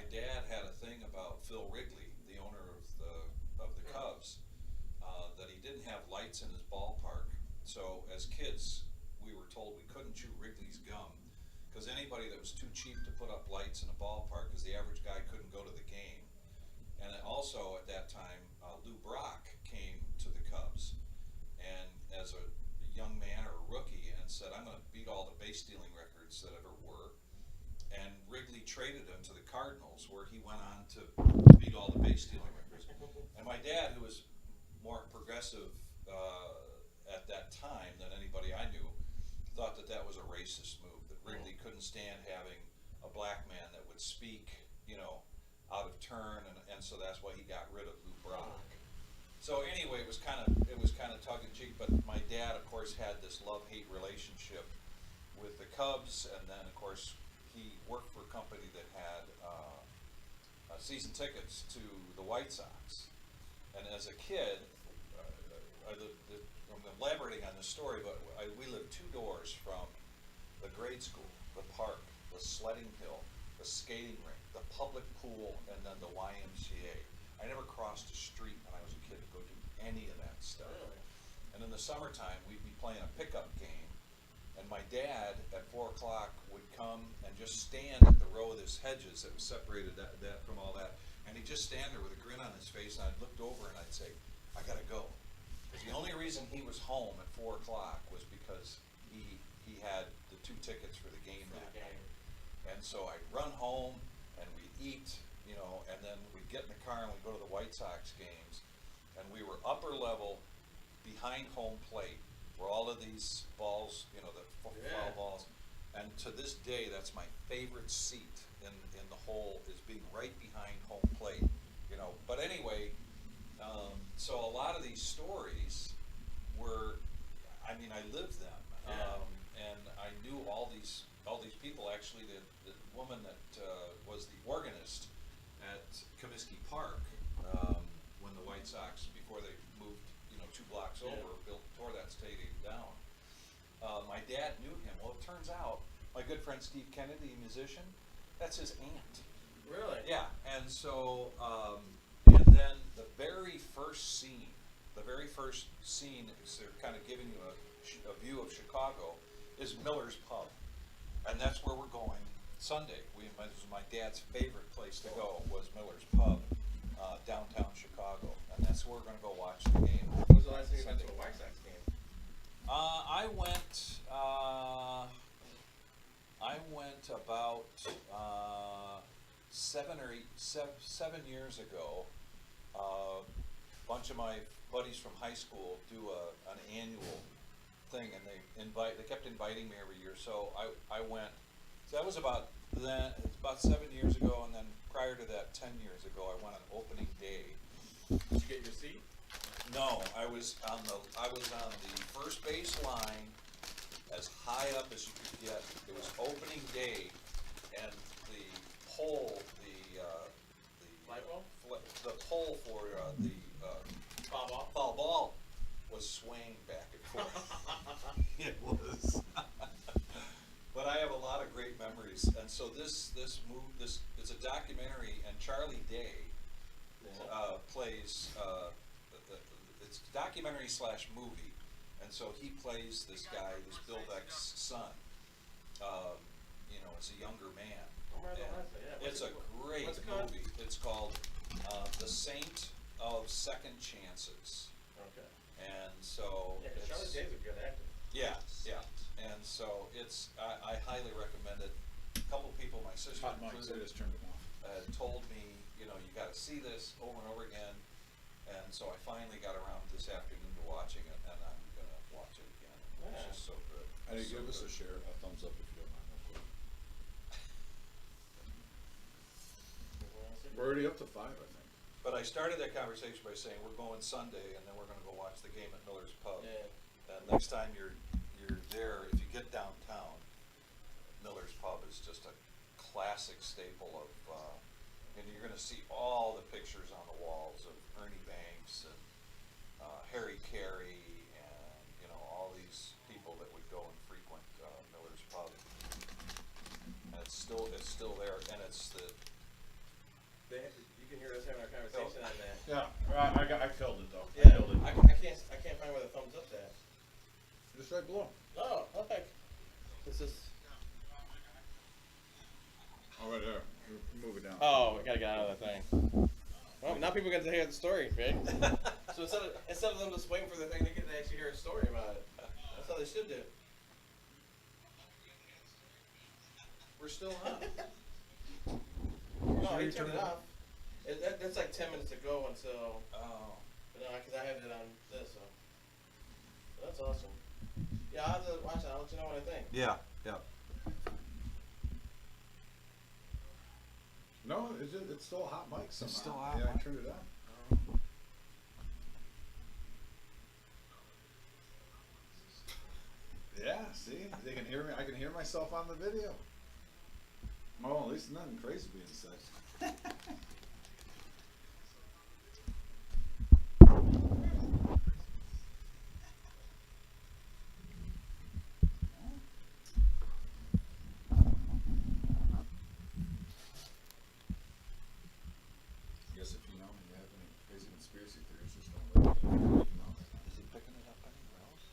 my dad had a thing about Phil Wrigley, the owner of the Cubs, that he didn't have lights in his ballpark. So as kids, we were told we couldn't chew Wrigley's gum because anybody that was too cheap to put up lights in a ballpark, because the average guy couldn't go to the game. And also at that time, Lou Brock came to the Cubs, and as a young man or a rookie, and said, "I'm going to beat all the base stealing records that ever were." And Wrigley traded him to the Cardinals, where he went on to beat all the base stealing records. And my dad, who was more progressive at that time than anybody I knew, thought that that was a racist move, that Wrigley couldn't stand having a black man that would speak, out of turn, and so that's why he got rid of Lou Brock. So anyway, it was kind of tongue in cheek. But my dad, of course, had this love-hate relationship with the Cubs, and then of course he worked for a company that had season tickets to the White Sox. And as a kid, I'm elaborating on this story, but we lived 2 doors from the grade school, the park, the sledding hill, the skating rink, the public pool, and then the YMCA. I never crossed a street when I was a kid to go do any of that stuff. Really? And in the summertime, we'd be playing a pickup game, and my dad at 4 o'clock would come and just stand at the row of this hedges that was separated that from all that, and he'd just stand there with a grin on his face, and I'd look over and I'd say, "I gotta go." Because the only reason he was home at 4 o'clock was because he had the 2 tickets for the game that day. And so I'd run home and we'd eat, and then we'd get in the car and we'd go to the White Sox games. And we were upper level behind home plate where all of these balls, the foul balls. And to this day, that's my favorite seat in the whole, is being right behind home plate, But anyway, so a lot of these stories were, I lived them. And I knew all these people. Actually, the woman that was the organist at Comiskey Park, when the White Sox, before they moved, 2 blocks over, tore that stadium down. My dad knew him. Well, it turns out my good friend Steve Kennedy, musician, that's his aunt. Really? Yeah, and so, and then the very first scene, is they're kind of giving you a view of Chicago, is Miller's Pub. And that's where we're going Sunday. This was my dad's favorite place to go, was Miller's Pub, downtown Chicago. And that's where we're going to go watch the game. When was the last time you went to a White Sox game? I went about 7 years ago. A bunch of my buddies from high school do an annual thing, and they kept inviting me every year. So I went. So that was about 7 years ago, and then prior to that, 10 years ago, I went on opening day. Did you get your seat? No, I was on the first base line, as high up as you could get. It was opening day, and the pole, the pole for the foul ball was swaying back and forth. It was. But I have a lot of great memories, and so this is a documentary, and Charlie Day plays. It's documentary / movie, and so he plays this guy, this Bill Beck's son. As a younger man. It's a great movie. It's called The Saint of Second Chances. Okay. And so Charlie Day's a good actor. Yeah. And so I highly recommend it. A couple people, my sister included, just turned it off. told me, you got to see this over and over again. And so I finally got around this afternoon to watching it, and I'm gonna watch it again. It's just so good. And So give us a good. share, a thumbs up if you don't mind. We're already up to 5, I think. But I started that conversation by saying we're going Sunday, and then we're gonna go watch the game at Miller's Pub. Yeah. And next time you're there, if you get downtown, Miller's Pub is just a classic staple of, and you're gonna see all the pictures on the walls of Ernie Banks and Harry Carey and all these people that would go and frequent Miller's Pub. And it's still there, and it's Yeah, I killed it though. Yeah, I killed it. I can't find where the thumbs up's at. Just right below. Oh, okay. This is. Oh, right there. Move it down. Oh, we gotta get out of that thing. Well, now people get to hear the story, Big. So instead of them just waiting for the thing, they get to actually hear a story about it. That's how they should do. We're still on. No, you turned it off. That's like 10 minutes to go until. Oh. But no, because I had it on this, so. That's awesome. Yeah, I'll have to watch it. I'll let you know what I think. Yeah, yeah. No, it's still a hot mic somehow. still a hot yeah, mic? I turned it on. Yeah, see? They can hear me. I can hear myself on the video. Oh, at least nothing crazy being said. I guess if you know you have any crazy conspiracy theories, just don't let them know. Is he picking it up anywhere else?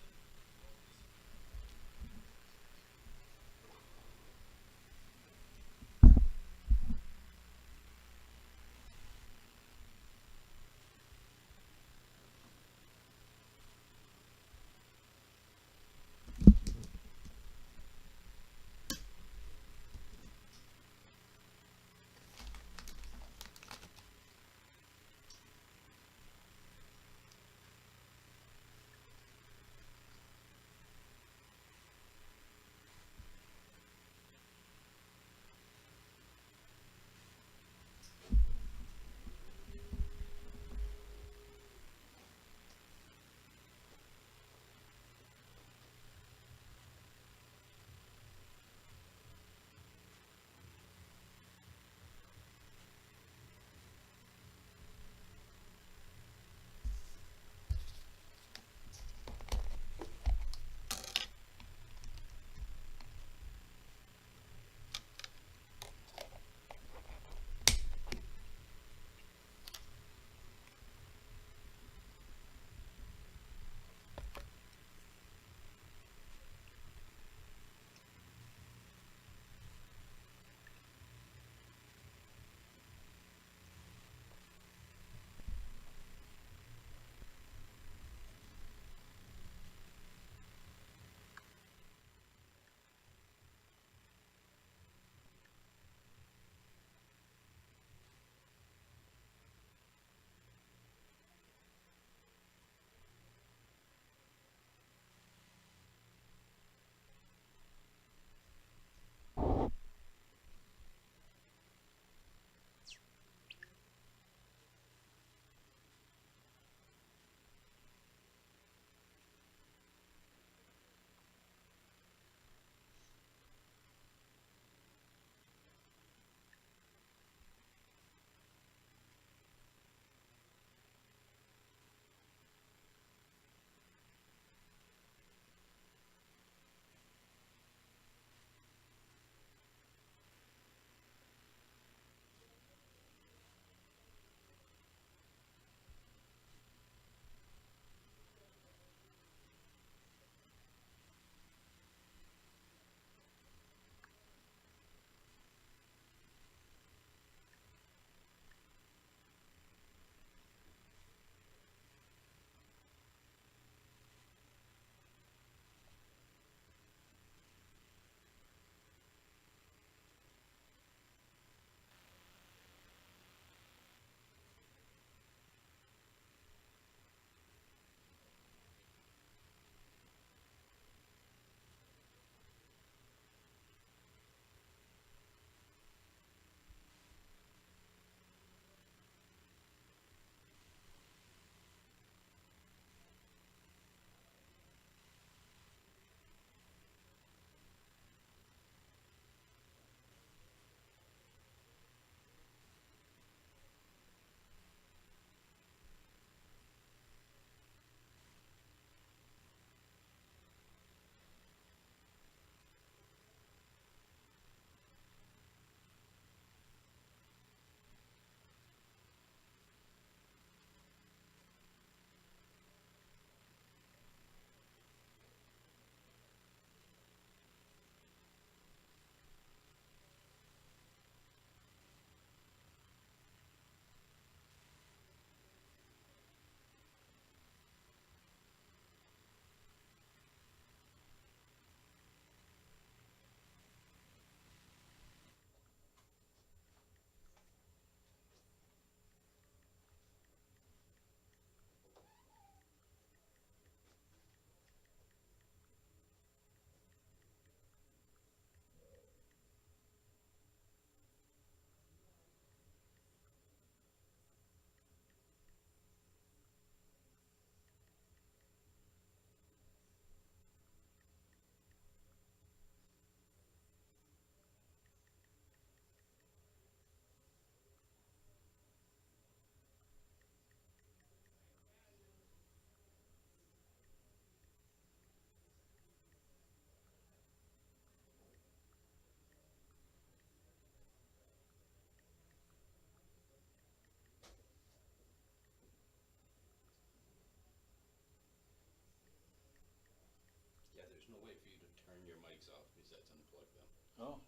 Oh.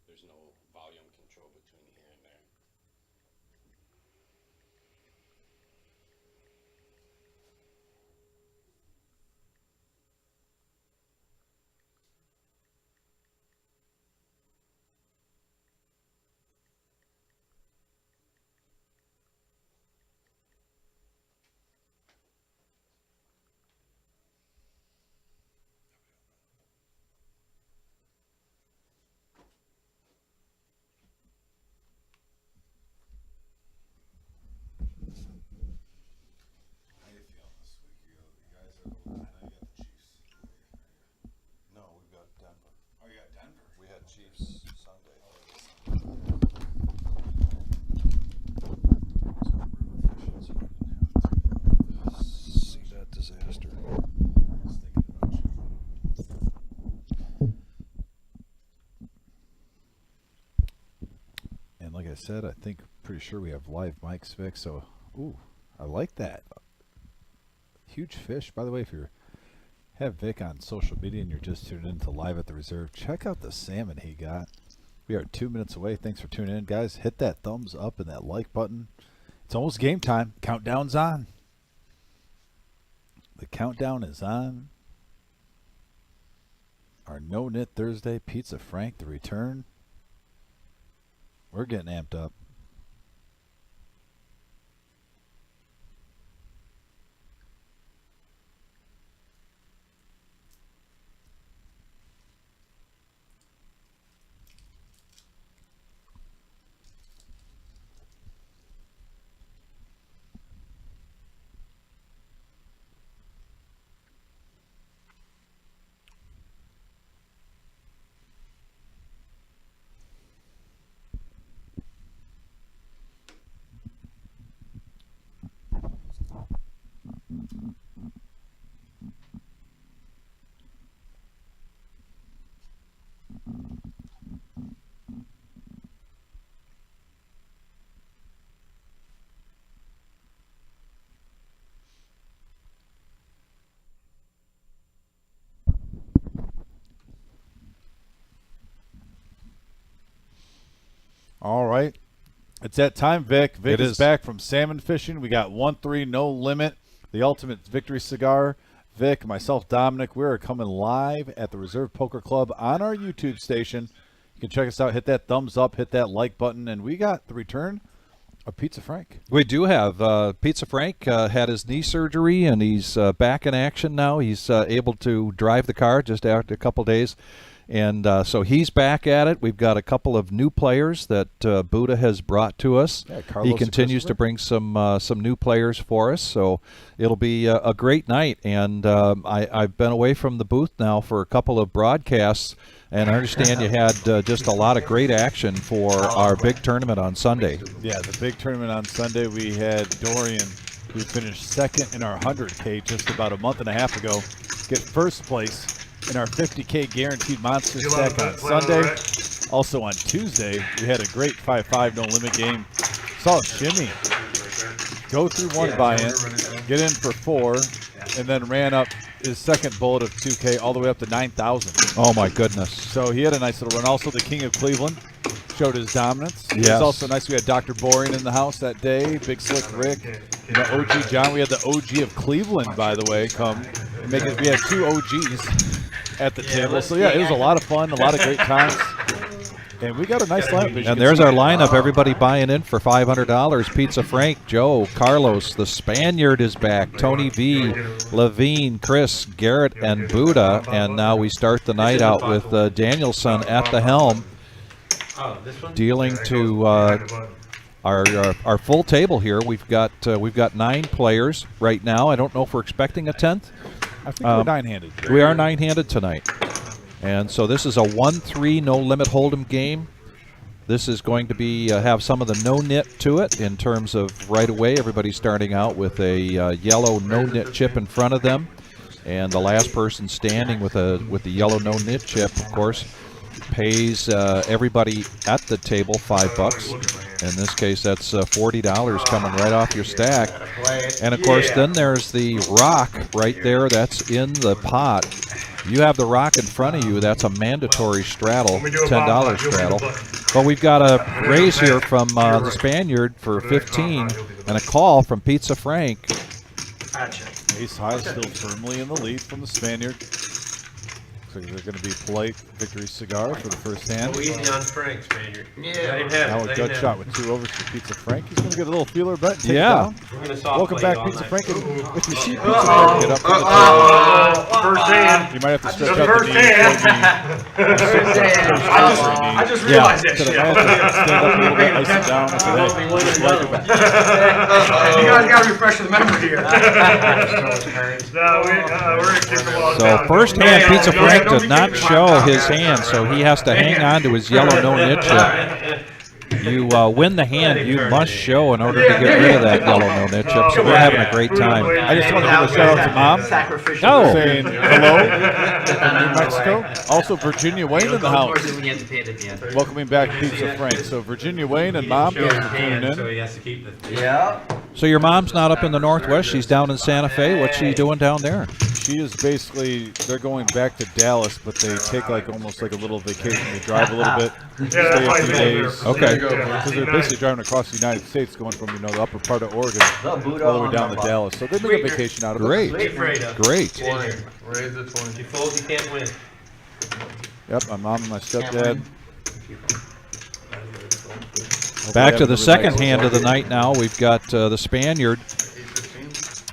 There's no volume control between here and there. How you feeling this week? You guys are. I know you got the Chiefs. No, we've got Denver. Oh, you got Denver. We had Chiefs Sunday. See that disaster. I was thinking about you. And like I said, I think pretty sure we have live mics, Vic. So, ooh, I like that. Huge fish. By the way, if you have Vic on social media and you're just tuning into Live at the Reserve, check out the salmon he got. We are 2 minutes away. Thanks for tuning in, guys. Hit that thumbs up and that like button. It's almost game time. Countdown's on. The countdown is on. Our No Knit Thursday Pizza Frank, the return. We're getting amped up. All right. It's that time, Vic. Vic It is is. back from salmon fishing. We got 1-3, no limit. The ultimate victory cigar. Vic, myself, Dominic, we are coming live at the Reserve Poker Club on our YouTube station. You can check us out. Hit that thumbs up. Hit that like button. And we got the return of Pizza Frank. We do have Pizza Frank had his knee surgery, and he's back in action now. He's able to drive the car just after a couple days. And so he's back at it. We've got a couple of new players that Buddha has brought to us. Yeah, He Carlos and continues to Christopher. bring some new players for us. So it'll be a great night. And I've been away from the booth now for a couple of broadcasts, and I understand you had just a lot of great action for our big tournament on Sunday. Yeah, the big tournament on Sunday, we had Dorian, who finished second in our 100K just about a month and a half ago, get first place in our 50K guaranteed monster stack on Sunday. Also on Tuesday, we had a great 5-5 no limit game. Saw Shimmy go through one buy-in, get in for 4, and then ran up his second bullet of 2K all the way up to 9,000. Oh, my goodness. So he had a nice little run. Also, the King of Cleveland showed his dominance. It Yes. was also nice. We had Dr. Boring in the house that day. Big Slick Rick. And the OG John. We had the OG of Cleveland, by the way, come and make it. We had 2 OGs at the table. So, yeah, it was a lot of fun, a lot of great times. And we got a nice lineup. as you can And there's see. our lineup. Everybody buying in for $500. Pizza Frank, Joe, Carlos, the Spaniard is back. Tony V, Levine, Chris, Garrett, and Buddha. And now we start the night out with Danielson at the helm, dealing to our full table here. We've got 9 players right now. I don't know if we're expecting a 10th. I think we're 9-handed. We are 9-handed tonight. And so this is a 1-3 no limit hold'em game. This is going to be have some of the no knit to it in terms of right away. Everybody's starting out with a yellow no knit chip in front of them, and the last person standing with the yellow no knit chip, of course, pays everybody at the table $5. In this case, that's $40 coming right off your stack. And of course, then there's the rock right there. That's in the pot. You have the rock in front of you. That's a mandatory straddle, When we do a $10 bomb pot, you'll be the straddle. button. But we've got a raise here from the Spaniard for 15 and a call from Pizza Frank. Gotcha. Ace high still firmly in the lead from the Spaniard. So they're going to be polite victory cigar for the first hand. Go easy on Frank, Spaniard. Now a gut shot with 2 overs for Pizza Frank. He's going to get a little feeler bet and take it Yeah. down. We're gonna soft Welcome play back, all Pizza night. Frank. And if you see Pizza Frank get up from the table, First hand. you might have to stretch The out first the knee. I just realized that So the shit. man has to stand up a little bit, ice it down, and say, hey, just like it back. You guys gotta refresh the memory here. No, we're gonna keep them all So down. first Don't hand, be- Pizza don't be- Frank don't did be not keeping show my- his hand, so he has to hang on to his yellow no-nit chip. You win the hand, you must show in order to get rid of that yellow no-nit chip. So we're having a great time. I just want to give a shout out to Mom, No. saying hello from New Mexico. Also, Virginia Wayne in the house. When you have to pay it at the end. Welcoming back Pizza Frank. So Virginia Wayne and Mom, thanks for tuning So in. he has to keep the. So your mom's not up in the Northwest. She's down in Santa Fe. What's she doing down there? She is basically, they're going back to Dallas, but they take like almost like a little vacation. They drive a little bit, stay that's a why few he's over days. there. Okay. Because they're basically driving across the United States, going from the upper part of Oregon all the way down to Dallas. So they make a vacation out of it. Great. Be afraid of. Great. Raise the 20. If you fold, you can't win. Yep, my mom and my stepdad. Back to the second hand of the night now. We've got the Spaniard.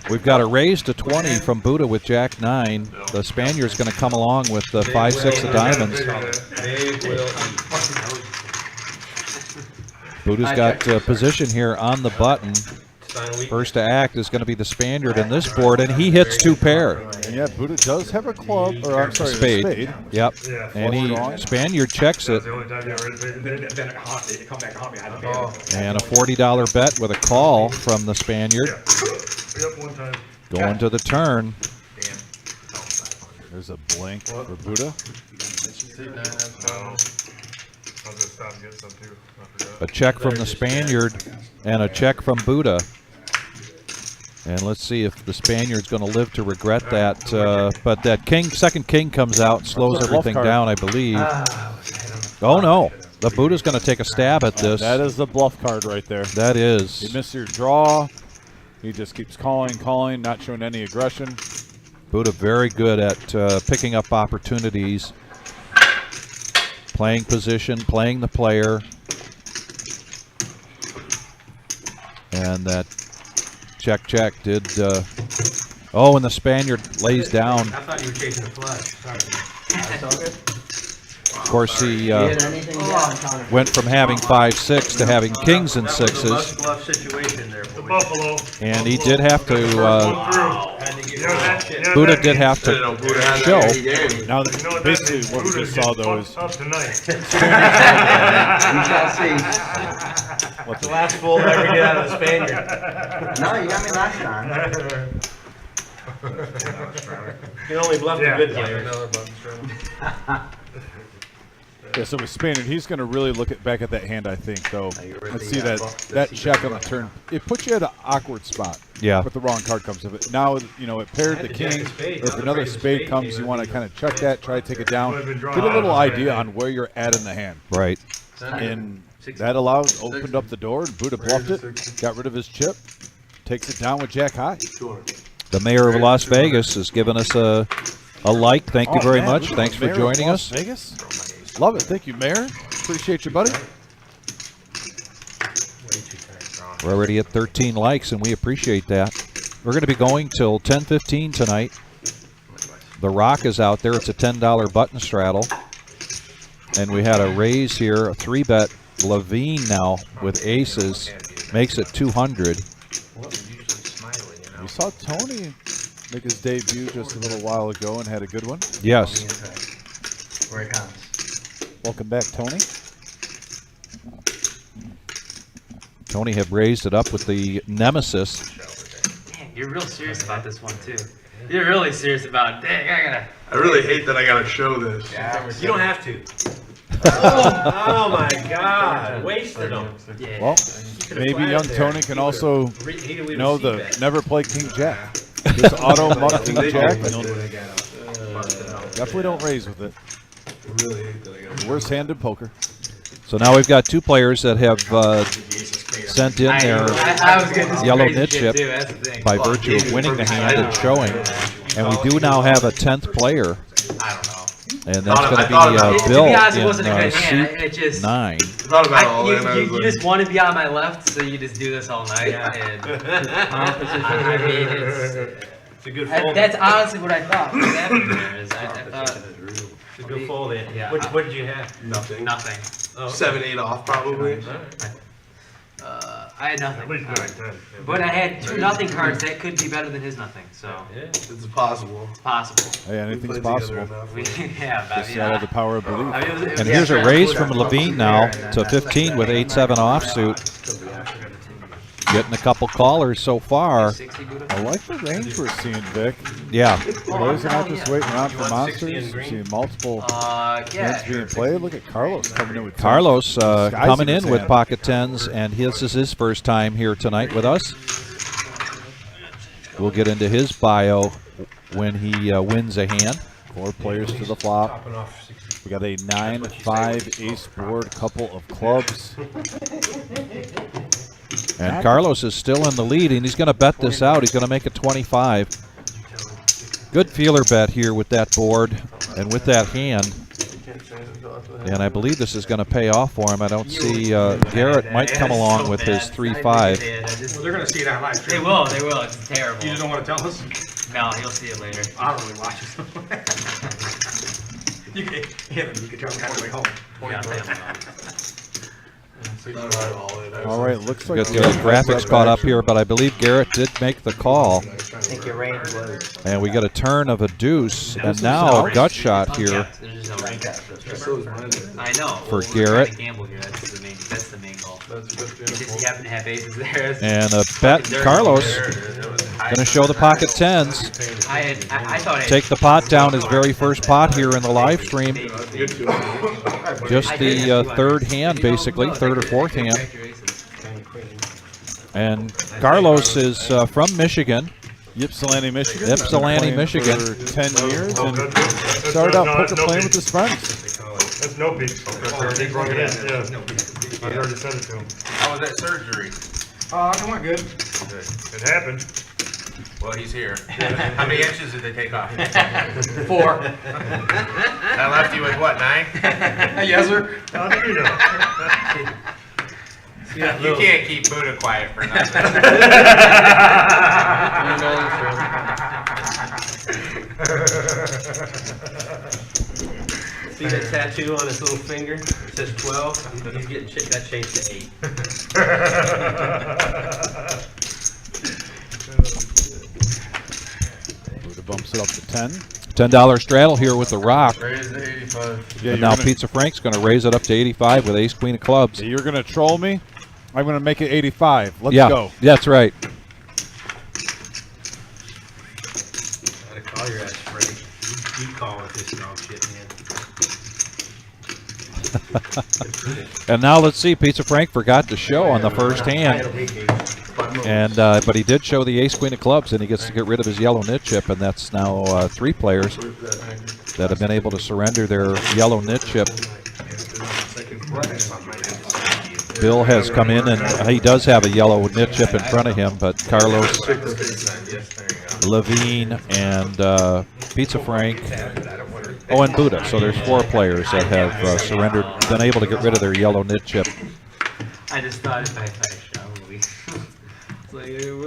We've got a raise to 20 from Buddha with Jack 9. The Spaniard's going to come along with the 5-6 of diamonds. They will eat. Buddha's got position here on the button. Sign a week. First to act is going to be the Spaniard in this board, and he hits 2 pair. And yeah, Buddha does have a club, or I'm sorry, Spade. a spade. Yep. Yeah. And he Spaniard checks it. That's the only time you ever then it haunt me. It come back and haunt me. I had to pay it. And a $40 bet with a call from the Spaniard. Yep, one time. Going to the turn. There's a blank for Buddha. I'll just stop and get some too. I forgot. A check from the Spaniard and a check from Buddha. And let's see if the Spaniard's going to live to regret that. But that second king comes out, slows That's a bluff everything card. down, I believe. Oh no, the Buddha's going to take a stab at this. That is the bluff card right there. That You is. miss your draw. He just keeps calling, not showing any aggression. Buddha very good at picking up opportunities, playing position, playing the player. And that check did. And the Spaniard lays down. I thought you were chasing a flush. Sorry. Of course, he went from having 5-6 to having kings and sixes, Bluff situation there, The boy. Buffalo. and he did have to. One through. Had to get You know that? You know Buddha that? did have to show. Now, You know what basically, that means? what we Buddha's just saw, getting though, is fucked up tonight. what The last fold I ever get out of the Spaniard. No, you got me last time. You can only bluff the Yeah. good players. Yeah, so with Spaniard, he's going to really look back at that hand, I think, though. you Let's really see got that check on the turn. It puts you at an awkward spot. Yeah. But the wrong card comes of it. Now, it paired the king. Or if another spade comes, you want to kind of check that, try to take it down. Get a little idea on where you're at in the hand. Right. And that opened up the door, and Buddha bluffed it, got rid of his chip, takes it down with Jack high. The mayor of Las Vegas has given us a like. Thank you Oh, very man, much. we Thanks got for Mayor of joining Las us. Vegas. Love it. Thank you, Mayor. Appreciate you, buddy. We're already at 13 likes, and we appreciate that. We're going to be going till 10:15 tonight. The Rock is out there. It's a $10 button straddle. And we had a raise here, a 3-bet. Levine now with aces makes it 200. We saw Tony make his debut just a little while ago and had a good one. Yes. Where it comes. Welcome back, Tony. Tony had raised it up with the Nemesis. Dang, you're real serious about this one too. You're really serious about. Dang, I really hate that I gotta show this. You don't have to. Oh my God! Wasted them. Yeah. Well, maybe young Tony can also know never play King Jack. Just auto muck King Jack. And Definitely don't raise with it. Really hate that I got Worst hand in poker. So now we've got 2 players that have sent in their I was getting some yellow crazy nit shit chip too, that's the thing. by virtue of winning the hand and showing. And we do now have a 10th player, I don't know. and that's going to I thought about be it. To Bill be honest, it in wasn't a good hand. seat It just 9. I thought about all that. and I was you like, just want to be on my left, so you just do this all night. And I mean, it's a good fold. that's honestly what I thought was happening there. Is I thought It's a good fold in. Yeah. What did you have? nothing. Oh, 7-8 off probably. I had At nothing. least 9-10. But I had 2 nothing cards that could be better than his nothing. So Yeah, it's possible. it's possible. Hey, anything's We played together possible. enough. We, yeah, but, Just out of the power of belief. I mean, it was And yeah, here's a sure, raise it from was Levine now to 15 with 8-7 offsuit. Getting a couple callers so far. 60 Buddha. I like the range we're seeing, Vic. Yeah. Boys are not just waiting around for 160 monsters. in We're green. seeing multiple Yeah. hands being played. Look at Carlos coming in with 10. Carlos Skies coming his in with hand. pocket 10s, and this is his first time here tonight with us. We'll get into his bio when he wins a hand. 4 players to the flop. Topping off 60. We got a 9-5 ace board, couple of clubs. And Carlos is still in the lead, and he's going to bet this out. He's going to make it 25. Good feeler bet here with that board and with that hand. And I believe this is going to pay off for him. I don't see Garrett might come along with his 3-5. Well, they're going to see it on live They stream. will. They will. It's terrible. You just don't want to tell us? No, you'll see it later. I don't really watch it. You can tell me on the way home. Yeah, I'll tell you about it. All right, looks like Got the graphics caught up here, but I believe Garrett did make the call. I think your range was. And we got a turn of a deuce, and now a gut shot here. Yeah, there's just no range. I know. For We're Garrett. trying to gamble here. That's the main goal. It's just you happen to have aces there. And a bet, Carlos going to show the pocket 10s. I thought Take the pot down, his very first pot here in the live stream. Just the third hand, basically, third or fourth hand. And Carlos is from Michigan. Ypsilanti, Michigan. Ypsilanti, Playing Michigan. For 10 years Oh, and good. started out No, poker that's no playing peak. with his friends. That's no peak. That's already brought it in, yeah. I already said it to him. How was that surgery? It went good. It happened. Well, he's here. How many inches did they take off? 4. That left you with what, 9? Yes, sir. How did you know? You can't keep Buddha quiet for nothing. See that tattoo on his little finger? It says 12. He's getting that changed to 8. Buddha bumps it up to 10. $10 straddle here with the rock. Raise the 85. Yeah, And now Pizza Frank's going to raise it up to 85 with ace, queen of clubs. You're going to troll me? I'm going to make it 85. Let's Yeah, go. that's right. Gotta call your ass, Frank. You call it this strong shit, man. And now let's see, Pizza Frank forgot to show on the first hand. And but he did show the ace, queen of clubs, and he gets to get rid of his yellow nit chip, and that's now 3 players that have been able to surrender their yellow nit chip. Bill has come in, and he does have a yellow nit chip in front of him, but Carlos, Levine, and Pizza Frank, oh, and Buddha. So there's 4 players that have surrendered, been able to get rid of their yellow nit chip. I just thought if I shot,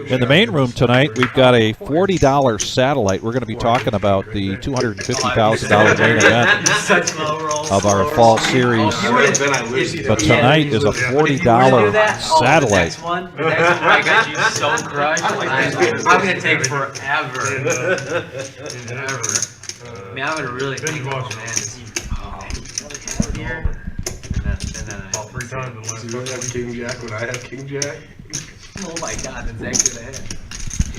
In the main room tonight, we've got a $40 satellite. We're going to be talking about the $250,000 main event Such low rolls. of our fall series. But tonight is a $40 satellite. Next one I got you so crushed. I'm gonna take forever. I mean, I'm gonna really think, oh man, here. And then All 3 times in the last You don't have King Jack when I have King Jack? oh my god, that's actually the head.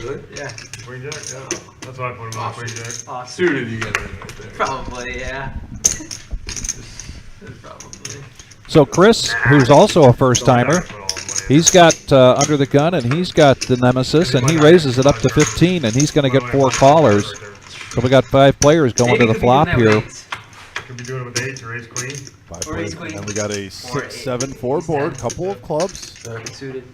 Really? Yeah. Queen Jack, yeah. That's why I put him on Queen Jack. Awesome. Suited you get it right there. Probably, yeah. Probably. So Chris, who's also a first-timer, he's got under the gun, and he's got the nemesis, and he raises it up to 15, and he's going to get 4 callers. So we got 5 players going to the flop here. Could be doing it with eights or ace queen. 5 Or players. ace queen. And we got a Or 6, eight. 7, 4 board, couple of clubs. Suited.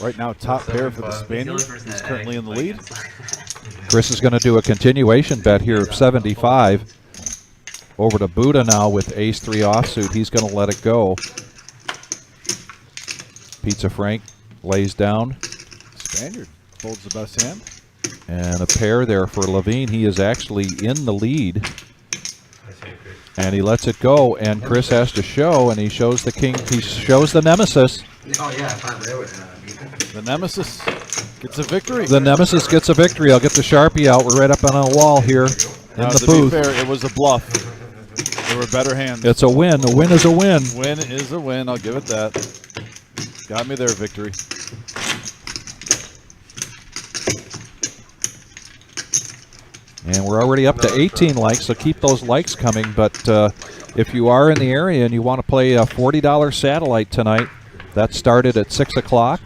Right now, top pair for the 75. Spaniard. He's the only person He's that currently in the lead. Chris is going to do a continuation bet here of 75. Over to Buddha now with ace-3 offsuit. He's going to let it go. Pizza Frank lays down. Spaniard folds the best hand. And a pair there for Levine. He is actually in the lead. And he lets it go, and Chris has to show, and he shows the king. He shows the nemesis. Oh yeah, fine. The Nemesis gets a victory. The nemesis gets a victory. I'll get the Sharpie out. We're right up on a wall here in Now, the to booth. be fair, it was a bluff. There were better hands. It's a win. A win is a win. Win is a win. I'll give it that. Got me there, victory. And we're already up to 18 likes, so keep those likes coming. But if you are in the area and you want to play a $40 satellite tonight, that started at 6 o'clock.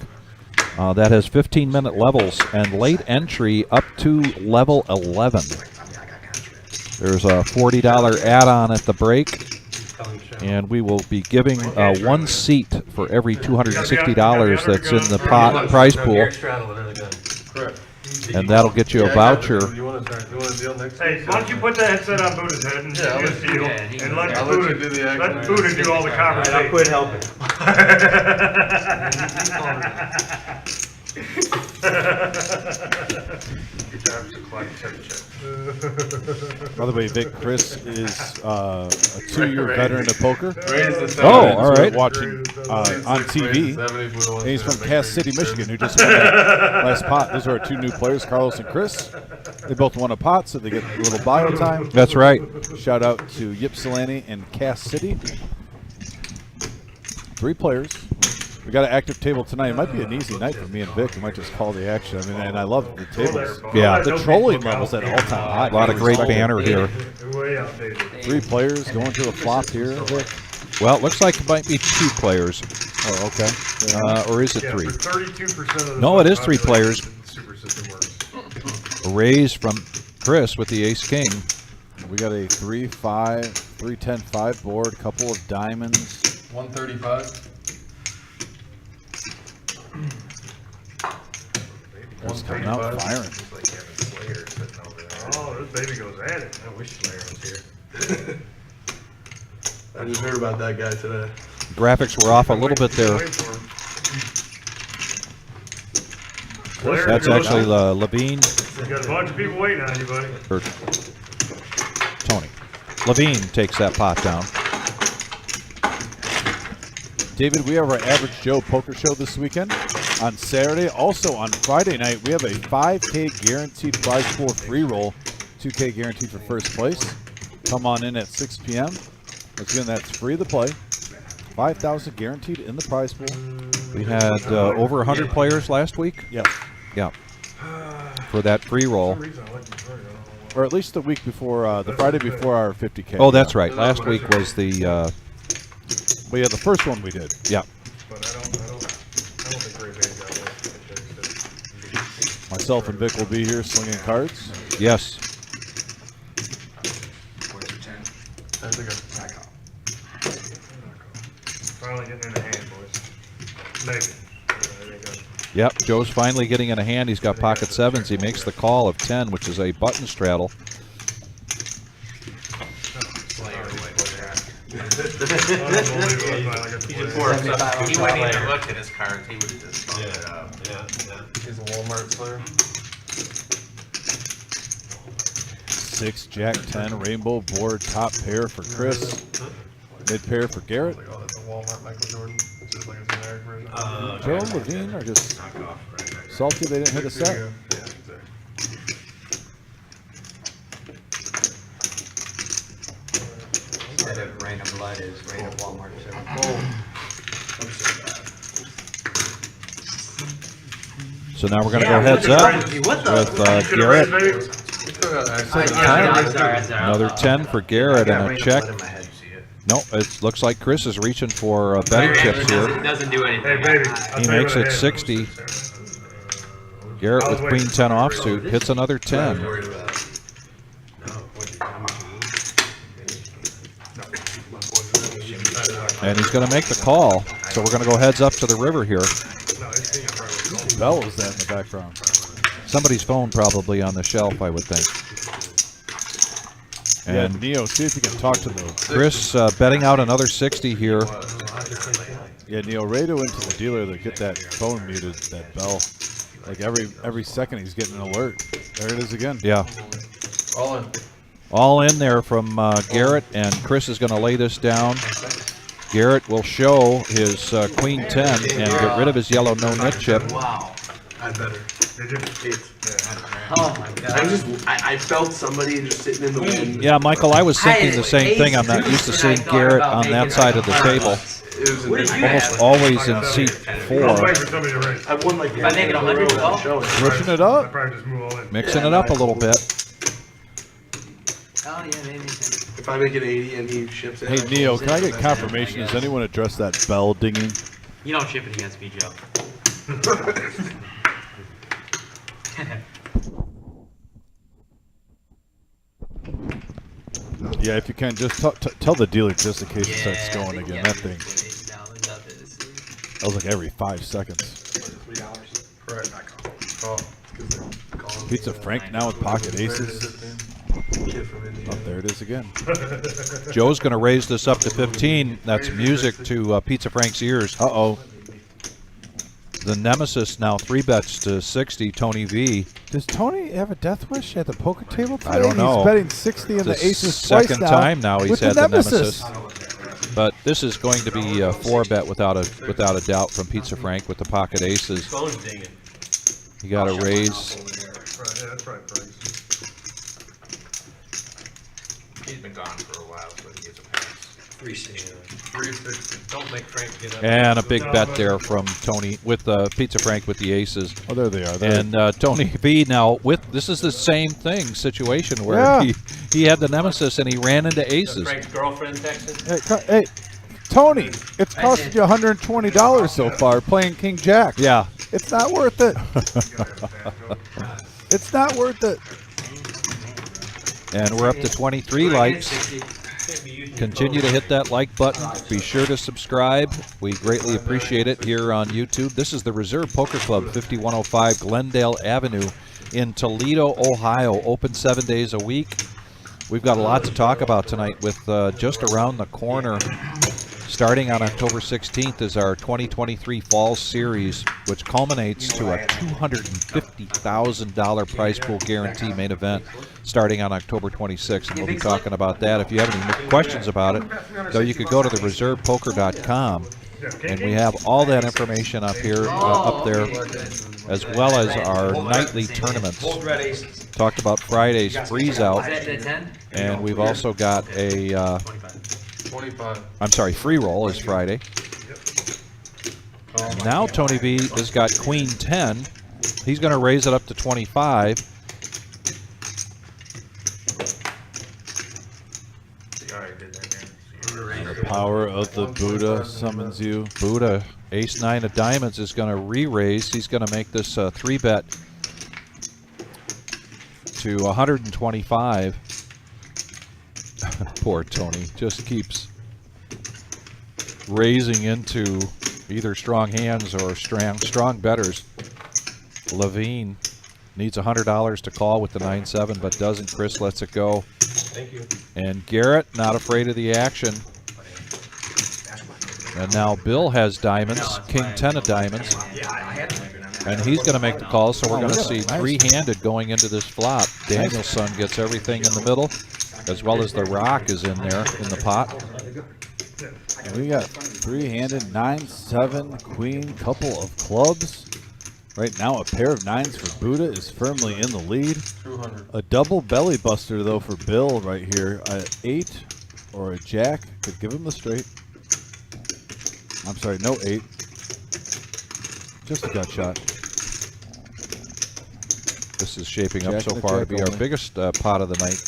That has 15-minute levels and late entry up to level 11. There's a $40 add-on at the break, and we will be giving 1 seat for every $260 that's in the prize pool, and that'll get you a voucher. You want to deal next Hey, why don't you put that headset on Buddha's head and Yeah, I'll just let deal, yeah, he and can- let I'll let you do Buddha, the action. let Buddha do all the conversation. I'll quit helping. Your job is to collect check. By the way, Vic, Chris is a 2-year veteran of poker. Oh, all right. Watching on TV. And he's from Cass City, Michigan, who just won that last pot. Those are our 2 new players, Carlos and Chris. They both won a pot, so they get a little bio time. That's right. Shout out to Ypsilanti and Cass City. 3 players. We got an active table tonight. It might be an easy night for me and Vic. We might just call the action. I mean, and I love the tables. Yeah. The trolling levels at all-time high. A lot of great banner here. Way outdated. 3 players going to the flop here, Vic. Well, it looks like it might be 2 players. Oh, okay. Or is it Yeah, 3? for 32% of the No, it is 3 population, players. the super system works. A raise from Chris with the ace-king. We got a 3-5, 3-10-5 board, couple of diamonds. 135. Chris coming out firing. Oh, this baby goes at it. I wish Slayer was here. I just heard about that guy today. Graphics were off a little bit there. Wait for him. Slayer That's goes actually out. Levine You got a bunch of people waiting on you, buddy. or Tony. Levine takes that pot down. David, we have our Average Joe Poker Show this weekend on Saturday. Also on Friday night, we have a 5K guaranteed prize pool free roll. 2K guaranteed for first place. Come on in at 6 p.m. Again, that's free to play. 5,000 guaranteed in the prize pool. We had over 100 players last week. Yeah. Yeah. For that free roll. Or at least the week before, the Friday before our 50K. Oh, that's right. Last week was the. Well, yeah, the first one we did. Yeah. But I don't think Ray Bay got one. Myself and Vic will be here slinging cards. Yes. Finally getting in the hand, boys. Maybe. There you go. Yep. Joe's finally getting in a hand. He's got pocket 7s. He makes the call of 10, which is a button straddle. He wouldn't even look at his cards. He would just bump it up. He's a Walmart player. 6, Jack 10, rainbow board, top pair for Chris. Mid pair for Garrett. Oh, that's a Walmart Michael Jordan. It's just like a generic version. Joe and Levine are just salty they didn't hit a set. Yeah, exactly. Instead of random blood is random Walmart. So now we're going to go heads up with Garrett. Another 10 for Garrett and a check. No, it looks like Chris is reaching for betting chips It here. doesn't do anything. Hey, baby. He makes it 60. Garrett I was with waiting queen for 10 somebody to offsuit realize. hits another I was 10. worried about it. No, what did how much No, my boy, And he's going to make the call. So we're going to go heads up to the river here. no, it's thing I probably was Bell was that in the background. Somebody's phone probably on the shelf, I would think. Yeah, And Neo, see if you can talk to the. Chris betting out another 60 here. Yeah, Neo, Rado went to the dealer to get that phone muted, that Bell. Like every second he's getting an alert. There it is again. Yeah. All in. All in there from Garrett, and Chris is going to lay this down. Garrett will show his queen 10 and get rid of his yellow no-nit chip. Wow. I better. Did you? Oh my god. I felt somebody just sitting in the wind. Yeah, Michael, I was thinking the same thing. I'm not used to seeing Garrett on that side of the table. It was What did you Almost always in seat I was 4. waiting for somebody to raise. I won like If I make it 100, you call? Switching it I up. probably just move all in. Mixing it up a little bit. Oh yeah, maybe. If I make it 80 and he ships it. Hey, Neo, can I get confirmation? Has anyone addressed that Bell dinging? You don't chip it against me, Joe. Yeah, if you can, just tell the dealer just in case it starts going again. That thing. That was like every 5 seconds. Correct. Call. Pizza Frank now with pocket aces. Kid from India. Oh, there it is again. Joe's going to raise this up to 15. That's music to Pizza Frank's ears. Uh-oh. The Nemesis now 3 bets to 60, Tony V. Does Tony have a death wish at the poker table today? I don't know. He's betting 60 in It's the aces second twice now. time now he's with had the the Nemesis. But this is going to be a 4-bet without a doubt from Pizza Frank with the pocket aces. Phone's dinging. You got to raise. Right, yeah, that's right, Frank. He's been gone for a while, so he gets a pass. 360. 360. Don't make Frank get up. And a big bet there from Tony with Pizza Frank with the aces. Oh, there they are. There. And Tony V now with this is the same situation where Yeah. he had the Nemesis and he ran into aces. Frank's girlfriend texted. Hey, Tony, it's costing you $120 so far playing King Jack. Yeah. It's not worth it. It's not worth it. And we're up to 23 likes. Continue to hit that like button. Be sure to subscribe. We greatly appreciate it here on YouTube. This is the Reserve Poker Club, 5105 Glendale Avenue in Toledo, Ohio. Open 7 days a week. We've got a lot to talk about tonight with just around the corner. Starting on October 16th is our 2023 Fall Series, which culminates to a $250,000 prize pool guarantee main event starting on October 26th. And we'll be talking about that. If you have any questions about it, though, you could go to thereservepoker.com, and we have all that information up here, up there, as well as our nightly tournaments. Talked about Friday's freeze out, and we've also got a 25. I'm sorry, free roll is Friday. Now Tony V has got queen 10. He's going to raise it up to 25. The power of the Buddha summons you. Buddha, ace 9 of diamonds is going to re-raise. He's going to make this 3-bet to 125. Poor Tony, just keeps raising into either strong hands or strong betters. Levine needs $100 to call with the 9-7, but doesn't. Chris lets it go. Thank you. And Garrett not afraid of the action. And now Bill has diamonds, king 10 of diamonds. And he's going to make the call, so we're going to see three-handed going into this flop. Danielson gets everything in the middle, as well as the rock is in there in the pot. We got three-handed 9-7 queen, couple of clubs. Right now, a pair of 9s for Buddha is firmly in the lead. 200. A double belly buster though for Bill right here. An 8 or a jack could give him the straight. I'm sorry, no 8. Just a gut shot. This is shaping up Jack so and a far to jack be our only. biggest pot of the night.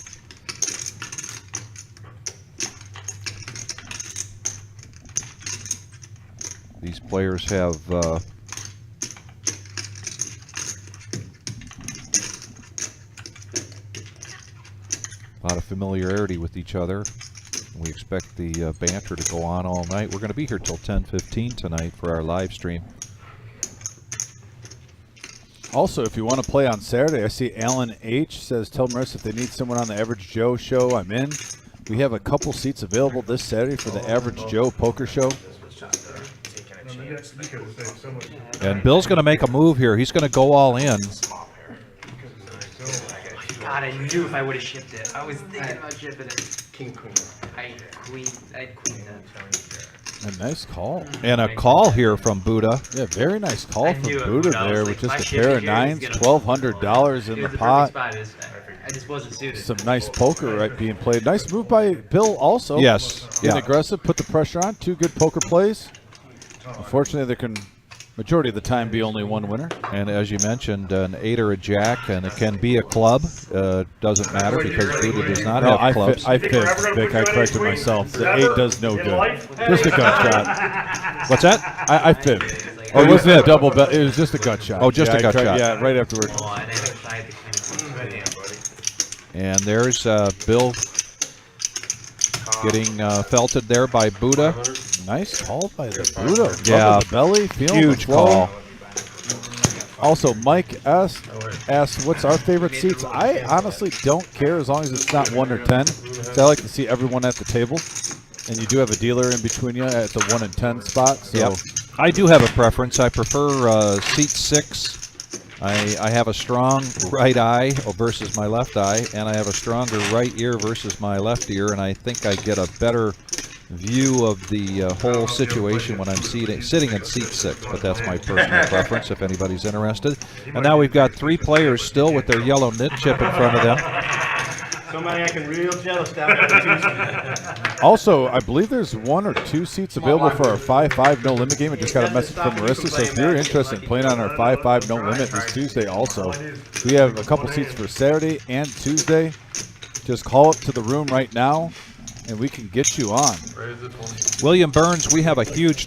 These players have lot of familiarity with each other. We expect the banter to go on all night. We're going to be here till 10:15 tonight for our live stream. Also, if you want to play on Saturday, I see Alan H. says, tell Marissa if they need someone on the Average Joe show, I'm in. We have a couple seats available this Saturday for the Average Joe poker show. And Bill's going to make a move here. He's going to go all in. God, I knew if I would have shipped it. I was thinking about shipping it. King queen. I'd queen that. A nice call. And a call here from Buddha. Yeah, very nice call I from knew it. Buddha I was there like, with if I just a ship pair it of here, nines, he's gonna- $1,200 in It the was a pot. perfect spot. I just wasn't suited. Some nice poker right being played. Nice move by Bill also. Yes. Getting Yeah. aggressive, put the pressure on. Two good poker plays. Unfortunately, there can majority of the time be only one winner. And as you mentioned, an 8 or a jack, and it can be a club. Doesn't matter because Buddha does not No, have clubs. I fibbed, Vic. I corrected myself. The 8 does no good. Just a gut shot. What's that? I fibbed. Oh, It you wasn't a fibbed. double bet. It was just a gut shot. Oh, just Yeah, a gut I tried- shot. Yeah, right afterward. Oh, and I tried to kind of. And there's Bill getting felted there by Buddha. Nice call by the Buddha. Yeah. Love the belly. Feeling Huge the flow. call. Also, Mike S. asked, what's our favorite seats? I honestly don't care as long as it's not 1 or 10. 'Cause I like to see everyone at the table. And you do have a dealer in between you at the 1 and 10 spot. So Yep. I do have a preference. I prefer seat 6. I have a strong right eye versus my left eye, and I have a stronger right ear versus my left ear, and I think I get a better view of the whole situation when I'm sitting in seat 6, but that's my personal preference if anybody's interested. And now we've got 3 players still with their yellow nit chip in front of them. Somebody acting real jealous down there. Also, I believe there's 1 or 2 seats available for our 5-5 no limit game. I just got a message from Marissa, so if you're interested in playing on our 5-5 no limit this Tuesday also, we have a couple seats for Saturday and Tuesday. Just call up to the room right now, and we can get you on. William Burns, we have a huge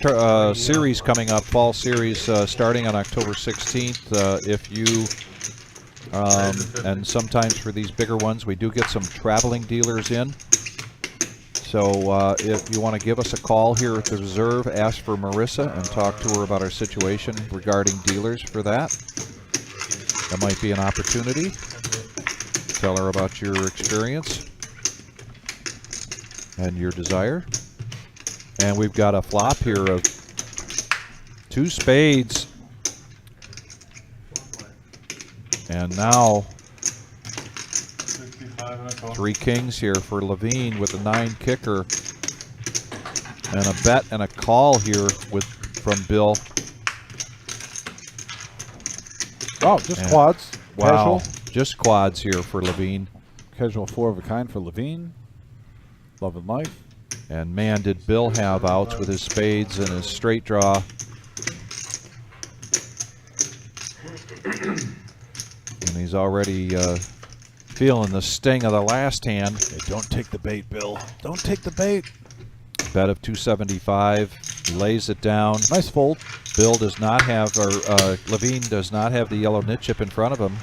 series coming up, fall series starting on October 16th. If you and sometimes for these bigger ones, we do get some traveling dealers in. So if you want to give us a call here at the reserve, ask for Marissa and talk to her about our situation regarding dealers for that. That might be an opportunity. Tell her about your experience and your desire. And we've got a flop here of 2 spades. And now 3 kings here for Levine with a 9 kicker. And a bet and a call here from Bill. Oh, just And- quads. Wow. Casual. Just quads here for Levine. Casual 4 of a kind for Levine. Love and life. And man, did Bill have outs with his spades and his straight draw. And he's already feeling the sting of the last hand. Hey, don't take the bait, Bill. Don't take the bait. Bet of 275. He lays it down. Nice fold. Bill does not have, or Levine does not have the yellow nit chip in front of him.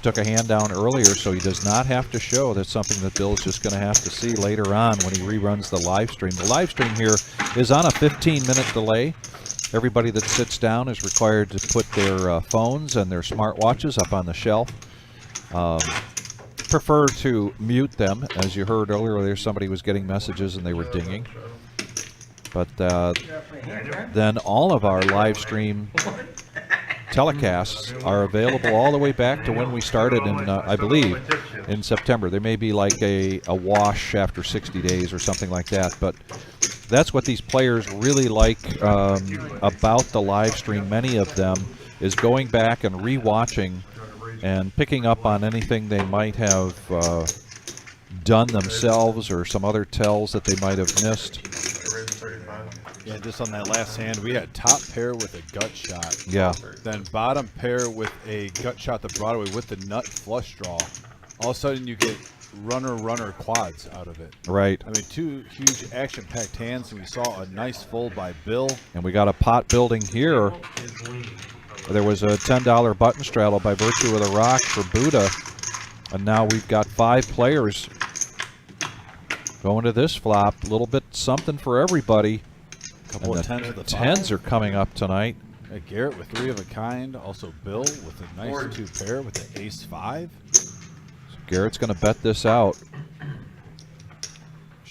Took a hand down earlier, so he does not have to show. That's something that Bill's just going to have to see later on when he reruns the live stream. The live stream here is on a 15-minute delay. Everybody that sits down is required to put their phones and their smartwatches up on the shelf. Prefer to mute them. As you heard earlier, somebody was getting messages and they were dinging. But then all of our live stream telecasts are available all the way back to when we started in, I believe, in September. There may be like a wash after 60 days or something like that, but that's what these players really like about the live stream, many of them, is going back and re-watching and picking up on anything they might have done themselves or some other tells that they might have missed. Yeah, just on that last hand, we had top pair with a gut shot. Yeah. Then bottom pair with a gut shot that brought away with the nut flush draw. All of a sudden, you get runner quads out of it. Right. I mean, 2 huge action-packed hands, and we saw a nice fold by Bill. And we got a pot building here. There was a $10 button straddle by virtue of the rock for Buddha. And now we've got 5 players Going to this flop, a little bit something for everybody. Couple And of the tens with the tens five. are coming up tonight. Garrett with 3 of a kind. Also Bill with a nice 2 pair with the ace 5. So Garrett's going to bet this out.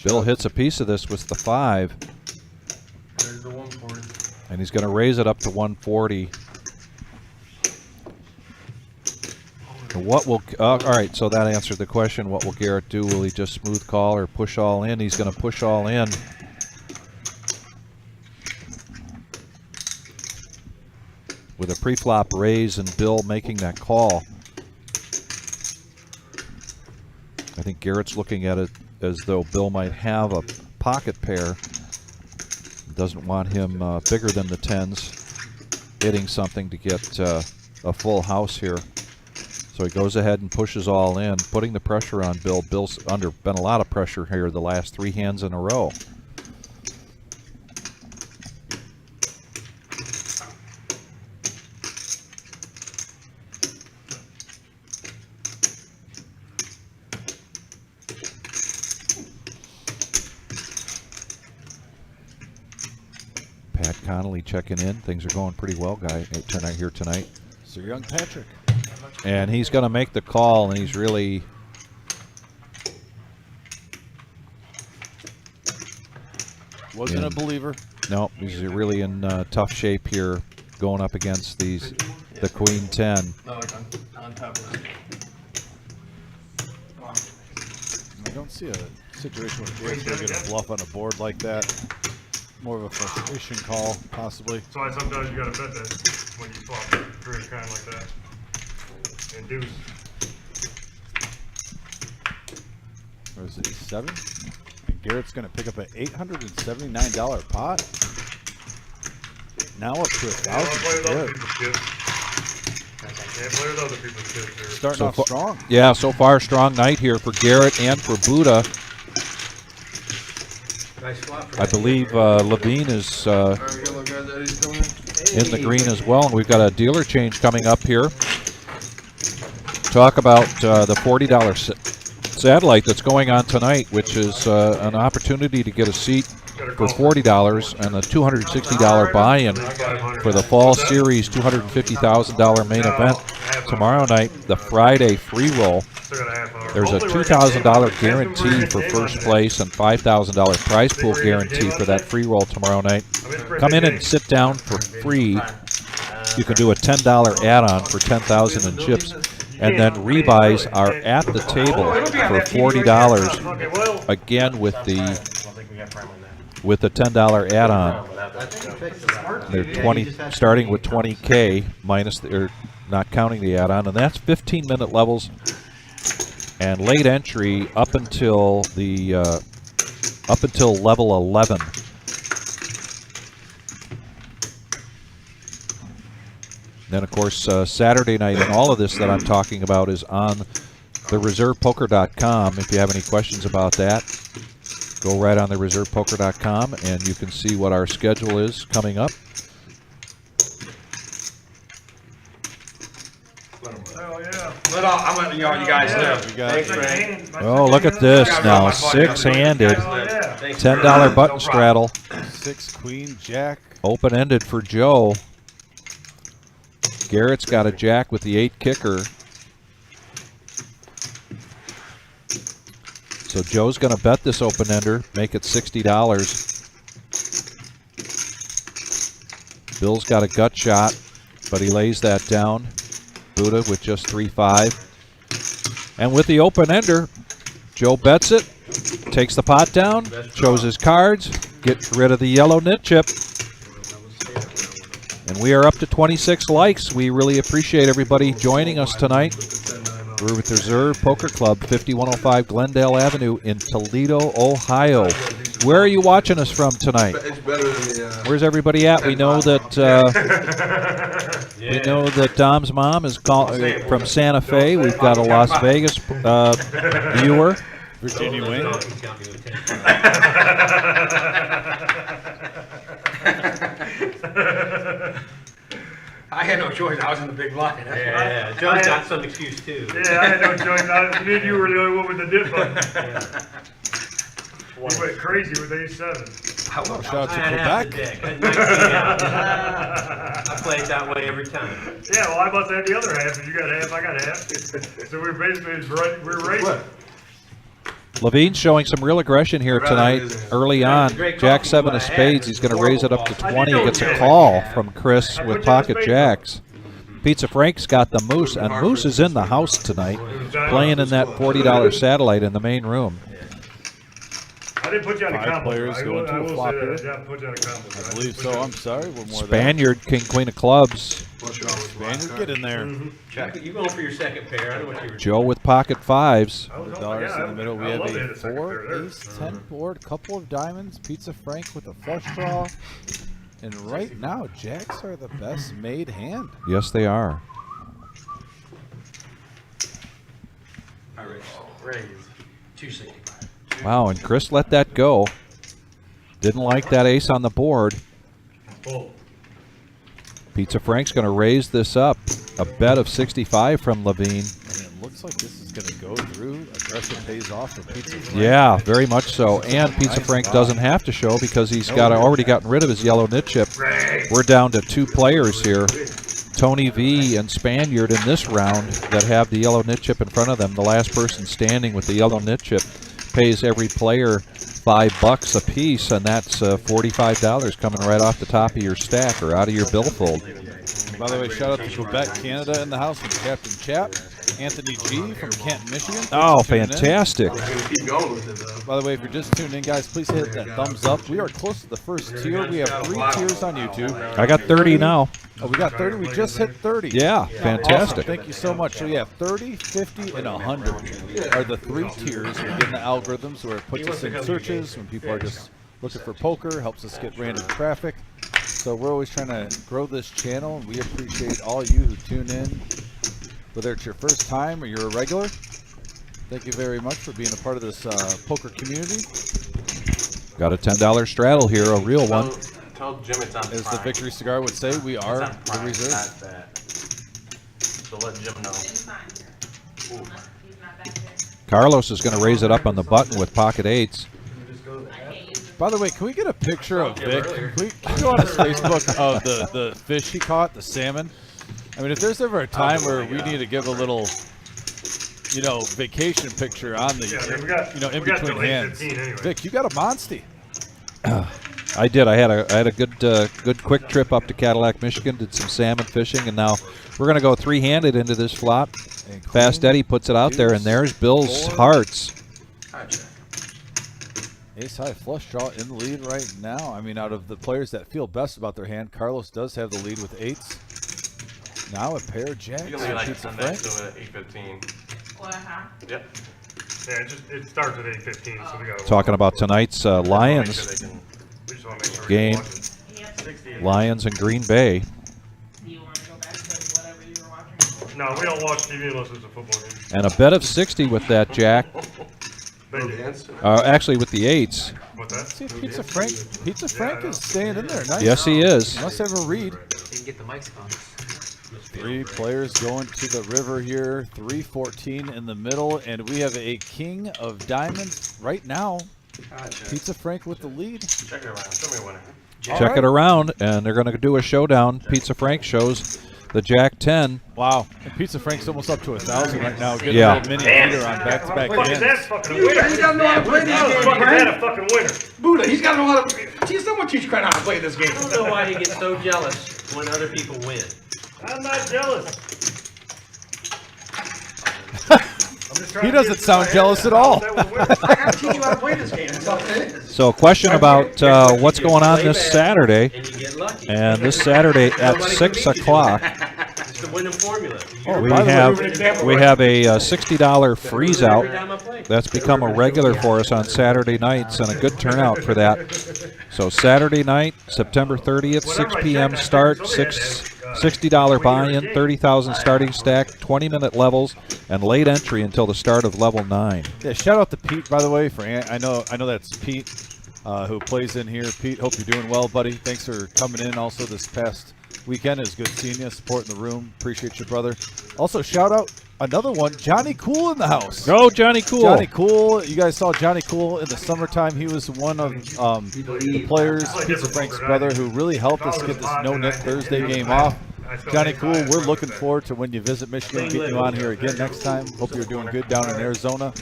Bill hits a piece of this with the 5. There's the 140. And he's going to raise it up to 140. And what will, all right, so that answered the question. What will Garrett do? Will he just smooth call or push all in? He's going to push all in. With a pre-flop raise and Bill making that call. I think Garrett's looking at it as though Bill might have a pocket pair. Doesn't want him bigger than the tens, hitting something to get a full house here. So he goes ahead and pushes all in, putting the pressure on Bill. Bill's been a lot of pressure here the last 3 hands in a row. Pat Connolly checking in. Things are going pretty well, tonight here tonight. Sir Young Patrick. And he's going to make the call, and he's really Wasn't a believer. No, he's really in tough shape here, going up against the Queen 10. No, like on top of it. I don't see a situation where Garrett's going to get a bluff on a board like that. More of a frustration call, possibly. That's why sometimes you gotta bet that when you flop three kind like that. And deuce. Or is it 7? And Garrett's going to pick up an $879 pot. Now up to Can't play with other $1,000. people's chips. Can't play with other people's chips here. Starting off strong. Yeah, so far strong night here for Garrett and for Buddha. Nice flop for I that. believe Levine is in the green as well, and we've got a dealer change coming up here. Talk about the $40 satellite that's going on tonight, which is an opportunity to get a seat for $40 and a $260 buy-in for the Fall Series $250,000 main event tomorrow night, the Friday free roll. There's a $2,000 guarantee for first place and $5,000 prize pool guarantee for that free roll tomorrow night. Come in and sit down for free. You can do a $10 add-on for $10,000 in chips, and then rebuys are at the table for $40. Again with the $10 add-on. They're 20, starting with 20K minus or not counting the add-on, and that's 15-minute levels. And late entry up until the level 11. Then of course Saturday night, and all of this that I'm talking about is on the reservepoker.com. If you have any questions about that, go right on the reservepoker.com and you can see what our schedule is coming up. I'm letting you guys know. Thanks, Frank. Oh, look at this now, 6-handed, $10 button straddle, 6 Queen Jack. open-ended for Joe. Garrett's got a jack with the 8 kicker. So Joe's going to bet this open-ender, make it $60. Bill's got a gut shot, but he lays that down. Buddha with just 3-5. And with the open-ender, Joe bets it, takes the pot down, shows his cards, gets rid of the yellow nit chip. And we are up to 26 likes. We really appreciate everybody joining us tonight. We're with Reserve Poker Club, 5105 Glendale Avenue in Toledo, Ohio. Where are you watching us from tonight? Where's everybody at? We know that Dom's mom is from Santa Fe. We've got a Las Vegas viewer. Virginia Wayne. I had no choice. I was in the big blind. Yeah, Joe's got some excuse too. Yeah, I had no choice. Me and you were the only one with the dip button. We went crazy with ace 7. Shout out to I had half the Quebec. deck. I had 19 out. I play it that way every time. Yeah, well, I must have the other half. If you got half, I got half. So we're basically we're racing. Levine's showing some real aggression here tonight early on. Jack 7 of spades. He's going to raise it up to 20. Gets a call from Chris with pocket jacks. Pizza Frank's got the Moose, and Moose is in the house tonight, playing in that $40 satellite in the main room. I didn't put you on the 5 combo. players I going to a will flop say that. here. I didn't put you on the combo. I believe so. I'm sorry. One more there. Spaniard, King, Queen of clubs. Spaniard, get in there. You going for your second pair? I know what you were doing. Joe with pocket fives. $100 in the middle. We I have love to a hit a second pair 4 there. ace 10 board, couple of diamonds, Pizza Frank with a flush draw. And right now, jacks are the best made hand. Yes, they are. Raise. 265. Wow, and Chris let that go. Didn't like that ace on the board. Full. Pizza Frank's going to raise this up. A bet of 65 from Levine. And it looks like this is going to go through. Aggressive pays off for Pizza Frank. Yeah, very much so. And Pizza Frank doesn't have to show because he's got already gotten rid of his yellow nit chip. We're down to 2 players here. Tony V and Spaniard in this round that have the yellow nit chip in front of them. The last person standing with the yellow nit chip pays every player $5 a piece, and that's $45 coming right off the top of your stack or out of your billfold. By the way, shout out to Quebec, Canada in the house from Captain Chap. Anthony G from Canton, Michigan. Oh, Tuning in. fantastic. Keep going with it, though. By the way, if you're just tuning in, guys, please hit that thumbs up. We are close to the first tier. We have 3 tiers on YouTube. I got 30 now. Oh, we got 30? We just hit 30. Yeah, Awesome. fantastic. Thank you so much. So, yeah, 30, 50, and 100 are the 3 tiers. We get in the algorithms where it puts us in searches when people are just looking for poker, helps us get random traffic. So we're always trying to grow this channel, and we appreciate all you who tune in, whether it's your first time or you're a regular. Thank you very much for being a part of this poker community. Got a $10 straddle here, a real one. Tell Jim it's on As the Victory Cigar would say, we are the reserve. So let Jim know. Carlos is going to raise it up on the button with pocket 8s. By the way, can we get a picture of Vic? Can we go on his Facebook of the fish he caught, the salmon? I mean, if there's ever a time where we need to give a little, vacation picture on the, in between hands. Anyway. Vic, you got a monstie. I did. I had a good quick trip up to Cadillac, Michigan. Did some salmon fishing, and now we're going to go 3-handed into this flop. Fast Eddie puts it out there, and there's Bill's hearts. Ace high flush draw in the lead right now. I mean, out of the players that feel best about their hand, Carlos does have the lead with 8s. Now a pair of jacks. You can leave like Pizza on Frank. that to 8:15. Yep. Yeah, it starts at 8:15, so we got. Talking about tonight's Lions We just want to make sure game. Lions and Green Bay. No, we don't watch TV unless it's a football game. And a bet of 60 with that jack. Actually, with the 8s. What's that? See if Pizza Frank is staying in there. Nice. Yes, he is. Must have a read. Didn't get the mics on. 3 players going to the river here. 3-14 in the middle, and we have a king of diamonds right now. Pizza Frank with the lead. Check it around. Show me a winner. Check it around, and they're going to do a showdown. Pizza Frank shows the Jack 10. Wow. And Pizza Frank's almost up to 1,000 right now. Getting Yeah. a little mini leader on back-to-back Fuck, is that hands. fucking a winner? He's got to know how to play this game, Fucking Brian. that a fucking winner. Buddha, he's got to know how to. Someone teach Craig how to play this game. I don't know why you get so jealous when other people win. I'm not jealous. He doesn't sound jealous at all. I got to teach you how to play this game. That's all it is. So a question about what's going on this Saturday. And you get lucky. And this Saturday at 6 o'clock, It's the winning formula. we have a $60 freeze out. That's become a regular for us on Saturday nights, and a good turnout for that. So Saturday night, September 30th, 6 p.m. start, $60 buy-in, 30,000 starting stack, 20-minute levels, and late entry until the start of level 9. Yeah, shout out to Pete, by the way. For I know that's Pete who plays in here. Pete, hope you're doing well, buddy. Thanks for coming in also this past weekend. It's good seeing you, supporting the room. Appreciate you, brother. Also, shout out another one, Johnny Cool in the house. Go, Johnny Cool. Johnny Cool. You guys saw Johnny Cool in the summertime. He was one of the players, Pizza Frank's brother, who really helped us get this No Nick Thursday game off. Johnny Cool, we're looking forward to when you visit Michigan, getting you on here again next time. Hope you're doing good down in Arizona.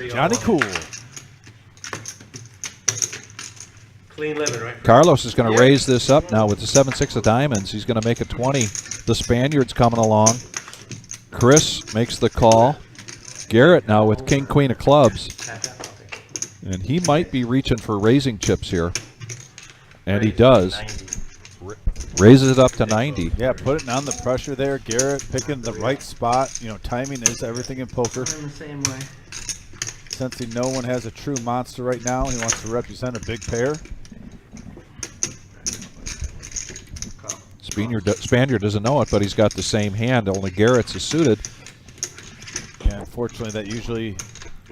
Johnny Cool. Clean living, right? Carlos is going to raise this up now with the 7-6 of diamonds. He's going to make it 20. The Spaniard's coming along. Chris makes the call. Garrett now with king, queen of clubs. And he might be reaching for raising chips here. And he does. Raises it up to 90. Yeah, putting on the pressure there. Garrett picking the right spot. You know, timing is everything in poker. I'm the same way. Sensing no one has a true monster right now. He wants to represent a big pair. Spaniard doesn't know it, but he's got the same hand. Only Garrett's is suited. Yeah, unfortunately, that usually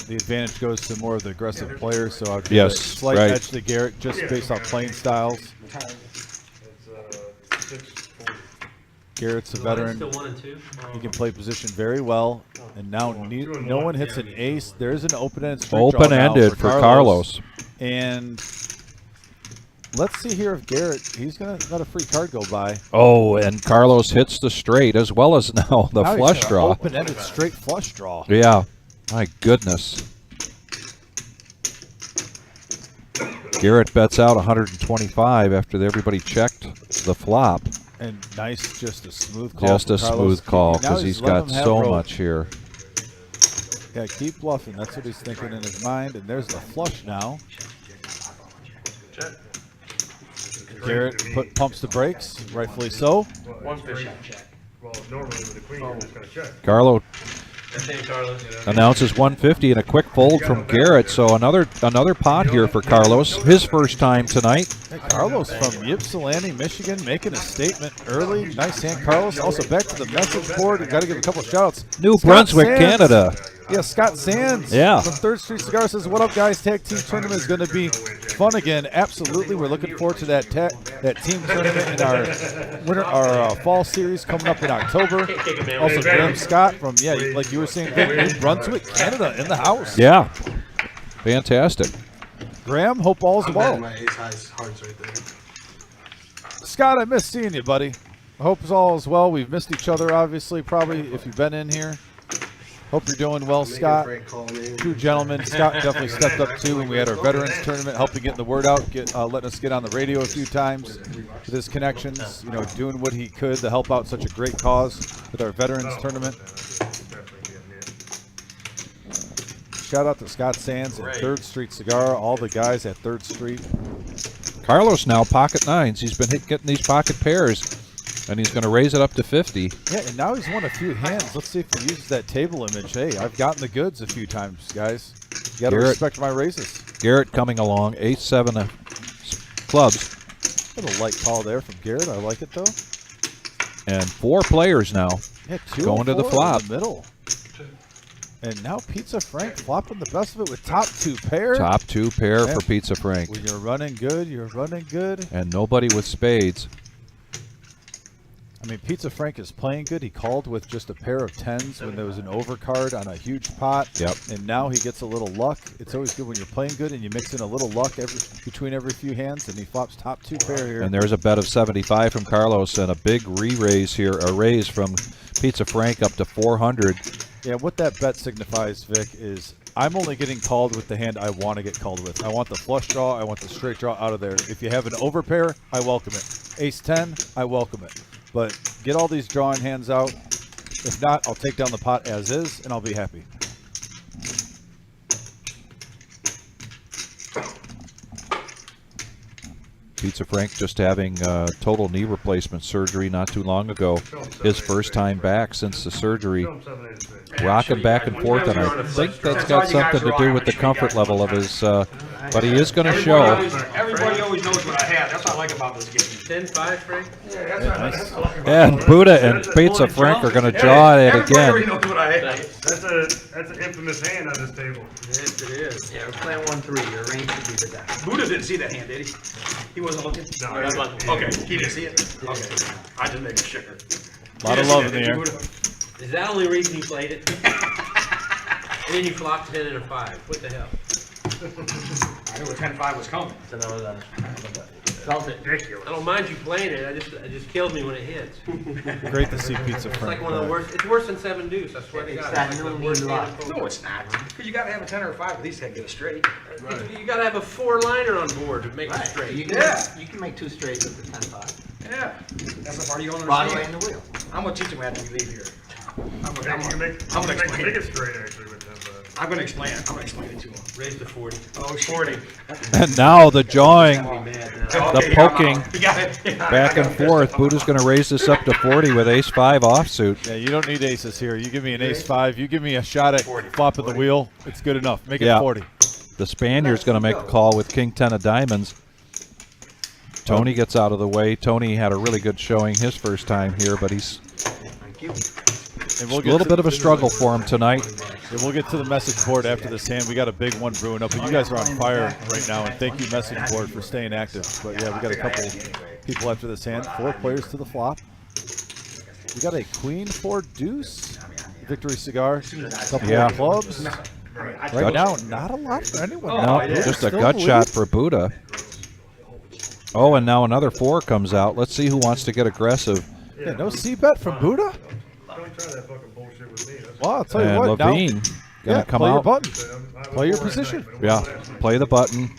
the advantage goes to more of the aggressive players. So I'll give Yes, a slight right. edge to Garrett just based on playing styles. Garrett's a veteran. Still 1 and 2. He can play position very well. And now no one hits an ace. There's an open-ended straight draw now Open-ended for Carlos. And let's see here if Garrett, he's going to let a free card go by. Oh, and Carlos hits the straight as well as now the Now he's flush got an draw. Open-ended straight flush draw. Yeah, my goodness. Garrett bets out 125 after everybody checked the flop. And nice, just a smooth call. Just for a Carlos. smooth call Now because he's letting got him have so rope. much here. Yeah, keep bluffing. That's what he's thinking in his mind. And there's the flush now. Garrett pumps the brakes, rightfully so. One fish shot check. Well, normally with the queen, you're just going to check. Carlo Same Carlos. announces 150 and a quick fold from Garrett. So another pot here for Carlos. His first time tonight. Hey, Carlos from Ypsilanti, Michigan, making a statement early. Nice hand, Carlos. Also back to the message board. We've got to give a couple shout-outs. New Scott Brunswick, Sands. Canada. Yeah, Scott Sands Yeah. from 3rd Street Cigar says, what up, guys? Tag team tournament is going to be fun again. Absolutely. We're looking forward to that team tournament in our fall series coming up in October. Also, Graham Scott from, like you were saying, New Brunswick, Canada in the house. Yeah, fantastic. Graham, hope all's well. My ace highs hearts right there. Scott, I miss seeing you, buddy. I hope all is well. We've missed each other, obviously, probably, if you've been in here. Hope you're doing well, Scott. True gentleman. Scott definitely stepped up, too, when we had our Veterans Tournament, helping getting the word out, letting us get on the radio a few times with his connections, doing what he could to help out such a great cause with our Veterans Tournament. Shout out to Scott Sands at 3rd Street Cigar, all the guys at 3rd Street. Carlos now pocket nines. He's been getting these pocket pairs, and he's going to raise it up to 50. Yeah, and now he's won a few hands. Let's see if he uses that table image. Hey, I've gotten the goods a few times, guys. You got to respect my raises. Garrett coming along, 8-7 of clubs. Little light call there from Garrett. I like it, though. And 4 players now going to the flop. In the middle. And now Pizza Frank flopping the best of it with top 2 pair. Top 2 pair for Pizza Frank. When you're running good, you're running good. And nobody with spades. I mean, Pizza Frank is playing good. He called with just a pair of 10s when there was an overcard on a huge pot. Yep. And now he gets a little luck. It's always good when you're playing good and you mix in a little luck between every few hands, and he flops top 2 pair here. And there's a bet of 75 from Carlos and a big re-raise here, a raise from Pizza Frank up to 400. Yeah, what that bet signifies, Vic, is I'm only getting called with the hand I want to get called with. I want the flush draw. I want the straight draw out of there. If you have an overpair, I welcome it. Ace-10, I welcome it. But get all these drawing hands out. If not, I'll take down the pot as is, and I'll be happy. Pizza Frank just having total knee replacement surgery not too long ago. His first time back since the surgery. Rocking back and forth, and I think that's got something to do with the comfort level of his, but he is going to show. Everybody always knows what I have. That's what I like about this game. 10-5, Frank? Yeah, that's what I like about it. And Buddha and Pizza Frank are going to draw it Everybody already again. knows what I have. That's an infamous hand on this table. Yes, it is. Yeah, we're playing 1-3. Your range should be the death. Buddha didn't see that hand, did he? He wasn't looking? No, Okay, he didn't see it? Okay. I just make a sure. A lot of love in the air. Is that the only reason you played it? And then you flopped 10 and a 5. What the hell? I knew a 10-5 was coming. So that felt it. Ridiculous. I don't mind you playing it. It just kills me when it hits. Great to see Pizza It's Frank. like one of the worst. It's worse than 7 deuce. I swear to God. that It's like no the worst mean hand luck. in poker. No, it's not. Because you got to have a 10 or a 5 at least to get it straight. You gotta have a 4-liner on board to make it straight. You can, you can make 2 straights with the 10-5. Yeah. That's the part you don't Broadway understand. in the wheel. I'm going to teach him after we leave here. I'm You going can make, I'm you gonna can explain make it. it straight actually with them, but. I'm going to explain it. I'm going to explain it to him. Raise to 40. Oh, 40. And now the jawing, I'll be mad now. the poking, You got it. back and forth. Buddha's going to raise this up to 40 with ace-5 offsuit. Yeah, you don't need aces here. You give me an ace-5. You give me a shot at flopping the wheel. It's good enough. Make it Yeah. 40. The Spaniard's going to make a call with king-10 of diamonds. Tony gets out of the way. Tony had a really good showing his first time here, but he's Thank you. And we'll a little bit of a struggle for him tonight. Yeah, we'll get to the message board after this hand. We got a big one brewing up, but you guys are on fire right now, and thank you, message board, for staying active. But yeah, we got a couple people after this hand. 4 players to the flop. We got a queen 4 deuce. Victory cigar. Couple Yeah. of clubs. Right now, not a lot for anyone. No, Buddha's just a still gut in the shot lead. for Buddha. Oh, and now another 4 comes out. Let's see who wants to get aggressive. Yeah, no C-bet from Buddha. Don't try that fucking bullshit with me. That's Well, I'll tell you And what. Levine Now, gonna yeah, come play your out. button. I was Play your born at position. night, but it Yeah, wasn't last night. play the button.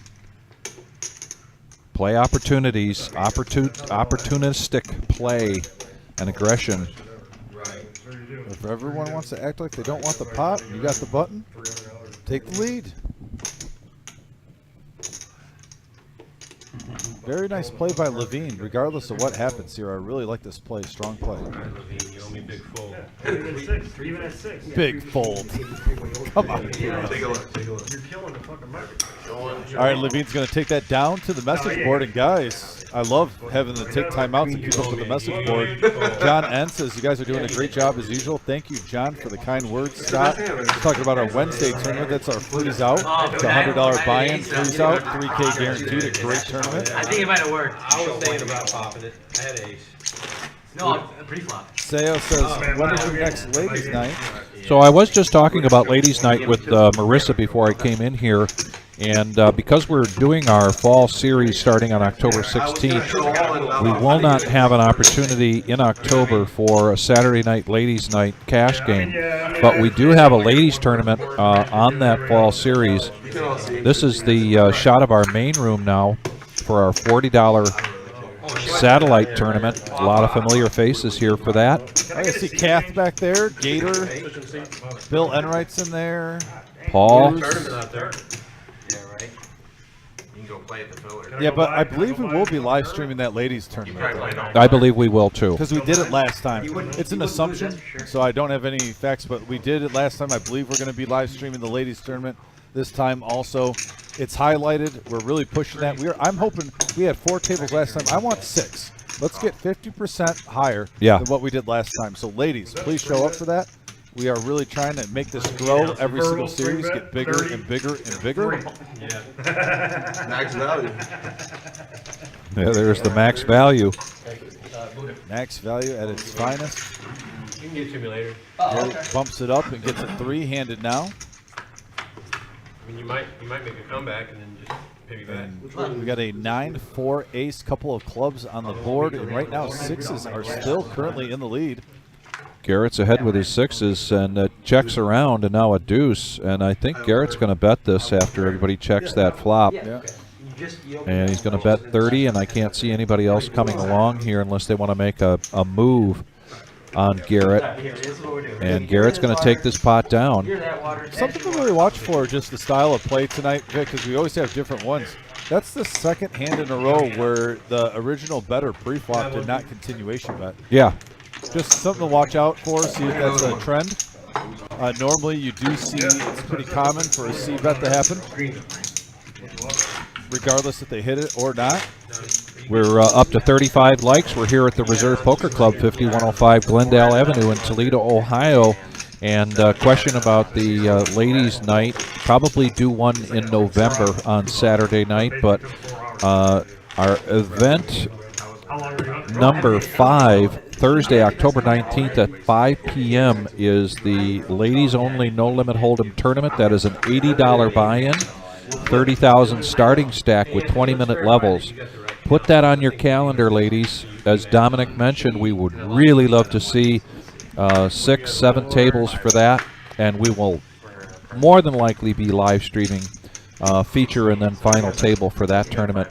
Play opportunities. Opportunistic play and aggression. Sure you do. If everyone wants to act like they don't want the pot, you got the button, $300. take the lead. Very nice play by Levine, regardless of what happens here. I really like this play. Strong play. Levine, you owe me big full. Even at 6. Even at 6. Big fold. Come on. Take a look. You're killing the fucking market. All right, Levine's going to take that down to the message board. And guys, I love having to take time out to keep up with the message board. John N says you guys are doing a great job as usual. Thank you, John, for the kind words. Scott, we're talking about our Wednesday tournament. That's our freeze out. It's a $100 buy-in, freeze out, 3K guaranteed. A great tournament. I think it might have worked. I was thinking about popping it. I had ace. No, pre-flop. Sayo says, when is your next ladies' night? So I was just talking about ladies' night with Marissa before I came in here. And because we're doing our fall series starting on October 16th, we will not have an opportunity in October for a Saturday night ladies' night cash game. But we do have a ladies' tournament on that fall series. This is the shot of our main room now for our $40 satellite tournament. A lot of familiar faces here for that. I see Kath back there, Gator, Bill Enright's in there. Paul. Tournament out there. Yeah, right. You can go play at the filler. Yeah, but I believe we will be live streaming that ladies' tournament. Probably don't. I believe we will too. Because we did it last time. It's an assumption, so I don't have any facts, but we did it last time. I believe we're going to be live streaming the ladies' tournament this time also. It's highlighted. We're really pushing that. I'm hoping we had 4 tables last time. I want 6. Let's get 50% higher than what we did last time. So, ladies, please show up for that. We are really trying to make this grow every single series, get bigger and bigger and bigger. Yeah. Max value. Yeah, there's the max value. Max value at its finest. You can get it to me later. Gary bumps it up and gets it 3-handed now. I mean, you might make a comeback and then just piggyback. And we got a 9-4 ace, couple of clubs on the board, and right now 6s are still currently in the lead. Garrett's ahead with his 6s and checks around, and now a deuce. And I think Garrett's going to bet this after everybody checks that flop. Yeah. And he's going to bet 30, and I can't see anybody else coming along here unless they want to make a move on Garrett. And Garrett's going to take this pot down. Something to really watch for, just the style of play tonight, Vic, because we always have different ones. That's the second hand in a row where the original better pre-flop did not continuation bet. Yeah. Just something to watch out for, see if that's a trend. Normally you do see it's pretty common for a C bet to happen, regardless if they hit it or not. We're up to 35 likes. We're here at the Reserve Poker Club, 5105 Glendale Avenue in Toledo, Ohio. And question about the ladies' night. Probably do one in November on Saturday night, but our event number 5 Thursday, October 19th at 5 p.m. is the ladies only no limit hold'em tournament. That is an $80 buy-in, 30,000 starting stack with 20-minute levels. Put that on your calendar, ladies. As Dominic mentioned, we would really love to see 6, 7 tables for that, and we will more than likely be live streaming feature and then final table for that tournament.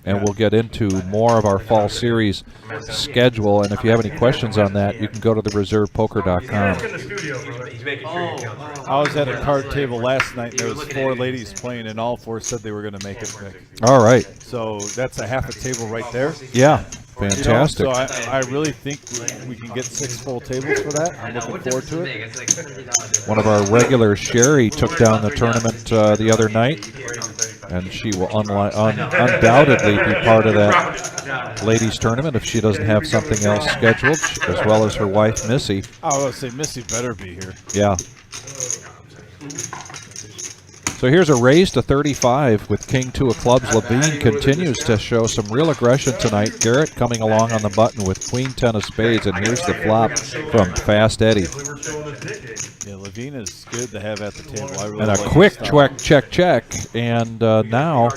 And we'll get into more of our fall series schedule. And if you have any questions on that, you can go to thereservepoker.com. I was at a card table last night, and there was 4 ladies playing, and all 4 said they were going to make it, Vic. All right. So that's a half a table right there. Yeah, fantastic. You know, so I really think we can get 6 full tables for that. I'm looking forward to it. One of our regulars, Sherry, took down the tournament the other night, and she will undoubtedly be part of that ladies tournament if she doesn't have something else scheduled, as well as her wife, Missy. I was going to say, Missy better be here. Yeah. So here's a raise to 35 with King 2 of clubs. Levine continues to show some real aggression tonight. Garrett coming along on the button with Queen 10 of spades, and here's the flop from Fast Eddie. Yeah, Levine is good to have at the table. I really And a like quick his style. check. And now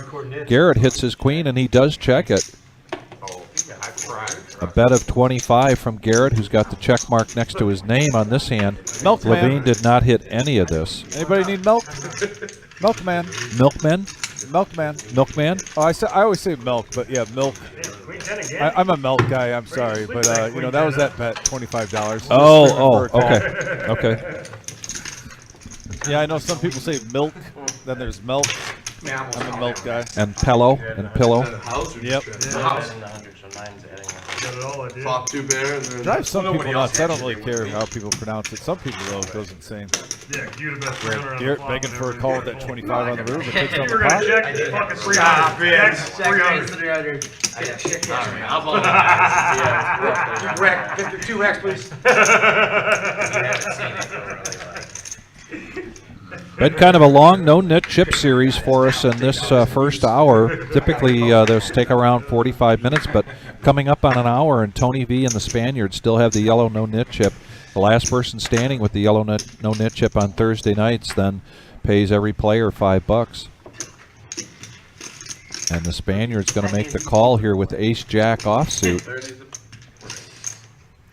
Garrett hits his queen, and he does check it. A bet of 25 from Garrett, who's got the check mark next to his name on this hand. Milkman. Levine did not hit any of this. Anybody need milk? Milkman. Milkman? Milkman. Milkman? Oh, I always say milk, but yeah, milk. I'm a milk guy. I'm sorry, but you know, that was that bet, $25. Okay. Yeah, I know some people say milk. Then there's milk. I'm a milk guy. And pillow. Yep. Flop 2 pair. Drives some people nuts. I don't really care how people pronounce it. Some people, though, it goes insane. Yeah, you're the best Where runner on the Garrett flop begging and for a call with that 25 on the river, but takes on the We're gonna pot. check fucking 300. Rack, 2 racks, please. Been kind of a long no-nit chip series for us in this first hour. Typically, those take around 45 minutes, but coming up on an hour, and Tony V and the Spaniards still have the yellow no-nit chip. The last person standing with the yellow no-nit chip on Thursday nights then pays every player $5. And the Spaniard's going to make the call here with ace-jack offsuit.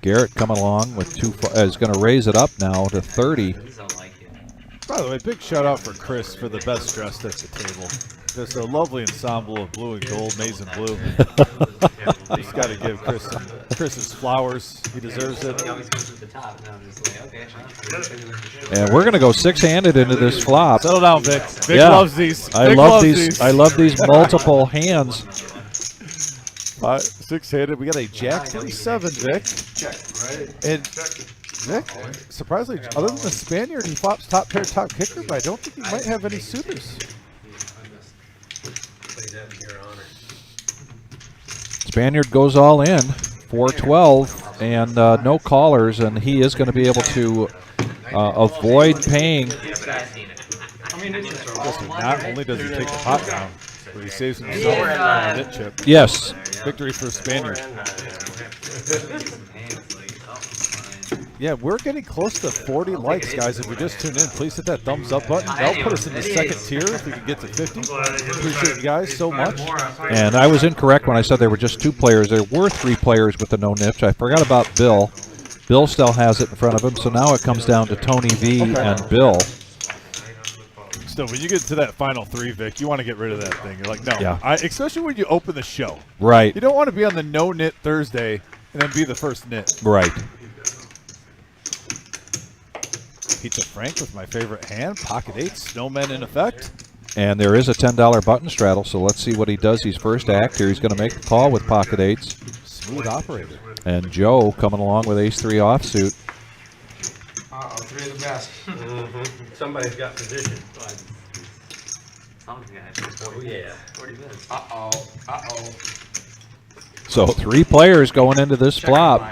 Garrett coming along with is going to raise it up now to 30. By the way, big shout out for Chris for the best dressed at the table. Just a lovely ensemble of blue and gold, maize and blue. Just got to give Chris his flowers. He deserves it. And we're going to go 6-handed into this flop. Settle down, Vic. Vic loves these. I love these multiple hands. 6-handed. We got a jack 3-7, Vic. Check, right? And Vic, surprisingly, other than the Spaniard, he flops top pair, top kicker, but I don't think he might have any suitors. Spaniard goes all in, 4-12, and no callers, and he is going to be able to avoid paying. Not only does he take the pot down, but he saves himself on the nit chip. Yes. Victory for Spaniard. Yeah, we're getting close to 40 likes, guys. If you just tuned in, please hit that thumbs up button. That'll put us in the second tier if we can get to 50. Appreciate you guys so much. And I was incorrect when I said there were just 2 players. There were 3 players with the no-nips. I forgot about Bill. Bill still has it in front of him, so now it comes down to Tony V and Bill. Still, when you get to that final 3, Vic, you want to get rid of that thing. You're like, no. Yeah. Especially when you open the show. Right. You don't want to be on the no-nit Thursday and then be the first nit. Right. Pizza Frank with my favorite hand, pocket 8, snowmen in effect. And there is a $10 button straddle, so let's see what he does. He's first act here. He's going to make the call with pocket 8s. Smooth operator. And Joe coming along with ace-3 offsuit. 3 of the best. Somebody's got position. Oh yeah. 40 minutes. So 3 players going into this flop.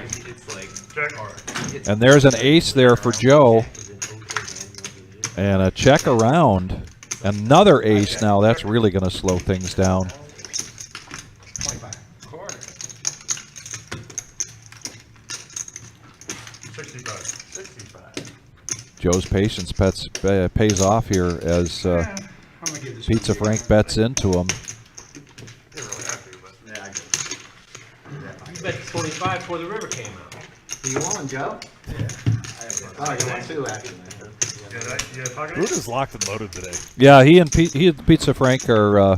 And there's an ace there for Joe. And a check around. Another ace now. That's really going to slow things down. Joe's patience pays off here as I'm gonna give this Pizza one to Frank bets into him. Didn't really have to, but. Yeah, I get it. You bet 25 before the river came out. You won, Joe? Yeah. Oh, you won too, actually. Buddha's locked and loaded today. Yeah, he and Pizza Frank are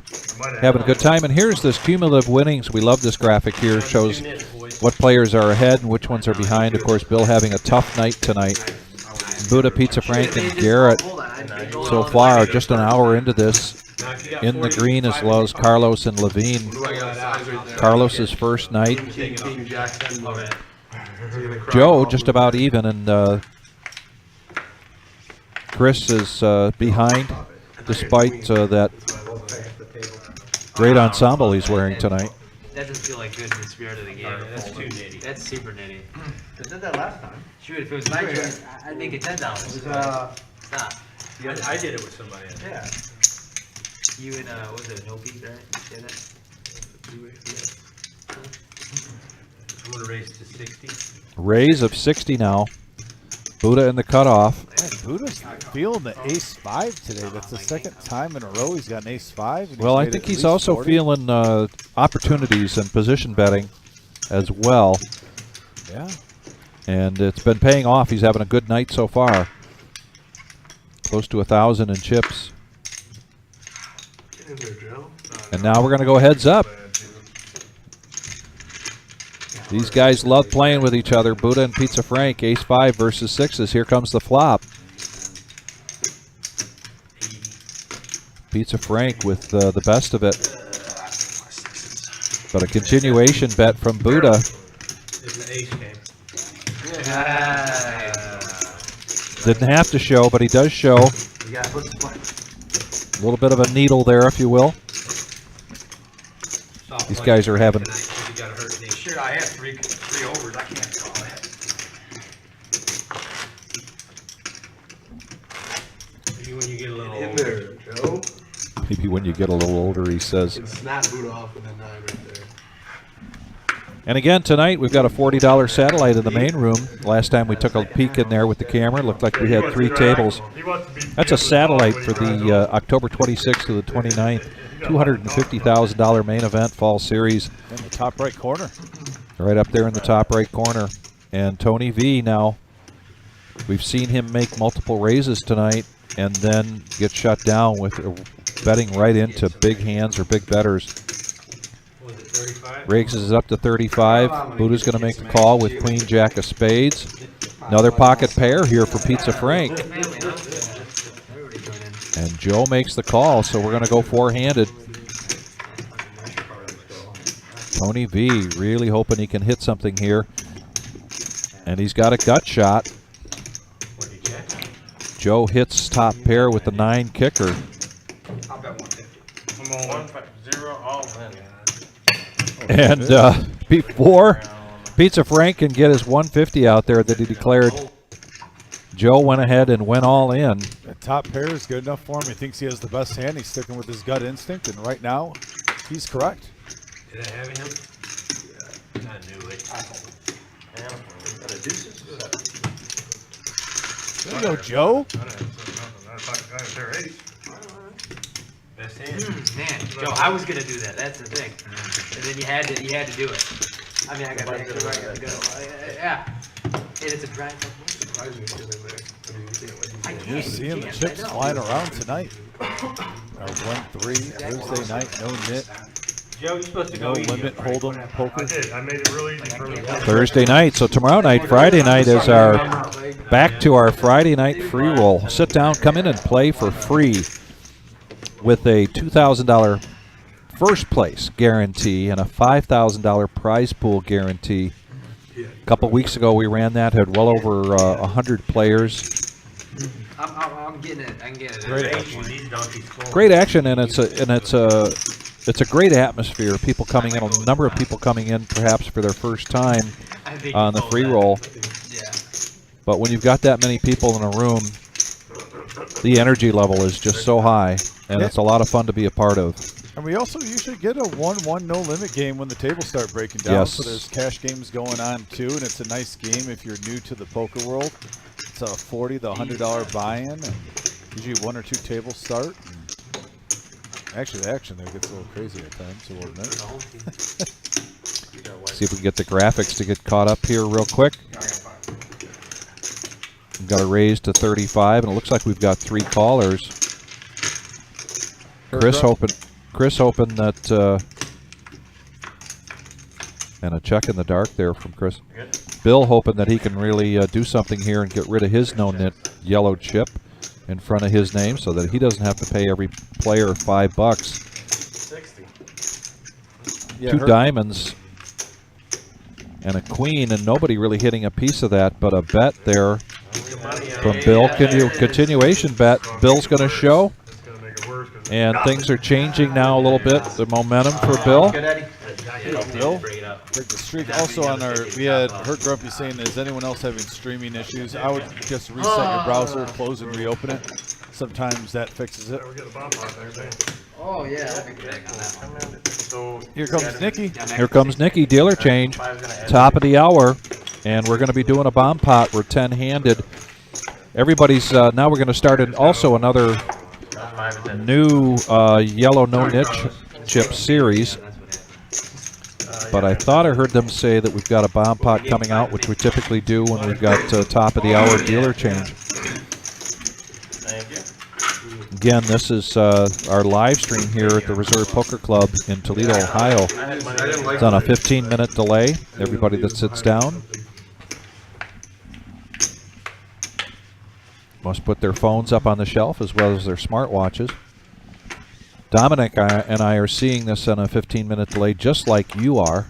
having a good time. And here's this cumulative winnings. We love this graphic here. Shows what players are ahead and which ones are behind. Of course, Bill having a tough night tonight. Buddha, Pizza Frank, and Garrett so far, just an hour into this, in the green, as well as Carlos and Levine. Carlos's first night. Joe just about even, and Chris is behind, despite that great ensemble he's wearing tonight. That doesn't feel like good in the spirit of the game. That's too nitty. That's super nitty. I did that last time. Shoot, if it was my choice, I'd make it $10. Stop. I did it with somebody. Yeah. You and, what was it, Nopi, right? You did that? I'm gonna raise to 60. Raise of 60 now. Buddha in the cutoff. Man, Buddha's feeling the ace-5 today. That's the second time in a row he's got an ace-5. Well, I think he's also 40. feeling opportunities and position betting as well. Yeah. And it's been paying off. He's having a good night so far. Close to 1,000 in chips. Get in there, Joe. And now we're going to go heads up. These guys love playing with each other. Buddha and Pizza Frank, ace-5 versus 6s. Here comes the flop. Pizza Frank with the best of it. But a continuation bet from Buddha. It's an ace game. Didn't have to show, but he does show. You gotta put the play. A little bit of a needle there, if you will. These guys are having... Sure, I have three overs. I can't call that. Maybe when you get a little In older. there, Joe. Maybe when you get a little older, he says. You can snap Buddha off with a 9 right there. And again, tonight we've got a $40 satellite in the main room. Last time we took a peek in there with the camera, looked like we had 3 tables. That's a satellite for the October 26th to the 29th. $250,000 main event fall series. In the top right corner. Right up there in the top right corner. And Tony V now, we've seen him make multiple raises tonight and then get shut down with betting right into big hands or big bettors. Riggs is up to 35. Buddha's going to make the call with Queen Jack of Spades. Another pocket pair here for Pizza Frank. And Joe makes the call, so we're going to go four-handed. Tony V really hoping he can hit something here. And he's got a gut shot. Joe hits top pair with the 9 kicker. I'll bet 150. I'm on 150 all in. And before Pizza Frank can get his 150 out there that he declared, Joe went ahead and went all in. The top pair is good enough for him. He thinks he has the best hand. He's sticking with his gut instinct, and right now, he's correct. Did I have him? Yeah. I knew it. There you go, Joe. Best hand. Man, Joe, I was gonna do that. That's the thing. And then you had to do it. I mean, I got to go. Yeah. And it's a drive. You're seeing the chips flying around tonight. Our 1-3 Thursday night, no nit. Joe, you're supposed to No go easy limit on Frank. hold'em poker. I did. I made it real easy for him. Thursday night. So tomorrow night, Friday night is our back to our Friday night free roll. Sit down, come in and play for free with a $2,000 first place guarantee and a $5,000 prize pool guarantee. A couple weeks ago we ran that, had well over 100 players. I'm getting it. I can get it. Great Action. These donkeys full. Great action, and it's a great atmosphere. People coming in, a number of people coming in perhaps for their first time on the free roll. Yeah. But when you've got that many people in a room, the energy level is just so high, and it's a lot of fun to be a part of. And we also usually get a 1-1 no limit game when the tables start breaking down. Yes. So there's cash games going on too, and it's a nice game if you're new to the poker world. It's a $40 to $100 buy-in, and usually 1 or 2 tables start. Actually, the action there gets a little crazy at times, so we'll admit. See if we can get the graphics to get caught up here real quick. We've got a raise to 35, and it looks like we've got 3 callers. Chris hoping that, and a check in the dark there from Chris. Bill hoping that he can really do something here and get rid of his no-nit yellow chip in front of his name so that he doesn't have to pay every player $5. 60. Yeah, 2 diamonds and a queen, and nobody really hitting a piece of that, but a bet there from Bill. Continuation bet. Bill's going to show, and things are changing now a little bit. The momentum for Bill. Bill, break the streak. Also on our, we had heard Grumpy saying, is anyone else having streaming issues? I would just reset your browser, close and reopen it. Sometimes that fixes it. Oh, yeah, that'd be good. So Here comes Nikki. Here comes Nikki, dealer change, top of the hour, and we're going to be doing a bomb pot. We're 10-handed. Everybody's, now we're going to start also another new yellow no-nit chip series. But I thought I heard them say that we've got a bomb pot coming out, which we typically do when we've got top of the hour dealer change. Again, this is our live stream here at the Reserve Poker Club in Toledo, Ohio. It's on a 15-minute delay. Everybody that sits down must put their phones up on the shelf as well as their smartwatches. Dominic and I are seeing this on a 15-minute delay, just like you are.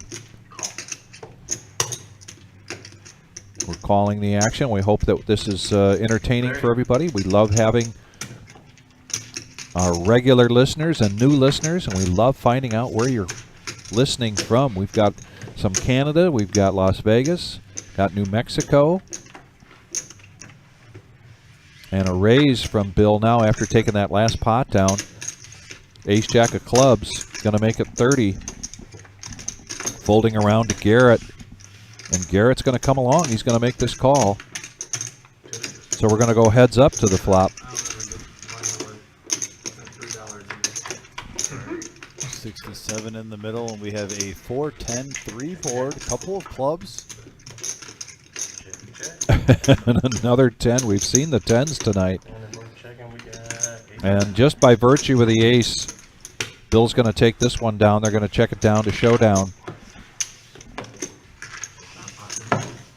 We're calling the action. We hope that this is entertaining for everybody. We love having our regular listeners and new listeners, and we love finding out where you're listening from. We've got some Canada, we've got Las Vegas, got New Mexico, and a raise from Bill now after taking that last pot down. Ace-Jack of clubs, going to make it 30. Folding around to Garrett, and Garrett's going to come along. He's going to make this call. So we're going to go heads up to the flop. 67 in the middle, and we have a 4-10-3 board, couple of clubs. And another 10. We've seen the 10s tonight. And just by virtue of the ace, Bill's going to take this one down. They're going to check it down to showdown.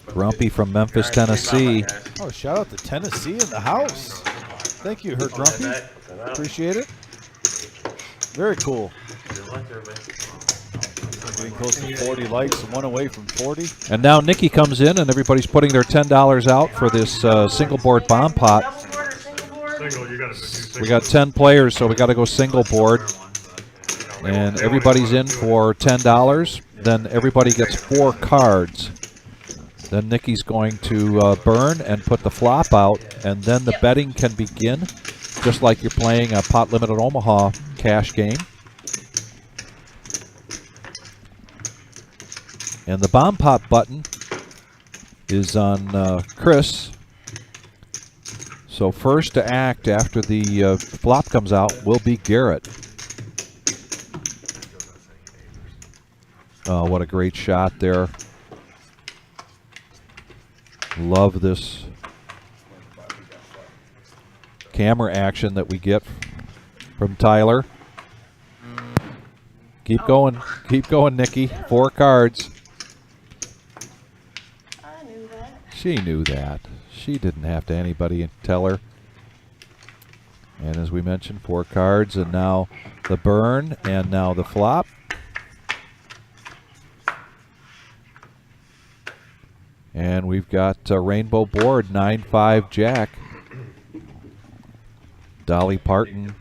Grumpy from Memphis, Tennessee. Oh, shout out to Tennessee in the house. Thank you, Her Grumpy. Appreciate it. Very cool. Getting close to 40 likes and 1 away from 40. And now Nikki comes in, and everybody's putting their $10 out for this single board bomb pot. We got 10 players, so we got to go single board. And everybody's in for $10. Then everybody gets 4 cards. Then Nikki's going to burn and put the flop out, and then the betting can begin, just like you're playing a Pot Limited Omaha cash game. And the bomb pot button is on Chris. So first to act after the flop comes out will be Garrett. Oh, what a great shot there. Love this camera action that we get from Tyler. Keep going, Nikki. 4 cards. I knew that. She knew that. She didn't have to anybody tell her. And as we mentioned, 4 cards, and now the burn, and now the flop. And we've got a rainbow board, 9-5 Jack. Dolly Parton,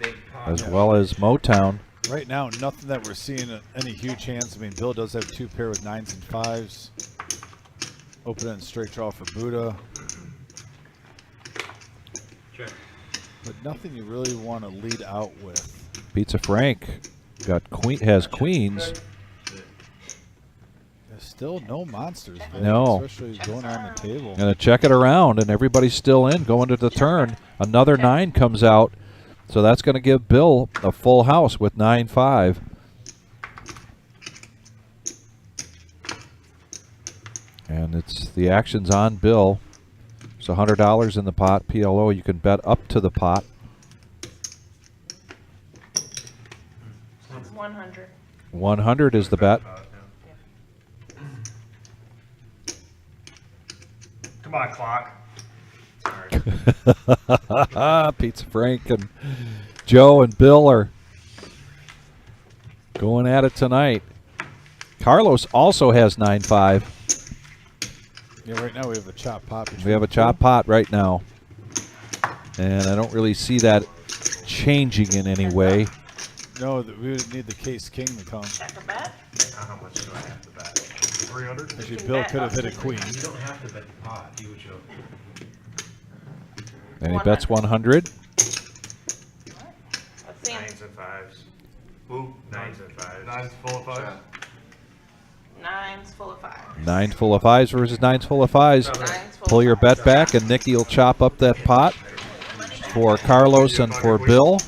as well as Motown. Right now, nothing that we're seeing any huge hands. I mean, Bill does have 2 pair with 9s and 5s. Open and straight draw for Buddha. But nothing you really want to lead out with. Pizza Frank Got has queens. There's still no monsters, Vic, No. especially going on the table. Gonna check it around, and everybody's still in, going to the turn. Another 9 comes out, so that's gonna give Bill a full house with 9-5. And it's the action's on Bill. It's $100 in the pot. PLO, you can bet up to the pot. It's 100. 100 is the bet. Come on, clock. Pizza Frank and Joe and Bill are going at it tonight. Carlos also has 9-5. Yeah, right now we have a chop pot. We have a chop pot right now. And I don't really see that changing in any way. No, we would need the case king to come. Check a bet. How much do I have to bet? 300? Actually, Bill could have hit a queen. You don't have to bet the pot. He would show. And he bets 100. Let's see him. 9s and 5s. Ooh, 9s and 5s. 9's full of 5. 9's full of 5. 9 full of 5s versus 9's full of 5s. 9's full Pull of your fives. bet back, and Nikki will chop up that pot for Carlos and for Bill.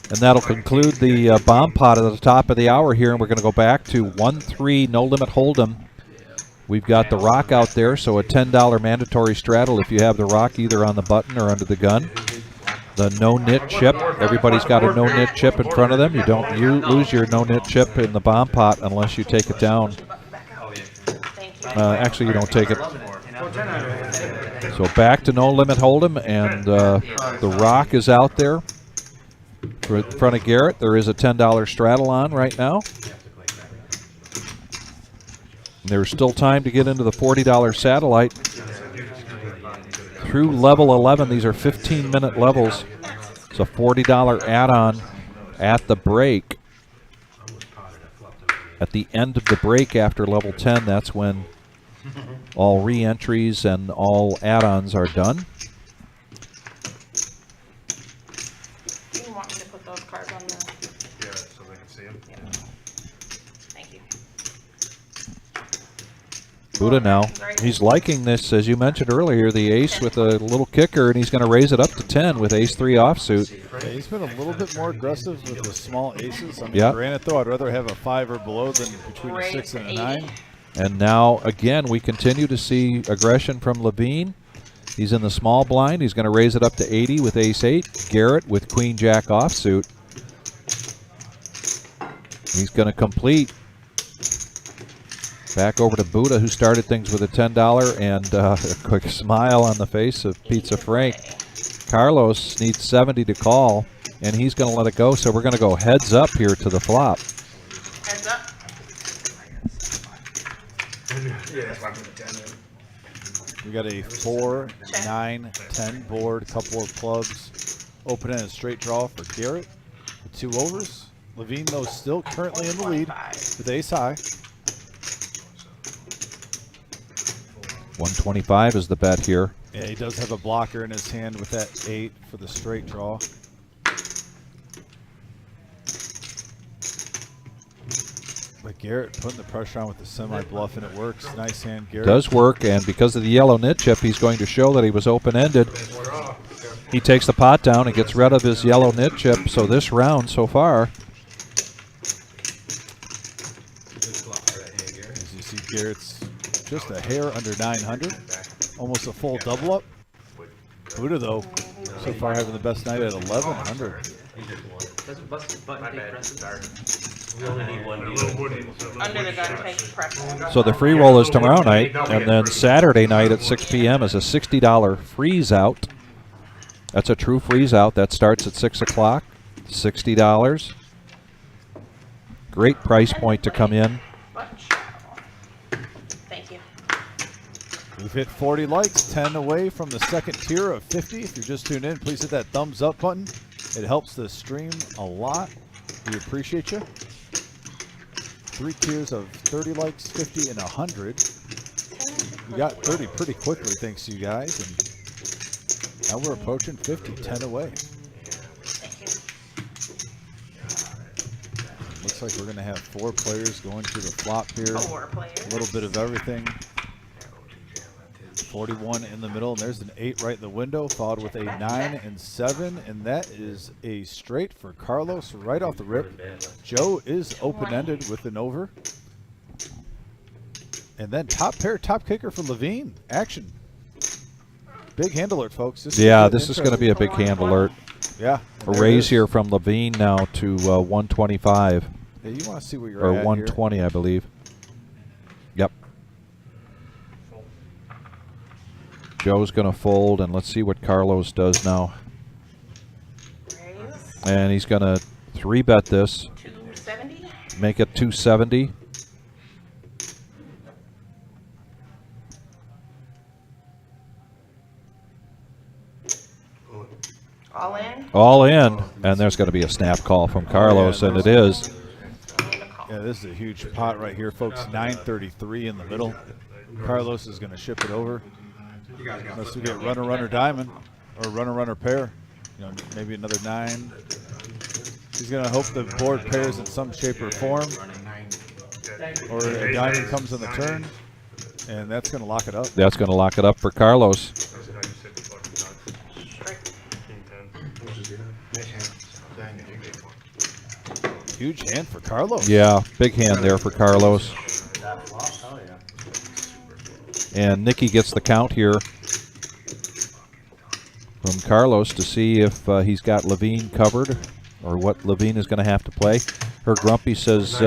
And that'll conclude the bomb pot at the top of the hour here, and we're going to go back to 1-3 no limit hold'em. We've got the rock out there, so a $10 mandatory straddle if you have the rock either on the button or under the gun. The no nit chip, everybody's got a no nit chip in front of them. You don't lose your no nit chip in the bomb pot unless you take it down. Actually, you don't take it. So back to no limit hold'em, and the rock is out there in front of Garrett. There is a $10 straddle on right now. There's still time to get into the $40 satellite. Through level 11, these are 15-minute levels. It's a $40 add-on at the break. At the end of the break after level 10, that's when all re-entries and all add-ons are done. Do you want me to put those cards on the... Yeah, so they can see him. Yeah. Thank you. Buddha now. He's liking this, as you mentioned earlier, the ace with a little kicker, and he's going to raise it up to 10 with ace-3 offsuit. Yeah, he's been a little bit more aggressive with the small aces. I mean, Yeah. granted, though, I'd rather have a 5 or below than between a 6 and a 9. And now, again, we continue to see aggression from Levine. He's in the small blind. He's going to raise it up to 80 with ace-8. Garrett with queen-jack offsuit. He's going to complete. Back over to Buddha, who started things with a $10 and a quick smile on the face of Pizza Frank. Carlos needs 70 to call, and he's going to let it go. So we're going to go heads up here to the flop. Heads up. Yeah, that's why I'm putting 10 in. We got a 4, 9, 10 board, couple of clubs, open and a straight draw for Garrett with 2 overs. Levine, though, still currently in the lead with ace high. 125 is the bet here. Yeah, he does have a blocker in his hand with that 8 for the straight draw. But Garrett putting the pressure on with the semi-bluff, and it works. Nice hand, Garrett. Does work, and because of the yellow nit chip, he's going to show that he was open-ended. He takes the pot down and gets rid of his yellow nit chip. So this round so far, as you see, Garrett's just a hair under 900, almost a full double up. Buddha, though, so far having the best night at 1100. Doesn't bust his button take precedence. We only need one deal. Under the gun takes precedence. so the free roll is tomorrow night, and then Saturday night at 6 p.m. is a $60 freeze out. That's a true freeze out. That starts at 6 o'clock, $60. Great price point to come in. Thank you. We've hit 40 likes, 10 away from the second tier of 50. If you're just tuned in, please hit that thumbs up button. It helps the stream a lot. We appreciate you. 3 tiers of 30 likes, 50, and 100. We got 30 pretty quickly, thanks to you guys. And now we're approaching 50, 10 away. Looks like we're going to have 4 players going to the flop here. 4 players. A little bit of everything. 41 in the middle, and there's an 8 right in the window, followed with a 9 and 7, and that is a straight for Carlos right off the rip. Joe is open-ended with an over. And then top pair, top kicker for Levine. Action. Big hand alert, folks. This is going to be a big hand alert. Yeah. A raise here from Levine now to 125. Yeah, you want to see where you're or at 120, here. I believe. Yep. Joe's going to fold, and let's see what Carlos does now. Raise. And he's going to 3-bet this. 270. Make it 270. All in. All in, and there's going to be a snap call from Carlos, and it is. Yeah, this is a huge pot right here, folks. 933 in the middle. Carlos is going to ship it over. Unless we get runner diamond or runner pair. You know, maybe another 9. He's going to hope the board pairs in some shape or form. Or a diamond comes on the turn, and that's going to lock it up. That's going to lock it up for Carlos. Huge hand for Carlos. Yeah, big hand there for Carlos. And Nicky gets the count here from Carlos to see if he's got Levine covered or what Levine is going to have to play. Her Grumpy says,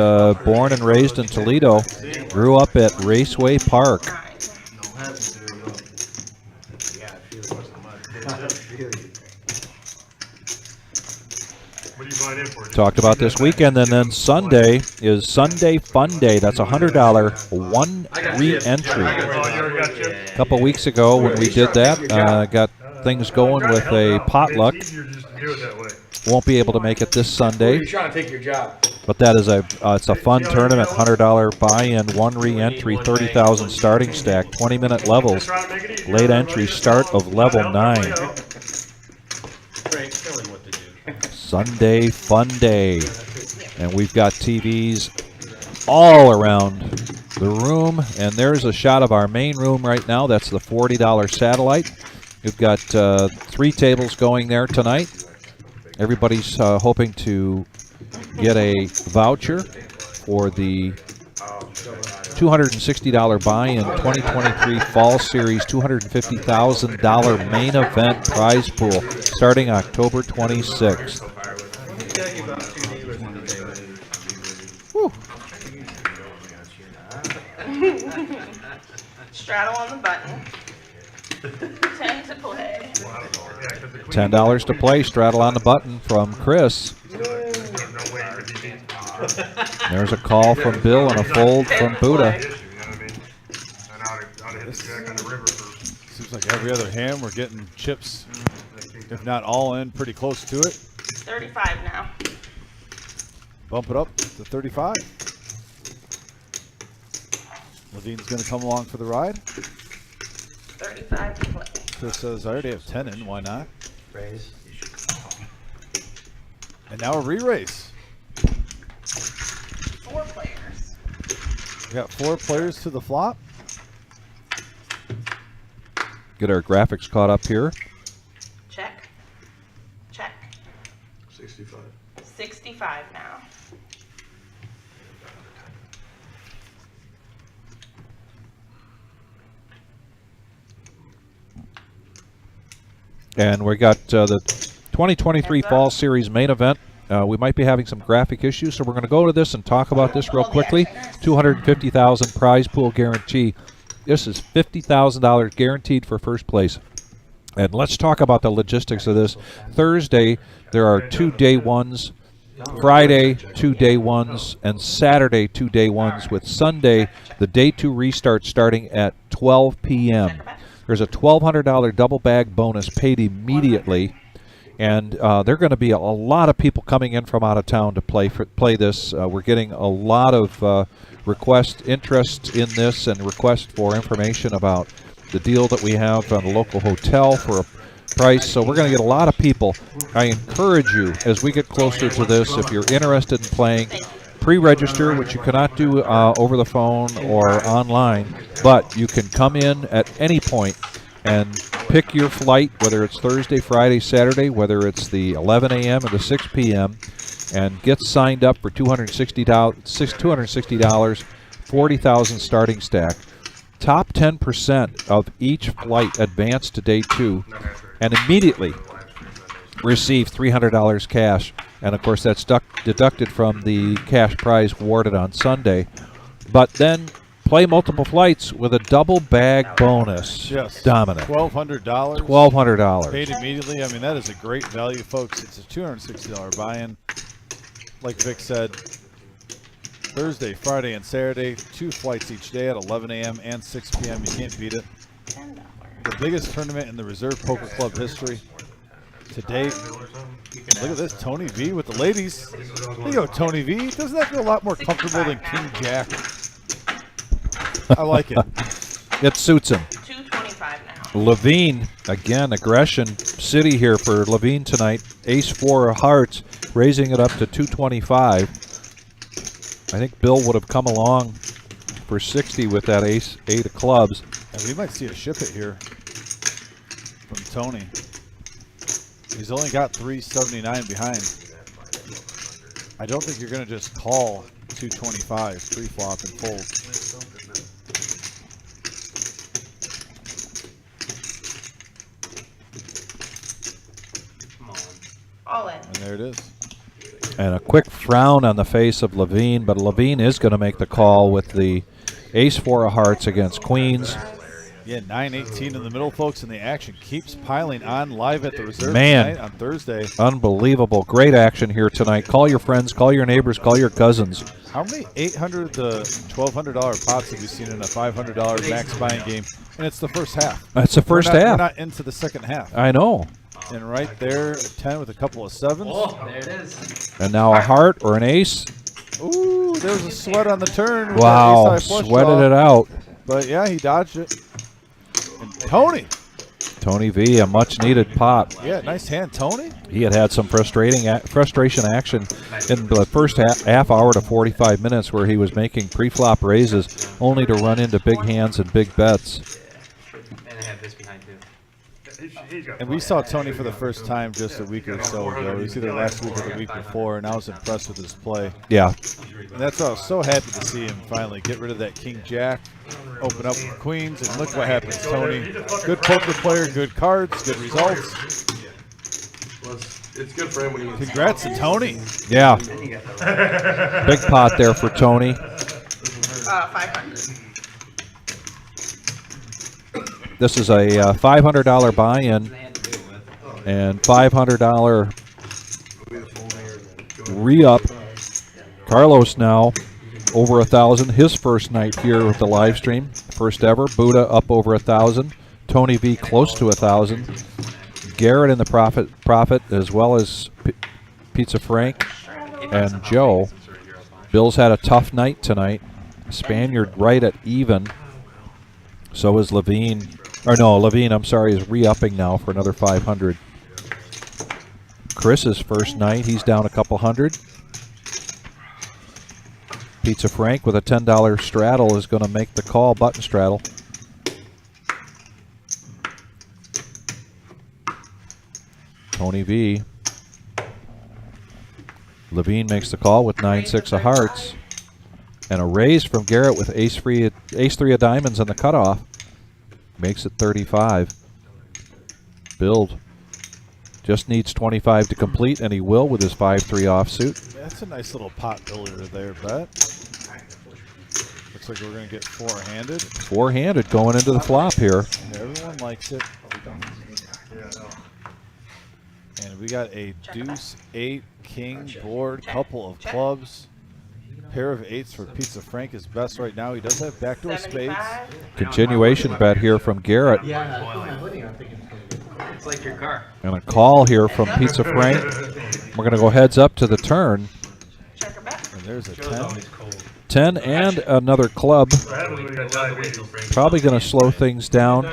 born and raised in Toledo, grew up at Raceway Park. Talked about this weekend, and then Sunday is Sunday Fun Day. That's $100 one re-entry. A couple weeks ago when we did that, got things going with a potluck. Won't be able to make it this Sunday. You're trying to take your job. But that is it's a fun tournament. $100 buy-in, one re-entry, 30,000 starting stack, 20-minute levels. Late entry start of level 9. Sunday Fun Day. And we've got TVs all around the room. And there's a shot of our main room right now. That's the $40 satellite. We've got 3 tables going there tonight. Everybody's hoping to get a voucher for the $260 buy-in 2023 Fall Series $250,000 main event prize pool starting October 26th. Woo. Straddle on the button. 10 to play. $10 to play. Straddle on the button from Chris. There's a call from Bill and a fold from Buddha. Seems like every other hand we're getting chips, if not all in, pretty close to it. 35 now. Bump it up to 35. Levine's going to come along for the ride. 35 to play. Chris says, I already have 10 in, why not? Raise. And now a re-raise. 4 players. We got 4 players to the flop. Get our graphics caught up here. Check. Check. 65. 65 now. And we got the 2023 Fall Series main event. We might be having some graphic issues, so we're going to go to this and talk about this real quickly. $250,000 prize pool guarantee. This is $50,000 guaranteed for first place. And let's talk about the logistics of this. Thursday, there are 2 day ones. Friday, 2 day ones. And Saturday, 2 day ones. With Sunday, the day 2 restart starting at 12 p.m. There's a $1,200 double bag bonus paid immediately. And there are going to be a lot of people coming in from out of town to play this. We're getting a lot of interest in this and requests for information about the deal that we have on a local hotel for a price. So we're going to get a lot of people. I encourage you, as we get closer to this, if you're interested in playing, pre-register, which you cannot do over the phone or online, but you can come in at any point and pick your flight, whether it's Thursday, Friday, Saturday, whether it's the 11 a.m. or the 6 p.m., and get signed up for $260, 40,000 starting stack. Top 10% of each flight advance to day 2 and immediately receive $300 cash. And of course, that's deducted from the cash prize awarded on Sunday. But then play multiple flights with a double bag bonus. Yes. Dominic. $1,200. $1,200. Paid immediately. I mean, that is a great value, folks. It's a $260 buy-in. Like Vic said, Thursday, Friday, and Saturday, 2 flights each day at 11 a.m. and 6 p.m. You can't beat it. $10. The biggest tournament in the Reserve Poker Club history to date. Look at this, Tony V with the ladies. There you go, Tony V. Doesn't that feel a lot more comfortable than King Jack? I like it. It suits him. $225 now. Levine, again, aggression city here for Levine tonight. Ace-4 of hearts, raising it up to $225. I think Bill would have come along for 60 with that ace-8 of clubs. And we might see a ship it here from Tony. He's only got 379 behind. I don't think you're going to just call 225 pre-flop and fold. All in. And there it is. And a quick frown on the face of Levine, but Levine is going to make the call with the ace-4 of hearts against queens. Yeah, 9-18 in the middle, folks, and the action keeps piling on live at the Reserve Man, tonight on Thursday. Unbelievable. Great action here tonight. Call your friends, call your neighbors, call your cousins. How many $800 to $1,200 pots have you seen in a $500 max buying game? And it's the first half. That's the first half. We're not into the second half. I know. And right there, a 10 with a couple of 7s. Oh, there it is. And now a heart or an ace. Ooh, there's a sweat on the turn. With Wow, that ace-high flush sweated draw. it out. But yeah, he dodged it. And Tony. Tony V, a much-needed pot. Yeah, nice hand, Tony. He had some frustration action in the first half hour to 45 minutes where he was making pre-flop raises only to run into big hands and big bets. And I have this behind too. And we saw Tony for the first time just a week or so ago. It was either last week or the week before, and I was impressed with his play. Yeah. And that's why I was so happy to see him finally get rid of that King Jack, open up with queens, and look what happens, Tony. Good poker player, good cards, good results. Well, it's good for him when he Congrats to Tony. Yeah. Big pot there for Tony. 500. This is a $500 buy-in and $500 re-up. Carlos now over 1,000. His first night here with the live stream, first ever. Buddha up over 1,000. Tony V close to 1,000. Garrett in the profit as well as Pizza Frank and Joe. Bill's had a tough night tonight. Spaniard right at even. So is Levine. Or no, Levine, I'm sorry, is re-upping now for another 500. Chris's first night, he's down a couple hundred. Pizza Frank with a $10 straddle is going to make the call, button straddle. Tony V. Levine makes the call with 9-6 of hearts. And a raise from Garrett with ace-3 of diamonds on the cutoff. Makes it 35. Build. Just needs 25 to complete, and he will with his 5-3 offsuit. That's a nice little pot builder there, Bet. Looks like we're going to get four-handed. Four-handed going into the flop here. Everyone likes it. And we got a deuce, 8, king, board, couple of clubs. Pair of 8s for Pizza Frank is best right now. He does have backdoor spades. Continuation bet here from Garrett. It's like your car. And a call here from Pizza Frank. We're going to go heads up to the turn. And there's a 10. 10 and another club. Probably going to slow things down.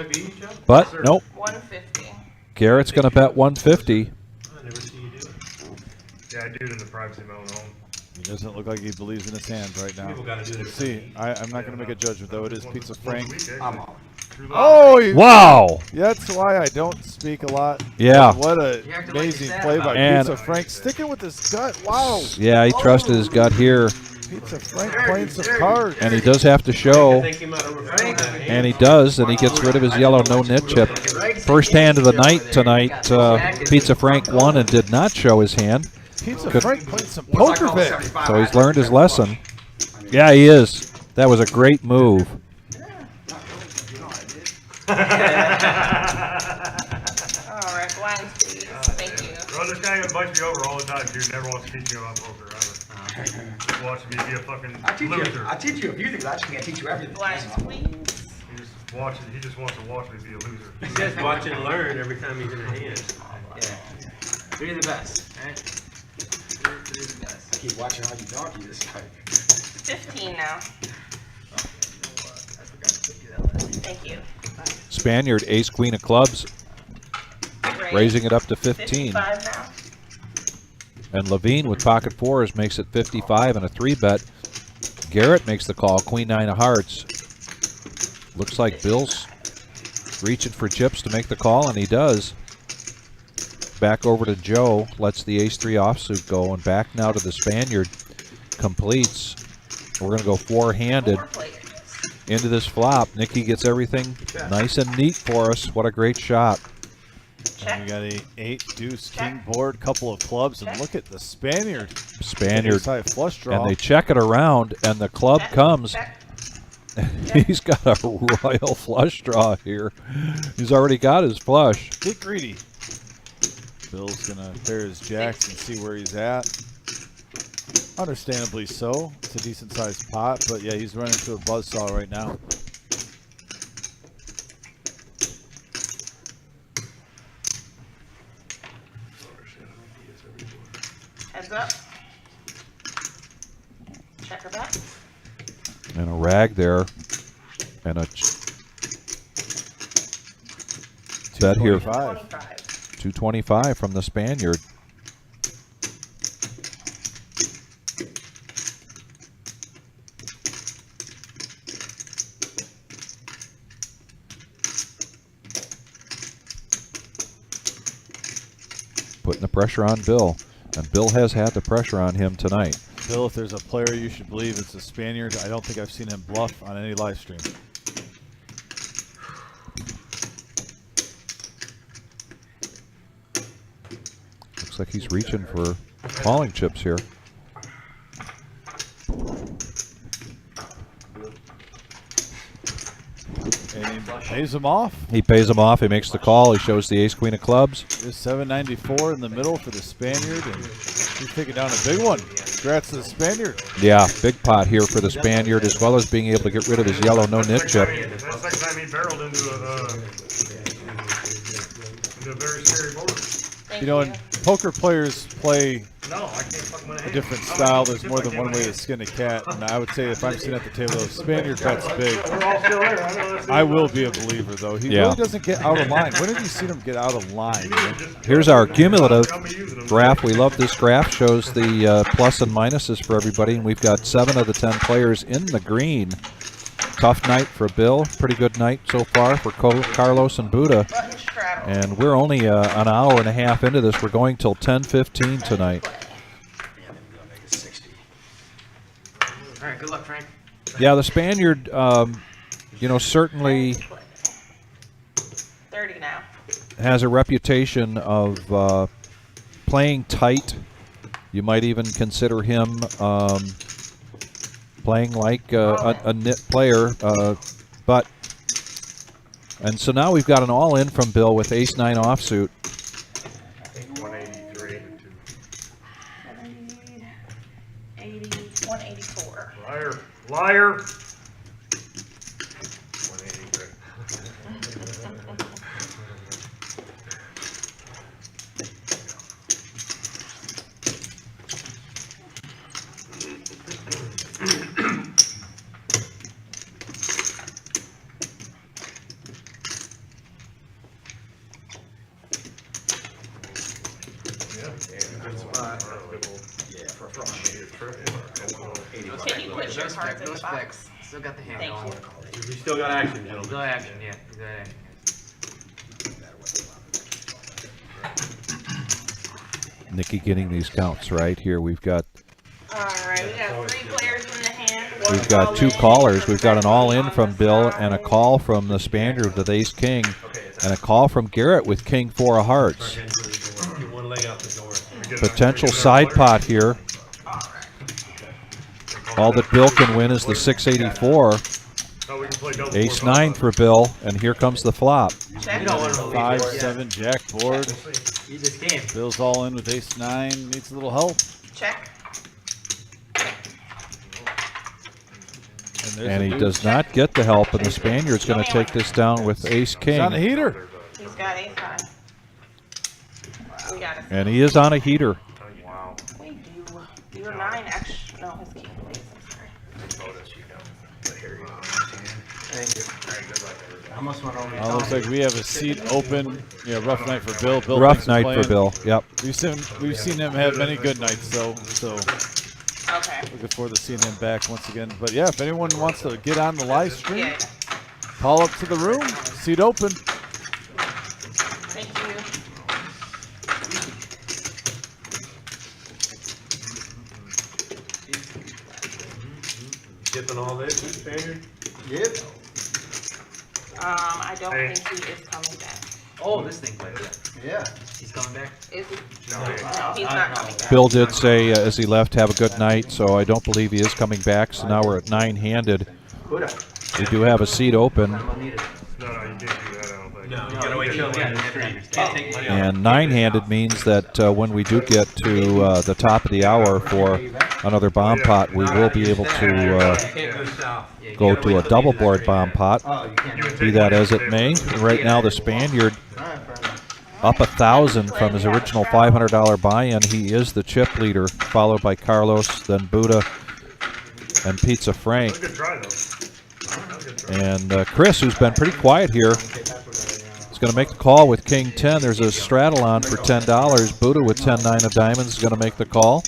But nope. 150. Garrett's going to bet 150. Yeah, I do it in the privacy of my own home. doesn't look like he believes in his hand right now. People gotta do Let's their see. I'm not going to make a judgment, though. It is Pizza Frank. I'm on. Oh! Wow! That's why I don't speak a lot. Yeah. What an You're acting like amazing you're sad play about by it. Pizza Frank. Sticking with his gut. Wow. Yeah, he trusted his gut here. Pizza Frank playing some cards. And he does have to show. Think he might overthink that. And he does, and he gets rid of his yellow no-nit chip. First hand of the night tonight, Pizza Frank won and did not show his hand. Pizza Frank playing some poker face. So he's learned his lesson. Yeah, he is. That was a great move. Alright, blinds, please. Thank you. Bro, this guy invites me over all the time, dude. Never wants to teach me about poker ever. Just watching me be a fucking loser. I teach you a few things. I just can't teach you everything. Blinds, please. He just wants to watch me be a loser. He says watch and learn every time he's in the hand. Yeah. Three of the best, right? Three of the best. I keep watching how you donkey this guy. 15 now. Thank you. Spaniard, ace, queen of clubs, raising it up to 15. 55 now. And Levine with pocket fours makes it 55 and a 3-bet. Garrett makes the call, queen 9 of hearts. Looks like Bill's reaching for chips to make the call, and he does. Back over to Joe, lets the ace-3 offsuit go, and back now to the Spaniard. Completes. We're going to go four-handed into this flop. Nikki gets everything nice and neat for us. What a great shot. And we got a 8 deuce king board, couple of clubs, and look at the Spaniard. High flush draw. And they check it around, and the club comes. He's got a royal flush draw here. He's already got his flush. Get greedy. Bill's gonna pair his jacks and see where he's at. Understandably so. It's a decent sized pot, but yeah, he's running into a buzzsaw right now. Heads up. Checker back. And a rag there. And a bet here. 225 from the Spaniard. Putting the pressure on Bill. And Bill has had the pressure on him tonight. Bill, if there's a player you should believe, it's a Spaniard. I don't think I've seen him bluff on any live stream. Looks like he's reaching for calling chips here. And he pays him off. He pays him off. He makes the call. He shows the ace queen of clubs. There's 794 in the middle for the Spaniard, and he's taking down a big one. Congrats to the Spaniard. Yeah, big pot here for the Spaniard, as well as being able to get rid of his yellow no-nit chip. That's the second time he barreled into a very scary board. You know, when poker players play No, I can't fuck my a hand. different style, there's more than one way to skin a cat. And I would say if I'm sitting at the table, the Spaniard bet's big. We're all still there. I know that's I will be a believer, though. He really doesn't get out of line. When have you seen him get out of line? Here's our cumulative graph. We love this graph. Shows the plus and minuses for everybody, and we've got 7 of the 10 players in the green. Tough night for Bill. Pretty good night so far for Carlos and Buddha. And we're only an hour and a half into this. We're going till 10:15 tonight. All right, good luck, Frank. Yeah, the Spaniard, you know, certainly 30 now. has a reputation of playing tight. You might even consider him playing like a nit player, and so now we've got an all-in from Bill with ace-9 offsuit. I think 183. 70, 80, 184. Liar. Liar. 183. Can you put your cards in the box? Still got the hand Thank going. you. We still got action, gentlemen. Still action, yeah. Still action. Nikki getting these counts right here. We've got Alright, we got 3 players in the hand. One we've got all 2 in. callers. We've got an all-in On from the Bill side. and a call from the Spaniard with Ace King, and a call from Garrett with King 4 of Hearts. Get one leg out the door. Potential side pot here. All that Bill can win is the 684. Oh, we can play double Ace board, 9 for Bill, and here comes the flop. Check. You don't want to leave 5, board, yeah. 7, jack board. You just came. Bill's all in with ace 9. Needs a little help. Check. there's And a he deuce. does not get the help, and the Spaniard's going to take this down with Ace He's on a King. heater. He's got ace high. We got it. And he is on a heater. Wow. We do. You're 9 extra. No, his king. Please, I'm sorry. Thank you. I almost went over. Oh, looks like we have a seat open. Yeah, rough night for Bill. Bill Rough thinks of night playing. for Bill. Yep. We've seen him have many good nights, so Okay. looking forward to seeing him back once again. But yeah, if anyone wants to get on the live stream, Yeah. call up to the room. Seat open. Thank you. Dipping all this, Spaniard? Yep. I don't Hey. think he is coming back. Oh, this thing played it. Yeah. He's coming back. Is he? No. No, he's not coming back. Bill did say as he left, have a good night, so I don't believe he is coming back. So now we're at 9-handed. We do have a seat open. No, you can't do that, I don't think. No, you gotta wait till the end. Can't take money out. And 9-handed means that when we do get to the top of the hour for another bomb pot, we will be able to Can't go south. go to a double board bomb pot. Oh, you can't. Be that as it may. Right now, the Spaniard up 1,000 from his original $500 buy-in. He is the chip leader, followed by Carlos, then Buddha, and Pizza Frank. That was a good try, though. That was a good try. And Chris, who's been pretty quiet here, is going to make the call with King 10. There's a straddle on for $10. Buddha with 10-9 of diamonds is going to make the call.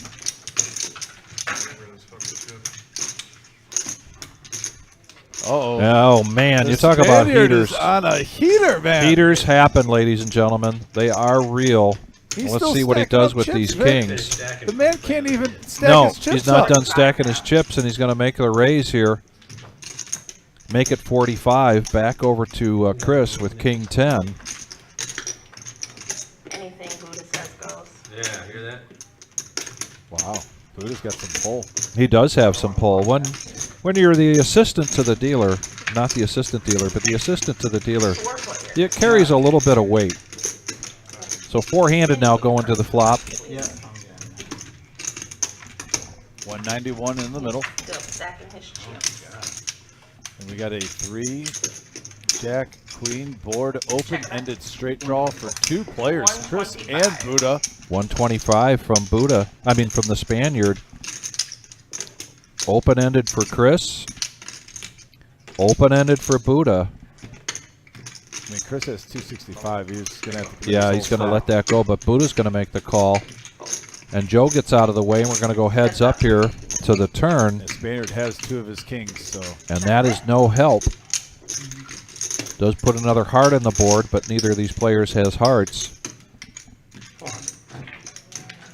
Uh-oh. Oh, man, The you talk about Spaniard heaters. is on a heater, man. Heaters happen, ladies and gentlemen. They are real. He's Let's still see what he stacking does up with chips, these Vic. kings. The man can't even stack No, his chips he's not up. done stacking his chips, and he's going to make the raise here. Make it 45. Back over to Chris with King 10. Anything Buddha says goes. Yeah, hear that? Wow, Buddha's got some pull. He does have some pull. When you're the assistant to the dealer, not the assistant dealer, but the assistant to the dealer, it carries a little bit of weight. So 4-handed now going to the flop. Yeah. 191 in the middle. Still stacking his chips. And we got a 3, jack, queen board, open-ended straight draw for 2 players, Chris and Buddha. 125 from Buddha. I mean, from the Spaniard. Open-ended for Chris. Open-ended for Buddha. I mean, Chris has 265. He's going to have to. Yeah, he's going to let that go, but Buddha's going to make the call. And Joe gets out of the way, and we're going to go heads up here to the turn. The Spaniard has 2 of his kings, so. And that is no help. Does put another heart on the board, but neither of these players has hearts.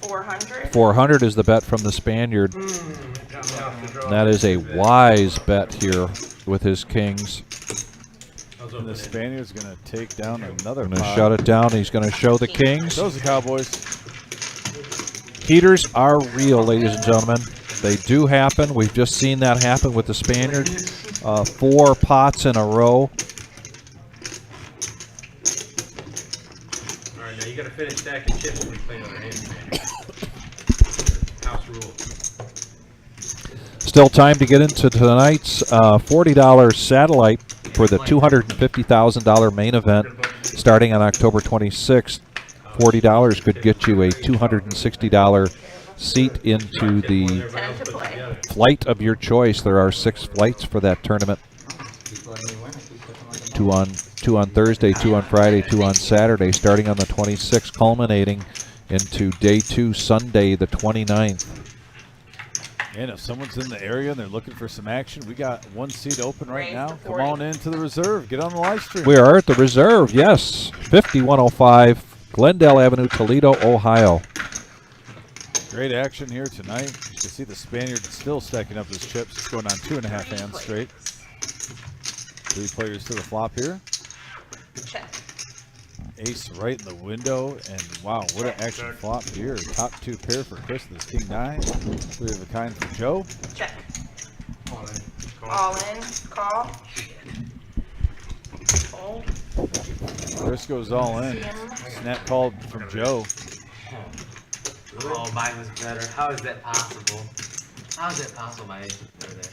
400. 400 is the bet from the Spaniard. And that is a wise bet here with his kings. And the Spaniard's going to take down another Going to pot. shut it down. He's going to show the kings. Those are the Cowboys. Heaters are real, ladies and gentlemen. They do happen. We've just seen that happen with the Spaniard. 4 pots in a row. All right, now you gotta finish stacking chips when we play another hand, man. House rule. Still time to get into tonight's $40 satellite for the $250,000 main event starting on October 26th. $40 could get you a $260 seat into the 10 to play. flight of your choice. There are 6 flights for that tournament. 2 on Thursday, 2 on Friday, 2 on Saturday, starting on the 26th, culminating into day 2, Sunday, the 29th. And if someone's in the area and they're looking for some action, we got one seat open right Raise now. to Come 40. on into the reserve. Get on the live stream. We are at the reserve, yes. 5105 Glendale Avenue, Toledo, Ohio. Great action here tonight. You can see the Spaniard still stacking up his chips. It's going on 2.5 hands straight. 3 players to the flop here. Check. Ace right in the window, and wow, what an action flop here. Top 2 pair for Chris. This King 9. 3 of a kind for Joe. Check. All in. All in. Call. Fold. Chris goes all in. Snap called from Joe. Oh, mine was better. How is that possible? How is that possible? My ace was better there.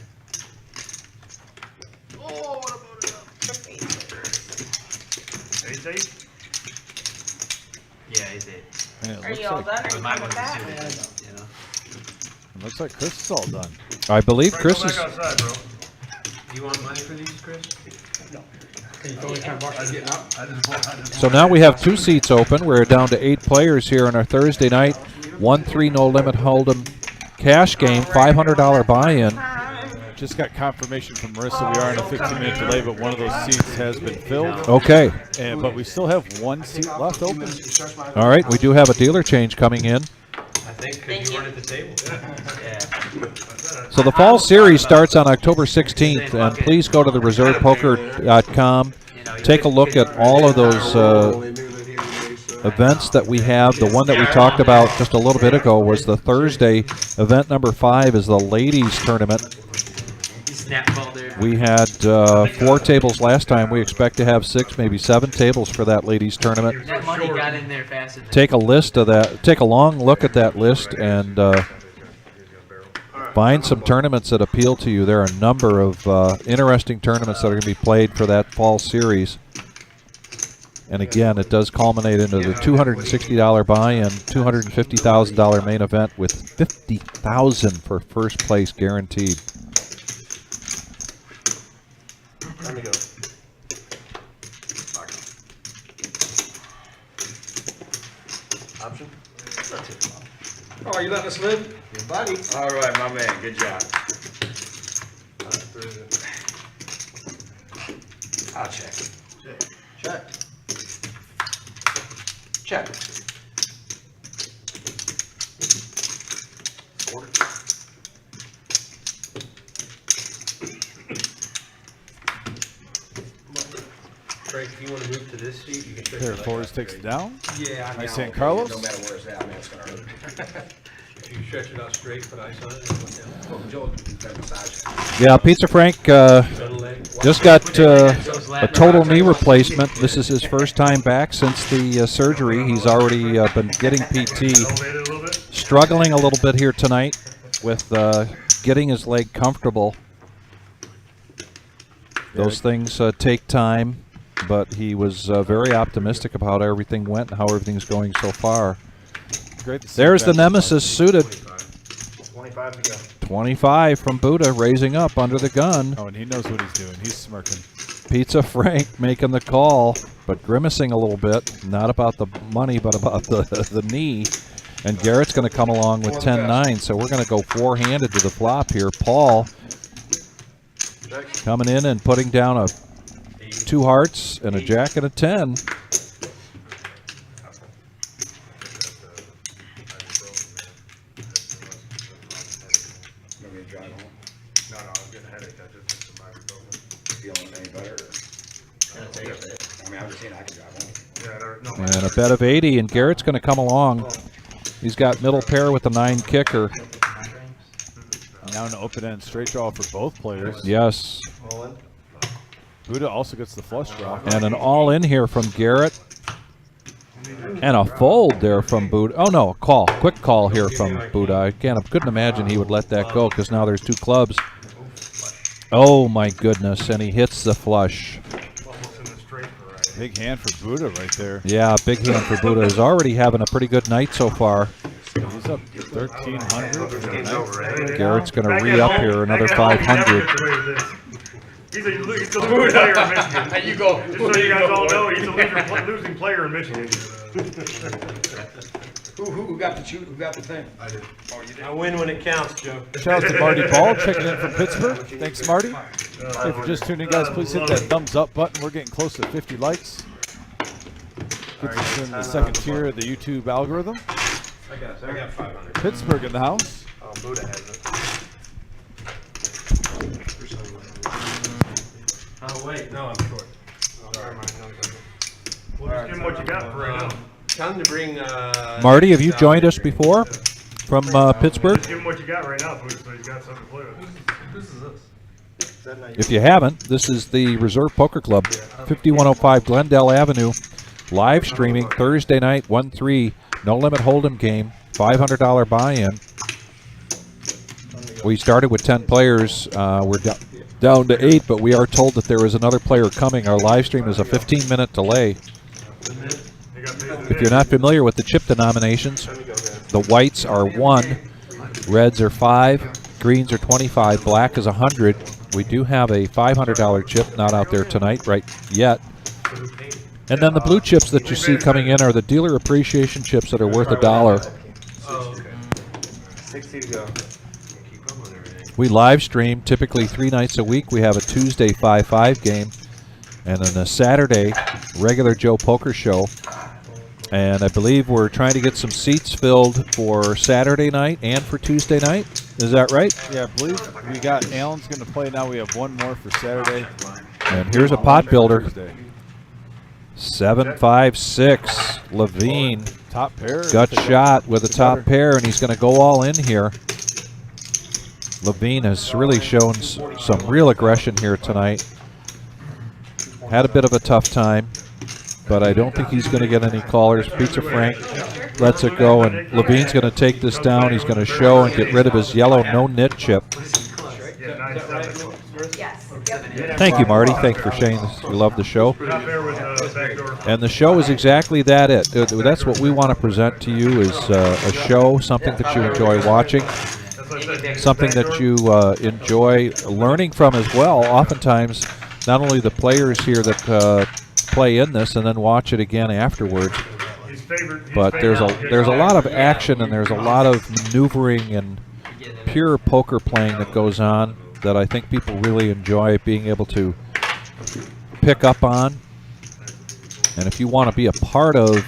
Oh, what about it up? Ace eight? Yeah, ace eight. And it Are looks you all like, done? Are But you mine coming was back? suited, you know. it looks like Chris is all done. I believe Frank, Chris go is. back outside, bro. You want money for these, Chris? No. Can you tell me kind of box getting up? I just bought So now we have 2 seats open. We're down to 8 players here on our Thursday night 1-3 no limit hold'em cash game, $500 buy-in. Just got confirmation from Marissa. We are in a 15-minute delay, but one of those seats has been filled. Okay. But we still have 1 seat left open. All right, we do have a dealer change coming in. I think because you weren't at the table. Yeah. So the fall series starts on October 16th, and please go to the reservepoker.com. Take a look at all of those events that we have. The one that we talked about just a little bit ago was the Thursday. Event number 5 is the ladies tournament. Snap call there. We had 4 tables last time. We expect to have 6, maybe 7 tables for that ladies tournament. That money got in there faster than Take a list of that. Take a long look at that list and find some tournaments that appeal to you. There are a number of interesting tournaments that are going to be played for that fall series. And again, it does culminate into the $260 buy-in, $250,000 main event with $50,000 for first place guaranteed. Let me go. Option? Oh, you letting us live? Your buddy. All right, my man. Good job. I'll check. Check. Check. Frank, if you want to move to this seat, you can stretch Pair your of leg fours out takes straight. it down. Yeah, I mean, Nice I'll- San Carlos. No matter where it's at, I mean, it's gonna hurt. If you stretch it out straight, put ice on it, and put down. Oh, Joe, that massage. Yeah, Pizza Frank Middle leg. just got a total knee replacement. This is his first time back since the surgery. He's already been getting PT. Elevated a little bit. Struggling a little bit here tonight with getting his leg comfortable. Those things take time, but he was very optimistic about how everything went and how everything's going so far. Great to see There's you the back. Nemesis suited. 25 to go. 25 from Buddha, raising up under the gun. Oh, and he knows what he's doing. He's smirking. Pizza Frank making the call, but grimacing a little bit. Not about the money, but about the knee. And Garrett's going to come along with 10-9, so we're going to go four-handed to the flop here. Paul coming in and putting down a 2 hearts and a jack and a 10. Want me to drive home? No, I was getting a headache. I just took some ibuprofen. Feeling any better? I mean, I'm just saying I can drive home. Yeah, no. And a bet of 80, and Garrett's going to come along. He's got middle pair with a 9 kicker. Now an open end straight draw for both players. Yes. All in. Buddha also gets the flush draw. And an all-in here from Garrett. And a fold there from Buddha. Oh, no, a call. Quick call here from Buddha. I couldn't imagine he would let that go because now there's 2 clubs. Oh, my goodness, and he hits the flush. Almost in the straight variety. Big hand for Buddha right there. Yeah, big hand for Buddha. Is already having a pretty good night so far. He's up 1,300. Garrett's going to re-up here another 500. He's a losing player in Michigan. You go. Just so you guys all know, he's a losing player in Michigan. Who got the shoot? Who got the thing? I did. Oh, you did. I win when it counts, Joe. Shout out to Marty Ball checking in from Pittsburgh. Thanks, Marty. If you're just tuning in, guys, please hit that thumbs up button. We're getting close to 50 likes. Gets us in the second tier of the YouTube algorithm. I got 500. Pittsburgh in the house. Oh, Buddha has it. Oh, wait. No, I'm short. Oh, never mind. No, it's okay. Well, just give him what you got for right now. Time to bring, Marty, have you joined us before from Pittsburgh? Just give him what you got right now, Buddha, so he's got something to play with. Whose is this? If you haven't, this is the Reserve Poker Club, 5105 Glendale Avenue, live streaming Thursday night, 1-3, no limit hold'em game, $500 buy-in. We started with 10 players. We're down to 8, but we are told that there is another player coming. Our live stream is a 15-minute delay. If you're not familiar with the chip denominations, the whites are 1, reds are 5, greens are 25, black is 100. We do have a $500 chip, not out there tonight, right yet. And then the blue chips that you see coming in are the dealer appreciation chips that are worth $1. Oh, okay. 60 to go. We live stream typically 3 nights a week. We have a Tuesday 5-5 game, and then a Saturday regular Joe Poker show. And I believe we're trying to get some seats filled for Saturday night and for Tuesday night. Is that right? Yeah, I believe we got Alan's going to play now. We have one more for Saturday. And here's a pot builder. 7-5-6. Levine. Top pair. Gut shot with a top pair, and he's going to go all in here. Levine has really shown some real aggression here tonight. Had a bit of a tough time, but I don't think he's going to get any callers. Pizza Frank lets it go, and Levine's going to take this down. He's going to show and get rid of his yellow no-nit chip. Thank you, Marty. Thanks for saying this. You love the show. And the show is exactly that. That's what we want to present to you is a show, something that you enjoy watching, something that you enjoy learning from as well. Oftentimes, not only the players here that play in this and then watch it again afterwards, but there's a lot of action and there's a lot of maneuvering and pure poker playing that goes on that I think people really enjoy being able to pick up on. And if you want to be a part of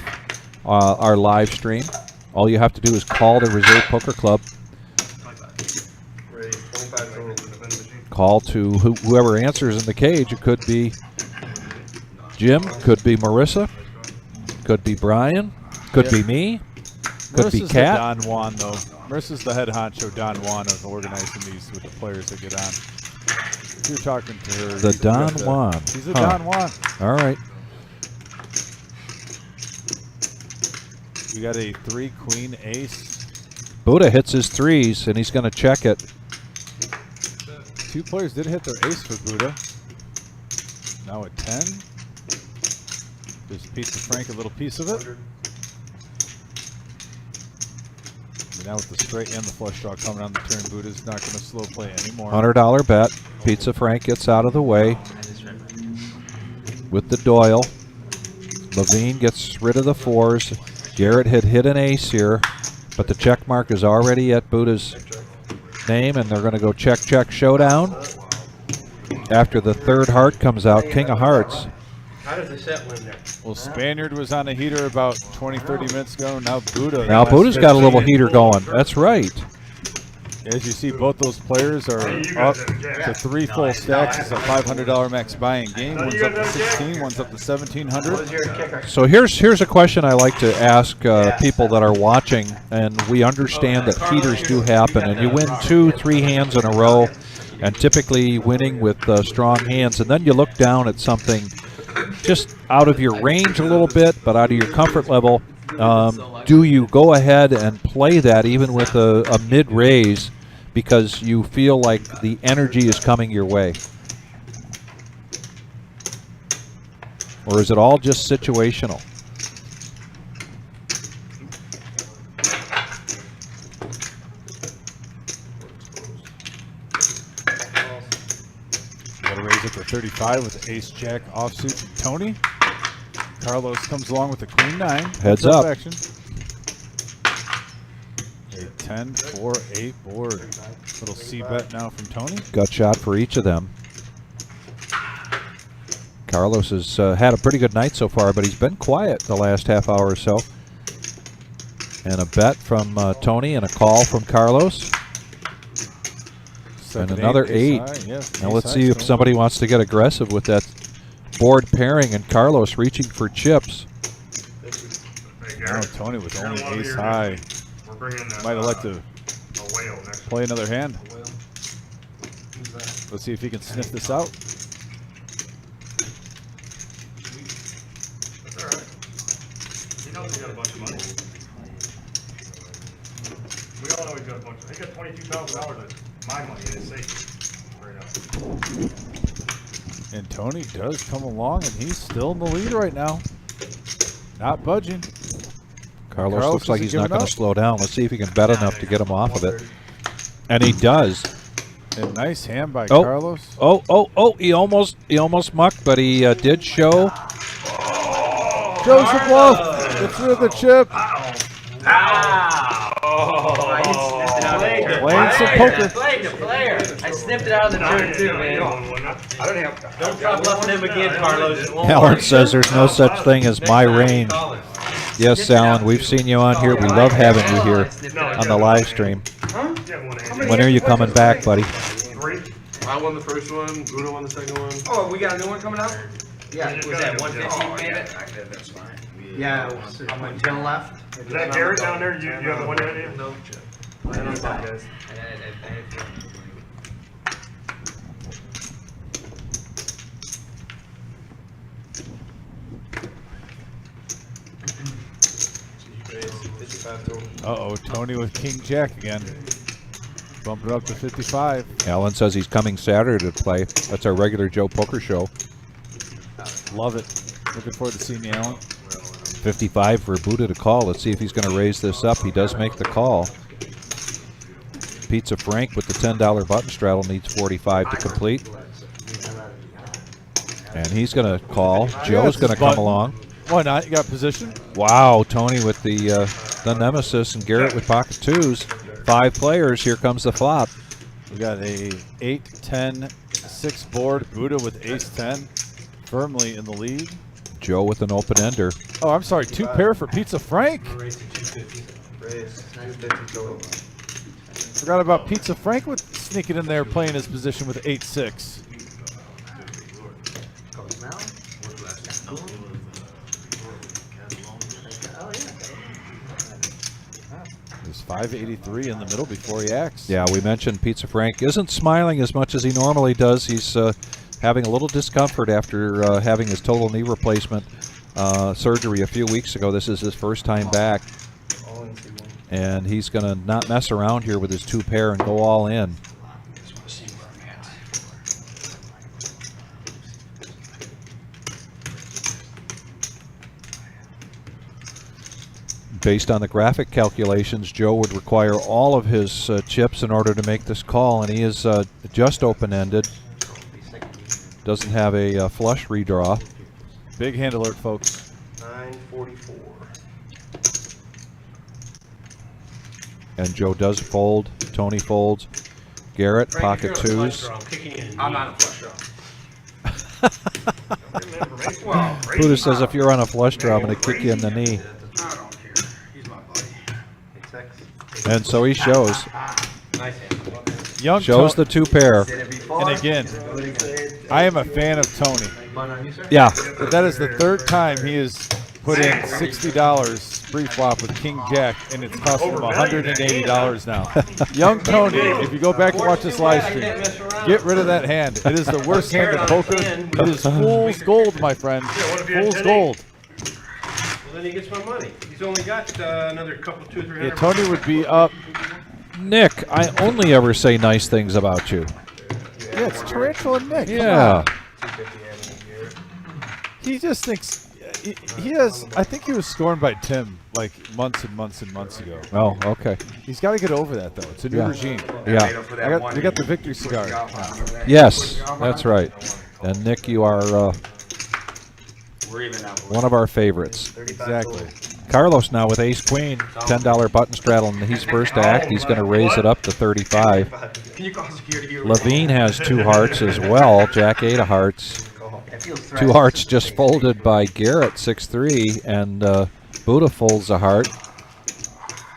our live stream, all you have to do is call the Reserve Poker Club. Call to whoever answers in the cage. It could be Jim, could be Marissa, could be Brian, could be me, could be Kat. Don Juan, though. Marissa's the head honcho, Don Juan, of organizing these with the players that get on. If you're talking to her, The Don Juan. He's a Don Juan. All right. We got a 3 queen ace. Buddha hits his 3s, and he's going to check it. 2 players did hit their ace for Buddha. Now a 10. Gives Pizza Frank a little piece of it. And now with the straight and the flush draw coming on the turn, Buddha's not going to slow play anymore. $100 bet. Pizza Frank gets out of the way with the Doyle. Levine gets rid of the 4s. Garrett had hit an ace here, but the check mark is already at Buddha's name, and they're going to go check, check, showdown. After the 3rd heart comes out, King of Hearts. How does the set win there? Well, Spaniard was on a heater about 20-30 minutes ago. Now Buddha. Now Buddha's got a little heater going. That's right. As you see, both those players are up to 3 full stacks. It's a $500 max buy-in game. One's up to 16, one's up to 1,700. So here's a question I like to ask people that are watching, and we understand that heaters do happen, and you win 2-3 hands in a row, and typically winning with strong hands, and then you look down at something just out of your range a little bit, but out of your comfort level. Do you go ahead and play that even with a mid-raise because you feel like the energy is coming your way? Or is it all just situational? Got to raise it to 35 with the ace-jack offsuit from Tony. Carlos comes along with the queen 9. Heads up. Action. A 10-4-8 board. Little C bet now from Tony. Gut shot for each of them. Carlos has had a pretty good night so far, but he's been quiet the last half hour or so. And a bet from Tony and a call from Carlos. And another 8. Yes, now let's see if somebody wants to get aggressive with that board pairing and Carlos reaching for chips. Now Tony with only ace high. Might have liked to play another hand. Let's see if he can sniff this out. He knows he got a bunch of money. We all know he's got a bunch of money. He got $22,000 of my money in his safe right now. And Tony does come along, and he's still in the lead right now. Not budging. Carlos looks like he's not going to slow down. Let's see if he can bet enough to get him off of it. And he does. A nice hand by Carlos. He almost mucked, but he did show. Joe's the bluff. It's with the chip. Playing some poker. I snipped it out of the turn too, man. Don't try bluffing him again, Carlos. Alan says there's no such thing as my rain. Yes, Alan, we've seen you on here. We love having you here on the live stream. When are you coming back, buddy? I won the first one. Buddha won the second one. Oh, we got a new one coming out? Yeah, was that 150 you made it? That's fine. Yeah, how much 10 left? Is that Garrett down there? You have the one idea? No. I don't know about this. Uh-oh, Tony with King Jack again. Bump it up to 55. Alan says he's coming Saturday to play. That's our regular Joe Poker show. Love it. Looking forward to seeing you, Alan. 55 for Buddha to call. Let's see if he's going to raise this up. He does make the call. Pizza Frank with the $10 button straddle needs 45 to complete. And he's going to call. Joe's going to come along. Why not? You got position. Wow, Tony with the nemesis and Garrett with pocket twos. 5 players. Here comes the flop. We got a 8-10-6 board. Buddha with ace-10 firmly in the lead. Joe with an open ender. Oh, I'm sorry. 2 pair for Pizza Frank. Forgot about Pizza Frank with sneaking in there, playing his position with 8-6. There's 583 in the middle before he acts. Yeah, we mentioned Pizza Frank isn't smiling as much as he normally does. He's having a little discomfort after having his total knee replacement surgery a few weeks ago. This is his first time back. And he's going to not mess around here with his 2 pair and go all in. Based on the graphic calculations, Joe would require all of his chips in order to make this call, and he is just open-ended. Doesn't have a flush redraw. Big hand alert, folks. 944. And Joe does fold. Tony folds. Garrett, pocket twos. I'm not a flush draw. Buddha says if you're on a flush draw, I'm going to kick you in the knee. I don't care. He's my buddy. And so he shows. Nice hand. Young Shows the 2 pair. And again, I am a fan of Tony. Yeah. But that is the 3rd time he has put in $60 pre-flop with King Jack, and it's cost him $180 now. Young Tony, if you go back and watch this live stream, get rid of that hand. It is the worst hand of poker. It is fool's gold, my friend. Fool's gold. Well, then he gets my money. He's only got another couple, 200-300. Yeah, Tony would be up. Nick, I only ever say nice things about you. Yeah, it's Tarantula Nick. Yeah. He just thinks he has. I think he was scorned by Tim like months and months and months ago. Oh, okay. He's got to get over that though. It's a new regime. Yeah. We got the victory cigar. Yes, that's right. And Nick, you are one of our favorites. Exactly. Carlos now with ace queen, $10 button straddle, and he's first act. He's going to raise it up to 35. Can you call security? Levine has 2 hearts as well. Jack 8 of hearts. 2 hearts just folded by Garrett, 6-3, and Buddha folds a heart.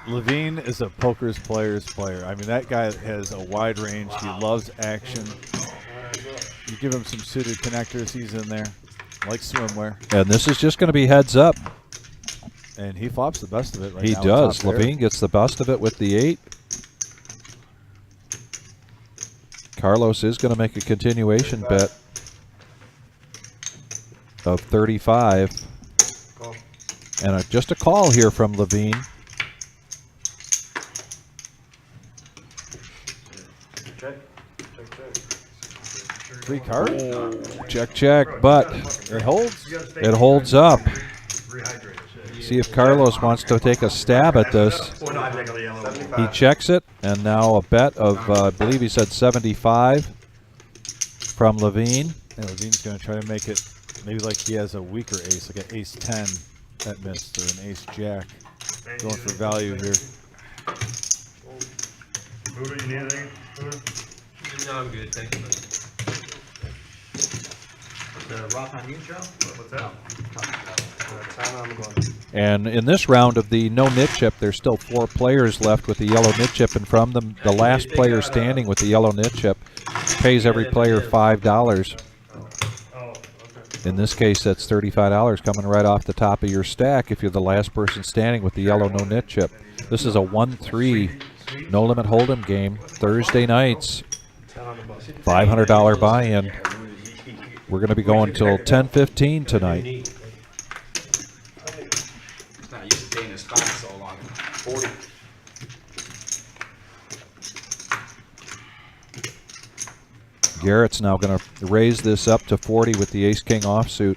Levine is a poker's player's player. I mean, that guy has a wide range. He loves action. You give him some suited connectors, he's in there. Like swimwear. And this is just going to be heads up. And he flops the best of it right He now. does. Levine gets the best of it with the 8. Carlos is going to make a continuation bet of 35. And just a call here from Levine. Three cards. Check, check, but it holds. It holds up. See if Carlos wants to take a stab at this. He checks it, and now a bet of, I believe he said 75 from Levine. And Levine's going to try to make it maybe like he has a weaker ace, like an ace 10 that missed, or an ace jack. Going for value here. Buddha, you need anything? Buddha? No, I'm good. Thank you. The rock on you, Joe? What's that? And in this round of the no nit chip, there's still 4 players left with the yellow nit chip, and from them, the last player standing with the yellow nit chip pays every player $5. In this case, that's $35 coming right off the top of your stack if you're the last person standing with the yellow no nit chip. This is a 1-3 no limit hold'em game, Thursday nights, $500 buy-in. We're going to be going till 10:15 tonight. It's not used to being a spot so long. 40. Garrett's now going to raise this up to 40 with the ace-king offsuit.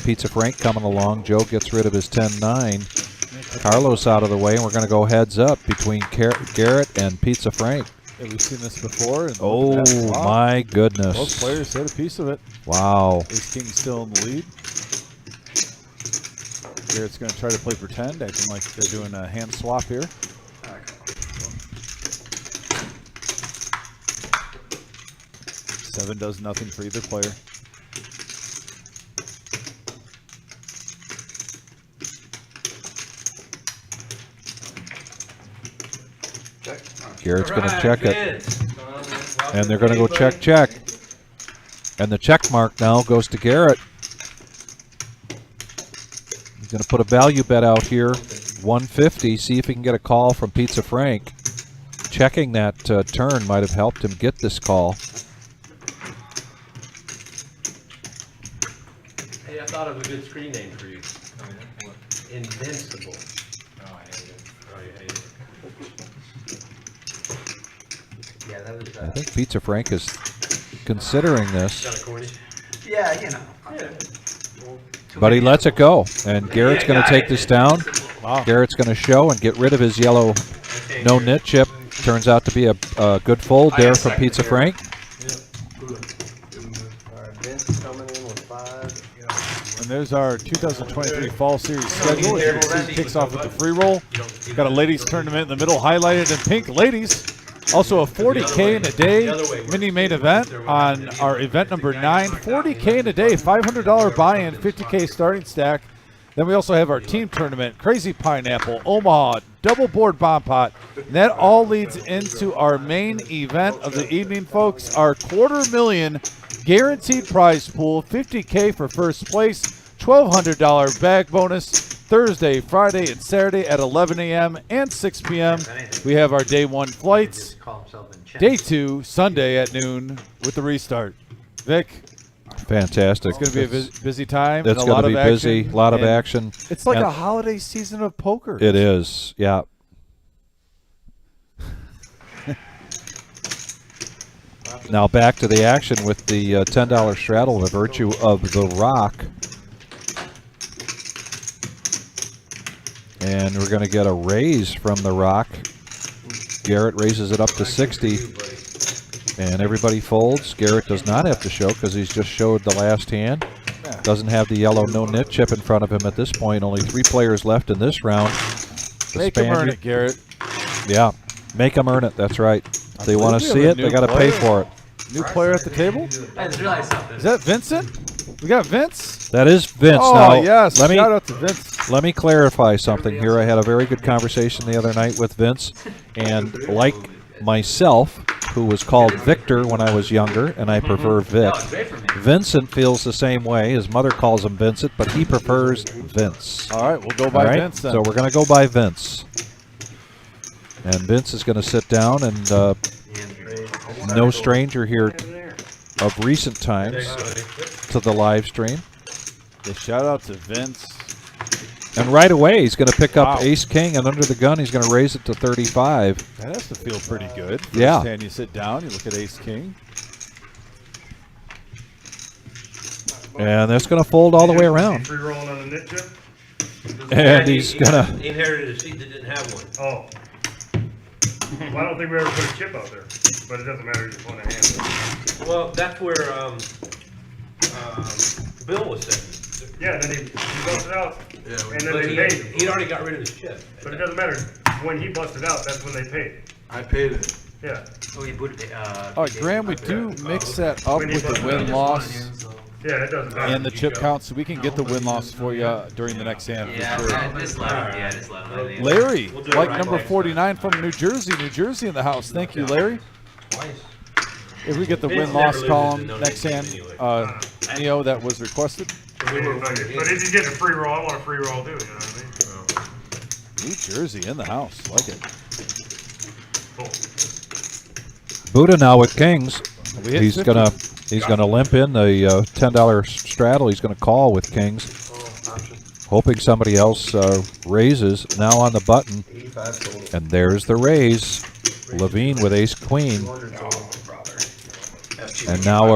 Pizza Frank coming along. Joe gets rid of his 10-9. Carlos out of the way, and we're going to go heads up between Garrett and Pizza Frank. Yeah, we've seen this before. And Oh, wow. my goodness. Both players hit a piece of it. Wow. Ace-king still in the lead. Garrett's going to try to play pretend, acting like they're doing a hand swap here. Seven does nothing for either player. Garrett's going to check it. And they're going to go check, check. And the check mark now goes to Garrett. He's going to put a value bet out here, 150, see if he can get a call from Pizza Frank. Checking that turn might have helped him get this call. Hey, I thought of a good screen name for you. Invincible. Oh, I hate it. Oh, you hate it. Yeah, that was. I think Pizza Frank is considering this. Kind of corny. Yeah, you know. Yeah. But he lets it go. And Garrett's going to take this down. Wow. Garrett's going to show and get rid of his yellow no nit chip. Turns out to be a good fold there from Pizza Frank. And there's our 2023 Fall Series schedule. As you can see, it kicks off with the free roll. Got a ladies tournament in the middle, highlighted in pink. Ladies, also a 40K in a day mini main event on our event number 9. 40K in a day, $500 buy-in, 50K starting stack. Then we also have our team tournament, Crazy Pineapple, Omaha, double board bomb pot. And that all leads into our main event of the evening, folks. Our $250,000 guaranteed prize pool, 50K for first place, $1,200 bag bonus, Thursday, Friday, and Saturday at 11 a.m. and 6 p.m. We have our day 1 flights, day 2, Sunday at noon with the restart. Vic? Fantastic. It's going to be a busy time. It's going to be busy, a lot of action. It's like a holiday season of poker. It is, yeah. Now back to the action with the $10 straddle, the virtue of the rock. And we're going to get a raise from the rock. Garrett raises it up to 60. And everybody folds. Garrett does not have to show because he's just showed the last hand. Doesn't have the yellow no-nit chip in front of him at this point. Only 3 players left in this round. Make them earn it, Garrett. Yeah, make them earn it. That's right. If they want to see it, they got to pay for it. New player at the table? I just realized something. Is that Vincent? We got Vince? That is Vince. Oh, now, yes. Let me, shout out to Vince. Let me clarify something here. I had a very good conversation the other night with Vince, and like myself, who was called Victor when I was younger, and I prefer Vic, Vincent feels the same way. His mother calls him Vincent, but he prefers Vince. All right, we'll go by Vince then. So we're going to go by Vince. And Vince is going to sit down, and no stranger here of recent times to the live stream. The shout out to Vince. And right away, he's going to pick up Ace King, and under the gun, he's going to raise it to 35. That has to feel pretty good. First Yeah. hand you sit down, you look at Ace King. And that's going to fold all the way around. Free rolling on the nit chip? And he's going to... He inherited a seat that didn't have one. Oh. Well, I don't think we ever put a chip out there, but it doesn't matter, you just want to hand it. Well, that's where Bill was sitting. Yeah, and then he busted out, and then But they he, paid. he'd already got rid of his chip. But it doesn't matter, when he busted out, that's when they paid. I paid it. Yeah. Oh, you booted it. All right, Graham, we do mix that up with the win-loss Yeah, it doesn't matter. and the chip count, so we can get the win-loss for you during the next hand for sure. Just let him. Yeah, just let him. Larry, We'll do it like right number away. 49 from New Jersey in the house. Thank you, Larry. Twice. If we get the Vince win-loss never column loses next to no hand, anyway. Neo, that was requested. But if you get a free roll, I want a free roll too, you know what I mean? New Jersey in the house. Like it. Buddha now with Kings. We hit He's 50. gonna limp in the $10 straddle. He's gonna call with Kings, hoping somebody else raises. Now on the button, and there's the raise. Levine with Ace Queen, and now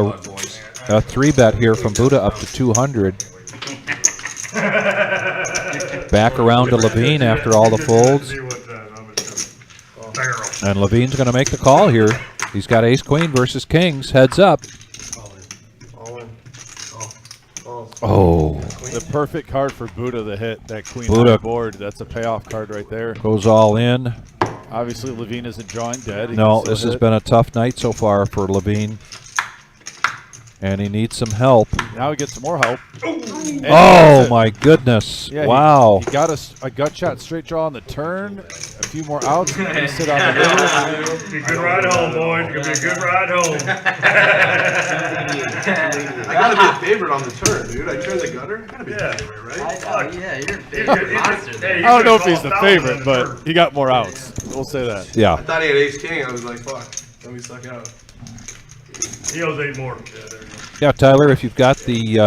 a 3-bet here from Buddha up to 200. Back around to Levine after all the folds. And Levine's going to make the call here. He's got Ace Queen versus Kings. Heads up. Oh. The perfect card for Buddha to hit that queen Buddha. on the board. That's a payoff card right there. Goes all in. Obviously, Levine isn't drawing dead. He No, can this still has hit. been a tough night so far for Levine. And he needs some help. Now he gets some more help. And Oh, my goodness. Yeah, Wow. He got a gut shot straight draw on the turn. A few more outs. He's going to sit on the river. Be a good ride home, boys. It's gonna be a good ride home. I gotta be a favorite on the turn, dude. I turn the gutter. I gotta be a favorite, right? Yeah, you're a He's big good- he's monster good- there. hey, I don't know if he's he's the gonna favorite, call but he got more outs. We'll say that. I Yeah. thought he had Ace King. I was like, fuck. Let me suck out. He owes 8 more. Yeah, there you go. Yeah, Tyler, if you've got the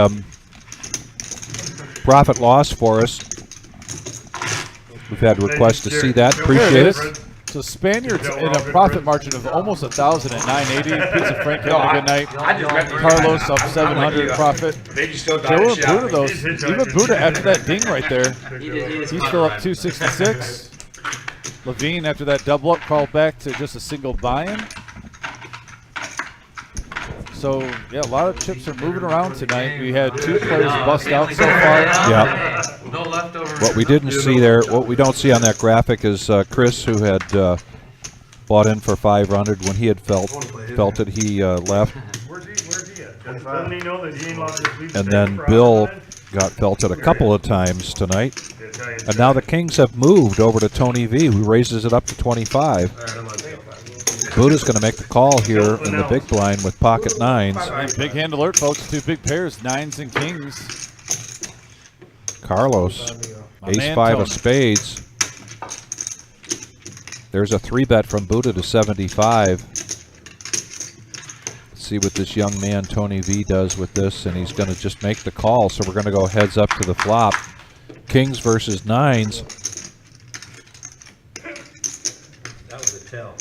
profit loss for us, we've had requests to see that. Appreciate it. So Spaniards in a profit margin of almost 1,000 at 980. Pizza Frank having a good night. I just read Carlos up 700 profit. They just still Joe died and shit out Buddha of though, me. even Buddha after that ding right there, He just he's cut still it up 266. Levine after that double up called back to just a single buy-in. So yeah, a lot of chips are moving around tonight. We had 2 players bust out so far. Yeah. No leftover. What we didn't see there, what we don't see on that graphic is Chris, who had bought in for 500 when he had felt it, he left. Where's he at? Doesn't he know that he ain't allowed to just leave the And table then for Bill outside? got felted a couple of times tonight. The Italian And now the Kings have moved over to Tony V, who raises it up to 25. Buddha's going to make the call here in the big blind with pocket nines. And big hand alert, folks. 2 big pairs, 9s and kings. Carlos, My ace man 5 Tony. of spades. There's a 3-bet from Buddha to 75. Let's see what this young man Tony V does with this, and he's going to just make the call. So we're going to go heads up to the flop. Kings versus 9s. That was a tell.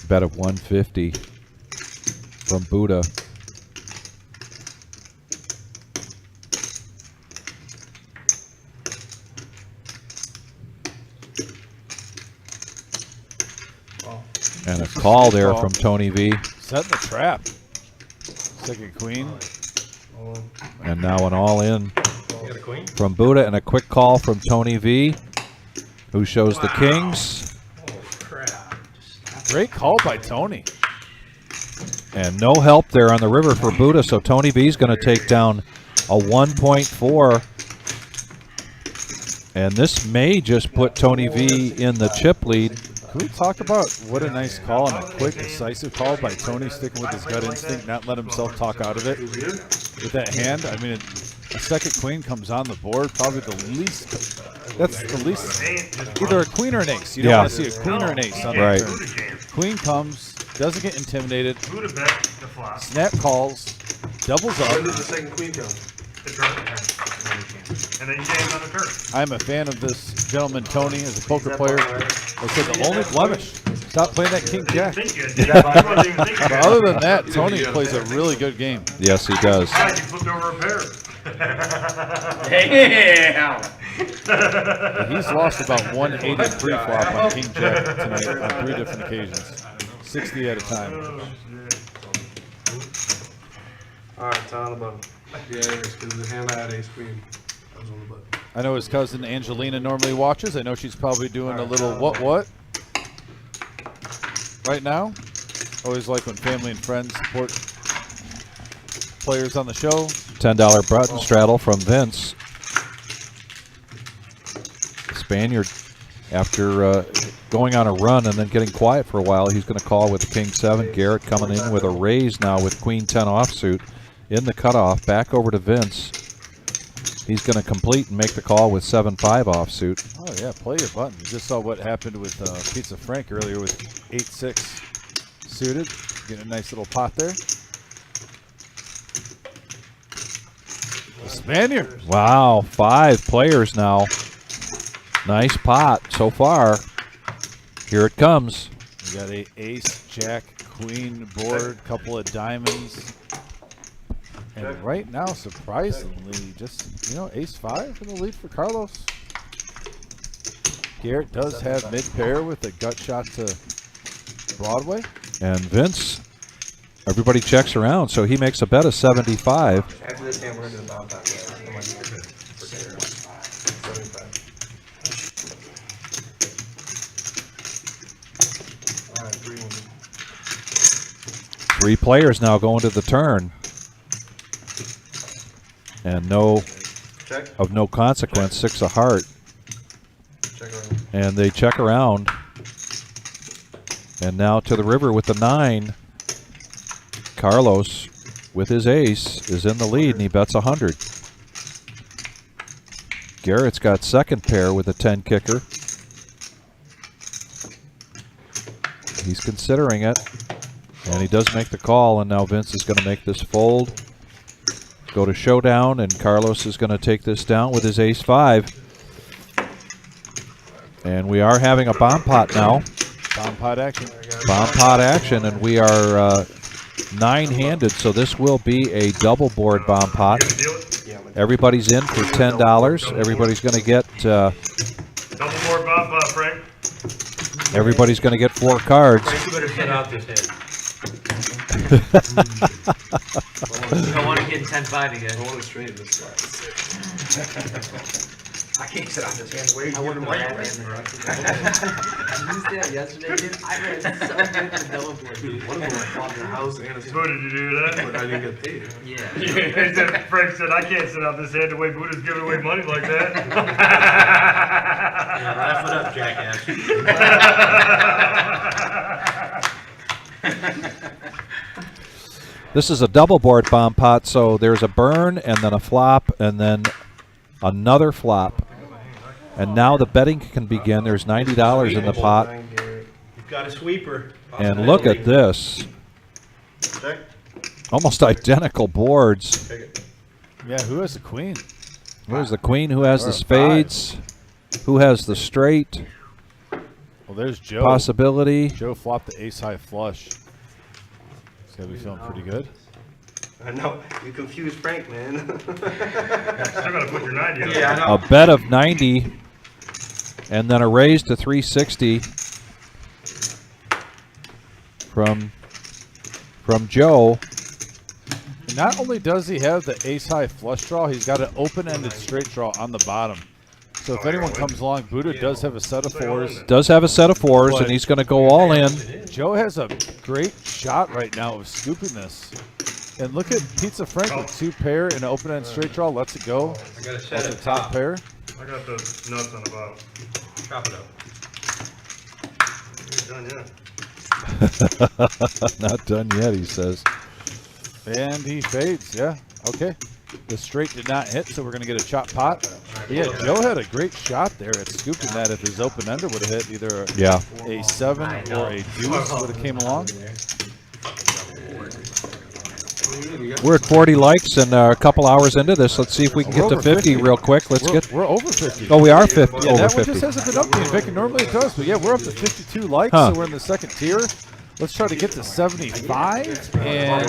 Bet of 150 from Buddha. And a call there from Tony V. Setting the trap. Second queen. And now an all-in You got a queen? from Buddha and a quick call from Tony V, who shows the kings. Oh, crap. Great call by Tony. And no help there on the river for Buddha, so Tony V is going to take down a 1.4. And this may just put Tony V in the chip lead. Can we talk about what a nice call and a quick, decisive call by Tony, sticking with his gut instinct, not let himself talk out of it with that hand? I mean, a second queen comes on the board, probably the least. That's the least. Either a queen or an ace. You don't want to see a queen or an ace on the turn. Queen comes, doesn't get intimidated. Snap calls, doubles up. When does the second queen come? And then you jam on the turn. I'm a fan of this gentleman, Tony, as a poker player. I said the only blemish, stop playing that king jack. But other than that, Tony plays a really good game. Yes, he does. You flipped over a pair. Damn! He's lost about 180 pre-flop on king jack tonight on 3 different occasions. 60 at a time. Alright, it's on the button. Yeah, because the hand I had ace queen. I was on the button. I know his cousin Angelina normally watches. I know she's probably doing a little what right now. Always like when family and friends support players on the show. $10 button straddle from Vince. Spaniard, after going on a run and then getting quiet for a while, he's going to call with the king 7. Garrett coming in with a raise now with queen 10 offsuit in the cutoff. Back over to Vince. He's going to complete and make the call with 7-5 offsuit. Oh yeah, play your button. You just saw what happened with Pizza Frank earlier with 8-6 suited. Getting a nice little pot there. The Spaniard. Wow, 5 players now. Nice pot so far. Here it comes. We got a ace, jack, queen board, couple of diamonds. And right now, surprisingly, just, ace-5 in the lead for Carlos. Garrett does have mid-pair with a gut shot to Broadway. And Vince, everybody checks around, so he makes a bet of 75. After this hand, we're going to do the bomb top. Yeah, for sure. 75. Alright, 3 players now going to the turn. And no consequence, 6 of heart. Check around. And they check around. And now to the river with the 9. Carlos, with his ace, is in the lead, and he bets 100. Garrett's got second pair with a 10 kicker. He's considering it, and he does make the call, and now Vince is going to make this fold. Go to showdown, and Carlos is going to take this down with his ace-5. And we are having a bomb pot now. Bomb pot action. Bomb pot action, and we are 9-handed, so this will be a double board bomb pot. Everybody's in for $10. Everybody's going to get Double board bomb pot, Frank. everybody's going to get 4 cards. Frank, you better get out this head. You don't want to get in 10-5 again. I want to straighten this guy. I can't sit on this hand. Wait, I wouldn't right. have that You used that yesterday, dude. I read so good for double board, dude. One of them fought in the house and a Boo, did you do that? but I didn't get paid. Yeah. He said, Frank said, I can't sit out this hand the way Buddha's giving away money like that. Laugh it up, jackass. This is a double board bomb pot, so there's a burn and then a flop and then another flop. And now the betting can begin. There's $90 in the pot. You've got a sweeper. And look at this. Check. Almost identical boards. Take it. Yeah, who has the queen? Where's the queen? Who has Or the a spades? Who has the straight? Well, there's Joe. Possibility. Joe flopped the ace-high flush. He's got to be feeling pretty good. I know. You confused Frank, man. Still got to put your 90 on. Yeah, I know. A bet of 90. And then a raise to 360. from Joe. And not only does he have the ace-high flush draw, he's got an open-ended straight draw on the bottom. So if anyone comes along, Buddha does have a set of fours. Does have a set of fours, and he's going to go all in. Joe has a great shot right now of scooping this. And look at Pizza Frank with 2 pair and an open-end straight draw. Lets it go. I got a set That's at a top pair. I got the nuts on the bottom. Chop it up. You're done yet. Not done yet, he says. And he fades, yeah. Okay. The straight did not hit, so we're going to get a chop pot. But yeah, Joe had a great shot there at scooping that. If his open ender would have hit either a 7 or a deuce would have came along. We're at 40 likes and a couple hours into this. Let's see if we can get to 50 real quick. We're over 50. Oh, we are 50. Yeah, over that 50. one just hasn't been updated, Vic, and normally it does. But yeah, we're up to 52 likes, Huh. so we're in the second tier. Let's try to get to 75 and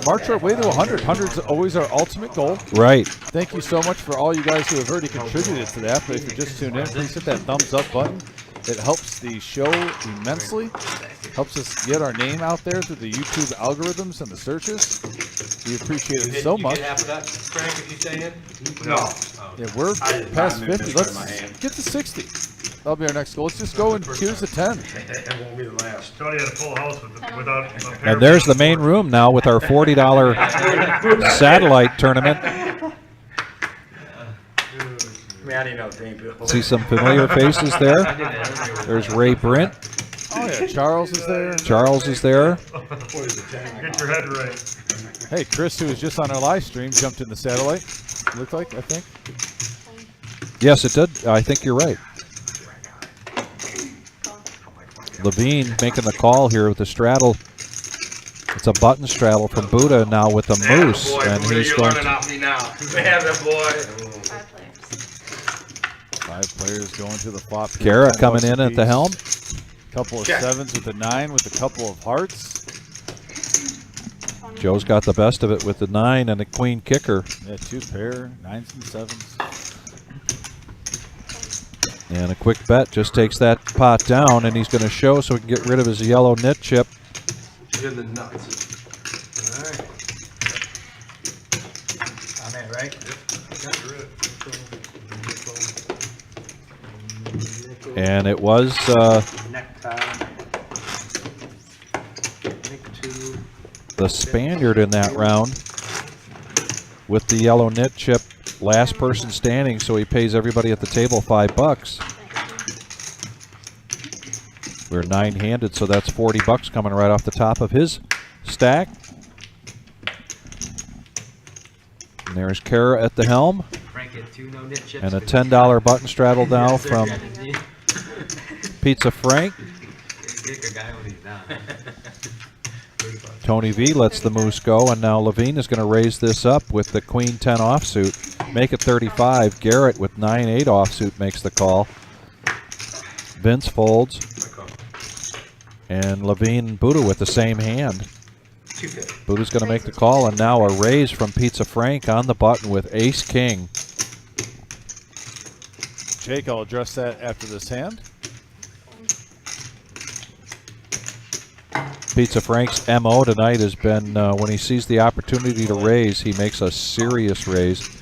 march our way to 100. 100's always our ultimate goal. Right. Thank you so much for all you guys who have already contributed to that. But if you're just tuned in, please hit that thumbs up button. It helps the show immensely. Helps us get our name out there through the YouTube algorithms and the searches. We appreciate it so much. You get half of that, Frank, if you stay in? No. Yeah, we're past 50. Let's get to 60. That'll be our next goal. Let's just go in tiers of 10. That won't be the last. Tony had a full house without a pair And there's the main room now with our $40 satellite tournament. I didn't know the team. See some familiar faces there. There's Ray Brent. Oh yeah, Charles is there. Charles is there. Get your head right. Hey, Chris, who was just on our live stream, jumped in the satellite. Looked like, I think. Yes, it did. I think you're right. Levine making the call here with the straddle. It's a button straddle from Buddha now with the moose, and he's going to. Off me now. Man, that boy. 5 players going to the flop. Kara coming in at the helm. Couple of 7s with the 9 with a couple of hearts. Joe's got the best of it with the 9 and the queen kicker. Yeah, 2 pair, 9s and 7s. And a quick bet just takes that pot down, and he's going to show so we can get rid of his yellow knit chip. You're the nuts. All right. On that, right? And it was the Spaniard in that round with the yellow knit chip. Last person standing, so he pays everybody at the table $5. We're 9-handed, so that's $40 coming right off the top of his stack. And there's Kara at the helm. And a $10 button straddle now from Pizza Frank. Tony V lets the moose go, and now Levine is going to raise this up with the queen 10 offsuit. Make it 35. Garrett with 9-8 offsuit makes the call. Vince folds. And Levine and Buddha with the same hand. Buddha's going to make the call, and now a raise from Pizza Frank on the button with ace-king. Jake, I'll address that after this hand. Pizza Frank's MO tonight has been when he sees the opportunity to raise, he makes a serious raise.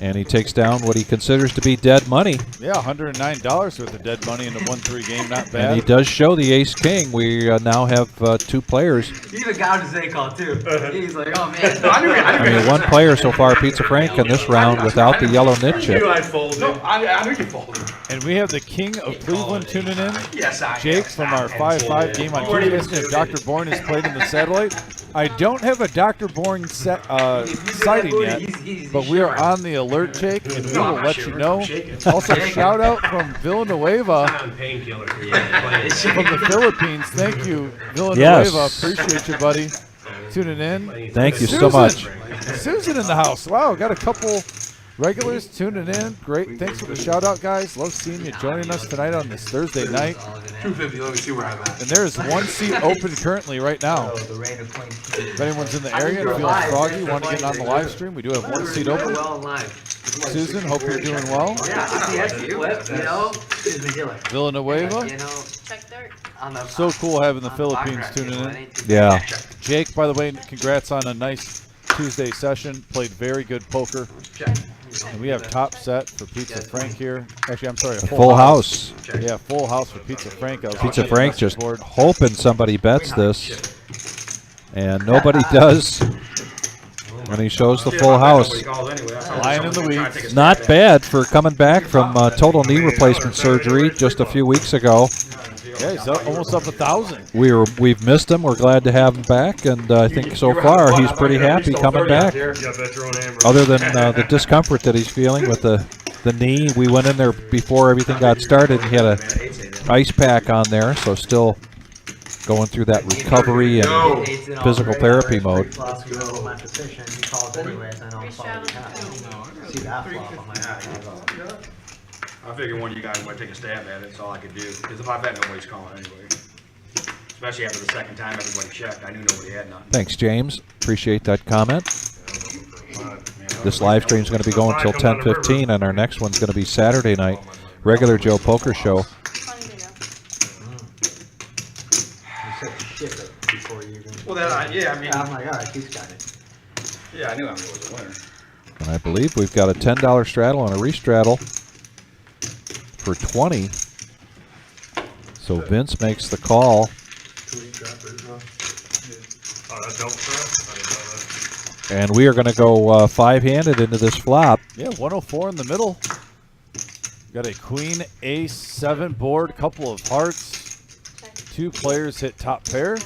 And he takes down what he considers to be dead money. Yeah, $109 worth of dead money in a 1-3 game, not bad. And he does show the ace-king. We now have 2 players. He even got his A call too. He's like, oh man. I mean, 1 player so far, Pizza Frank, in this round without the yellow knit chip. I folded. No, I knew you folded. And we have the king of Cleveland tuning in. Yes, I Jake from our 5-5 game on Tuesday. If Dr. Bourne has played in the satellite. I don't have a Dr. Bourne sighting yet, but we are on the alert, Jake, and we will let you know. Also, shout out from Villanueva from the Philippines. Thank you, Villanueva. Yes. Appreciate you, buddy. Tuning in. Thank you so much. Susan in the house. Wow, got a couple regulars tuning in. Great. Thanks for the shout out, guys. Love seeing you joining us tonight on this Thursday night. 250. Let me see where I'm at. And there's one seat open currently right now. Oh, the rain of plain If anyone's in the I think area and you're feeling live. froggy, That's the want to get funny on the thing. live stream, we do have one seat open. Well live. Susan, hope you're doing well. Yeah, I see that's the clip, you know. Susan Giller. Villanueva. You know, Check third. on the So cool having the on Philippines podcast, tuning you know, in. anything- Yeah. Jake, by the way, congrats on a nice Tuesday session. Played very good poker. Check. And we have top set for Pizza Frank here. Actually, I'm sorry, a Full house. Yeah, full house for Pizza Frank. I was Pizza looking at the Frank message just board. hoping somebody bets this, and nobody does. And he shows the full house. Lying in the weeds. Not bad for coming back from total knee replacement surgery just a few weeks ago. Yeah, he's almost up 1,000. We've missed him. We're glad to have him back, and I think so far he's pretty happy coming back. Other than the discomfort that he's feeling with the knee, we went in there before everything got started. And he had a ice pack on there, so still going through that recovery and physical therapy mode. I figured one of you guys might take a stab at it. That's all I could do. Because if I bet, nobody's calling anyway. Especially after the second time everybody checked. I knew nobody had nothing. Thanks, James. Appreciate that comment. This live stream is going to be going until 10:15, and our next one's going to be Saturday night, regular Joe Poker Show. Well, yeah, I mean. Oh my God, he's got it. Yeah, I knew I was a winner. And I believe we've got a $10 straddle and a restraddle for 20. So Vince makes the call. And we are going to go five-handed into this flop. Yeah, 104 in the middle. Got a queen, ace, 7 board, couple of hearts. 2 players hit top pair.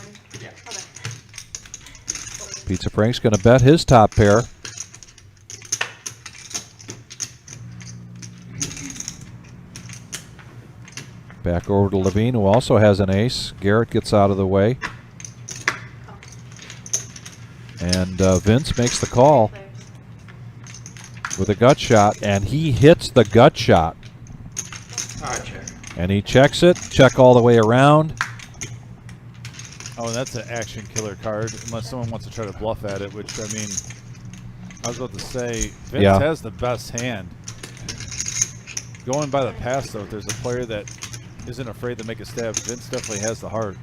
Pizza Frank's going to bet his top pair. Back over to Levine, who also has an ace. Garrett gets out of the way. And Vince makes the call with a gut shot, and he hits the gut shot. And he checks it, check all the way around. Oh, and that's an action killer card, unless someone wants to try to bluff at it, which, I mean, I was about to say, Vince has the best hand. Going by the past, though, if there's a player that isn't afraid to make a stab, Vince definitely has the heart.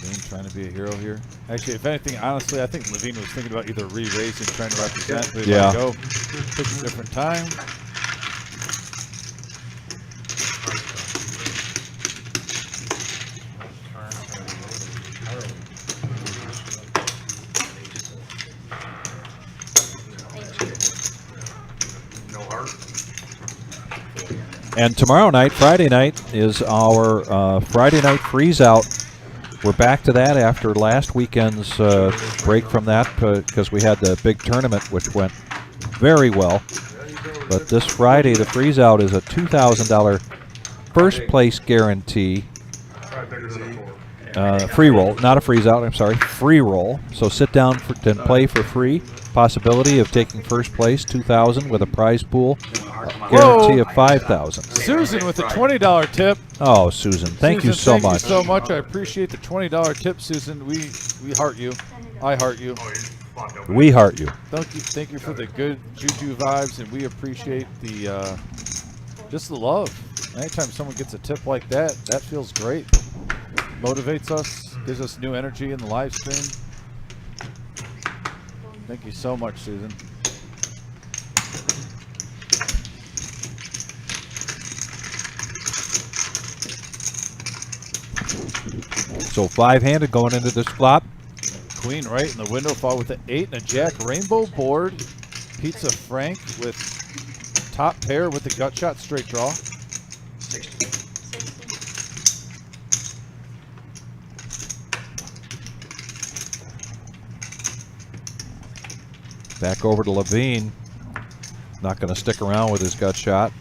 Levine trying to be a hero here. Actually, if anything, honestly, I think Levine was thinking about either re-raising, trying to represent, but he let it go. Took a different time. And tomorrow night, Friday night, is our Friday night freeze out. We're back to that after last weekend's break from that because we had the big tournament, which went very well. But this Friday, the freeze out is a $2,000 first place guarantee. Free roll, not a freeze out, I'm sorry, free roll. So sit down and play for free. Possibility of taking first place, $2,000 with a prize pool guarantee of $5,000. Susan with a $20 tip. Oh, Susan, thank you so much. Thank you so much. I appreciate the $20 tip, Susan. We heart you. I heart you. We heart you. Thank you for the good juju vibes, and we appreciate the just the love. Anytime someone gets a tip like that, that feels great. Motivates us, gives us new energy in the live stream. Thank you so much, Susan. So five-handed going into this flop. Queen right in the window, followed with an 8 and a jack. Rainbow board. Pizza Frank with top pair with the gut shot straight draw. Back over to Levine. Not going to stick around with his gut shot.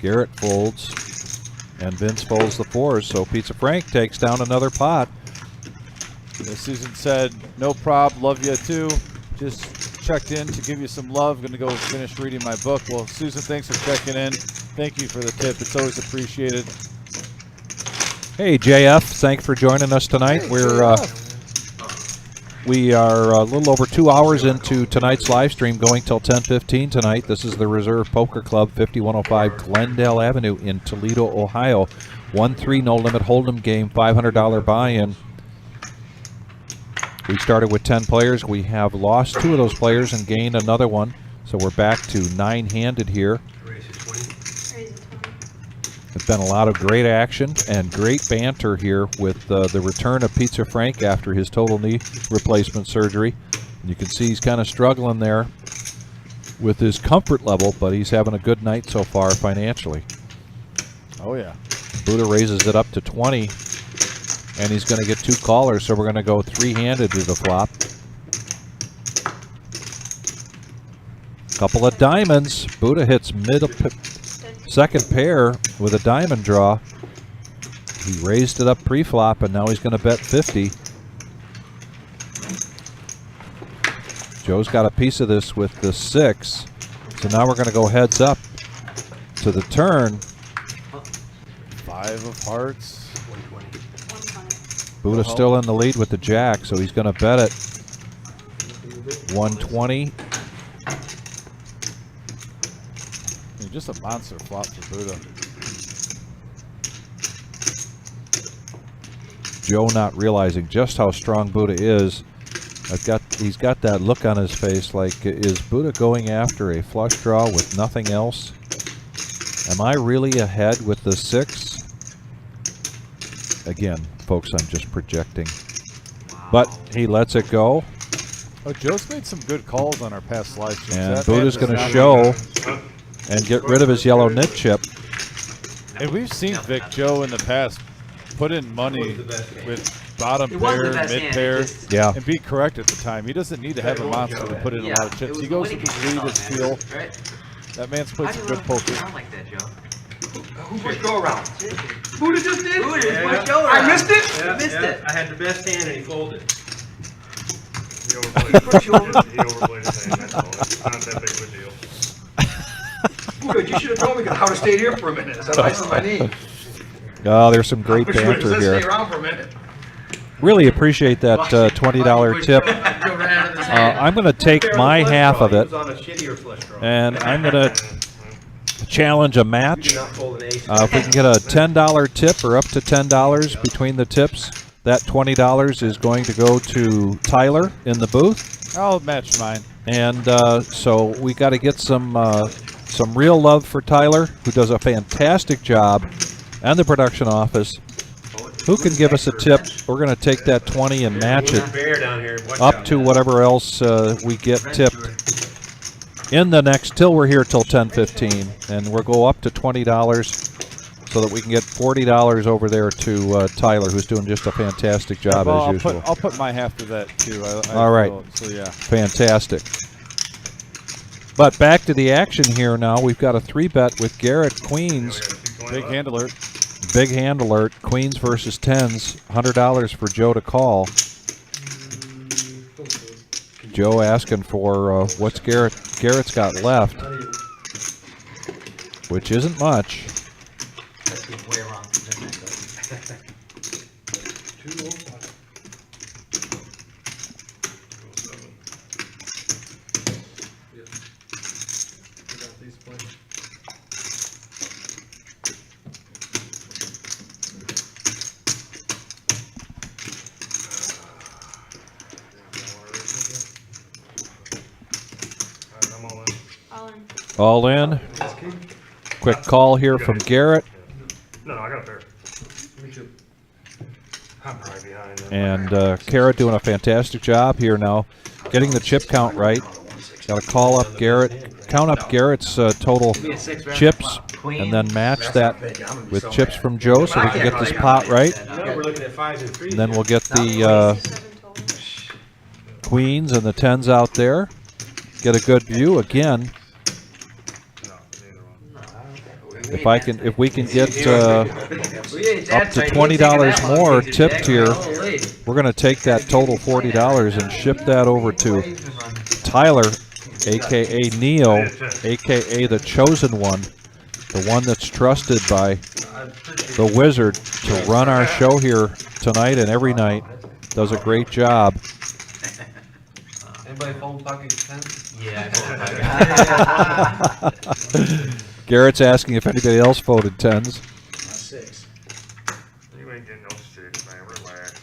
Garrett folds. And Vince folds the 4s. So Pizza Frank takes down another pot. As Susan said, no prob, love you too. Just checked in to give you some love. Going to go finish reading my book. Well, Susan, thanks for checking in. Thank you for the tip. It's always appreciated. Hey, JF, thanks for joining us tonight. We are a little over 2 hours into tonight's live stream, going till 10:15 tonight. This is the Reserve Poker Club, 5105 Glendale Avenue in Toledo, Ohio. 1-3 no limit hold'em game, $500 buy-in. We started with 10 players. We have lost 2 of those players and gained another one, so we're back to 9-handed here. It's been a lot of great action and great banter here with the return of Pizza Frank after his total knee replacement surgery. And you can see he's kind of struggling there with his comfort level, but he's having a good night so far financially. Oh, yeah. Buddha raises it up to 20, and he's going to get 2 callers, so we're going to go 3-handed to the flop. Couple of diamonds. Buddha hits second pair with a diamond draw. He raised it up pre-flop, and now he's going to bet 50. Joe's got a piece of this with the 6. So now we're going to go heads up to the turn. 5 of hearts. Buddha's still in the lead with the jack, so he's going to bet it. 120. Just a monster flop for Buddha. Joe not realizing just how strong Buddha is. He's got that look on his face like, is Buddha going after a flush draw with nothing else? Am I really ahead with the 6? Again, folks, I'm just projecting. Wow. But he lets it go. Oh, Joe's made some good calls on our past live streams. And Buddha's going to show and get rid of his yellow nit chip. And we've seen Vic Joe in the past put in money with bottom pair, mid pair, yeah, and be correct at the time. He doesn't need to have a monster to put in a lot of chips. He goes with his lead, his feel. That man's played some good poker. I like that, Joe. Who pushed Joe around? Buddha just did. Buddha just pushed Joe around. I missed it. You missed it. I had the best hand and he folded. He overplayed his hand, that's all. It's not that big of a deal. Buddha, you should have told me because I would have stayed here for a minute. Is that nice on my knee? Oh, there's some great banter here. Stay around for a minute. Really appreciate that $20 tip. I'm going to take my half of it, and I'm going to challenge a match. If we can get a $10 tip or up to $10 between the tips, that $20 is going to go to Tyler in the booth. I'll match mine. And so we got to get some real love for Tyler, who does a fantastic job, and the production office. Who can give us a tip? We're going to take that 20 and match it up to whatever else we get tipped in the next, till we're here till 10:15, and we'll go up to $20 so that we can get $40 over there to Tyler, who's doing just a fantastic job as usual. I'll put my half to that too. All right. So yeah. Fantastic. But back to the action here now. We've got a 3-bet with Garrett Queens. Big hand alert. Big hand alert. Queens versus 10s. $100 for Joe to call. Joe asking for what's Garrett's got left, which isn't much. All in. Quick call here from Garrett. No, I got a pair. Me too. I'm probably behind. And Kara doing a fantastic job here now, getting the chip count right. Got to call up Garrett, count up Garrett's total chips, and then match that with chips from Joe so we can get this pot right. And then we'll get the queens and the 10s out there. Get a good view again. If we can get up to $20 more tipped here. We're going to take that total $40 and ship that over to Tyler, a.k.a. Neo, a.k.a. the Chosen One, the one that's trusted by the Wizard to run our show here tonight and every night. Does a great job. Anybody fold pocket tens? Yeah. Garrett's asking if anybody else folded tens. 6. You ain't getting no 6, man. Relax.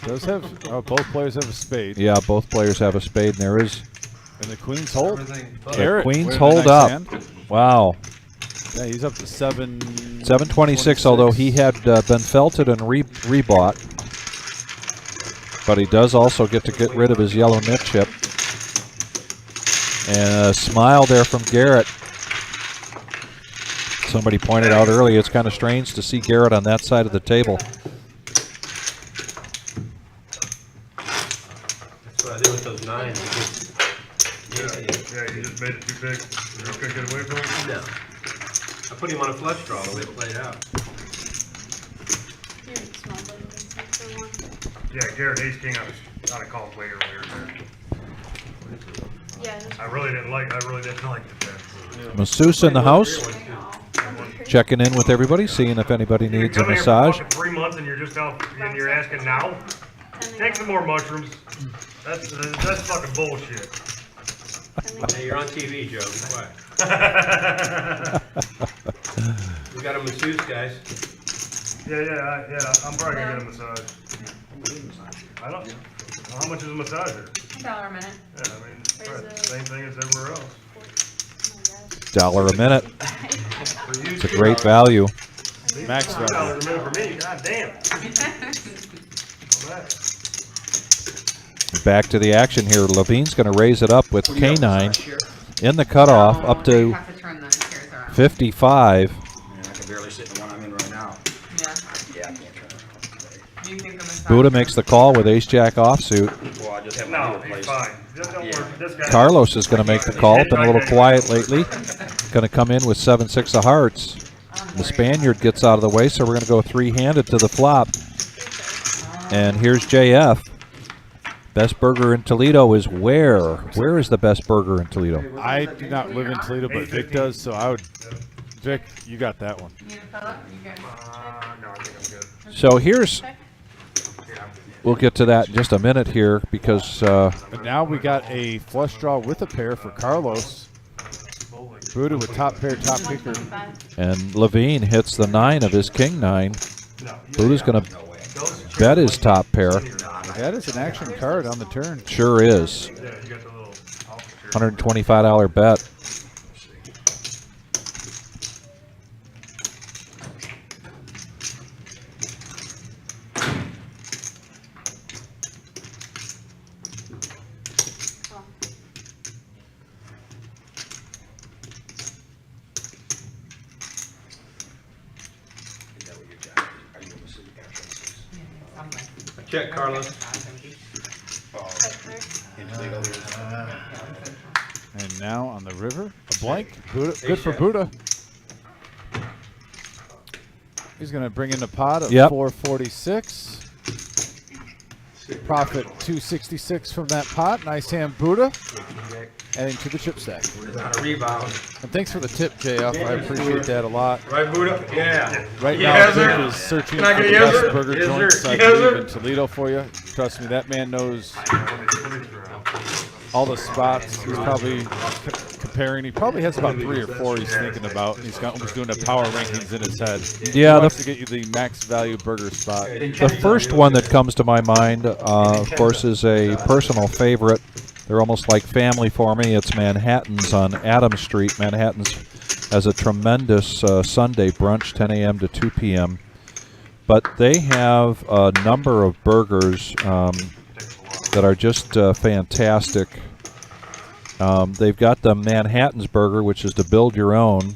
Does have both players have a spade. Yeah, both players have a spade, and there is. And the queens hold. The queens hold up. Hand. Wow. Yeah, he's up to 726, although he had been felted and rebought. But he does also get to get rid of his yellow nit chip. And a smile there from Garrett. Somebody pointed out earlier it's kind of strange to see Garrett on that side of the table. That's what I did with those 9s. Yeah, you just made it too big. You just couldn't get away from it? No. I put him on a flush draw the way it played out. Yeah, Garrett ace king on a call play earlier there. Yeah. I really didn't like the bet. Masseuse in the house. Checking in with everybody, seeing if anybody needs a massage. Here for 3 months and you're just out and you're asking now? Take some more mushrooms. That's fucking bullshit. Hey, you're on TV, Joe. Be quiet. We got a masseuse, guys. Yeah. I'm probably gonna get a massage. I don't know. How much is a massager? $1 a minute. Yeah, I mean, same thing as everywhere else. $1 a minute. It's a great value. Max value. $1 a minute for me. God damn. Back to the action here. Levine's going to raise it up with K9 in the cutoff up to 55. I can barely sit in the one I'm in right now. Yeah, I can't turn it. Buddha makes the call with ace-jack offsuit. Well, I just have no, he's fine. Carlos is going to make the call. Been a little quiet lately. Going to come in with 7-6 of hearts. The Spaniard gets out of the way, so we're going to go three-handed to the flop. And here's JF. Best burger in Toledo is where? Where is the best burger in Toledo? I do not live in Toledo, but Vic does, so I would. Vic, you got that one. No, I think I'm good. So here's. We'll get to that in just a minute here because. But now we got a flush draw with a pair for Carlos. Buddha with top pair, top picker. And Levine hits the 9 of his king 9. Buddha's going to bet his top pair. That is an action card on the turn. Sure is. $125 bet. Check, Carlos. And now on the river, a blank. Buddha, good for Buddha. He's going to bring in the pot of 446. Profit 266 from that pot. Nice hand, Buddha. Adding to the chip stack. Not a rebound. And thanks for the tip, JF. I appreciate that a lot. Right, Buddha? Yeah. Right now, Vic is searching for the best burger joints I believe in Toledo for you. Trust me, that man knows all the spots. He's probably comparing. He probably has about 3 or 4 he's thinking about. He's almost doing the power rankings in his head. Yeah, he wants to get you the max value burger spot. The first one that comes to my mind, of course, is a personal favorite. They're almost like family for me. It's Manhattan's on Adams Street. Manhattan's has a tremendous Sunday brunch, 10 a.m. to 2 p.m. But they have a number of burgers that are just fantastic. They've got the Manhattan's burger, which is to build your own.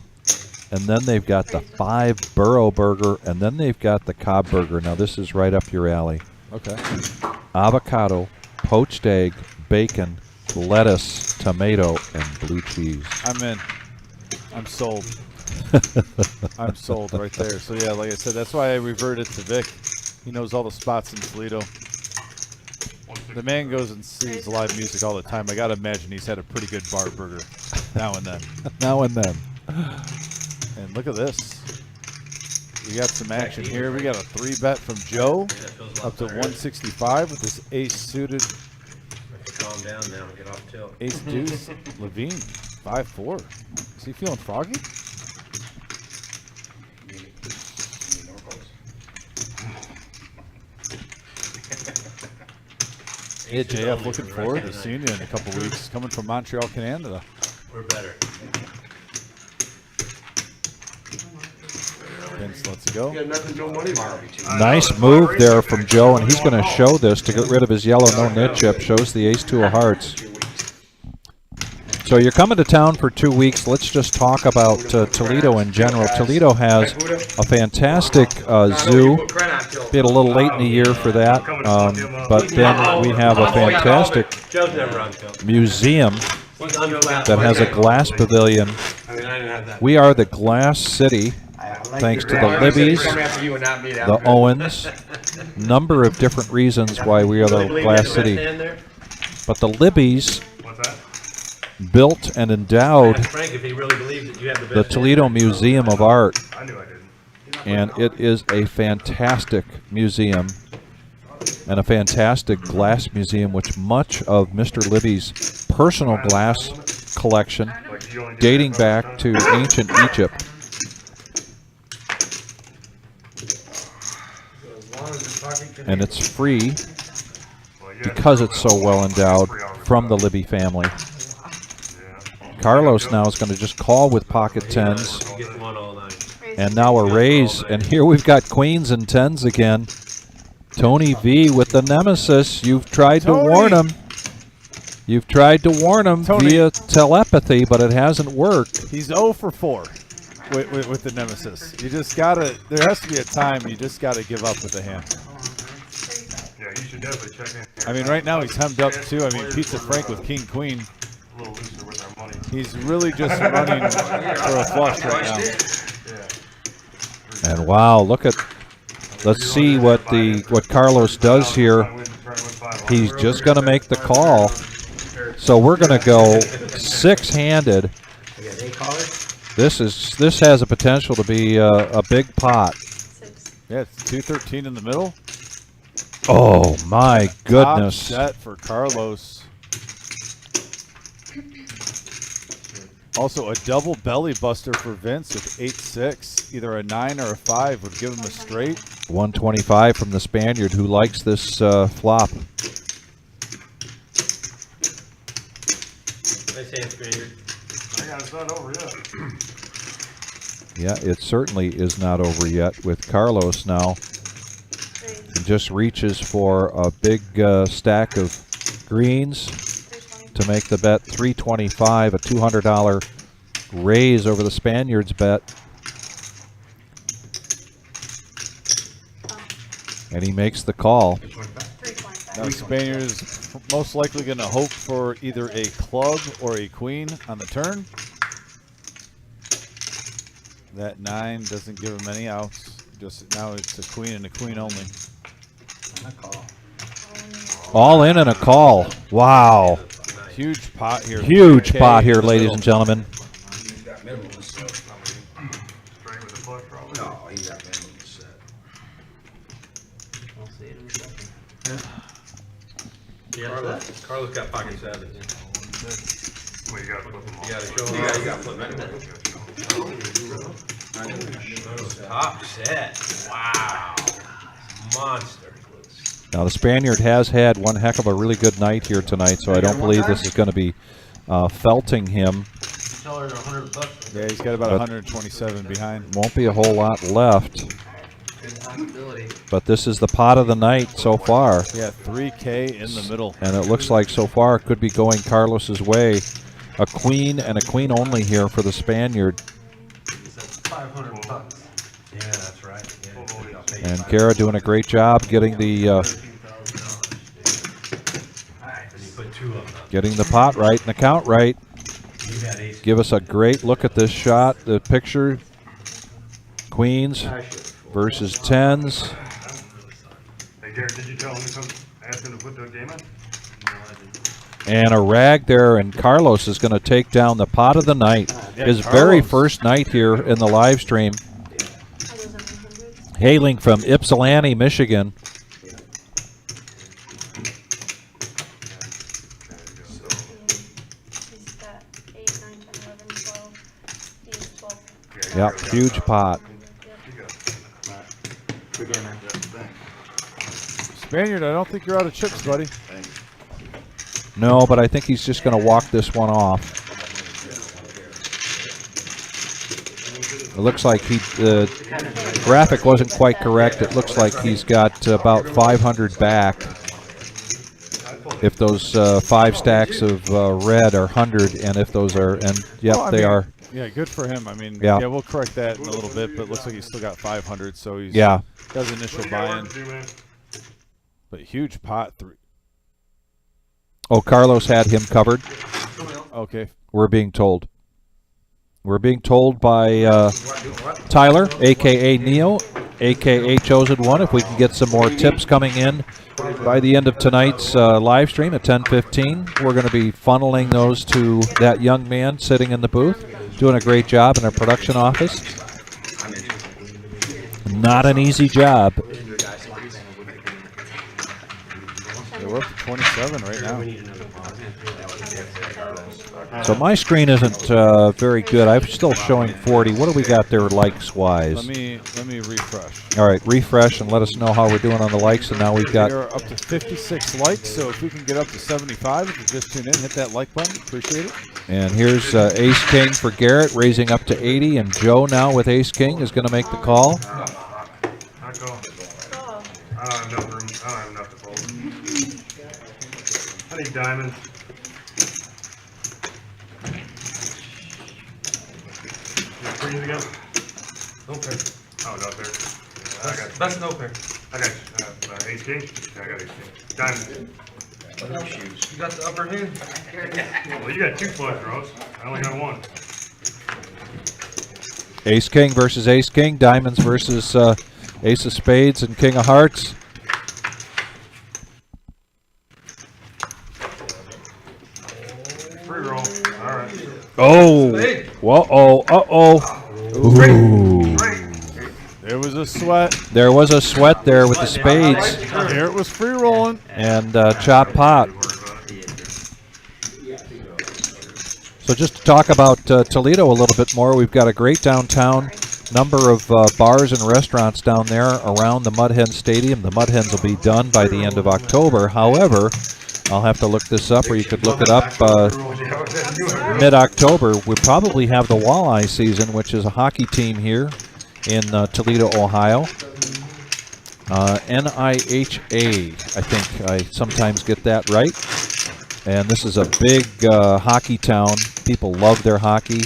And then they've got the 5 borough burger. And then they've got the Cobb burger. Now, this is right up your alley. Okay. Avocado, poached egg, bacon, lettuce, tomato, and blue cheese. I'm in. I'm sold. I'm sold right there. So yeah, like I said, that's why I reverted to Vic. He knows all the spots in Toledo. The man goes and sees live music all the time. I gotta imagine he's had a pretty good bar burger now and then. Now and then. And look at this. We got some action here. We got a 3-bet from Joe up to 165 with this ace suited. Calm down now and get off tilt. Ace deuce. Levine 5-4. Is he feeling froggy? Hey JF, looking forward to seeing you in a couple weeks. Coming from Montreal, Canada. We're better. Vince lets it go. Nice move there from Joe, and he's going to show this to get rid of his yellow no-nit chip. Shows the ace-2 of hearts. So you're coming to town for 2 weeks. Let's just talk about Toledo in general. Toledo has a fantastic zoo. Been a little late in the year for that, but then we have a fantastic museum that has a glass pavilion. We are the Glass City, thanks to the Libbies, the Owens, number of different reasons why we are the Glass City. But the Libbies built and endowed the Toledo Museum of Art, and it is a fantastic museum and a fantastic glass museum, which much of Mr. Libby's personal glass collection dating back to ancient Egypt. And it's free because it's so well endowed from the Libby family. Carlos now is going to just call with pocket tens. And now a raise. And here we've got queens and tens again. Tony V with the nemesis. You've tried to warn him. You've tried to warn him via telepathy, but it hasn't worked. He's 0 for 4 with the nemesis. You just gotta, there has to be a time you just gotta give up with the hand. Yeah, you should definitely check in. I mean, right now he's hemmed up too. I mean, Pizza Frank with King Queen. A little looser with our money. He's really just running for a flush right now. And wow, look at, let's see what Carlos does here. He's just going to make the call. So we're going to go six-handed. This has a potential to be a big pot. Yeah, it's 213 in the middle. Oh my goodness! Top set for Carlos. Also a double belly buster for Vince with 8-6. Either a 9 or a 5 would give him a straight. 125 from the Spaniard, who likes this flop. Nice hand, Spaniard. It's not over yet. Yeah, it certainly is not over yet with Carlos now. He just reaches for a big stack of greens to make the bet. 325, a $200 raise over the Spaniard's bet. And he makes the call. Now the Spaniard is most likely going to hope for either a club or a queen on the turn. That 9 doesn't give him any outs. Just now it's a queen and a queen only. All in and a call. Wow. Huge pot here. Huge pot here, ladies and gentlemen. Carlos got pocket sevens. Well, you gotta flip them all. You gotta show him. You gotta flip them. Top set. Wow. Monster. Now the Spaniard has had one heck of a really good night here tonight, so I don't believe this is going to be felting him. Yeah, he's got about 127 behind. Won't be a whole lot left. But this is the pot of the night so far. Yeah, 3K in the middle. And it looks like so far it could be going Carlos's way. A queen and a queen only here for the Spaniard. 500 bucks. Yeah, that's right. Yeah. And Kara doing a great job getting the pot right and the count right. Give us a great look at this shot. The picture Queens versus tens. Hey, Garrett, did you tell him to come ask him to put the game in? And a rag there, and Carlos is going to take down the pot of the night. His very first night here in the live stream. Hailing from Ypsilanti, Michigan. Yep, huge pot. Spaniard, I don't think you're out of chips, buddy. No, but I think he's just going to walk this one off. It looks like the graphic wasn't quite correct. It looks like he's got about 500 back. If those 5 stacks of red are 100, and if those are, and yep, well, they are. Yeah, good for him. I mean, yeah, we'll correct that in a little bit, but it looks like he's still got 500, so he's does initial buy-in. But huge pot. Oh, Carlos had him covered. Okay. We're being told. We're being told by Tyler, a.k.a. Neo, a.k.a. Chosen One, if we can get some more tips coming in by the end of tonight's live stream at 10:15. We're going to be funneling those to that young man sitting in the booth, doing a great job in our production office. Not an easy job. Yeah, we're up to 27 right now. So my screen isn't very good. I'm still showing 40. What do we got there likes-wise? Let me refresh. All right, refresh and let us know how we're doing on the likes. And now we've got... We're up to 56 likes, so if we can get up to 75, if you just tune in, hit that like button. Appreciate it. And here's Ace King for Garrett, raising up to 80. And Joe now with Ace King is going to make the call. I don't have enough room. I don't have enough to fold. I need diamonds. Freeze again? No pair. Oh, no pair. I got that's no pair. I got ace king. Yeah, I got ace king. Diamond. You got the upper hand. Well, you got 2 flush draws. I only got 1. Ace King versus Ace King. Diamonds versus Ace of Spades and King of Hearts. Free roll. All right. Oh. Whoa. Uh-oh. Ooh. There was a sweat. There was a sweat there with the spades. Here it was free rolling. And chop pot. So just to talk about Toledo a little bit more, we've got a great downtown number of bars and restaurants down there around the Mud Hen Stadium. The Mud Hens will be done by the end of October. However, I'll have to look this up, or you could look it up mid-October. We probably have the Walleye season, which is a hockey team here in Toledo, Ohio. NIHA, I think I sometimes get that right. And this is a big hockey town. People love their hockey.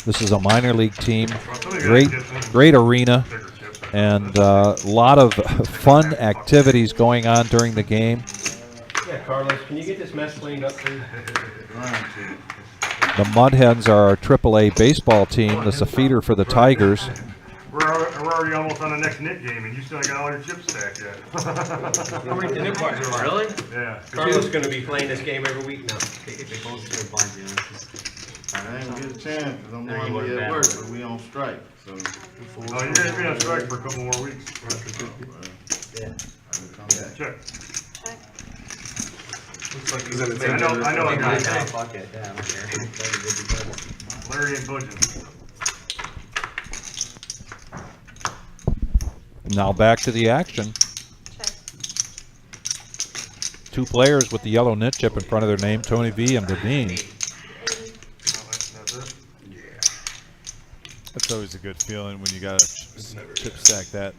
This is a minor league team. Great arena. And a lot of fun activities going on during the game. Yeah, Carlos, can you get this mess cleaned up, please? The Mud Hens are our AAA baseball team. That's a feeder for the Tigers. We're already almost on the next knit game, and you still ain't got all your chips stacked yet. How many knit parts are Really? Yeah. Carlos is going to be playing this game every week now. I ain't gonna get a chance because I'm going to be at work, but we on strike. So. Oh, you're going to be on strike for a couple more weeks. Yeah. Check. Looks like he's in the I know. Fuck it. Yeah, I don't care. Larry ain't budging. Now back to the action. 2 players with the yellow knit chip in front of their name, Tony V and Devine. That's always a good feeling when you got a chip stack that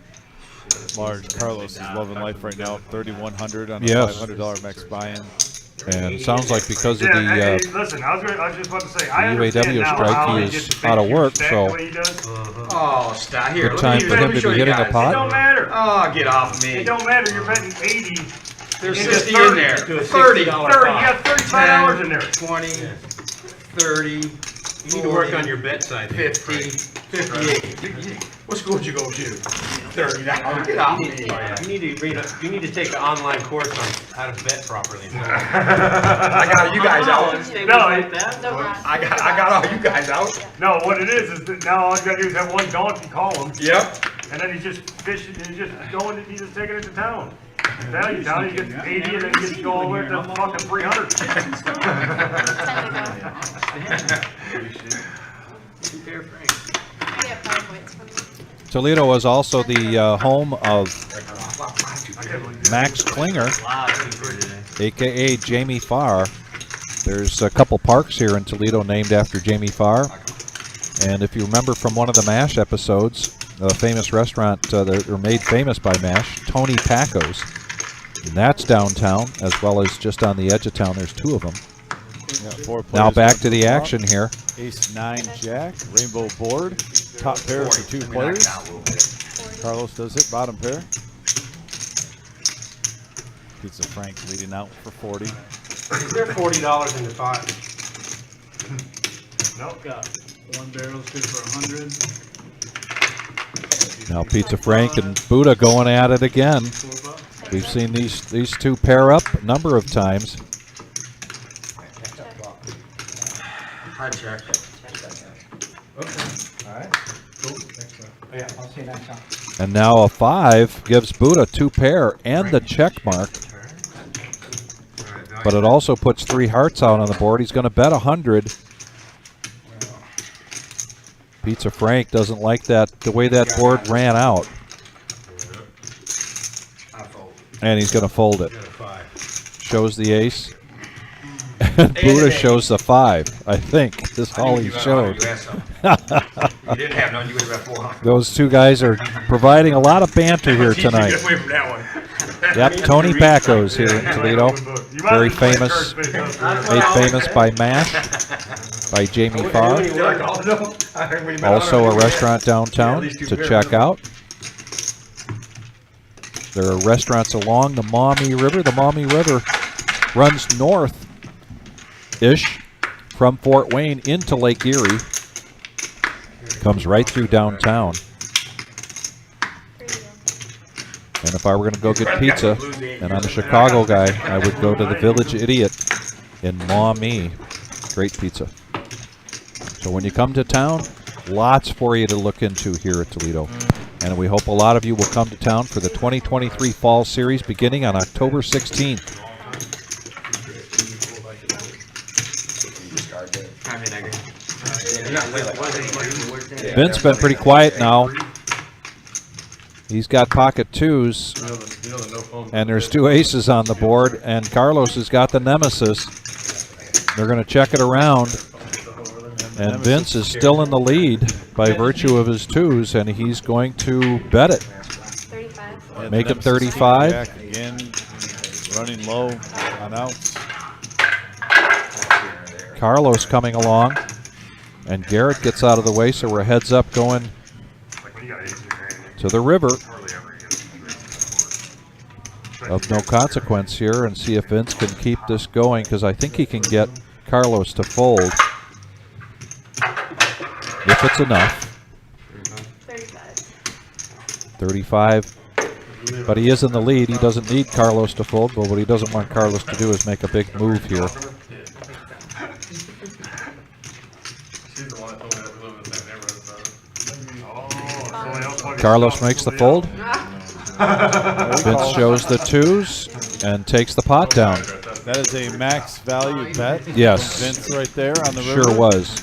large. Carlos is loving life right now, 3,100 on a $500 max buy-in. And it sounds like because of the listen, I was just about to say, I UAW strike, he is out of work, so Oh, stop here. good time for him to be hitting a It pot. don't matter. Oh, get off me. It don't matter. You're betting 80. There's into 60 30. in there. To a 30. 30. You got $35 in there. 20, 30. You need to work on your bet side. 50, 58. What school did you go to? 30 now. Get off me. You need to take an online course on how to bet properly. I got you guys out. No, I got all you guys out. No, what it is that now all you gotta do is have one donkey call him, Yep. and then he's just fishing, he's just going, he's just taking it to town. Value town, he gets 80 and then he gets to go all the way to fucking 300. Toledo was also the home of Max Klinger, aka Jamie Farr. There's a couple parks here in Toledo named after Jamie Farr. And if you remember from one of the MASH episodes, a famous restaurant that were made famous by MASH, Tony Paco's. And that's downtown, as well as just on the edge of town. There's two of them. Yeah, now back to the action here. Ace 9 Jack, rainbow board, top pair for 2 players. Carlos does it, bottom pair. Pizza Frank leading out for 40. Is there $40 in the pot? Nope. Got 1 barrel's good for 100. Now Pizza Frank and Buddha going at it again. We've seen these two pair up a number of times. I check. Okay. All right. Cool. Yeah, I'll see you next time. And now a 5 gives Buddha 2 pair and the check mark. But it also puts 3 hearts out on the board. He's going to bet 100. Pizza Frank doesn't like that, the way that board ran out. And he's going to fold it. Shows the ace. And Buddha shows the 5. I think this is all he showed. You didn't have none, you would have 400. Those two guys are providing a lot of banter here tonight. Get away from that one. Yep, Tony Paco's here in Toledo. Very famous, made famous by MASH, by Jamie Farr. Also a restaurant downtown to check out. There are restaurants along the Maumee River. The Maumee River runs north-ish from Fort Wayne into Lake Erie. Comes right through downtown. And if I were going to go get pizza, and I'm a Chicago guy, I would go to the Village Idiot in Maumee. Great pizza. So when you come to town, lots for you to look into here at Toledo. And we hope a lot of you will come to town for the 2023 Fall Series beginning on October 16th. Vince's been pretty quiet now. He's got pocket 2s, and there's 2 aces on the board, and Carlos has got the nemesis. They're going to check it around, and Vince is still in the lead by virtue of his 2s, and he's going to bet it. 35. Make it 35. Jack again, running low on outs. Carlos coming along, and Garrett gets out of the way, so we're heads up going to the river of no consequence here, and see if Vince can keep this going, because I think he can get Carlos to fold if it's enough. 35. But he is in the lead. He doesn't need Carlos to fold, but what he doesn't want Carlos to do is make a big move here. Carlos makes the fold. Vince shows the 2s and takes the pot down. That is a max value bet. Yes. Vince right there on the river. Sure was.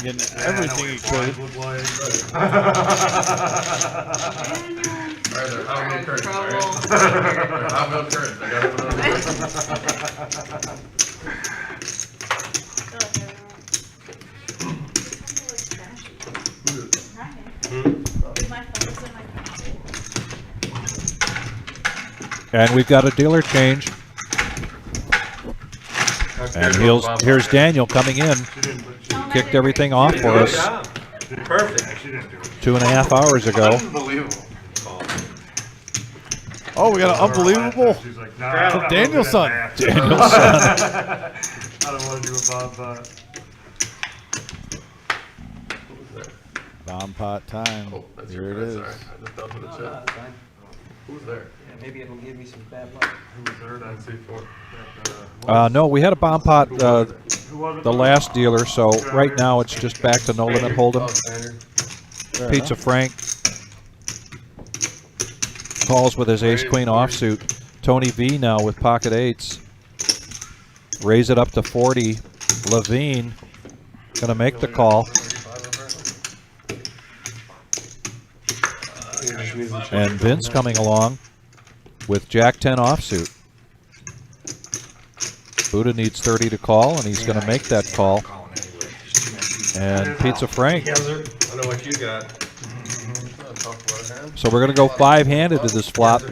Getting everything he could. And we've got a dealer change. And here's Daniel coming in. Kicked everything off for us Perfect. 2.5 hours ago. Unbelievable. Oh, we got an unbelievable Danielson. Danielson. I don't want to do a Bob. Bomb pot time. Oh, that's Here your it card, is. sorry. I just fell to the No, chip. no, it's fine. Who's there? Yeah, maybe it'll give me some bad luck. Who's third on C4? No, we had a bomb pot Who was it? Who was it? the last dealer, so right now it's just back to no limit hold'em. Oh, Pizza Frank calls with his ace queen offsuit. Tony V now with pocket eights. Raise it up to 40. Levine gonna make the call. And Vince coming along with Jack 10 offsuit. Buddha needs 30 to call, and he's going to make that call. And Pizza Frank. I know what you got. So we're going to go 5-handed to this flop.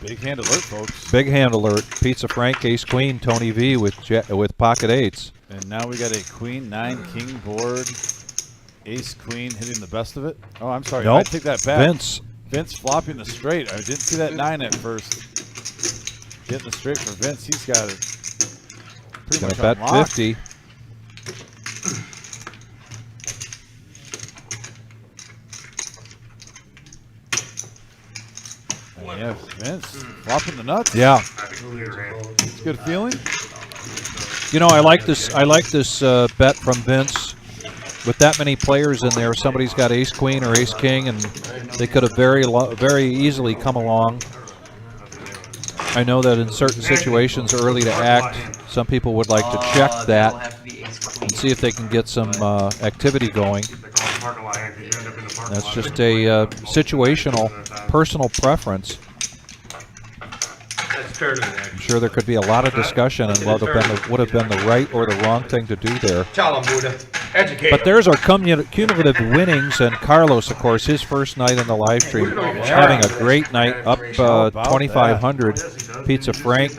Big hand alert, folks. Big hand alert. Pizza Frank, ace queen, Tony V with pocket eights. And now we got a queen 9 king board. Ace queen hitting the best of it. Oh, I'm sorry. Nope. I take that back. Vince flopping the straight. I didn't see that 9 at first. Getting the straight for Vince. He's got it. Pretty Gonna much bet unlocked. 50. And yeah, Vince flopping the nuts. Yeah. It's a good feeling. You know, I like this bet from Vince. With that many players in there, somebody's got ace queen or ace king, and they could have very easily come along. I know that in certain situations, early to act, some people would like to check that and see if they can get some activity going. That's just a situational, personal preference. I'm sure there could be a lot of discussion on what would have been the right or the wrong thing to do there. Tell him, Buddha. Educate But him. there's our cumulative winnings, and Carlos, of course, his first night in the live stream, having a great night, up 2,500. Pizza Frank,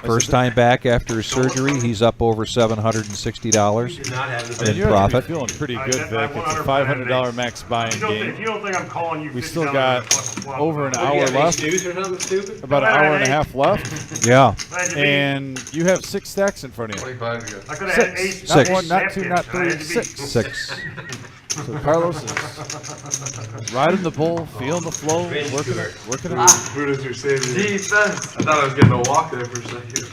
first time back after his surgery, he's up over $760 in profit. Feeling pretty good, Vic. It's a $500 max buying game. If you don't think I'm calling you, We 50 still down got there, fucking flop. over an hour left. About an hour and a half left. Yeah. And you have 6 stacks in front of you. 25 to go. I could have had 8. Not Six. 1, not 2, not 3, Napkins. I had to 6. be- 6. So Carlos is riding the bull, feeling the flow, working it. Buddha's your savior. Defense. I thought I was getting a walk there for a second.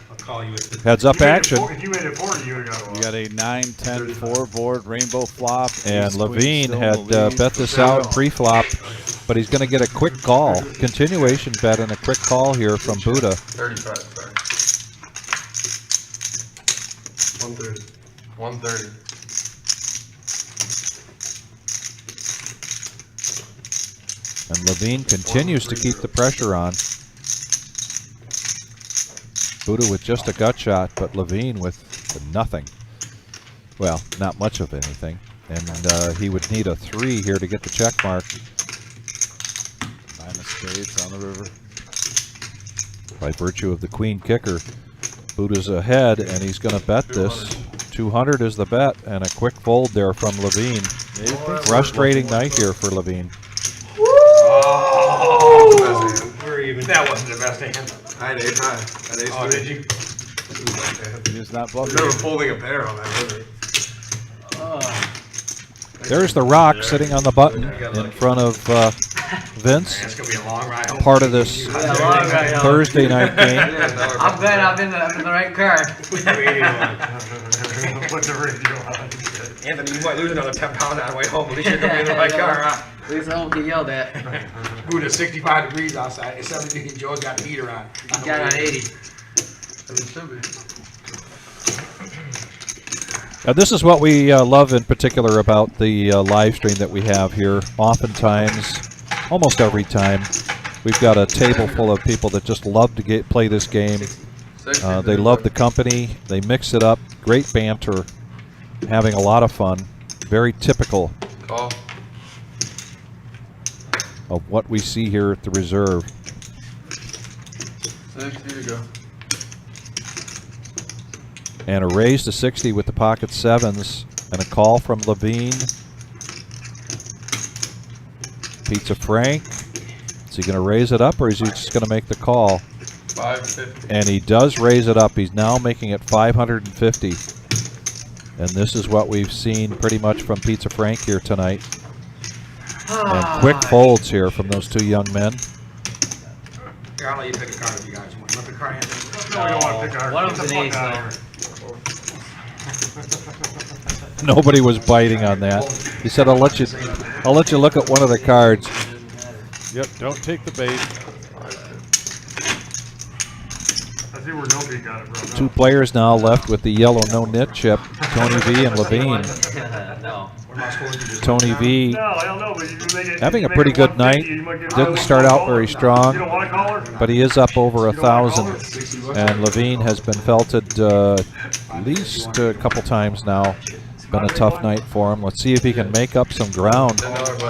I'll call you at the Heads up action. If you made it 40, you would have got a walk. You got a 9-10-4 board, rainbow flop. And ace queen Levine still in had the lead. bet this out pre-flop, but he's going to get a quick call. Continuation bet and a quick call here from Buddha. 35, sorry. 130. 130. And Levine continues to keep the pressure on. Buddha with just a gut shot, but Levine with nothing. Well, not much of anything. And he would need a 3 here to get the check mark. 9 of spades on the river. By virtue of the queen kicker, Buddha's ahead, and he's going to bet this. 200 is the bet, and a quick fold there from Levine. Frustrating night here for Levine. Oh, we're even. That wasn't the best hand. I had 8 high. At ace Oh, three. did you? He is not bluffing. Never folding a pair on that, really. There's the rock sitting on the button in front of Vince. It's gonna be a long ride home. Part of this Thursday night game. I'm glad I'm in the right car. Put the radio on. Put the radio on. Anthony, you might lose another 10 pounds on the way home. At least you're gonna be in the right car, huh? At least I won't get yelled at. Buddha, 65 degrees outside. It's 70. Joe's got the heater on. You got on 80. This is what we love in particular about the live stream that we have here. Oftentimes, almost every time, we've got a table full of people that just love to play this game. They love the company. They mix it up. Great banter. Having a lot of fun. Very typical of what we see here at the reserve. 60 to go. And a raise to 60 with the pocket sevens, and a call from Levine. Pizza Frank. Is he going to raise it up, or is he just going to make the call? 550. And he does raise it up. He's now making it 550. And this is what we've seen pretty much from Pizza Frank here tonight. And quick folds here from those two young men. Here, I'll let you pick a card if you guys want. You want to pick a card, Anthony? No, we don't want to pick our. One Get of the them's an fuck ace, out of here. Nobody was biting on that. He said, I'll let you look at one of the cards. Yep, don't take the bait. I see where nobody got it, bro. Two players now left with the yellow no-knit chip, Tony V and Levine. No. What am I supposed to do? Tony V No, I don't know, but you can make it. having you a can pretty make it good night. 150, you might get Didn't a start out caller. very You don't strong, want a caller? but he is up over You don't want a 1,000. caller? And Levine has been felted at least a couple times now. Been a tough night for him. Let's see if he can make up some ground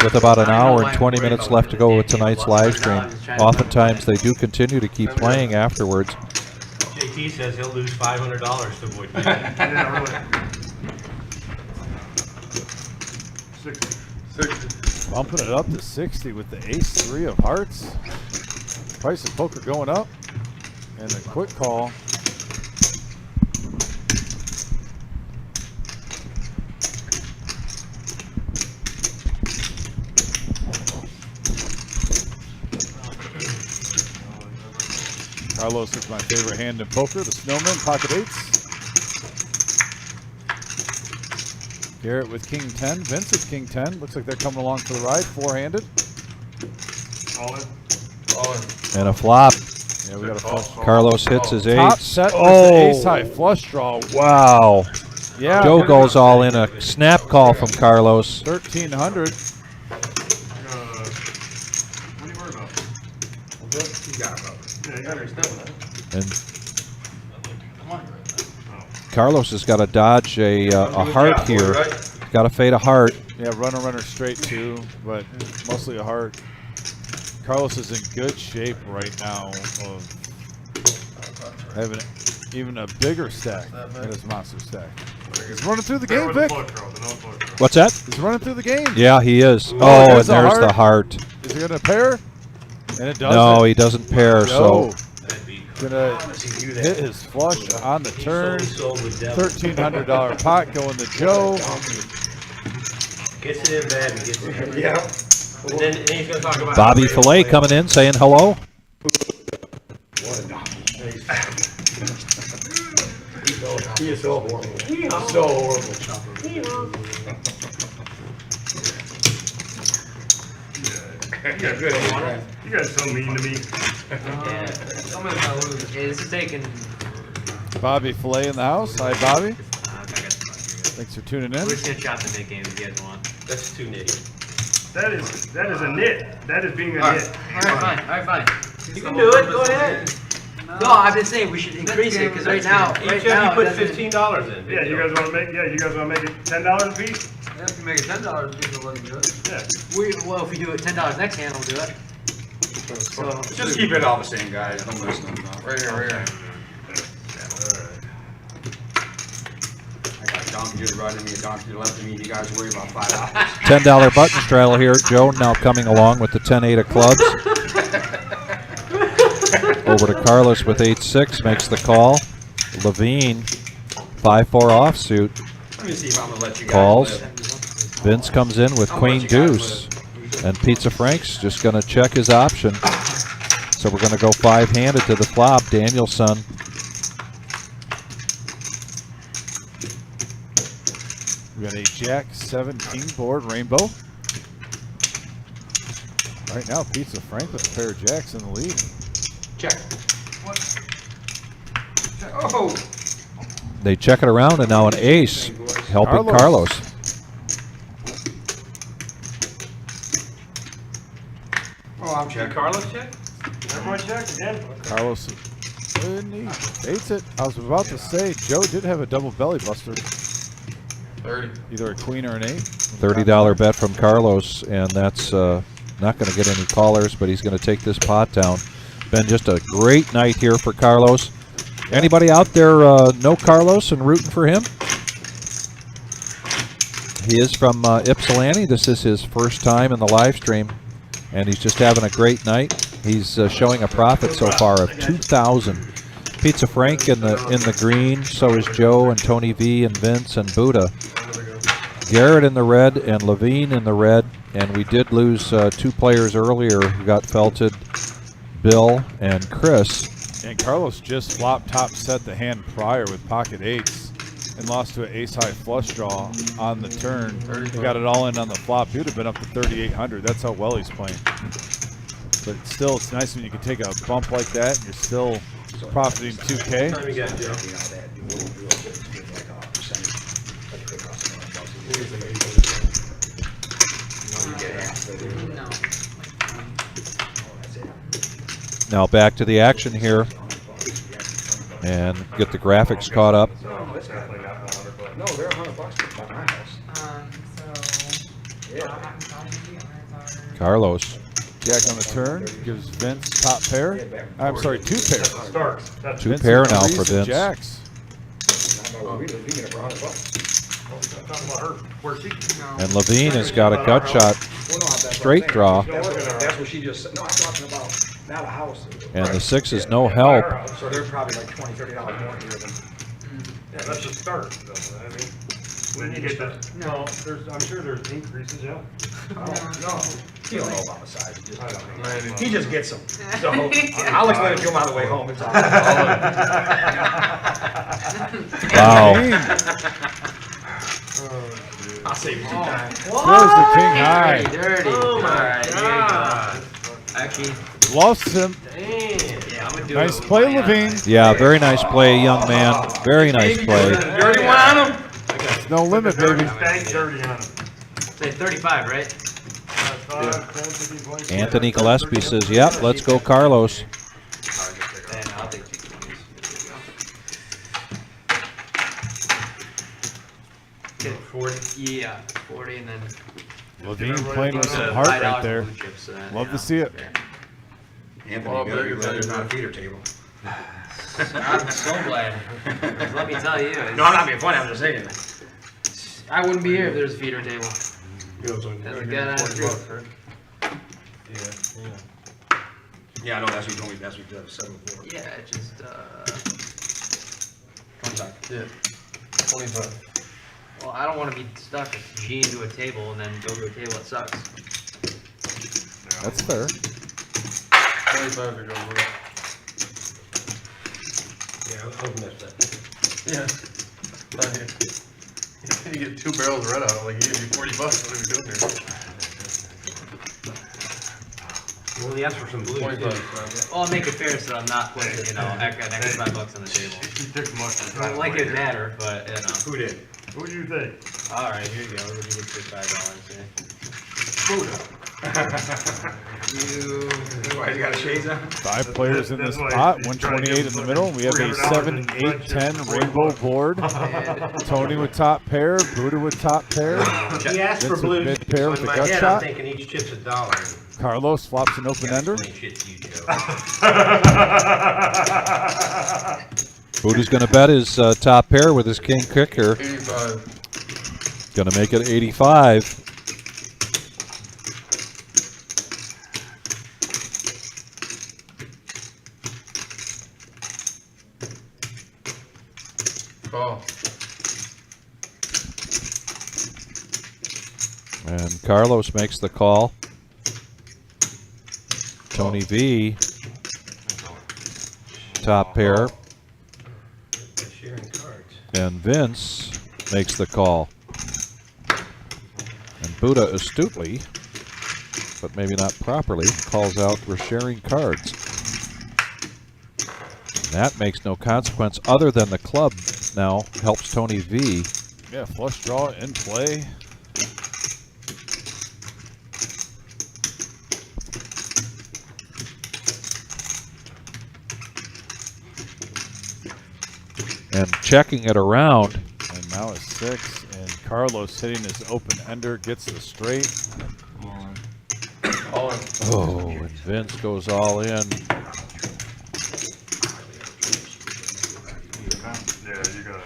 with about an hour and 20 minutes left to go with tonight's live stream. Oftentimes they do continue to keep playing afterwards. JT says he'll lose $500 to avoid that. Yeah, really. 60. Bumping it up to 60 with the ace-3 of hearts. Price of poker going up. And the quick call. Carlos is my favorite hand in poker. The Snowman, pocket eights. Garrett with king 10. Vince with king 10. Looks like they're coming along for the ride. Four-handed. All in. And a flop. Yeah, we got a flush. Carlos hits his Top eights. set with the ace-high flush draw. Wow. Yeah. Joe goes all in. A snap call from Carlos. 1,300. What are you worried about? You got it, bro. Yeah, you got your stuff. And Carlos has got to dodge a heart here. Got to fade a heart. Yeah, runner straight too, but mostly a heart. Carlos is in good shape right now of having even a bigger stack than his monster stack. He's running through the game, Vic. What's that? He's running through the game. Yeah, he is. Oh, Oh, and there's there's a the heart. Is he gonna pair? And it doesn't. No, he doesn't pair, so gonna hit his flush on the turn. $1,300 pot going to Joe. Gets it in bad and gets it in. Yeah. And then he's going to talk about Bobby Filet coming in saying hello. He is so horrible. So horrible. You guys are so mean to me. Yeah. This is taking. Bobby Filet in the house. Hi, Bobby. Thanks for tuning in. We're just gonna chop the mid game if you guys want. That's too nitty. That is a nit. That is being a nit. Alright, fine. You can do it, go ahead. No, I've been saying we should increase it, because right now, Each of you put $15 in. Yeah, you guys want to make it $10 a piece? Yeah, if you make it $10 a piece, it wasn't good. Yeah. Well, if we do it $10 next hand, we'll do it. So, Just keep it all the same, guys. Don't mess them up. Right here, right here. I got a donkey to the right of me, a donkey to the left of me. You guys worry about $5. $10 button straddle here. Joe now coming along with the 10-8 of clubs. Over to Carlos with 8-6, makes the call. Levine, 5-4 offsuit. Let me see if I'm gonna let you guys Calls. live. Vince comes in with queen deuce. And Pizza Frank's just going to check his option. So we're going to go 5-handed to the flop. Danielson. We got a Jack 17 board rainbow. Right now, Pizza Frank with a pair of jacks in the lead. Check. What? Oh! They check it around, and now an ace helping Carlos. Oh, I'm checking. Carlos check? Everyone check again. Carlos, eights it. I was about to say, Joe did have a double belly buster. 30. Either a queen or an 8. $30 bet from Carlos, and that's not going to get any callers, but he's going to take this pot down. Been just a great night here for Carlos. Anybody out there know Carlos and rooting for him? He is from Ypsilanti. This is his first time in the live stream, and he's just having a great night. He's showing a profit so far of $2,000. Pizza Frank in the green. So is Joe and Tony V and Vince and Buddha. Garrett in the red and Levine in the red. And we did lose 2 players earlier who got felted, Bill and Chris. And Carlos just flopped top set the hand prior with pocket eights and lost to an ace-high flush draw on the turn. He got it all in on the flop. He would have been up to 3,800. That's how well he's playing. But still, it's nice when you can take a bump like that and you're still profiting 2K. Now back to the action here and get the graphics caught up. No, they're $100 to buy my house. Carlos. Jack on the turn gives Vince top pair. I'm sorry, 2 pairs. Starks. 2 pair now for Vince. Jacks. And Levine has got a gut shot straight draw. That's what she just said. No, I'm talking about not a house. And the 6 is no help. So they're probably like $20, $30 more here than. Yeah, that's a start, though. I mean, when you get that, well, I'm sure there's increases, yeah. No, he don't know about the size. He just gets them. So I'll explain it to him on the way home. It's all Wow. I'll save you some time. There's the king high. Dirty. Oh my Alright, here you God. go. Actually, Lost him. yeah, I'm gonna do Nice it. play, Levine. Yeah, very nice play, young man. Very nice play. Dirty one on him. No limit, baby. Stank dirty on him. Say 35, right? 5, 10, 15, 20. Anthony Gillespie says, yep, let's go Carlos. And I'll take 2 keys. Okay, 40. Yeah, 40 and then Levine playing with some heart right there. Love to see it. Anthony, you gotta be glad there's not a feeder table. I'm so glad. Let me tell you. No, I'm not being funny. I'm just saying. I wouldn't be here if there's a feeder table. That's a good idea. Yeah, I know that's what you told me. That's what you said. 7 4. Yeah, it just 25. Yeah. 25. well, I don't want to be stuck with G into a table and then go to a table that sucks. That's fair. 25 to go with. Yeah, I'll miss that. Yeah. You get 2 barrels of red out of it, like you give you $40. What are we doing here? Well, he asked for some blue. 25. Well, I'll make it fair so I'm not putting, an extra $5 on the table. You took much. I don't like it matter, but Who did? What do you think? All right, here you go. We're gonna get $5. Why you got a shades on? 5 players in this That's why pot, he's trying to 128 give in the us middle. We have a $300 7, in 8, 10 rainbow board. Tony with top pair, Buddha with top pair. He asked for Vince with blues. mid pair So with in the my gut head, shot. I'm thinking each chip's $1. Carlos flops an open ender. Shit to you, Joe. Buddha's going to bet his top pair with his king kicker. 85. Going to make it 85. Oh. And Carlos makes the call. Tony V, top pair. Sharing cards. And Vince makes the call. And Buddha astutely, but maybe not properly, calls out we're sharing cards. And that makes no consequence other than the club now helps Tony V. Yeah, flush draw in play. And checking it around. And now a 6, and Carlos hitting his open ender, gets the straight. All in. Oh, and Vince goes all in. Yeah, you gotta.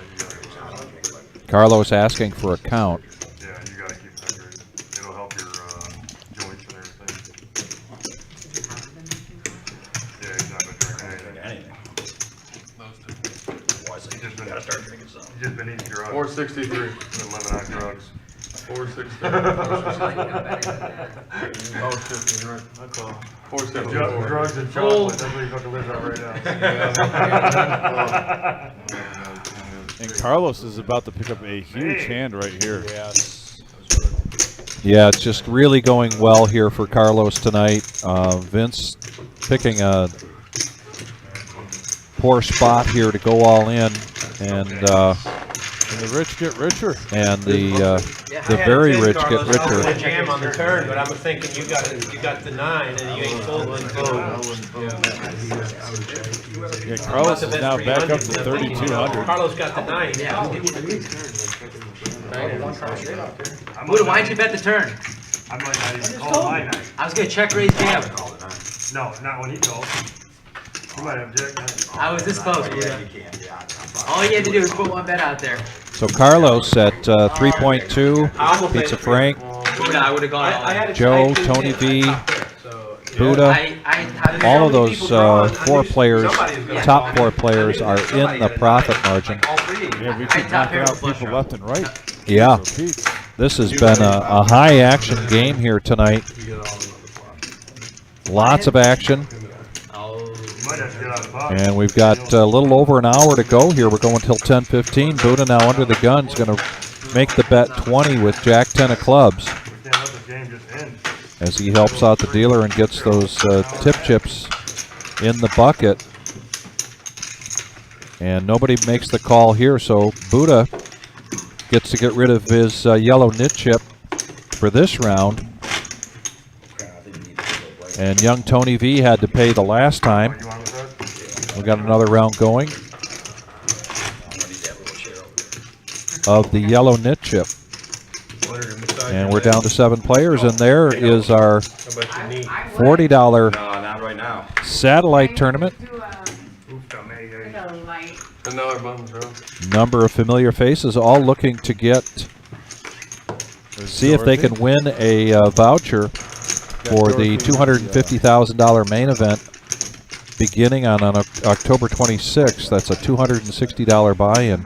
Carlos asking for a count. Yeah, you gotta keep hydrated. It'll help your joints and everything. Yeah, he's not been drinking anything. Those He's just been, Gotta start drinking some. he's just been eating drugs. 463. Been living on drugs. 463. Oh, 50, right. I call. 474. Drugs and chocolate, that's what he fucking lives on right now. And Carlos is about to pick up a huge hand right here. Yes. Yeah, it's just really going well here for Carlos tonight. Vince picking a poor spot here to go all in, and the rich get richer. And the very rich get richer. I jam on the turn, but I'm thinking you got the 9 and you ain't folding. Yeah, Carlos is now back up to 3,200. Carlos got the 9. Yeah. Buddha, why'd you bet the turn? I might not even call my night. I was gonna check raise jam. No, not when he called. You might have Jack. I was this close, Buddha. All you had to do was put one bet out there. So Carlos at 3.2, Pizza Frank, Buddha, I would have gone all in. Joe, Tony V, Buddha. All of those four players, top four players, are in the profit margin. Yeah, we keep knocking out people left and right. Yeah, this has been a high action game here tonight. Lots of action. And we've got a little over an hour to go here. We're going until 10:15. Buddha now under the gun is going to make the bet 20 with Jack 10 of clubs as he helps out the dealer and gets those tip chips in the bucket. And nobody makes the call here, so Buddha gets to get rid of his yellow nit chip for this round. And young Tony V had to pay the last time. We got another round going of the yellow nit chip. And we're down to 7 players, and there is our $40 not right now. satellite tournament. Another bum throw. Number of familiar faces all looking to see if they can win a voucher for the $250,000 main event beginning on October 26th. That's a $260 buy-in.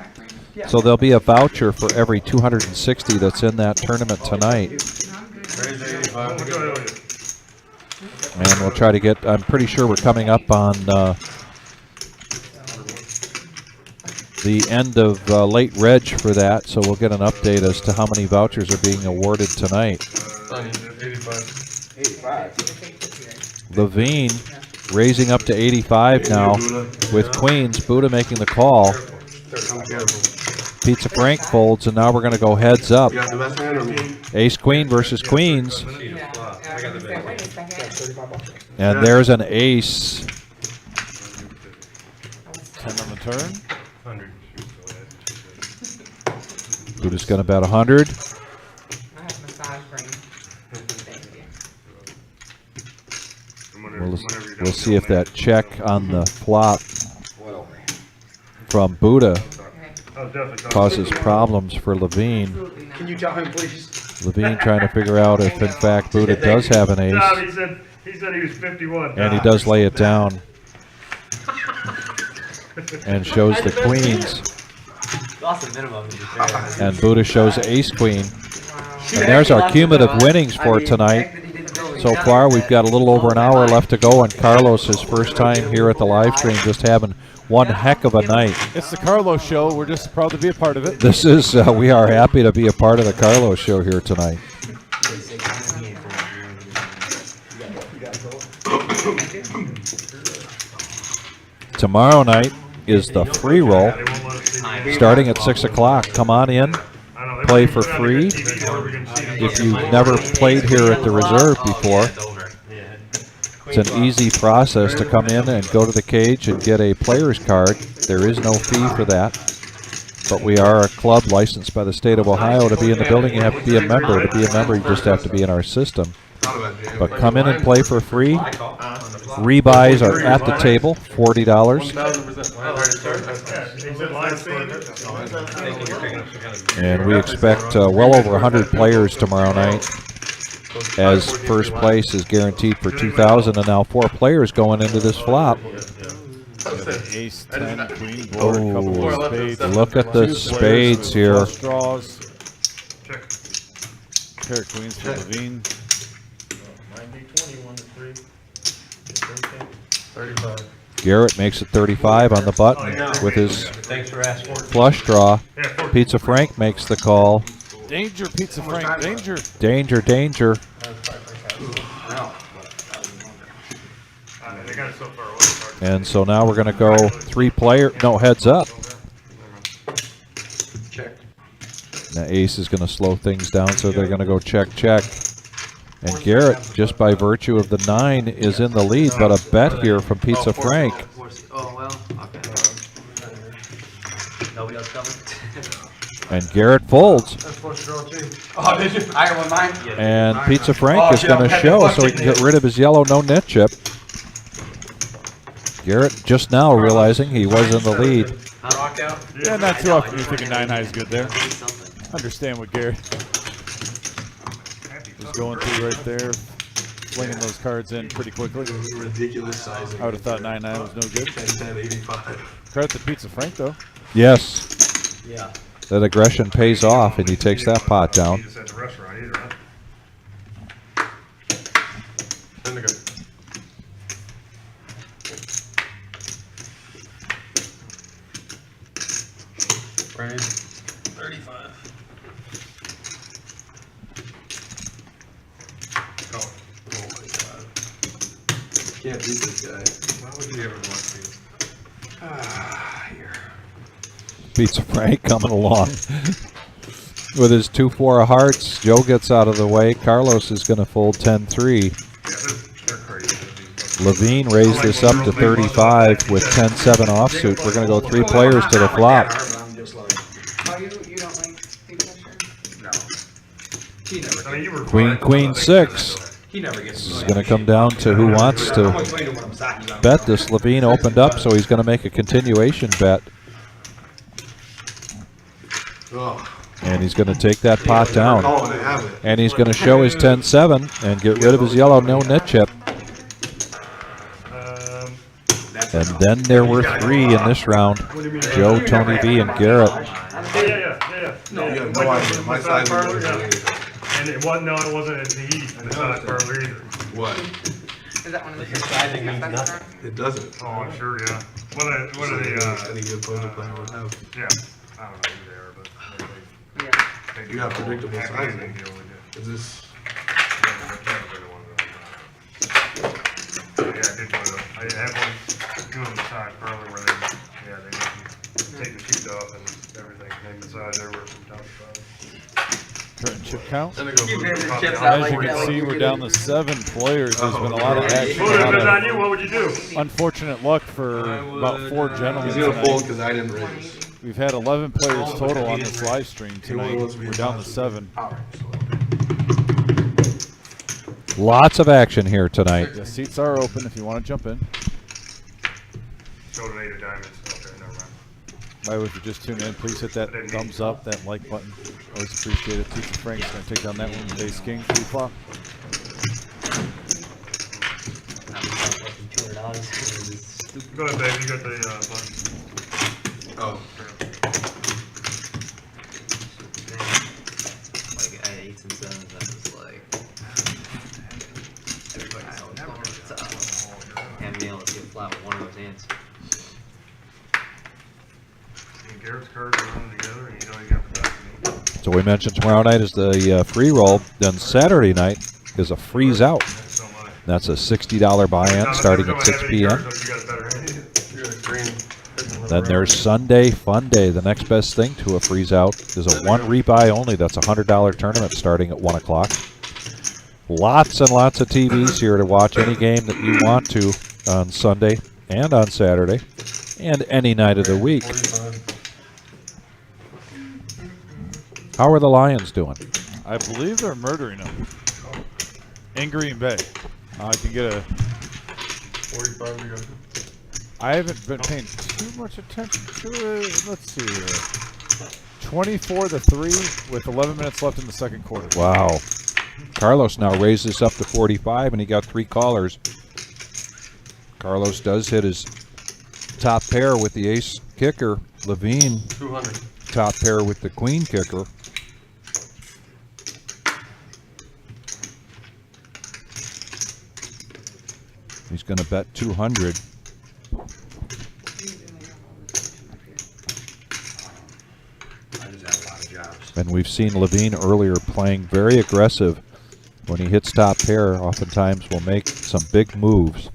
So there'll be a voucher for every $260 that's in that tournament tonight. And we'll try to get, I'm pretty sure we're coming up on the end of late reg for that, so we'll get an update as to how many vouchers are being awarded tonight. 85. Levine raising up to 85 now with queens. Buddha making the call. Pizza Frank folds, and now we're going to go heads up. Ace queen versus queens. And there's an ace. 10 on the turn. Buddha's going to bet 100. We'll see if that check on the flop from Buddha causes problems for Levine. Can you tell him, please? Levine trying to figure out if, in fact, Buddha does have an ace. He said he was 51. And he does lay it down. And shows the queens. And Buddha shows ace queen. And there's our cumulative winnings for tonight. So far, we've got a little over an hour left to go, and Carlos, his first time here at the live stream, just having one heck of a night. It's the Carlos show. We're just proud to be a part of it. This is, we are happy to be a part of the Carlos show here tonight. Tomorrow night is the free roll, starting at 6 o'clock. Come on in, play for free. If you've never played here at the reserve before, it's an easy process to come in and go to the cage and get a player's card. There is no fee for that, but we are a club licensed by the state of Ohio. To be in the building, you have to be a member. To be a member, you just have to be in our system. But come in and play for free. Rebuys are at the table, $40. And we expect well over 100 players tomorrow night, as first place is guaranteed for $2,000, and now 4 players going into this flop. Ace, 10, queen board, couple of spades. Look at the spades here. Flush draws. Check. Pair of queens for Levine. 90-20, 1-3. 35. Garrett makes it 35 on the button with his Thanks for asking. flush draw. Pizza Frank makes the call. Danger, Pizza Frank, danger. Danger, danger. They got it so far away. And so now we're going to go heads up. Check. Now Ace is going to slow things down, so they're going to go check, check. And Garrett, just by virtue of the 9, is in the lead, but a bet here from Pizza Frank. Oh, well, okay. Nobody else coming? And Garrett folds. Oh, did you? I won mine. And Pizza Frank is going to show so he can get rid of his yellow no nit chip. Garrett just now realizing he was in the lead. Yeah, not too often you're thinking 9 high is good there. Understand what Garrett was going through right there. Flinging those cards in pretty quickly. Ridiculous size. I would have thought 9-9 was no good. 10-10, 85. Credit to Pizza Frank though. Yes. Yeah. That aggression pays off, and he takes that pot down. You just at the restaurant either, huh? Right. 35. Oh my god. Can't beat this guy. Why would you ever want to? Here. Pizza Frank coming along with his 2-4 of hearts. Joe gets out of the way. Carlos is going to fold 10-3. Levine raised this up to 35 with 10-7 offsuit. We're going to go 3 players to the flop. Oh, you don't like picture? Queen, queen, 6. He never gets. This is going to come down to who wants to bet this. Levine opened up, so he's going to make a continuation bet. And he's going to take that pot down. And he's going to show his 10-7 and get rid of his yellow no nit chip. And then there were 3 in this round. Joe, Tony B, and Garrett. Yeah. No, you have no idea. My size is And it wasn't, no, it wasn't at the heat in the side parlor either. What? Is that one of the Sizing means nothing. It doesn't. Oh, I'm sure, yeah. What are they, Any good poker player would have. yeah, I don't know who they are, but they You have predictable sizing. Is this? Yeah, I did one of those. I had one do on the side parlor where they take the sheet off and everything, and massage everywhere from top to bottom. Current chip count. Then they go As you can see, we're down to 7 players. There's been a lot of action. Well, if it's on you, what would you do? Unfortunate luck for about 4 gentlemen. He's gonna tonight. fold because I didn't raise. We've had 11 players total on this live stream tonight. We're down to 7. Lots of action here tonight. The seats are open if you want to jump in. Show the 8 of diamonds. Okay, never mind. By the way, if you just tuned in, please hit that thumbs up, that like button. Always appreciate it. Pizza Frank's going to take down that one with Ace King, 3 flop. Go ahead, babe. You got the button. Oh. Like, I had 8s and 7s, I was like, everybody's always going to the top. Hand me able to get flat with one of those hands. And Garrett's cards are running together, and you know you got the best. So we mentioned tomorrow night is the free roll. Then Saturday night is a freeze out. That's a $60 buy-in starting at 6 p.m. Then there's Sunday Fun Day. The next best thing to a freeze out is a 1 rebuy only. That's a $100 tournament starting at 1 o'clock. Lots and lots of TVs here to watch any game that you want to on Sunday and on Saturday and any night of the week. How are the Lions doing? I believe they're murdering them in Green Bay. I can get a. 45 we got. I haven't been paying too much attention to it. Let's see here. 24-3 with 11 minutes left in the second quarter. Wow. Carlos now raises up to 45, and he got 3 callers. Carlos does hit his top pair with the ace kicker. Levine 200. top pair with the queen kicker. He's going to bet 200. And we've seen Levine earlier playing very aggressive. When he hits top pair, oftentimes will make some big moves.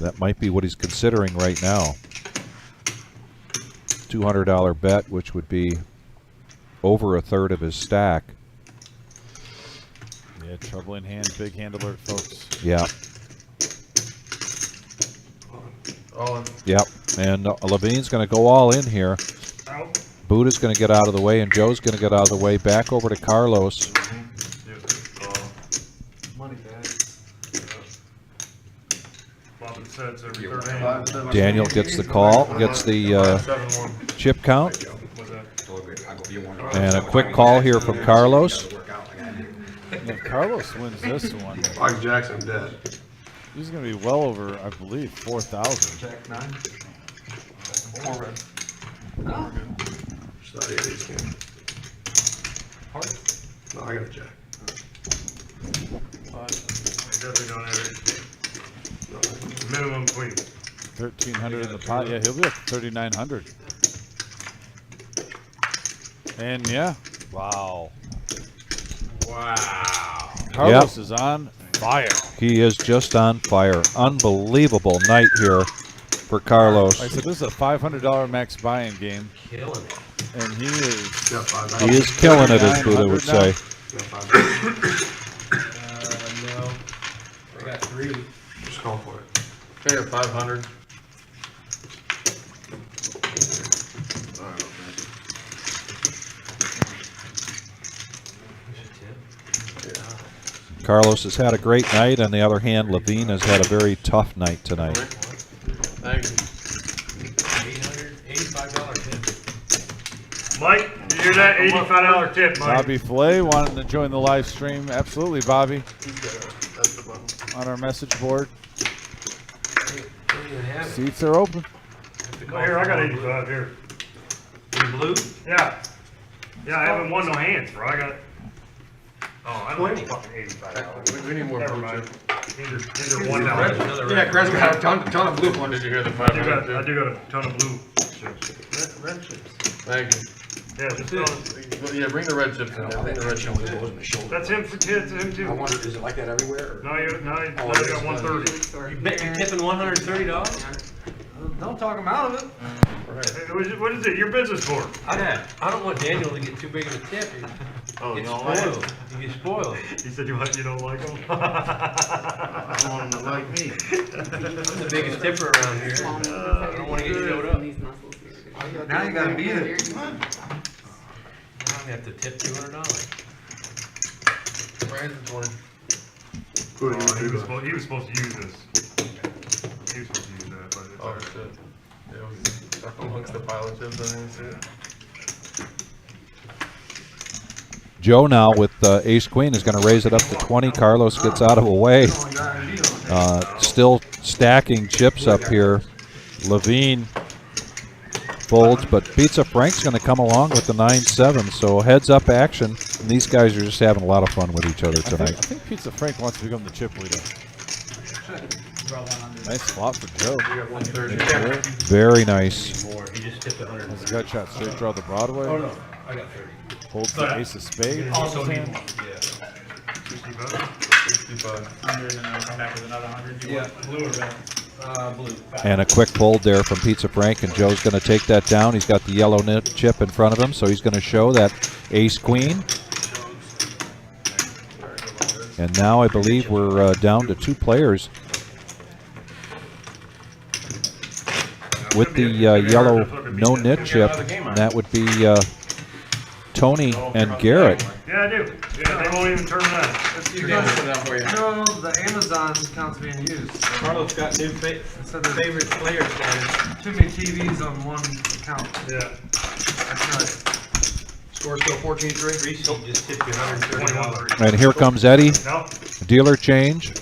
That might be what he's considering right now. $200 bet, which would be over a third of his stack. Yeah, trouble in hand, big hand alert, folks. Yeah. All in. Yep. And Levine's going to go all in here. Out. Buddha's going to get out of the way, and Joe's going to get out of the way. Back over to Carlos. Money bags. Flopping sets every third hand. Daniel gets the call, gets the chip count. And a quick call here from Carlos. And if Carlos wins this one, Mike Jackson dead. he's going to be well over, I believe, 4,000. Jack 9. 4 red. No. Just not the ace king. No, I got a jack. Definitely don't have it. Minimum, please. 1,300 in the pot. Yeah, he'll be up to 3,900. And yeah, wow. Wow. Carlos is on fire. He is just on fire. Unbelievable night here for Carlos. Like I said, this is a $500 max buy-in game. Killing it. And he is Killing it, as Buddha would say. No. I got 3. Just call for it. Okay, 500. Carlos has had a great night. On the other hand, Levine has had a very tough night tonight. Thank you. $85 tip. Mike, you hear that? $85 tip, Mike. Bobby Flay wanting to join the live stream. Absolutely, Bobby. On our message board. Seats are open. Here, I got 85 here. In blue? Yeah. Yeah, I haven't won no hands, bro. I got. Oh, I don't have fucking $85. We need more Never blue mind. chip. Either $1. Yeah, Chris got a ton of blue ones. Did you hear the I do 500? got a ton of blue chips. Red chips. Thank you. Yeah, just Well, yeah, bring the red chips in. Bring the red chips in. that's him for kids, him too. I wonder, is it like that everywhere? Now you got 130. You bet you're tipping $130? Don't talk him out of it. Hey, what is it? Your business for? I don't want Daniel to get too big of a tip. Oh, Get you don't like spoiled. him? You get spoiled. He said you don't like him? I want him to like me. I'm the biggest tipper around here. I don't want to get showed up. Now you gotta beat it. Now I have to tip $200. Brandon 20. Oh, he was supposed to use this. He was supposed to use that, but it's Oh, alright. shit. Yeah, it was amongst the pile of chips. I didn't see it. Joe now with ace queen is going to raise it up to 20. Carlos gets out of the way. Still stacking chips up here. Levine folds, but Pizza Frank's going to come along with the 9-7. So heads up action. And these guys are just having a lot of fun with each other tonight. I think Pizza Frank wants to become the chip leader. Nice flop for Joe. Very nice. He just tipped 100. Has a gut shot straight draw the Broadway. Oh no, I got 30. Holds the ace of spades. Also need hand. one. Yeah. 65. 100 and then I'll come back with another 100. You want blue or red? Blue. And a quick fold there from Pizza Frank, and Joe's going to take that down. He's got the yellow chip in front of him, so he's going to show that ace queen. And now I believe we're down to 2 players with the yellow no nit chip, and that would be Tony and Garrett. Yeah, I do. Yeah, they won't even turn that. No, the Amazon account's being used. Carlos got new favorite players started. Too many TVs on one account. Yeah. That's not Score still 14-3. Reese just tipped you $130. And here comes Eddie. No. Dealer change.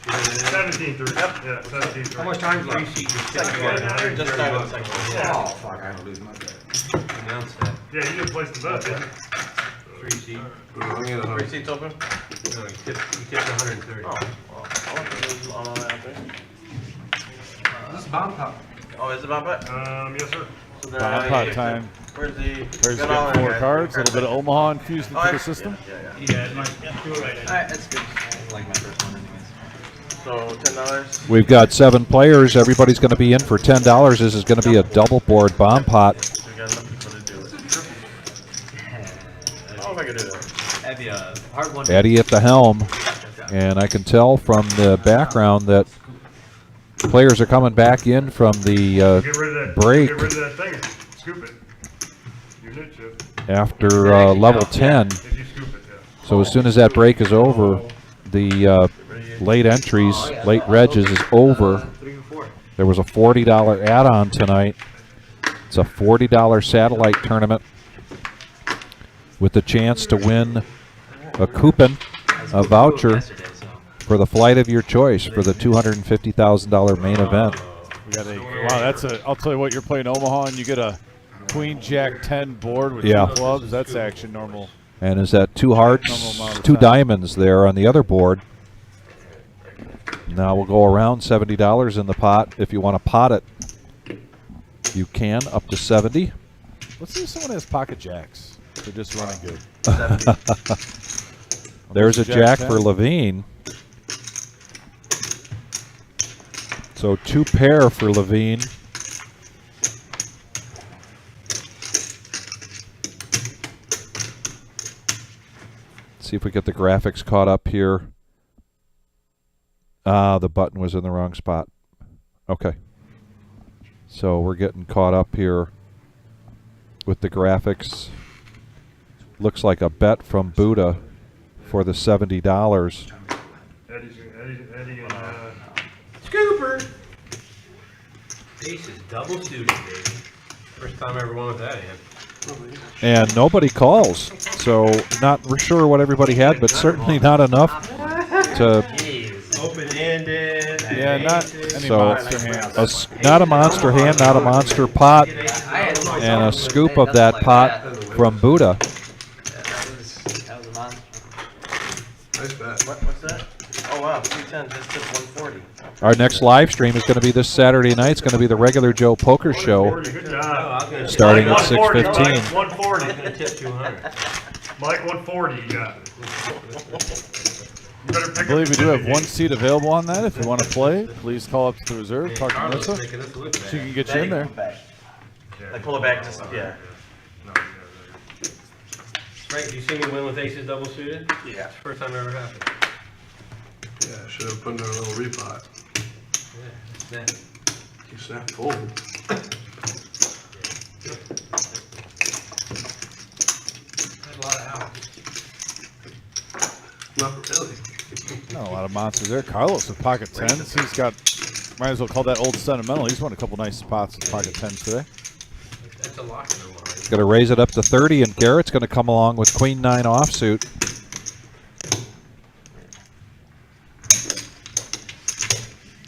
17. 17-3. Yeah, 17-3. How much time left? Just started the second one. Yeah. Oh, fuck, I don't lose my bet. Announce that. Yeah, you didn't place the bet, did you? 3 seat. I'm gonna 3 seats open? No, he tipped 130. Oh, well, I want to lose on all that out there. This is bomb pop. Oh, is it bomb bet? Yes, sir. So then Bomb pot time. Where's the? There's got all getting that, 4 guys. cards, a little bit of Omaha infused into the system. Yeah. Yeah, do it right. Alright, that's good. I like my first one anyways. So $10. We've got 7 players. Everybody's going to be in for $10. This is going to be a double board bomb pot. We got enough people to do it. Oh, if I could do that. That'd be a hard one. Eddie at the helm. And I can tell from the background that players are coming back in from the Get rid of that. break Get rid of that thing. Scoop it. You did, Chip. after level 10. If you scoop it, yeah. So as soon as that break is over, the late entries, late regs is over. 3 or 4. There was a $40 add-on tonight. It's a $40 satellite tournament with the chance to win a coupon, a voucher for the flight of your choice for the $250,000 main event. We got wow, that's a. I'll tell you what, you're playing Omaha and you get a Queen Jack 10 board with 2 clubs. That's actually normal. And is that 2 hearts, 2 diamonds there on the other board. Now we'll go around $70 in the pot. If you want to pot it, you can up to 70. Let's see if someone has pocket jacks. They're just running good. There's a jack 10. for Levine. So 2 pair for Levine. See if we get the graphics caught up here. The button was in the wrong spot. Okay. So we're getting caught up here with the graphics. Looks like a bet from Buddha for the $70. Eddie and Scooper! Ace is double suited, baby. First time I ever won with that hand. And nobody calls. So not sure what everybody had, but certainly not enough to... Open-ended. Yeah, not any So, monster hands. not a monster hand, not a monster pot, and a scoop of that pot from Buddha. That was a monster. Nice bet. What's that? Oh wow, 210 just took 140. Our next live stream is going to be this Saturday night. It's going to be the regular Joe Poker Show, good job. starting at 140, 6:15. Mike, 140. I'm gonna tip 200. Mike, 140 you got. You better I pick believe up we do the have 1 seat available on that. If you want to play, please call up to the reserve. Talk to Carlos Melissa. making us look She bad. can get you in there. Like pull it back just yeah. Frank, do you see me win with aces double suited? Yeah. It's the first time ever happened. Yeah, should have put in a little repot. Yeah, snap. You snap fold. That's a lot of outs. Not really. Not a lot of monsters there. Carlos with pocket 10s. He's got, might as well call that old sentimental. He's won a couple nice spots with pocket 10s today. That's a lock in the line. Going to raise it up to 30, and Garrett's going to come along with Queen 9 offsuit.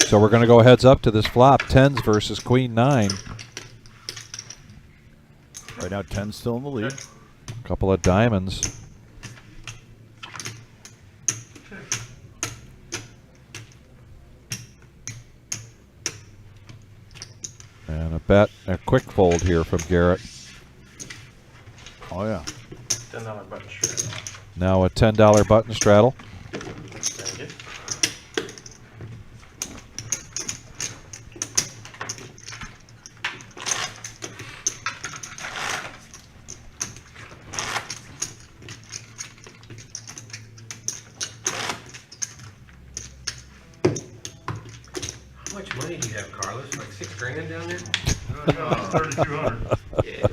So we're going to go heads up to this flop, 10s versus Queen 9. Right now, 10's still in the lead. A couple of diamonds. And a bet, a quick fold here from Garrett. Oh, yeah. $10 button straddle. Now a $10 button straddle. Thank you. How much money do you have, Carlos? Like $6,000 down there? No, it's 3,200. Yeah.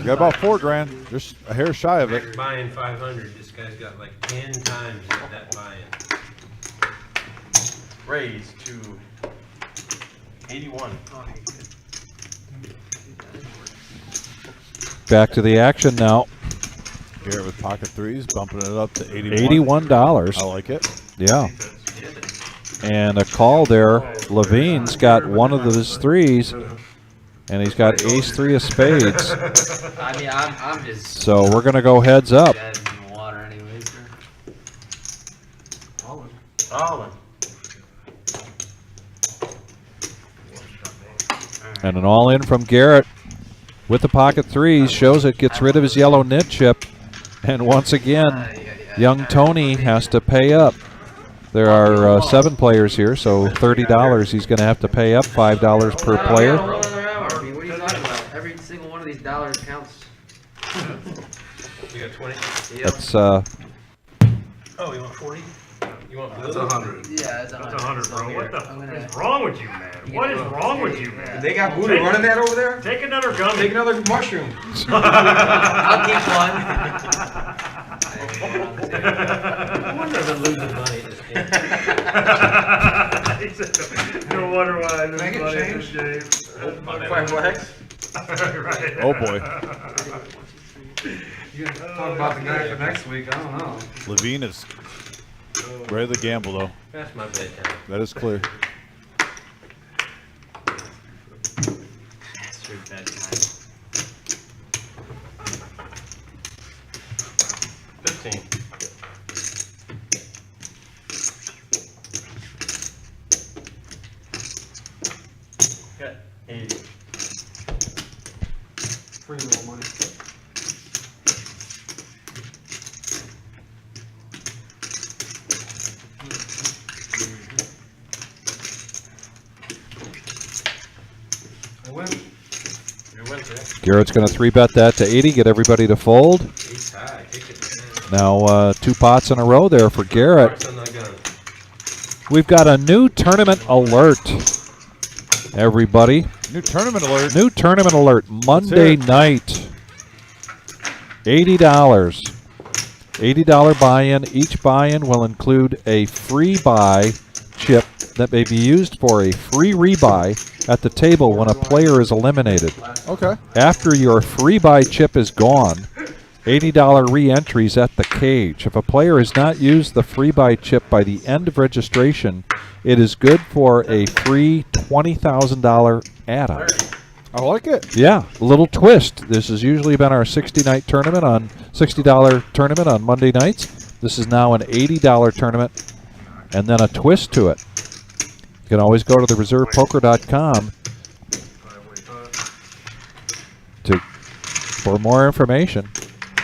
Got about $4 grand. Just a hair shy of it. Buying 500. This guy's got like 10 times that buy-in. Raise to 81. Back to the action now. Garrett with pocket 3s, bumping it up to $81. $81. I like it. Yeah. And a call there. Levine's got one of his threes, and he's got ace three of spades. I mean, I'm just. So we're going to go heads up. Dead in the water anyways. All And an all in from Garrett with the pocket threes. Shows it, gets rid of his yellow nit chip. And once again, young Tony has to pay up. There are 7 players here, so $30 he's going to have to pay up, $5 per player. What are you talking about? Every single one of these dollars counts. You got 20? That's Oh, you want 40? You want That's 100. Yeah, that's 100, bro. What the is wrong with you, man? What is wrong with you, man? They got Buddha running that over there? Take another gum. Take another mushroom. I'll keep one. I wonder if I'm losing money at this game. He said, no wonder why I lose Make it money in change. this game. Five flags. Right. Oh boy. You gotta talk about the guy for next week. I don't know. Levine is ready to gamble, though. That's my bedtime. That is clear. That's true, bedtime. 15. Got 80. Free roll money. I win. You win today. Garrett's going to 3-bet that to 80, get everybody to fold. Ace high. Kick it, man. Now 2 pots in a row there for Garrett. Hearts on the gun. We've got a new tournament alert, everybody. New tournament alert. New tournament alert, Monday night. $80. $80 buy-in. Each buy-in will include a free buy chip that may be used for a free rebuy at the table when a player is eliminated. Okay. After your free buy chip is gone, $80 re-entries at the cage. If a player has not used the free buy chip by the end of registration, it is good for a free $20,000 add-on. I like it. Yeah, a little twist. This has usually been our $60 tournament on Monday nights. This is now an $80 tournament, and then a twist to it. You can always go to thereservepoker.com for more information.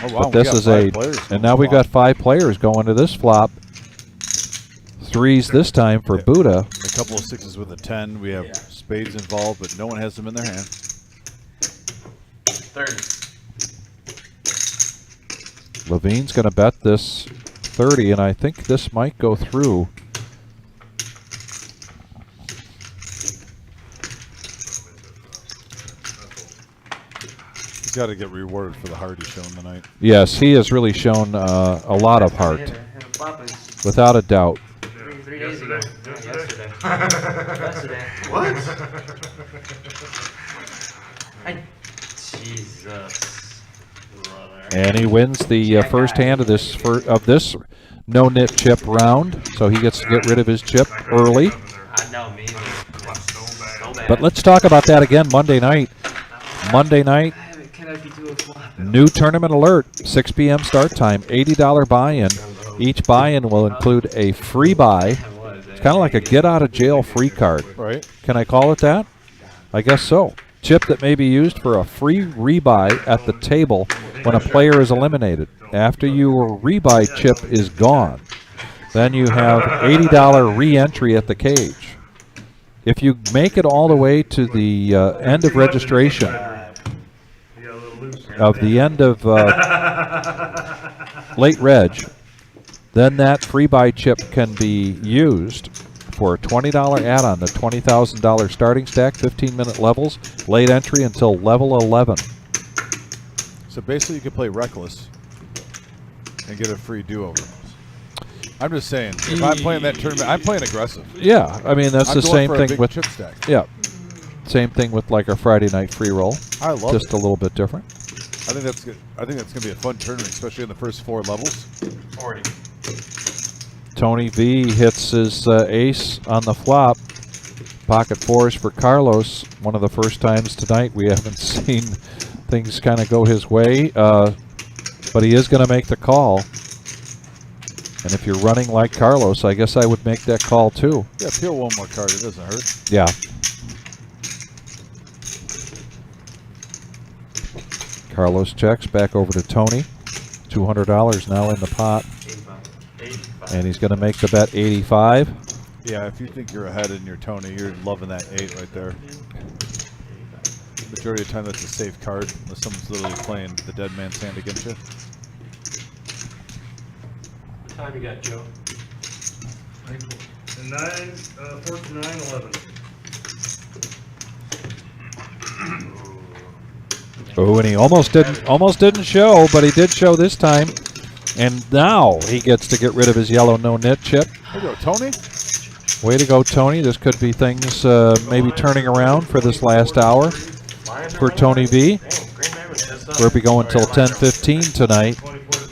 Oh, wow. But this is and now we've got 5 players going to this flop. 3s this time for Buddha. A couple of 6s with a 10. We have spades involved, but no one has them in their hand. 30. Levine's going to bet this 30, and I think this might go through. He's got to get rewarded for the heart he's shown tonight. Yes, he has really shown a lot of heart, without a doubt. 3 days ago. Yesterday. Yesterday. What? Jesus. Brother. And he wins the first hand of this no nit chip round, so he gets to get rid of his chip early. I know me. So bad. But let's talk about that again Monday night. Monday night, Can I be doing a flop? new tournament alert, 6 p.m. start time, $80 buy-in. Each buy-in will include a free buy. It's kind of like a get-out-of-jail free card. Right. Can I call it that? I guess so. Chip that may be used for a free rebuy at the table when a player is eliminated. After your rebuy chip is gone, then you have $80 re-entry at the cage. If you make it all the way to the end of registration, of the end of late reg, then that free buy chip can be used for a $20 add-on, the $20,000 starting stack, 15-minute levels, late entry until level 11. So basically, you could play reckless and get a free do-over. I'm just saying, if I'm playing that tournament, I'm playing aggressive. Yeah, I mean that's I'm the going same for a thing big with chip stack. Yeah, same thing with like our Friday night free roll. I love just it. a little bit different. I think that's good. I think that's going to be a fun tournament, especially in the first 4 levels. 40. Tony V hits his ace on the flop. Pocket fours for Carlos. One of the first times tonight we haven't seen things kind of go his way. But he is going to make the call. And if you're running like Carlos, I guess I would make that call too. Yeah, peel one more card. It doesn't hurt. Yeah. Carlos checks back over to Tony. $200 now in the pot. And he's going to make the bet 85. Yeah, if you think you're ahead in your Tony, you're loving that 8 right there. Majority of the time, that's a safe card unless someone's literally playing the dead man's hand against you. What time you got, Joe? 9, 11. Oh, and he almost didn't show, but he did show this time. And now he gets to get rid of his yellow no-nit chip. There you go, Tony. Way to go, Tony. This could be things maybe turning around for this last hour for Tony V. We'll be going until 10:15 tonight.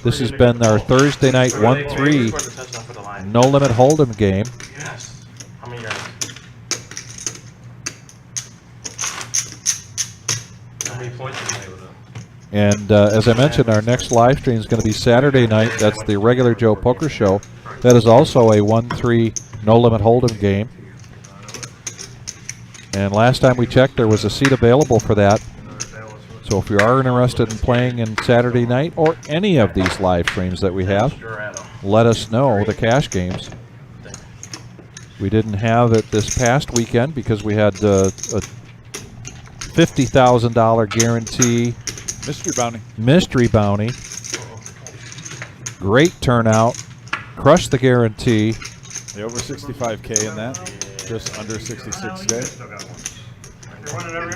This has been our Thursday night 1-3 no-limit hold'em game. Yes. How many guys? How many points did you play with them? And as I mentioned, our next live stream is going to be Saturday night. That's the regular Joe Poker Show. That is also a 1-3 no-limit hold'em game. And last time we checked, there was a seat available for that. So if you are interested in playing in Saturday night or any of these live streams that we have, let us know, the cash games. We didn't have it this past weekend because we had a $50,000 guarantee. Mystery bounty. Great turnout. Crushed the guarantee. Yeah, over 65K in that. Just under 66K.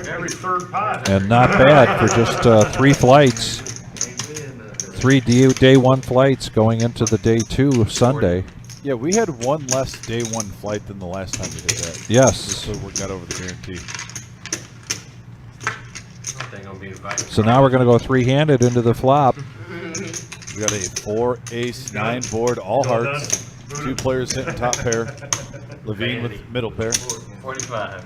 Every third pot. And not bad for just 3 flights. 3 day 1 flights going into the day 2 Sunday. Yeah, we had one less day 1 flight than the last time we did that. Yes. So we got over the guarantee. So now we're going to go 3-handed into the flop. We got a 4, ace, 9 board, all hearts. 2 players hitting top pair. Levine with middle pair. 45.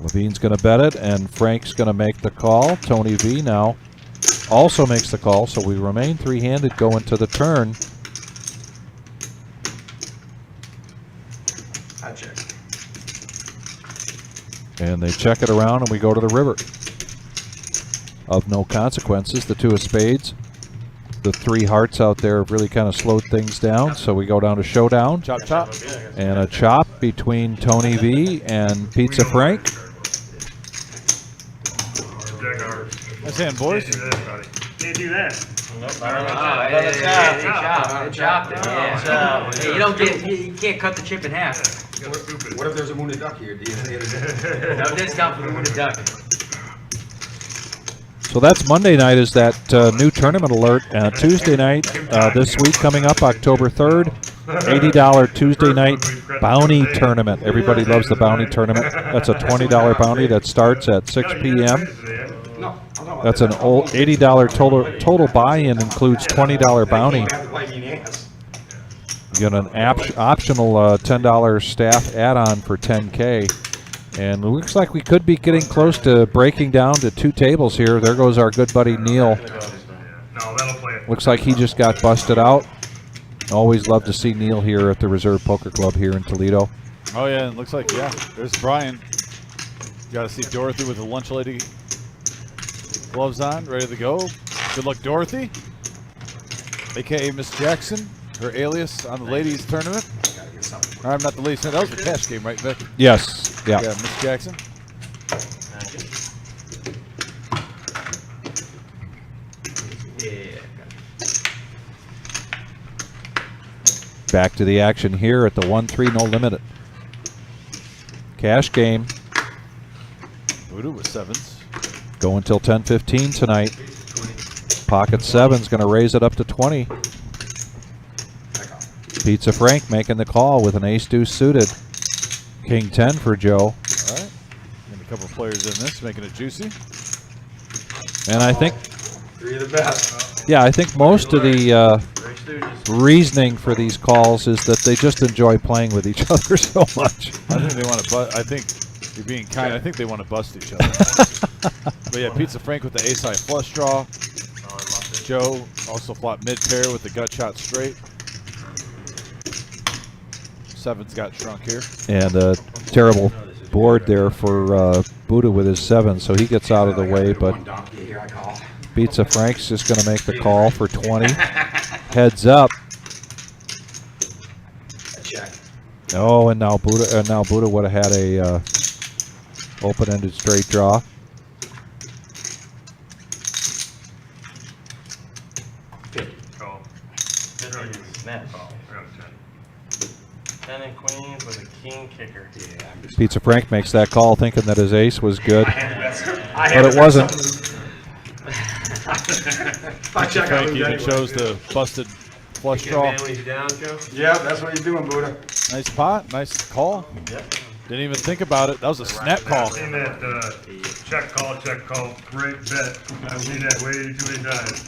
Levine's going to bet it, and Frank's going to make the call. Tony V now also makes the call, so we remain 3-handed going to the turn. I check. And they check it around, and we go to the river. Of no consequences, the 2 of spades. The 3 hearts out there have really kind of slowed things down, so we go down to showdown. Chop, chop. And a chop between Tony V and Pizza Frank. Nice hand, boys. Can't do that. They chopped it. Yeah. Hey, you can't cut the chip in half. What if there's a wounded duck here? No discount for the wounded duck. So that's Monday night is that new tournament alert. Tuesday night this week coming up, October 3rd, $80 Tuesday night bounty tournament. Everybody loves the bounty tournament. That's a $20 bounty that starts at 6 p.m. That's an old $80 total buy-in, includes $20 bounty. You get an optional $10 staff add-on for $10K. And it looks like we could be getting close to breaking down to 2 tables here. There goes our good buddy Neil. Looks like he just got busted out. Always love to see Neil here at the Reserve Poker Club here in Toledo. Oh yeah, it looks like, yeah. There's Brian. You gotta see Dorothy with the lunch lady gloves on, ready to go. Good luck, Dorothy. AKA Miss Jackson, her alias on the ladies tournament. I'm not the ladies tournament. That was the cash game, right, Vic? Yes. Yeah. Yeah, Miss Jackson. Back to the action here at the 1-3 no limit. Cash game. Voodoo with 7s. Go until 10:15 tonight. Pocket 7's going to raise it up to 20. Pizza Frank making the call with an ace-deuce suited. King 10 for Joe. All right. And a couple players in this, making it juicy. And I think 3 of the best. Yeah, I think most of the reasoning for these calls is that they just enjoy playing with each other so much. I think they want to. I think you're being kind. I think they want to bust each other. But yeah, Pizza Frank with the ace high flush draw. Joe also flopped mid pair with the gut shot straight. Seven's got shrunk here. And a terrible board there for Buddha with his 7, so he gets out of the way, but Pizza Frank's just going to make the call for 20. Heads up. Oh, and now Buddha would have had a open-ended straight draw. Call. Snap. 10 and queens with a king kicker. Yeah. Pizza Frank makes that call thinking that his ace was good, but it wasn't. Pizza Frank even chose the busted flush draw. Yeah, that's what he's doing, Buddha. Nice pot, nice call. Yep. Didn't even think about it. That was a snap call. I've seen that check call, great bet. I've seen that way too many times.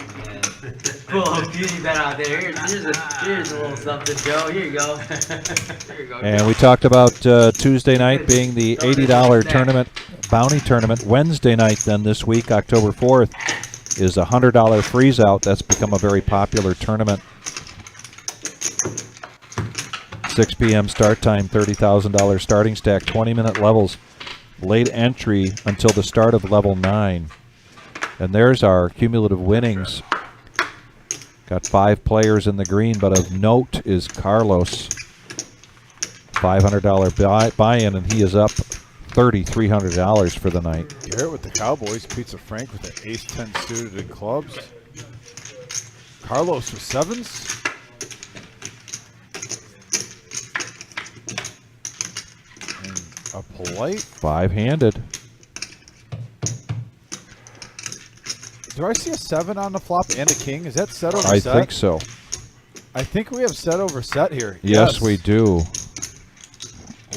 Cool beauty bet out there. Here's a little something, Joe. Here you go. Here you go. And we talked about Tuesday night being the $80 tournament, bounty tournament. Wednesday night then this week, October 4th, is a $100 freeze out. That's become a very popular tournament. 6 p.m. start time, $30,000 starting stack, 20-minute levels, late entry until the start of level 9. And there's our cumulative winnings. Got 5 players in the green, but of note is Carlos. $500 buy-in, and he is up $3,300 for the night. Garrett with the Cowboys, Pizza Frank with the ace-10 suited in clubs. Carlos with 7s. A polite 5-handed. Do I see a 7 on the flop and a king? Is that set over I set? think so. I think we have set over set here. Yes, we do.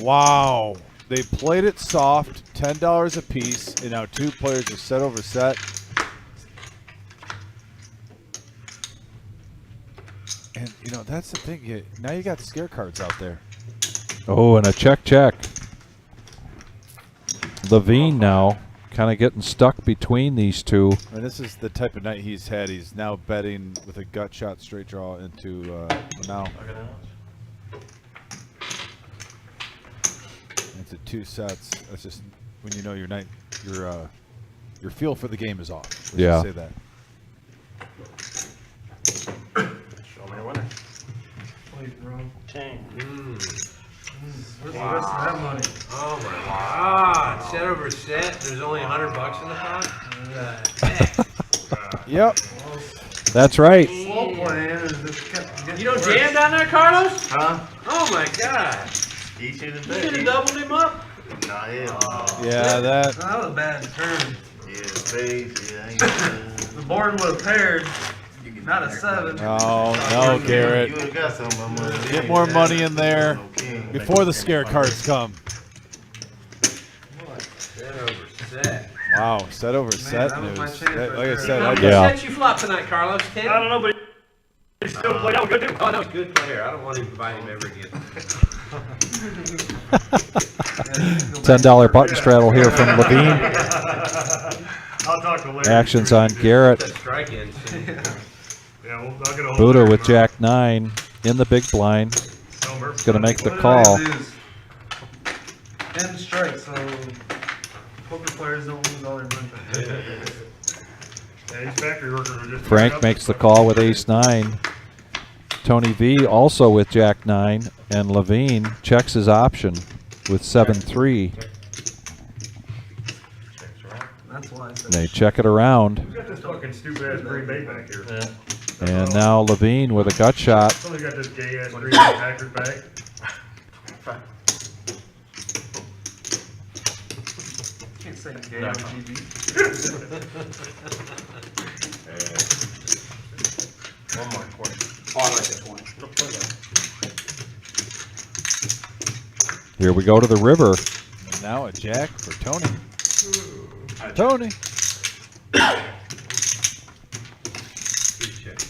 Wow. They played it soft, $10 a piece, and now 2 players are set over set. And, you know, that's the thing. Now you got scare cards out there. Oh, and a check. Levine now kind of getting stuck between these two. And this is the type of night he's had. He's now betting with a gut shot straight draw into now. Into 2 sets. That's just when you know your feel for the game is off. Let's Yeah. just say that. Show me a winner. King. Where's the rest of that money? Oh my God! Set over set. There's only $100 in the pot. Yep. That's right. Slow playing. You don't jam down there, Carlos? Huh? Oh my God! He should have You should have doubled him up. Nah, yeah. Yeah, that. That was a bad turn. Yeah, space, yeah. The board would have paired. Not a 7. No, Garrett. You would have got some of my money. Get more money in there before the scare cards come. Set over set. Wow, set over set that was news. my chance Like right I there. said, How I many Yeah. sets you flop tonight, Carlos? 10? I don't know, but he still played out good. Oh no, good player. I don't want him to buy him ever again. $10 button straddle here from Levine. I'll talk to Larry. Actions on Garrett. That strike in. Yeah, I'll get a hold Buddha of with Larry Jack 9 in the big blind. tomorrow. Gonna make the What did call. I lose? 10 strikes, so poker players don't lose all their money. Yeah, these factory workers are just Frank makes the call with ace-9. Tony V also with Jack 9, and Levine checks his option with 7-3. That's why I said They check it around, we got this fucking stupid ass green bay back here. and now Levine with a gut shot. Somebody got this gay ass green bay Packers back. Can't say gay on TV. One more question. Oh, I like that point. Here we go to the river. And now a jack for Tony. Tony.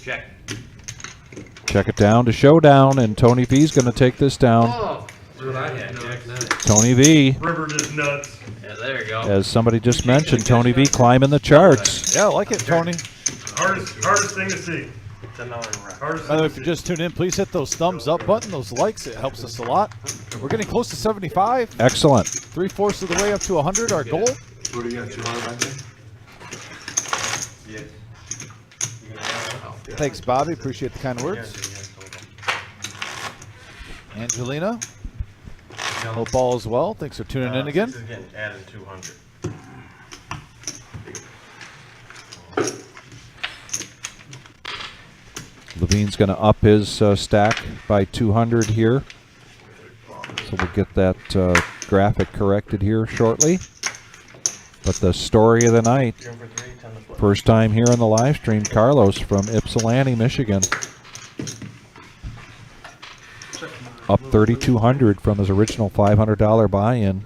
Check. Check it down to showdown, and Tony V's going to take this down. Oh, That's what I had. Jack 9. Tony V, River just nuts. yeah, there you go. as somebody just mentioned, Tony V climbing the charts. Yeah, I like it, Tony. Hardest thing to see. By the way, if you just tuned in, please hit those thumbs up button, those likes. It helps us a lot. We're getting close to 75. Excellent. 3/4 of the way up to 100, our goal. What do you got, 200 back there? Thanks, Bobby. Appreciate the kind words. Angelina. Hope all is well. Thanks for tuning in again. This is getting added 200. Levine's going to up his stack by 200 here. So we'll get that graphic corrected here shortly. But the story of the night, first time here on the live stream, Carlos from Ypsilanti, Michigan. Up 3,200 from his original $500 buy-in.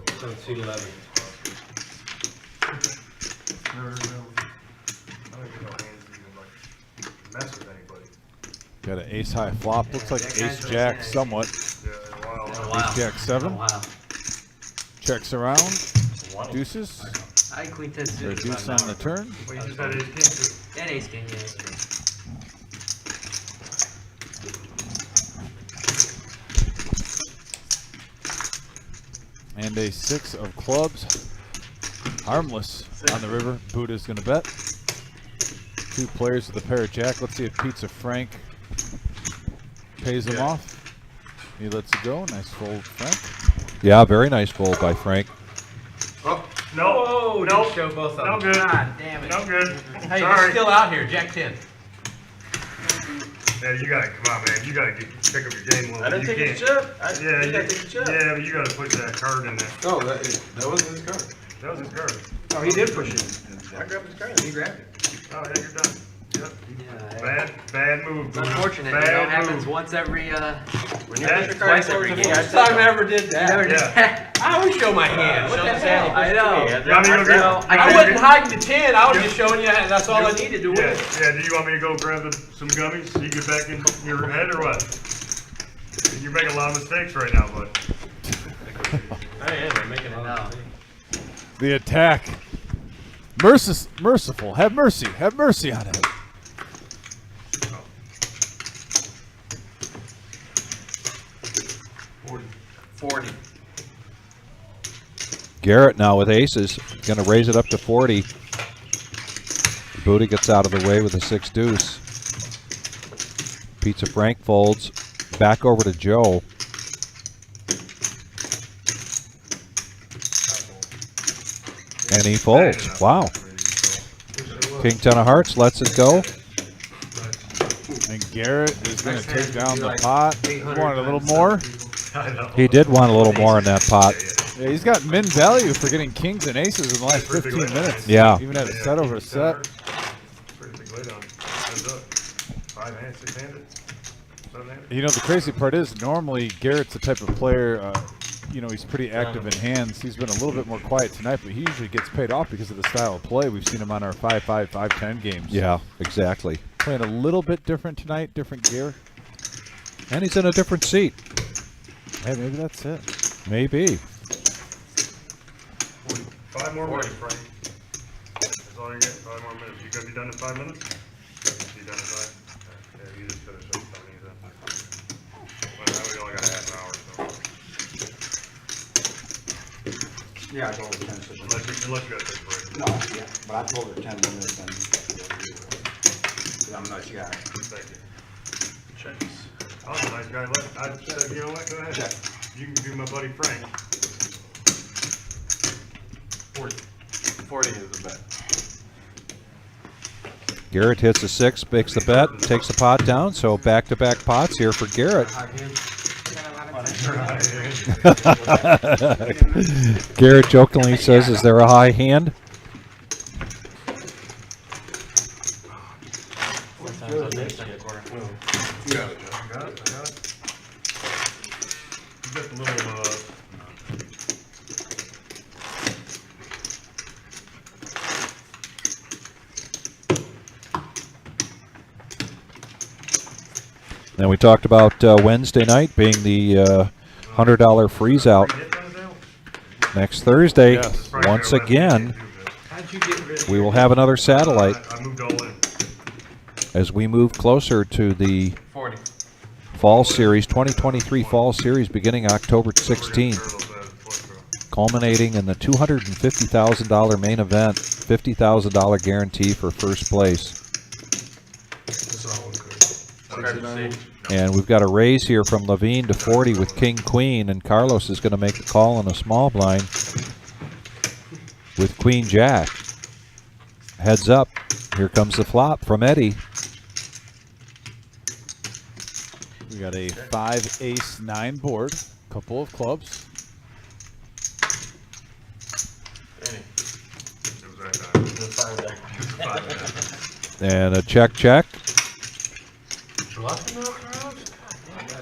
Got an ace high flop. Looks like ace jack somewhat. Ace jack 7. Checks around. Deuces. I queen 10 Or suited. deuce on the turn. Well, you just had ace king too. And ace king, yeah, that's true. And a 6 of clubs. Harmless on the river. Buddha's going to bet. 2 players with a pair of jack. Let's see if Pizza Frank pays him off. He lets it go. Nice fold, Frank. Yeah, very nice fold by Frank. Oh, no. Oh, no. Show both of No them. good. God damn it. No good. Hey, Sorry. you're still out here. Jack 10. Yeah, you gotta, come on, man. You gotta pick up your game a little. I didn't You take can't. a chip. Yeah, you gotta take a chip. yeah, but you gotta put that card in there. Oh, that wasn't his card. That was his card. Oh, he did push it. I grabbed his card. He grabbed it. Oh, yeah, you're done. Yep. Yeah, Bad move. it's unfortunate. Bad You know, it move. happens once every, When you Yeah, put your card twice every forward, game. First time I ever did that. Never did Yeah. that. I always show my hand. What show the the hell? hand. I know. Yeah, You want me to go Well, grab? I wasn't hiding the 10. I was just showing you that's all I needed to win. Yeah, do you want me to go grab some gummies so you get back in your head or what? You're making a lot of mistakes right now, bud. I am. I'm making a lot of No. mistakes. The attack. Merciful. Have mercy. Have mercy on him. Garrett now with aces, going to raise it up to 40. Buddha gets out of the way with a 6 deuce. Pizza Frank folds. Back over to Joe. And he folds. Wow. King 10 of hearts lets it go. And Garrett is going to take down the pot. He wanted a little more. He did want a little more in that pot. Yeah, he's got min value for getting kings and aces in the last 15 minutes. Yeah. Even at a set over a set. Pretty big lay down. Heads up. 5-handed, 6-handed, 7-handed. You know, the crazy part is normally Garrett's the type of player, you know, he's pretty active in hands. He's been a little bit more quiet tonight, but he usually gets paid off because of the style of play. We've seen him on our 5-5, 5-10 games. Yeah, exactly. Playing a little bit different tonight, different gear. And he's in a different seat. Hey, maybe that's it. Maybe. 5 more minutes, Frank. That's all you get. 5 more minutes. You gonna be done in 5 minutes? You done in 5? Okay. Yeah, you just finished up 70 then. Well, now we only got a half an hour, so. Yeah, I told her 10 minutes. Unless you got this break. No, yeah, but I told her 10 minutes and I'm a nice guy. Thank you. I was a nice guy. I said, you know what, go ahead. Check. You can do my buddy Frank. 40 is the bet. Garrett hits a 6, makes the bet, takes the pot down. So back-to-back pots here for Garrett. Garrett jokingly says, "Is there a high hand?" You got it, Joe. I got it. You got the little, And we talked about Wednesday night being the $100 freeze out. Next Thursday, Yes. once again, How'd you get rid of we will have another satellite I moved all in. as we move closer to the 40? Fall Series, 2023 Fall Series beginning October 16th, culminating in the $250,000 main event, $50,000 guarantee for first place. That's all good. And we've got a raise here from Levine to 40 with King Queen, and Carlos is going to make the call on a small blind with Queen Jack. Heads up. Here comes the flop from Eddie. We got a 5 ace 9 board, couple of clubs. And a check.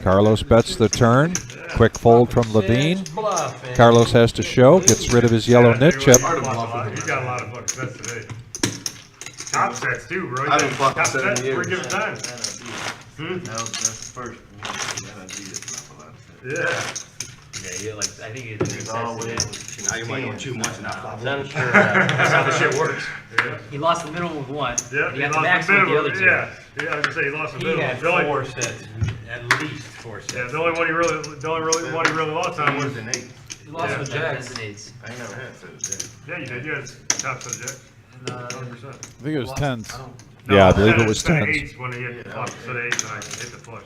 Carlos bets the turn. Quick fold from Levine. Carlos has to show, gets rid of his yellow nit chip. He's got a lot of books sets today. Top sets too, bro. I didn't fuck Top set sets, in the we're end. giving time. That's the first. Yeah. Yeah, you like. I think it's Now you might go too much and not flop. That's sure. That's how the shit works. Yeah. He lost the minimum with one. Yeah, and he he got the lost max the with the minimum. other two. Yeah, I was gonna say he lost the He minimum. had The only- 4 sets, at least 4 sets. Yeah, the only one he really lost on was. He lost Yeah. with jacks. Tens and eights. I never had set. Yeah, you did. You had top set of jacks. 100%. I think it was 10s. Yeah, I believe it was set of 10s. eights when he hit the flop, set of eights and I hit the flush.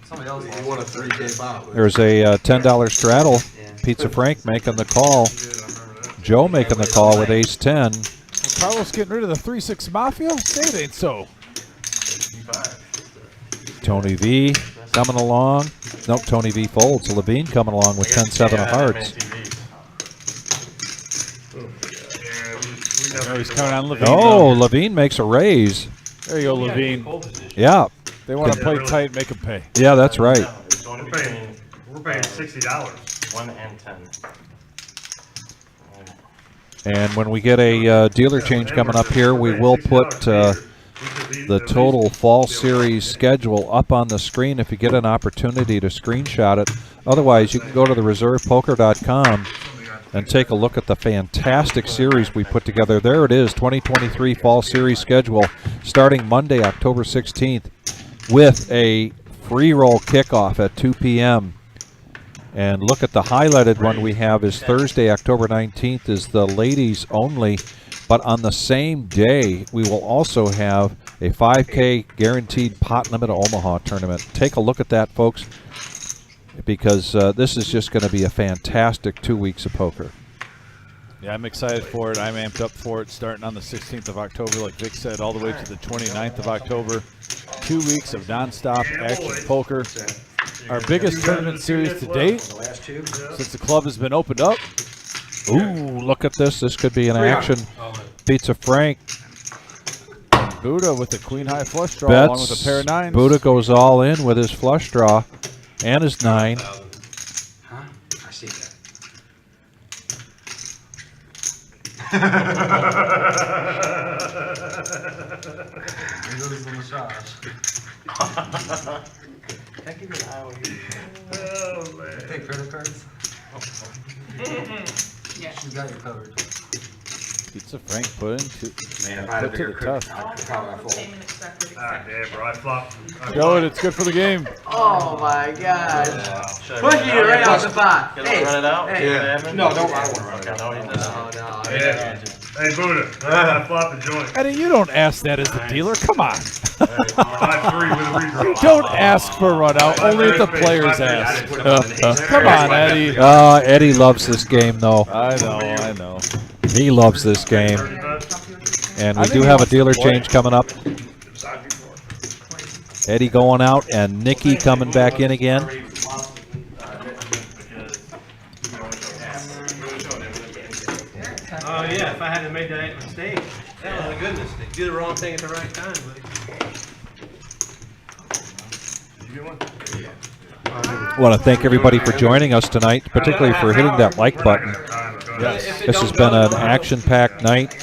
Somebody else You won a 3K pop. There's a $10 straddle. Yeah. Pizza Frank making the call. He did, I remember that. Joe making the call with ace 10. Carlos getting rid of the 3-6 Mafia? Say it ain't so. Tony V coming along. Nope, Tony V folds. Levine coming along with 10-7 of hearts. Oh, he's counting on Levine. Oh, Levine makes a raise. There you go, Levine. Yeah, They want to Yeah, play really. tight, make them pay. yeah, that's right. We're paying $60. 1 and 10. And when we get a dealer change coming up here, we will put the total fall series schedule up on the screen if you get an opportunity to screenshot it. Otherwise, you can go to the reservepoker.com and take a look at the fantastic series we put together. There it is, 2023 fall series schedule starting Monday, October 16th with a free roll kickoff at 2 p.m. And look at the highlighted one we have is Thursday, October 19th is the ladies only. But on the same day, we will also have a 5K guaranteed pot limit Omaha tournament. Take a look at that, folks, because this is just going to be a fantastic 2 weeks of poker. Yeah, I'm excited for it. I'm amped up for it, starting on the 16th of October, like Vic said, all the way to the 29th of October. 2 weeks of nonstop action poker. Our biggest tournament series to date since the club has been opened up. Ooh, look at this. This could be an action. Pizza Frank Buddha with the queen high flush draw along with a pair of nines. Buddha goes all in with his flush draw and his 9. Huh? I see that. Here goes the massage. Can I give you an aisle here? Oh, man. Take credit cards? Yeah. She's got you covered. Pizza Frank put into Man, if I had a put to bigger the crib, test. I'd probably have fold. Payment expected, Ah, expected. damn, bro. I flopped. Show it, it's good for the game. Oh my God! Should I Pushing run you it right out? off the pot. Can Hey, I run it out? hey. Yeah. No, don't. I don't want to run it out. No, he doesn't. No, no. Yeah. Hey, Buddha. I flopped the joint. Eddie, you don't ask that as the dealer. Come on. 5-3 with a redraw. You don't ask for a run out. Only if the players ask. Come on, Eddie. Eddie loves this game, though. I know. He loves this game. And we I do think he have a wants dealer to play. change coming up. Eddie going out and Nikki coming back in again. Oh yeah, if I hadn't made that mistake. That was a good mistake. Do the wrong thing at the right time, buddy. Did you get one? I want to thank everybody for joining us tonight, particularly for hitting that like button. Yes. This has been an action-packed night.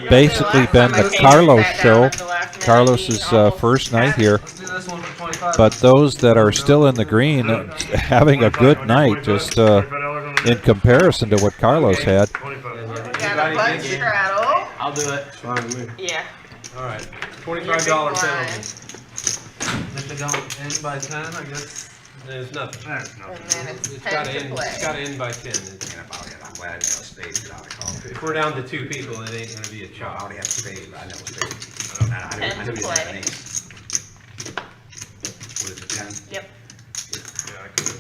basically been the Carlos show. Carlos's first night here. Let's do this one for 25. But those that are still in the green, having a good night, just in comparison to what Carlos had. Got a butt straddle. I'll do it. It's fine with me. Yeah. All right. Your big $25 blind. penalty. If they don't end by 10, I guess. There's nothing. That's nothing. And then it's It's 10 gotta to end, play. it's gotta end by 10. I'm glad I never stayed without a call. If we're down to 2 people, it ain't gonna be a I chop. already have stayed, but I never stayed. I knew he didn't have an ace. What is it, 10? Yep. Yeah, I could have.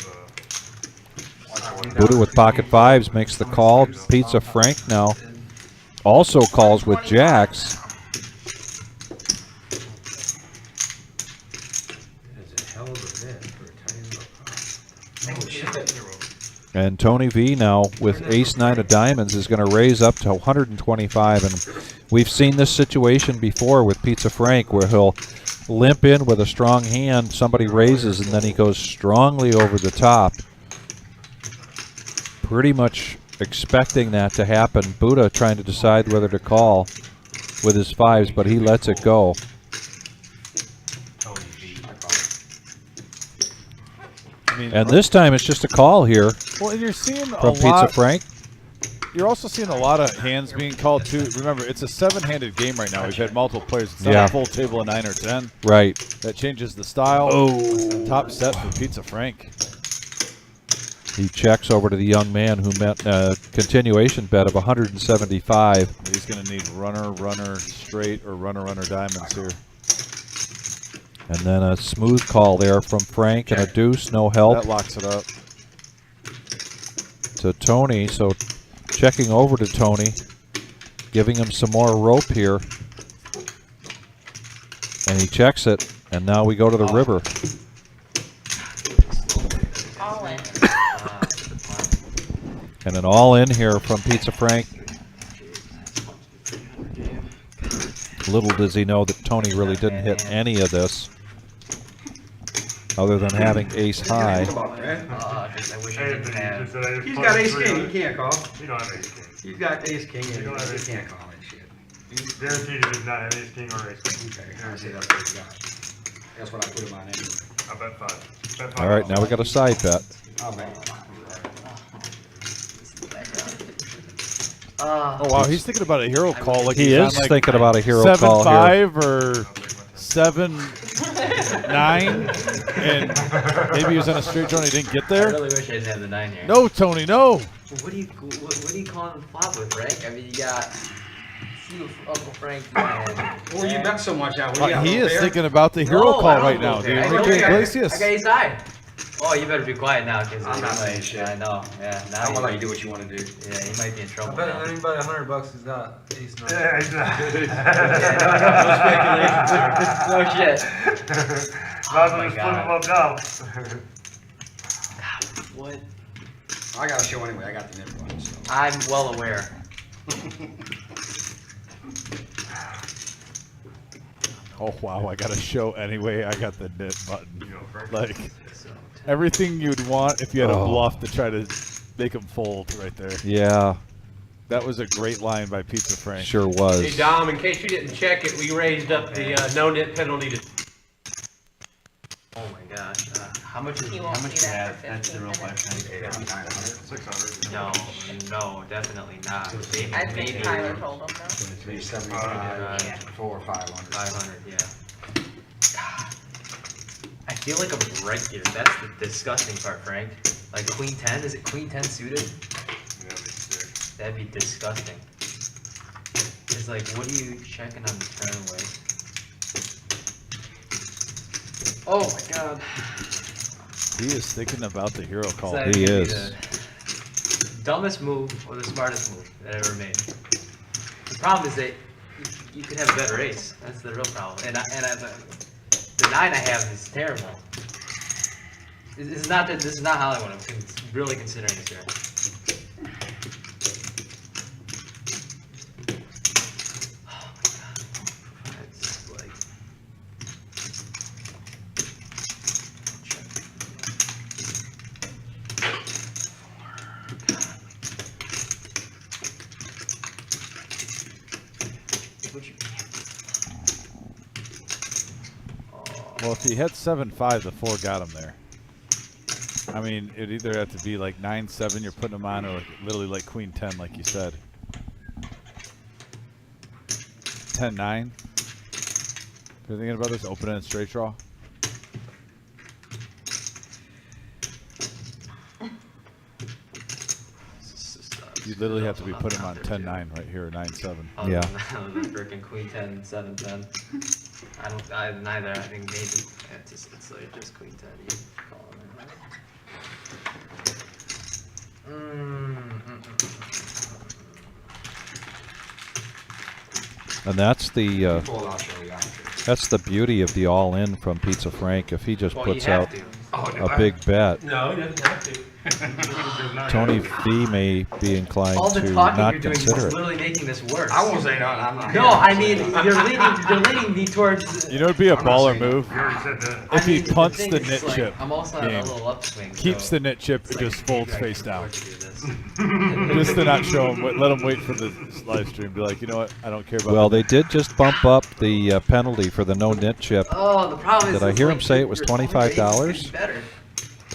Buddha with pocket fives makes the call. Pizza Frank now also calls with jacks. It's a hell of a bet for a tiny little pot. And Tony V now with ace-9 of diamonds is going to raise up to 125. And we've seen this situation before with Pizza Frank where he'll limp in with a strong hand, somebody raises, and then he goes strongly over the top. Pretty much expecting that to happen. Buddha trying to decide whether to call with his fives, but he lets it go. I mean, And this time it's just a call here well, and you're seeing from a Pizza lot. Frank. You're also seeing a lot of hands being called too. Remember, it's a 7-handed game right now. We've had multiple players. It's not Yeah. a full table of 9 or 10. Right. That changes the style. Oh. Top set for Pizza Frank. He checks over to the young man who met a continuation bet of 175. He's going to need runner, runner straight, or runner, runner diamonds here. And then a smooth call there from Frank and a deuce, no help. That locks it up. To Tony, so checking over to Tony, giving him some more rope here. And he checks it, and now we go to the river. All in. And an all in here from Pizza Frank. Little does he know that Tony really didn't hit any of this, other than having ace high. He's got ace king, he can't call. You don't have ace king. He's got ace king, You don't have and ace he can't call that shit. Guaranteed he did not have ace king or ace king. Okay, I say that's what he got. That's what I put him on anyway. I bet 5. Bet 5. All right, now we got a side bet. I'll bet. Oh wow, he's thinking about a hero call. Like He he's on, is like, thinking about a hero call here. 7-5 or 7-9, and maybe he was on a straight draw and he didn't get I there. really wish I didn't have the 9 here. No, Tony, no. What do you call him flop with, Frank? I mean, you got Uncle Frank and Well, you bet so much out. What do you got, He little is bear? thinking about the hero No, call I don't right know now, there. dude. I know Enrique there. Iglesias. I got ace high. Oh, you better be quiet now, because I'm not saying shit. I know. Yeah, now I'm gonna let you do what you want to do. Yeah, he might be in I trouble bet now. anybody $100 has got ace 9. Yeah, exactly. No shit. Not Oh my just put him God. up now. What? I got a show anyway. I got the nip one. So. I'm well aware. Oh wow, I got a show anyway. I got the knit button. Like everything you'd want if you had a bluff to try to make him fold right there. Yeah. That was a great line by Pizza Frank. Sure was. Hey Dom, in case you didn't check it, we raised up the no nit penalty to. Oh my gosh. How much is He how won't much see is that that? for That's the real 15 question. 600. No, definitely not. Maybe, I think maybe Tyler told him though. Maybe 75, Yeah. 4 or 500. 500, yeah. God. I feel like I'm right here. That's the disgusting part, Frank. Like queen 10, is it queen 10 suited? Yeah, that'd be sick. That'd be disgusting. It's like, what are you checking on the turn away? Oh my god. He is thinking about the hero call. So that He could be is. the dumbest move or the smartest move that I ever made. The problem is that you could have a better ace. That's the real problem. And the 9 I have is terrible. This is not how I want to really considering this here. Oh my god. It's like Well, if he had 7-5, the 4 got him there. I mean, it'd either have to be like 9-7 you're putting him on, or like, literally like Queen 10, like you said. 10-9. You're thinking about this open-ended straight draw? You literally have to be putting him on 10-9 right here, or 9-7. Oh, Yeah. The freaking Queen 10, 7-10. I neither. I think maybe it's like just Queen 10. You call it. And that's the beauty of the all-in from Pizza Frank. If he just puts out a big bet, No, he doesn't have to. Tony V may be inclined All the to talking not you're doing is consider it. literally making this worse. I won't say nothing. I'm not. No, I mean you're leading me towards. You know, it'd be a baller move You already said that. if he I mean, punts thing the is, nit like, chip I'm also on a game, little upswing. keeps so the nit chip, it's and like, just folds maybe I face can down. afford to do this. Just to not show him, let him wait for the live stream. Be like, you know what? I don't care about. Well, the they did just bump up the penalty for the no nit chip. Oh, the problem is. Did I it's hear like him say it was your $25 better.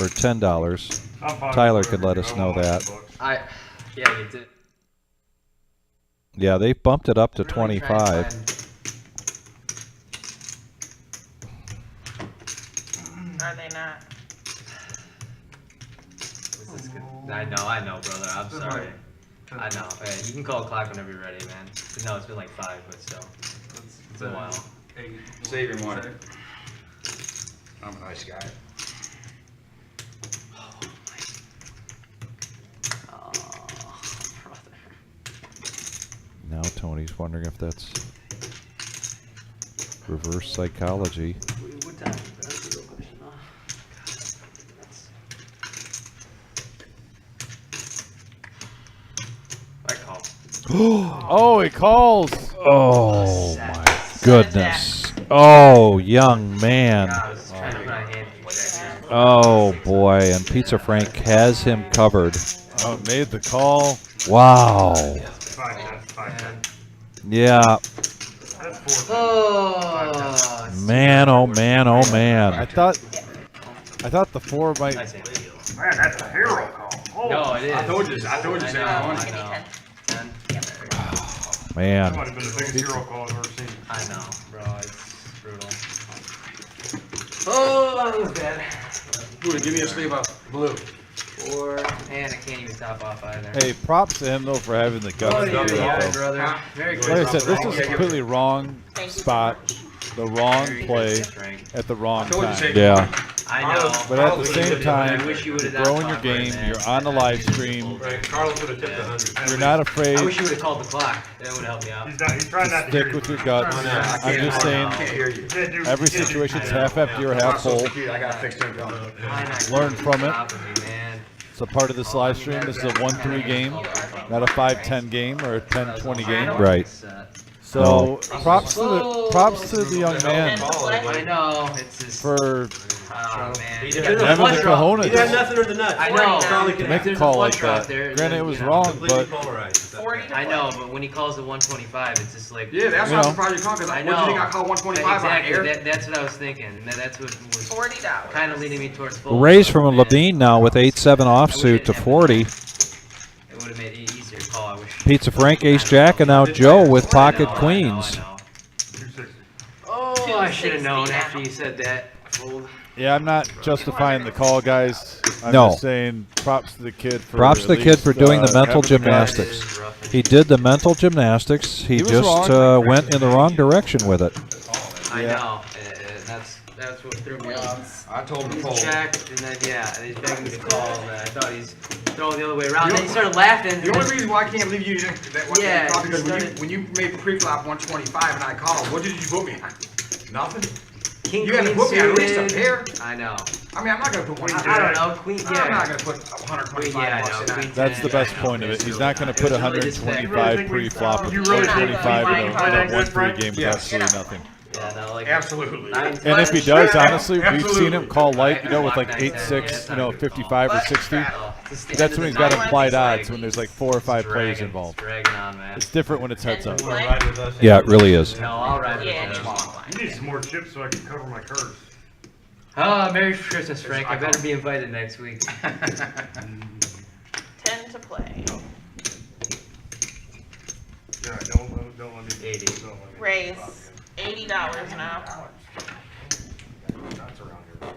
or $10? I'm fine Tyler with could let us know whatever. that. Yeah, you did. Yeah, they bumped it up to Really 25. Are they not? This is good. I know, brother. I'm sorry. I know. Hey, you can call a clock whenever you're ready, man. No, it's been like 5, but still. It's been a while. Save your money. I'm a nice guy. Oh, brother. Now Tony's wondering if that's reverse psychology. What time? That's the real question, huh? I call. Oh, he calls. Oh my goodness. Oh, young man. I was trying to put my hand. Oh boy, and Pizza Frank has him covered. Oh, made the call. Wow. Fine. Yeah. That's 4. Oh, Man, oh man, oh man. I thought the 4 might. nice hand. Man, that's a hero call. Oh, No, it is. I told you, I save your money. know. 10. Man. That might have been the biggest hero call I've ever seen. I know, bro. It's brutal. Oh, that was bad. Buddha, give me a sleeve of blue. 4, and I can't even top off either. Hey, props to him though for having the guts Oh, to you do got it, it. Though. brother. Very good. Like I said, this was completely wrong Thank you so spot, the wrong Very good, play Frank. at the wrong told you, time. save Yeah. I know. But at the same time, I wish you would've you're not throwing your called right game, there. you're on the live stream, Right, Carlos would have tipped 100. you're not afraid I wish to you would have called the clock. That would help me out. He's trying not to hear stick you. with your guts. I I'm can't- just I saying, can't hear you. You can't do- every you can't do- situation's I know, half empty or I'm half so full. confused, I got a fixed income. Learn from it. Top of me, man. It's a part of this live stream. This is a 1-3 game, not a 5-10 game or a 10-20 game. Right. So props to the young man I know. It's just. for Oh, man. He There's didn't a have having flush the draw. cojones. He had nothing or the nuts. I know. Charlie to can make a There's call a like flush draw that. out there, Granted, then, it was you know, wrong, completely but polarized. 40 to I know, but when he calls the 125, it's just like. Yeah, that's You why know. I'm surprised you called, because I what know. do you think I call 125 on Exactly. air? That's what I was thinking. And that's what was $40. kind of leading me towards full. Raise from a Man, Levine now with 8-7 offsuit to 40. It would have made it easier to call. I wish. Pizza Frank, Ace Jack, and now Joe with pocket queens. I know. 260. Oh, I should have known after you said that. Fold. yeah, I'm not justifying the call, guys. I'm No. just saying props to the kid for Props to the at kid for least, doing the mental having the guts. gymnastics. He did the mental gymnastics. He was just wrong. went in the wrong direction with it. I Yeah. know. That's what threw me off. I told him to He's fold. checked, and then and he's begging me to call, and I thought he's throwing the other way around. Then he started laughing. The only reason why I can't believe you didn't, that one Yeah, call, because he started- when you made pre-flop 125 and I called, what did you put me on? Nothing? King, You had to queen put me on at least a suited. pair? I know. I mean, I'm not going to put one. I don't know. Queen, I'm not yeah. going to put 125 Queen, yeah, I bucks know. in Queen on. That's the 10, best yeah, point of it. it's He's really not going not- to put it was really just that- 125 pre-flop or You really think 125 you in play that a good, 1-3 Frank? game with Yes. absolutely nothing. Yeah, no, like Absolutely. And if he does, honestly, we've seen him call light, Yeah, with like block 8-6, nine, yeah, 55 or 60. It's the That's end when of he's the got night. implied It's odds when there's like 4 or 5 players dragging, involved. It's dragging on, man. It's different when it's heads up. You wanna ride with us? Yeah, it really is. No, I'll ride with Yeah, you. You need some more chips so I can cover my curves. Oh, Merry Christmas, Frank. I better be invited next week. 10 to play. Yeah, don't let me. 80. Don't let me- Raise $80 now. That's around here.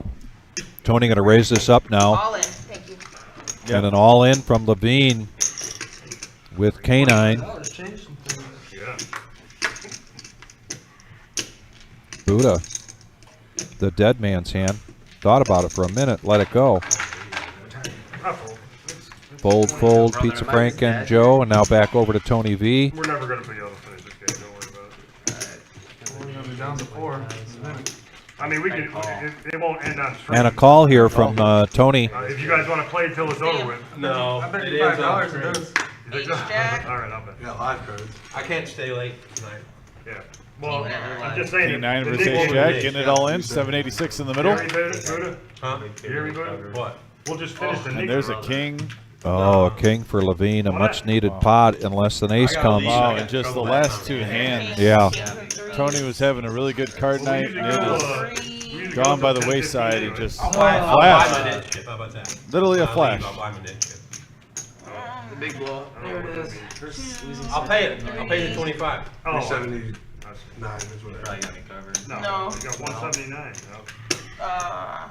Tony going to raise this up now. All in. Thank you. And an all in from Levine with Canine. Yeah. Buddha, the dead man's hand. Thought about it for a minute, let it go. Fold, Pizza Frank and Joe, and now back over to Tony V. We're never going to be able to finish this game, don't worry about it. We're going to be down to 4. I mean, we can, it won't end on stream. And a call here from Tony. If you guys want to play till it's over with. No, I bet it you ends on $5 stream. it does. You think so? Jack. All right, I'll bet. Yeah, live cards. I can't stay late tonight. Yeah. Well, I'm just saying. King9 the versus big Ace game- Jack, getting it all in. 786 in the middle. You hear me, Buddha? Huh? You hear me, Buddha? What? We'll just finish the And there's a king. Oh, a king for Levine, a much needed pot unless an ace comes. Wow, and just the last two hands. Yeah. Tony was having a really good card night, and it is Gone gone by the wayside. It just I'll buy my flashed. net chip. How about that? Literally a I'll flash. leave, I'll buy my net chip. The big blow. There it is. I'll pay it. I'll pay the 25. Oh, 379 is what Probably got me covered. no, No. you got 179. No.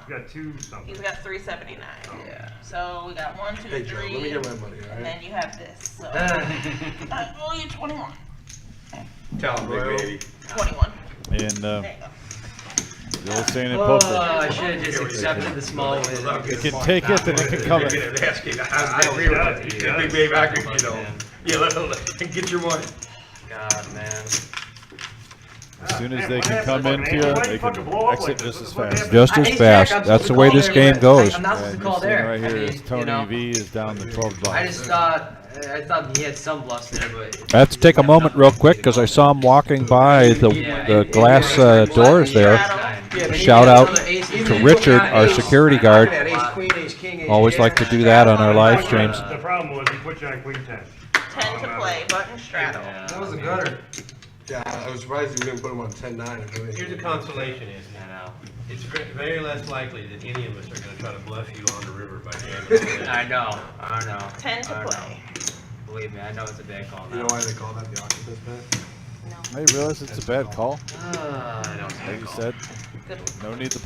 You got 2 something. He's got 379. Yeah. So we got 1, 2, Hey, Joe, 3. let me get my money, And alright? then you have this. So I owe you 21. Tell him, big baby. 21. And There you go. the old saying in Oh, poker, I should have just accepted the small win. you can take it, then it can come in. I agree with you. Big baby, I agree, you know. Yeah, get your money. God, man. As soon as they can come into you, they can exit just as fast. Just as fast. That's the way this game goes. I'm not supposed And to call this thing there. right here I mean, is Tony V is down to 12 bucks. I just thought he had some bluffs there, but. I have to take a moment real quick because I saw him walking by the glass doors there. Shout out to Richard, our security guard. Always like to do that on our live streams. The problem was he put you on Queen 10. 10 to play. Button straddle. That was a gutter. Yeah, I was surprised you didn't put him on 10-9. Here's the consolation is, it's very less likely that any of us are going to try to bluff you on the river by jamming. I know. 10 to play. Believe me, I know it's a bad call now. You know why they call that the octopus bet? I realize it's a bad call. I don't Like you said, Good. no need to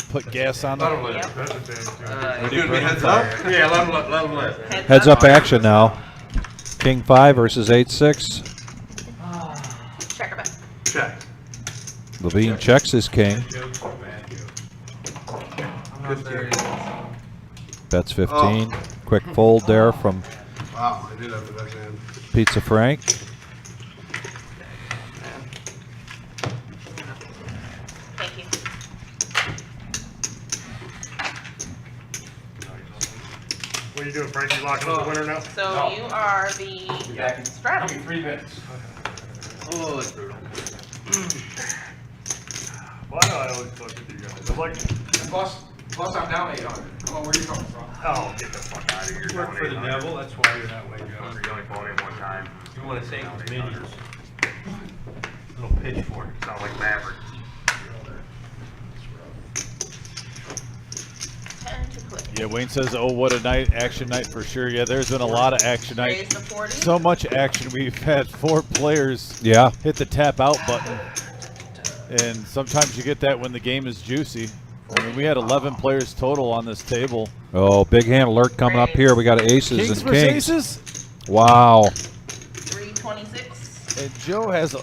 put gas on Let it. him live. That's a bad You gonna be heads up? Yeah, let him live. Heads up action now. King 5 versus 8-6. Check her back. Check. Levine checks his king. Bets 15. Quick fold there from Wow, I did have the best hand. Pizza Frank. Thank you. What are you doing, Frank? You locking up the winner now? So you are the straddle. 3 minutes. Oh, it's brutal. Well, I know I always fuck with you guys. I'm like, Plus I'm down 800. Come on, where you coming from? oh, get the fuck out of here. You work for the devil, that's why you're that way, Joe. You're only calling him one time. You want to save his minions. Little pitchfork. Sound like Maverick. 10 to play. Yeah, Wayne says, oh, what a night, action night for sure. Yeah, there's been a lot of action Raise night. the 40. So much action. We've had 4 players Yeah. hit the tap out button. And sometimes you get that when the game is juicy. I mean, we had 11 players total on this table. Oh, big hand alert coming up here. We got aces Kings and versus kings. aces. Wow. 326. And Joe has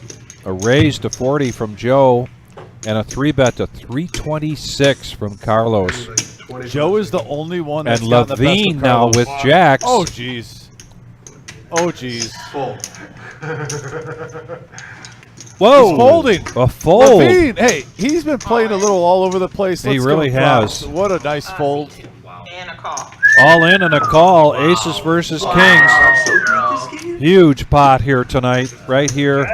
A raise to 40 from Joe and a 3-bet to 326 from Carlos. Joe is the only one that's And gotten the best Levine of now Carlos. with jacks. Oh, jeez. Oh, jeez. Full. Whoa. He's folding. A fold. Levine, hey, he's been playing a little all over the place. He Let's really give him props. has. What a nice fold. And a call. All in and a call. Aces versus kings. Huge pot here tonight, right here.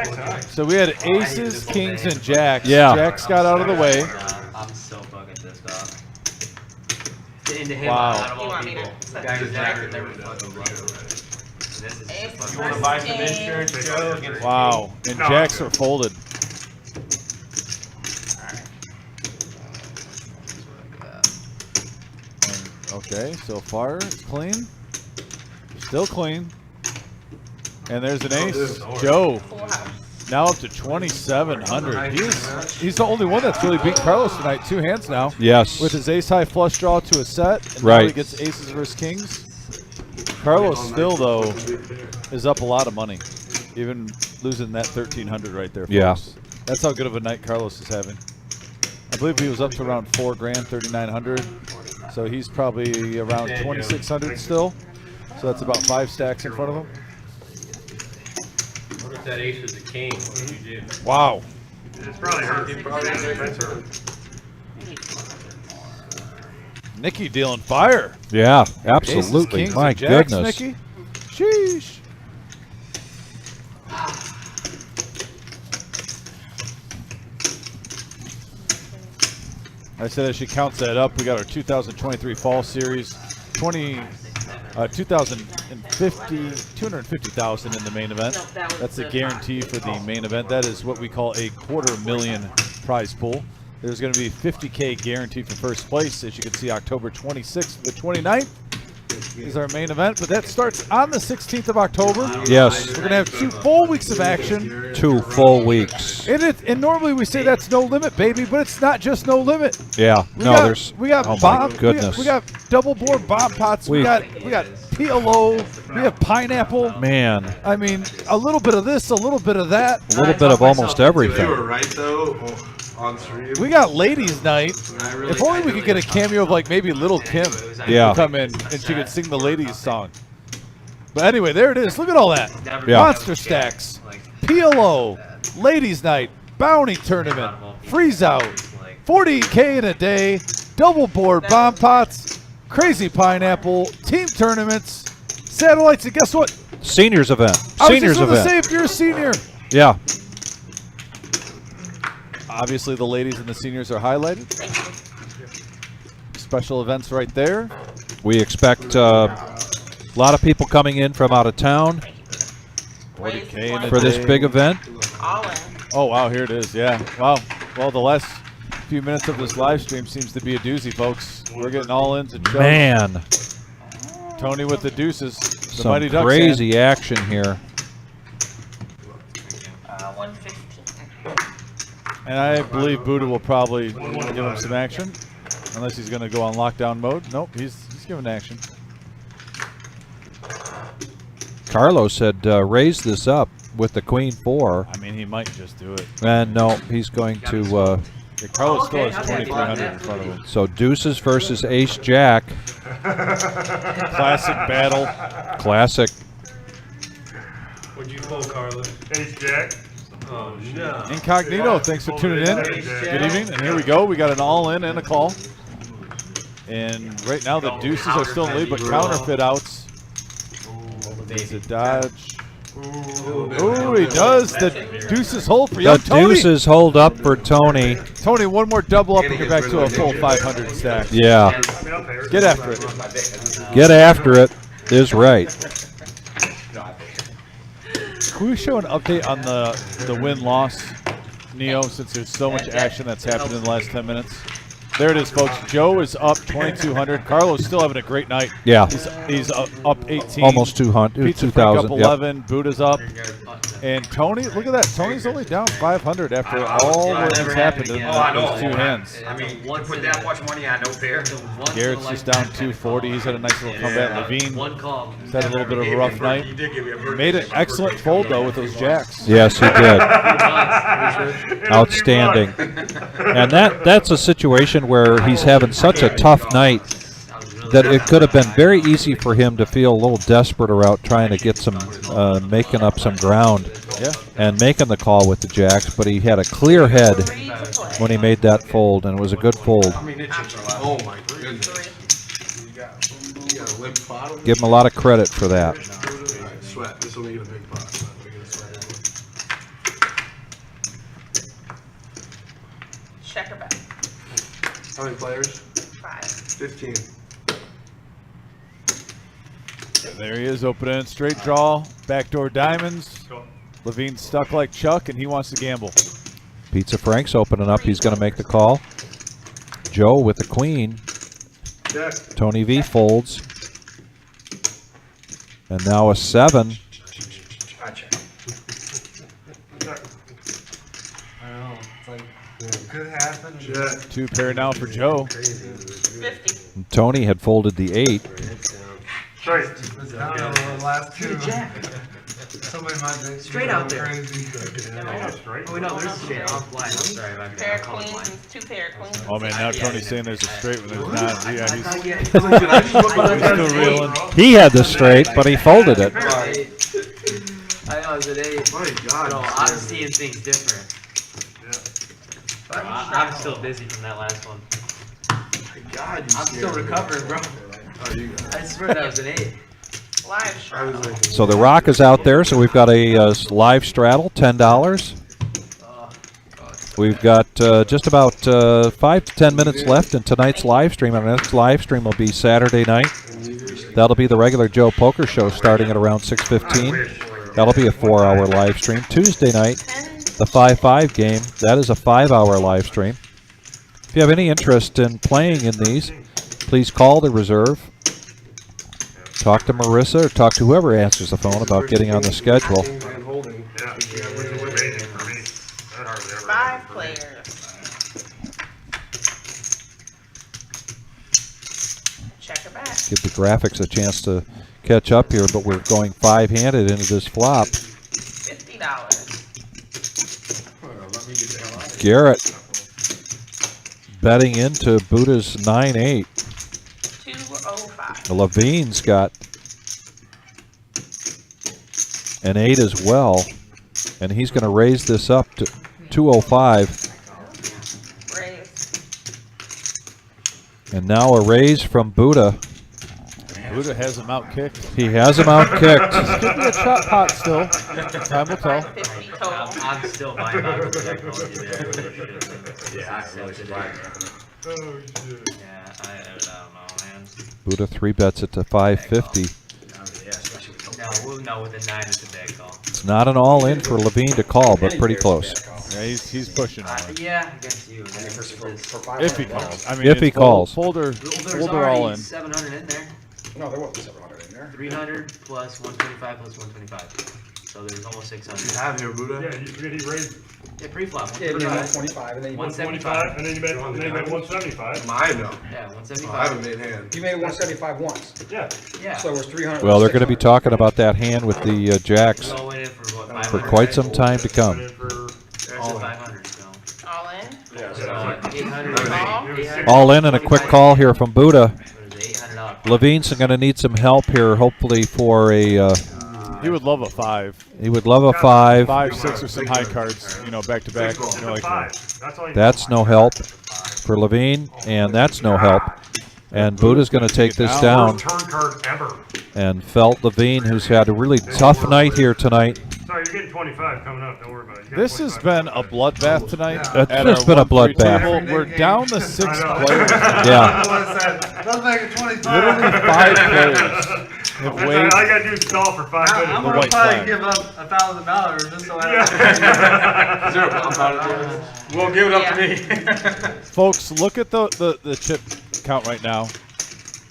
So we had aces, kings, and jacks. Yeah. Jacks got out of the way. I'm so fucking pissed off. Into him Wow. out of You all want me people. to The set guy this who's back? never fucking loved. This is Ace fucking. You want to buy some insurance, Joe? Against Wow. And jacks are folded. Okay, so far it's clean. Still clean. And there's an ace. Joe now up to 2,700. He's the only one that's really beat Carlos tonight. 2 hands now. Yes. With his ace high flush draw to a set. And Right. now he gets aces versus kings. Carlos still, though, is up a lot of money. Even losing that 1,300 right there, folks. Yeah. That's how good of a night Carlos is having. I believe he was up to around 4 grand, 3,900. So he's probably around 2,600 still. So that's about 5 stacks in front of him. What if that ace is a king? What would you do? Wow. It's probably hurt. That's hurt. Nikki dealing fire. Yeah, Aces, absolutely. kings, My and jacks, goodness. Nikki. Sheesh. I said as she counts that up, we got our 2023 Fall Series, 250,000 in the main event. That's a guarantee for the main event. That is what we call a $250,000 prize pool. There's going to be $50K guaranteed for first place. As you can see, October 26th to the 29th is our main event, but that starts on the 16th of October. Yes. We're going to have 2 full weeks of action. 2 full weeks. And normally we say that's no limit, baby, but it's not just no limit. Yeah. We got oh bomb. my goodness. We got double board bomb pots. We got PLO. We have pineapple. Man. I mean, a little bit of this, a little bit of that. A little bit of almost everything. You were right though. On stream. We got ladies' night. If only we could get a cameo of like maybe Little Kim Yeah. to come in and she could sing the ladies' song. But anyway, there it is. Look at all that. Yeah. Monster stacks, PLO, ladies' night, bounty tournament, freeze out, 40K in a day, double board bomb pots, crazy pineapple, team tournaments, satellites, and guess what? Seniors event. I was Seniors just going to event. say if you're a senior. Yeah. Obviously, the ladies and the seniors are highlighted. Special events right there. We expect a lot of people coming in from out of town 40K in a for this day. big event. Oh, wow, here it is. Yeah. Wow. Well, the last few minutes of this live stream seems to be a doozy, folks. We're getting all ins and shows. Man. Tony with the deuces. The Some Mighty Ducks crazy hand. action here. 115. And I believe Buddha will probably give him some action. Unless he's going to go on lockdown mode. Nope, he's giving action. Carlos had raised this up with the Queen 4. I mean, he might just do it. And no, he's going to... Yeah, Carlos still has 2,300 in front of him. So deuces versus ace jack. Classic battle. Classic. What'd you pull, Carlos? Ace Jack. Oh, no. Incognito, thanks for tuning in. Good evening, and here we go. We got an all-in and a call. And right now the deuces are still in the lead, but counterfeit outs. There's a dodge. Ooh, he does. The deuces hold for young The Tony. deuces hold up for Tony. Tony, one more double up and you're back to a full 500 stack. Yeah. Get after it. Get after it is right. Can we show an update on the win-loss, Neo, since there's so much action that's happened in the last 10 minutes? There it is, folks. Joe is up 2,200. Carlos still having a great night. Yeah. He's up 18. Almost 200, Pizza Frank 2,000. up 11. Buddha's up. And Tony, look at that. Tony's only down 500 after all what has happened in those 2 hands. I mean, put that much money on no pair. Garrett's just down 240. He's had a nice little comeback. Levine has had a little bit of a rough night. He made an excellent fold, though, with those jacks. Yes, he did. Outstanding. And that's a situation where he's having such a tough night that it could have been very easy for him to feel a little desperate about trying to get some, making up some ground and making the call with the jacks, but he had a clear head when he made that fold, and it was a good fold. Oh my goodness. You got a limp bottle? Give him a lot of credit for that. Alright, sweat. This will make it a big pot. We're gonna sweat it. Checker back. How many players? 5. 15. There he is, opening straight draw, backdoor diamonds. Levine's stuck like Chuck, and he wants to gamble. Pizza Frank's opening up. He's going to make the call. Joe with the queen. Check. Tony V folds. And now a 7. I check. Check. I know, it's like, could happen. Check. 2 pair now for Joe. 50. And Tony had folded the 8. Straight. It's down to the last two. Somebody might be Straight out there. crazy. Oh, straight. Oh, wait, no, there's a straight. I'm blind. I'm sorry about that. Pair I'm of calling queens blind. and 2 pair of queens. Oh man, now Tony's saying there's a straight when there's not. Yeah, he's He's still reeling. He had the straight, but he folded it. I know, it's an 8. My God. No, I'm seeing things different. Yeah. But I'm still busy from that last one. My God, you I'm still scared me. recovering, bro. Oh, you got it. I swear that was an 8. Live I was straddle. like, So the rock is out there, so we've got a live straddle, $10. We've got just about 5 to 10 minutes left in tonight's live stream. Our next live stream will be Saturday night. That'll be the regular Joe Poker Show starting at around 6:15. That'll be a 4-hour live stream. Tuesday night, the 5-5 game. That is a 5-hour live stream. If you have any interest in playing in these, please call the reserve. Talk to Marissa or talk to whoever answers the phone about getting on the schedule. and holding. Yeah. We're waiting for me. That hardly ever 5 happens. players. Check it back. Give the graphics a chance to catch up here, but we're going 5-handed into this flop. $50. Let me get the hell out of here. Garrett betting into Buddha's 9-8. 205. Levine's got an 8 as well, and he's going to raise this up to 205. Raise. And now a raise from Buddha. Buddha has him out kicked. He has him out kicked. Could be a chop pot still. Time will tell. 50 total. I'm still buying my technology there. Yeah, I really survived. Oh, shit. Yeah, I don't know, man. Buddha 3-bets it to 550. Yeah, especially with No, with a 9 it's a bad call. It's not an all-in for Levine to call, but pretty close. Yeah, he's pushing on it. Yeah, against you. If he calls. I mean, If he it's calls. Folder all already in. 700 in there. No, there wasn't 700 in there. 300 plus 125 plus 125. So there's almost 600. You have here, Buddha. Yeah, you forget he raised Yeah, pre-flop. Yeah, you 125. 25, and then you 175. and then you bet 175. Mine, no. Yeah, I haven't 175. made hand. You made it 175 once, Yeah. Yeah. so it was 300. Well, they're going to be talking about that hand with the jacks So went in for what, 500? for quite some time to come. Went in for- All in 500, so. All in. Yeah, So, so it was like 800. All? 800 All in and a quick call here from Buddha. What is it, $800? Levine's going to need some help here, hopefully for a. He would love a 5. He would love a 5. 5, 6, or some high cards. You know, back to back. You know, like that. That's all you That's no help for Levine, and that's no help. And Buddha's going to take this down Worst turn card ever. and felt Levine, who's had a really tough night here tonight. Sorry, you're getting 25 coming up. Don't worry about it. You got This has 25. been a bloodbath tonight. It's at just our been a 1-3 bloodbath. table. We're down to 6 I know. players. Yeah. Let's make it 25. Literally 5 players have That's all waived I gotta do is stall for 5 minutes. I'm The gonna white probably flag. give up $1,000 just so I Yeah. Is there a bump out of it? Well, give it up Yeah. to me. Folks, look at the chip count right now.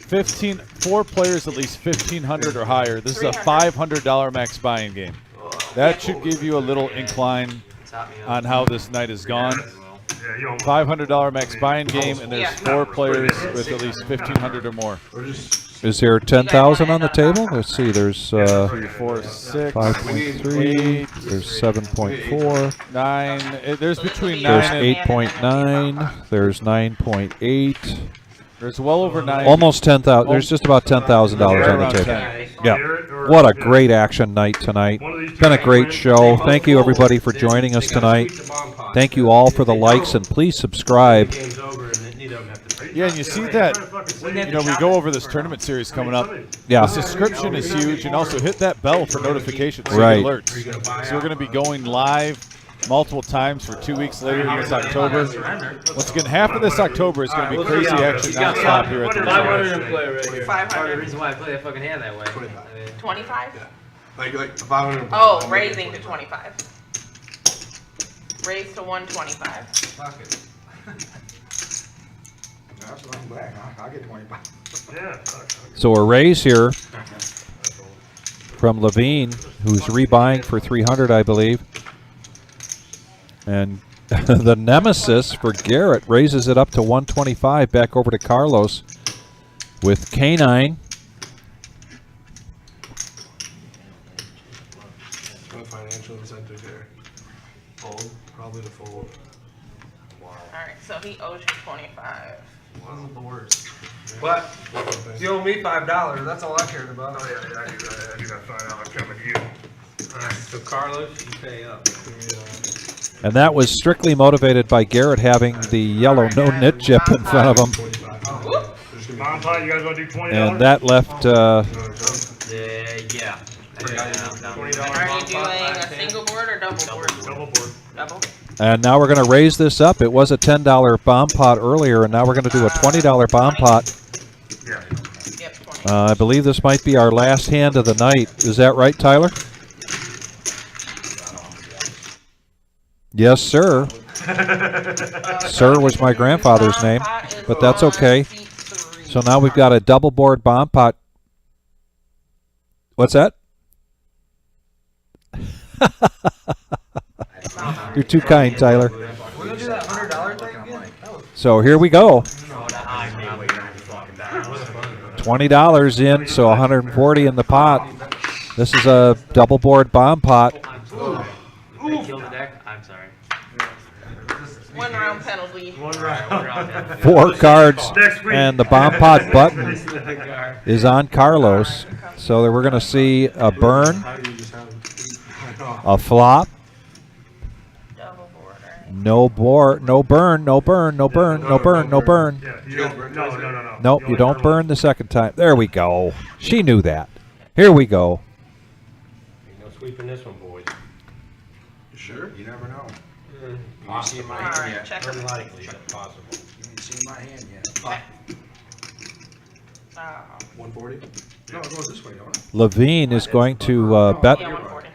4 players at least 1,500 or higher. This is a $500 max buy-in game. That should give you a little incline Top me up. on how this night has gone. Yeah, you almost. $500 max buy-in game, and there's Yeah. 4 players with at least 1,500 or more. Is there 10,000 on the table? Let's see. There's 3, 4, 6, 5.3. There's 7.4. 9. There's between 9 There's and 8.9. There's 9.8. There's well over 9. Almost 10,000. There's just about $10,000 on the Around table. 10. Yeah. What a great action night tonight. Been a great show. Thank you everybody for joining us tonight. Thank you all for the likes, and please subscribe. Game's over and then you don't have to. Yeah, and you see that, you know, we go over this tournament series coming up. Yeah. The subscription is huge, and also hit that bell for notifications, so Right. alerts. So we're going to be going live multiple times for 2 weeks later in this October. Once again, half of this October is going to be crazy action nonstop here at the resort. 500. The 500. reason why I play that fucking hand that way. 25? Like 500. Oh, raising to 25. Raise to 125. Fuck it. That's what I'm glad. I'll get 25. Yeah. So a raise here from Levine, who's rebuying for 300, I believe. And the nemesis for Garrett raises it up to 125, back over to Carlos with K9. No financial incentive there. Fold. Probably the fold. Wow. Alright, so he owes you 25. Wasn't the worst. But you owe me $5. That's all I cared about. Oh yeah, I do got $5 coming to you. So Carlos, you pay up. And that was strictly motivated by Garrett having the yellow no knit chip in front of him. Mom, Pie, you guys want to do $20? And that left, Yeah. Are you doing a single board or double board? Double board. Double? and now we're going to raise this up. It was a $10 bomb pot earlier, and now we're going to do a $20 bomb pot. Yeah. Yep, 20. I believe this might be our last hand of the night. Is that right, Tyler? Yes, sir. Sir was my grandfather's name, but that's okay. So now we've got a double board bomb pot. What's that? You're too kind, Tyler. We're gonna do that $100 thing again? So here we go. $20 in, so 140 in the pot. This is a double board bomb pot. Kill the deck? I'm sorry. 1 round penalty. 1 round. 4 cards, and the bomb pot button is on Carlos. So that we're going to see a burn, a flop, no board, no burn, no burn, no burn, no burn, no burn. No. Nope, you don't burn the second time. There we go. She knew that. Here we go. Ain't no sweeping this one, boys. You sure? You never know. Mm-hmm. You ain't seen my hand yet. Check. Unlikely, but possible. You ain't seen my hand yet. Check. 140? No, it goes this way, don't it? Levine is going to bet Yeah, 140.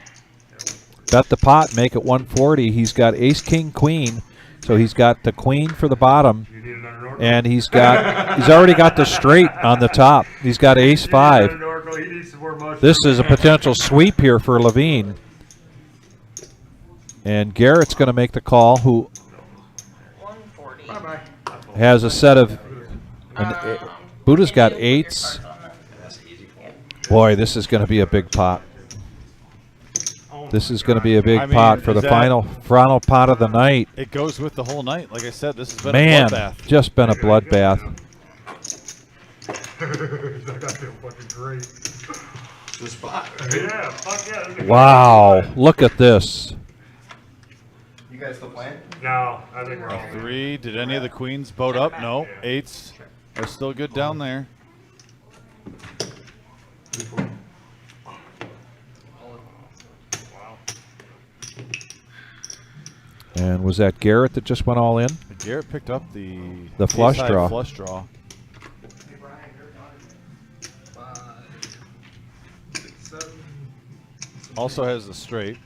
bet the pot, make it 140. He's got ace, king, queen. So he's got the queen for the bottom, and he's already got the straight on the top. He's got ace 5. This is a potential sweep here for Levine. And Garrett's going to make the call, who 140. has a set of Buddha's got 8s. Boy, this is going to be a big pot. This is going to be a big pot for the final pot of the night. It goes with the whole night. Like I said, this has been Man, a bloodbath. just been a bloodbath. That got fucking great. The spot. Yeah, fuck yeah. Wow, look at this. You guys still playing? No, I think we're all 3. Did any of the queens boat up? No. 8s are still good down there. And was that Garrett that just went all in? Garrett picked up the flush ace-high draw. Flush draw. Also has the straight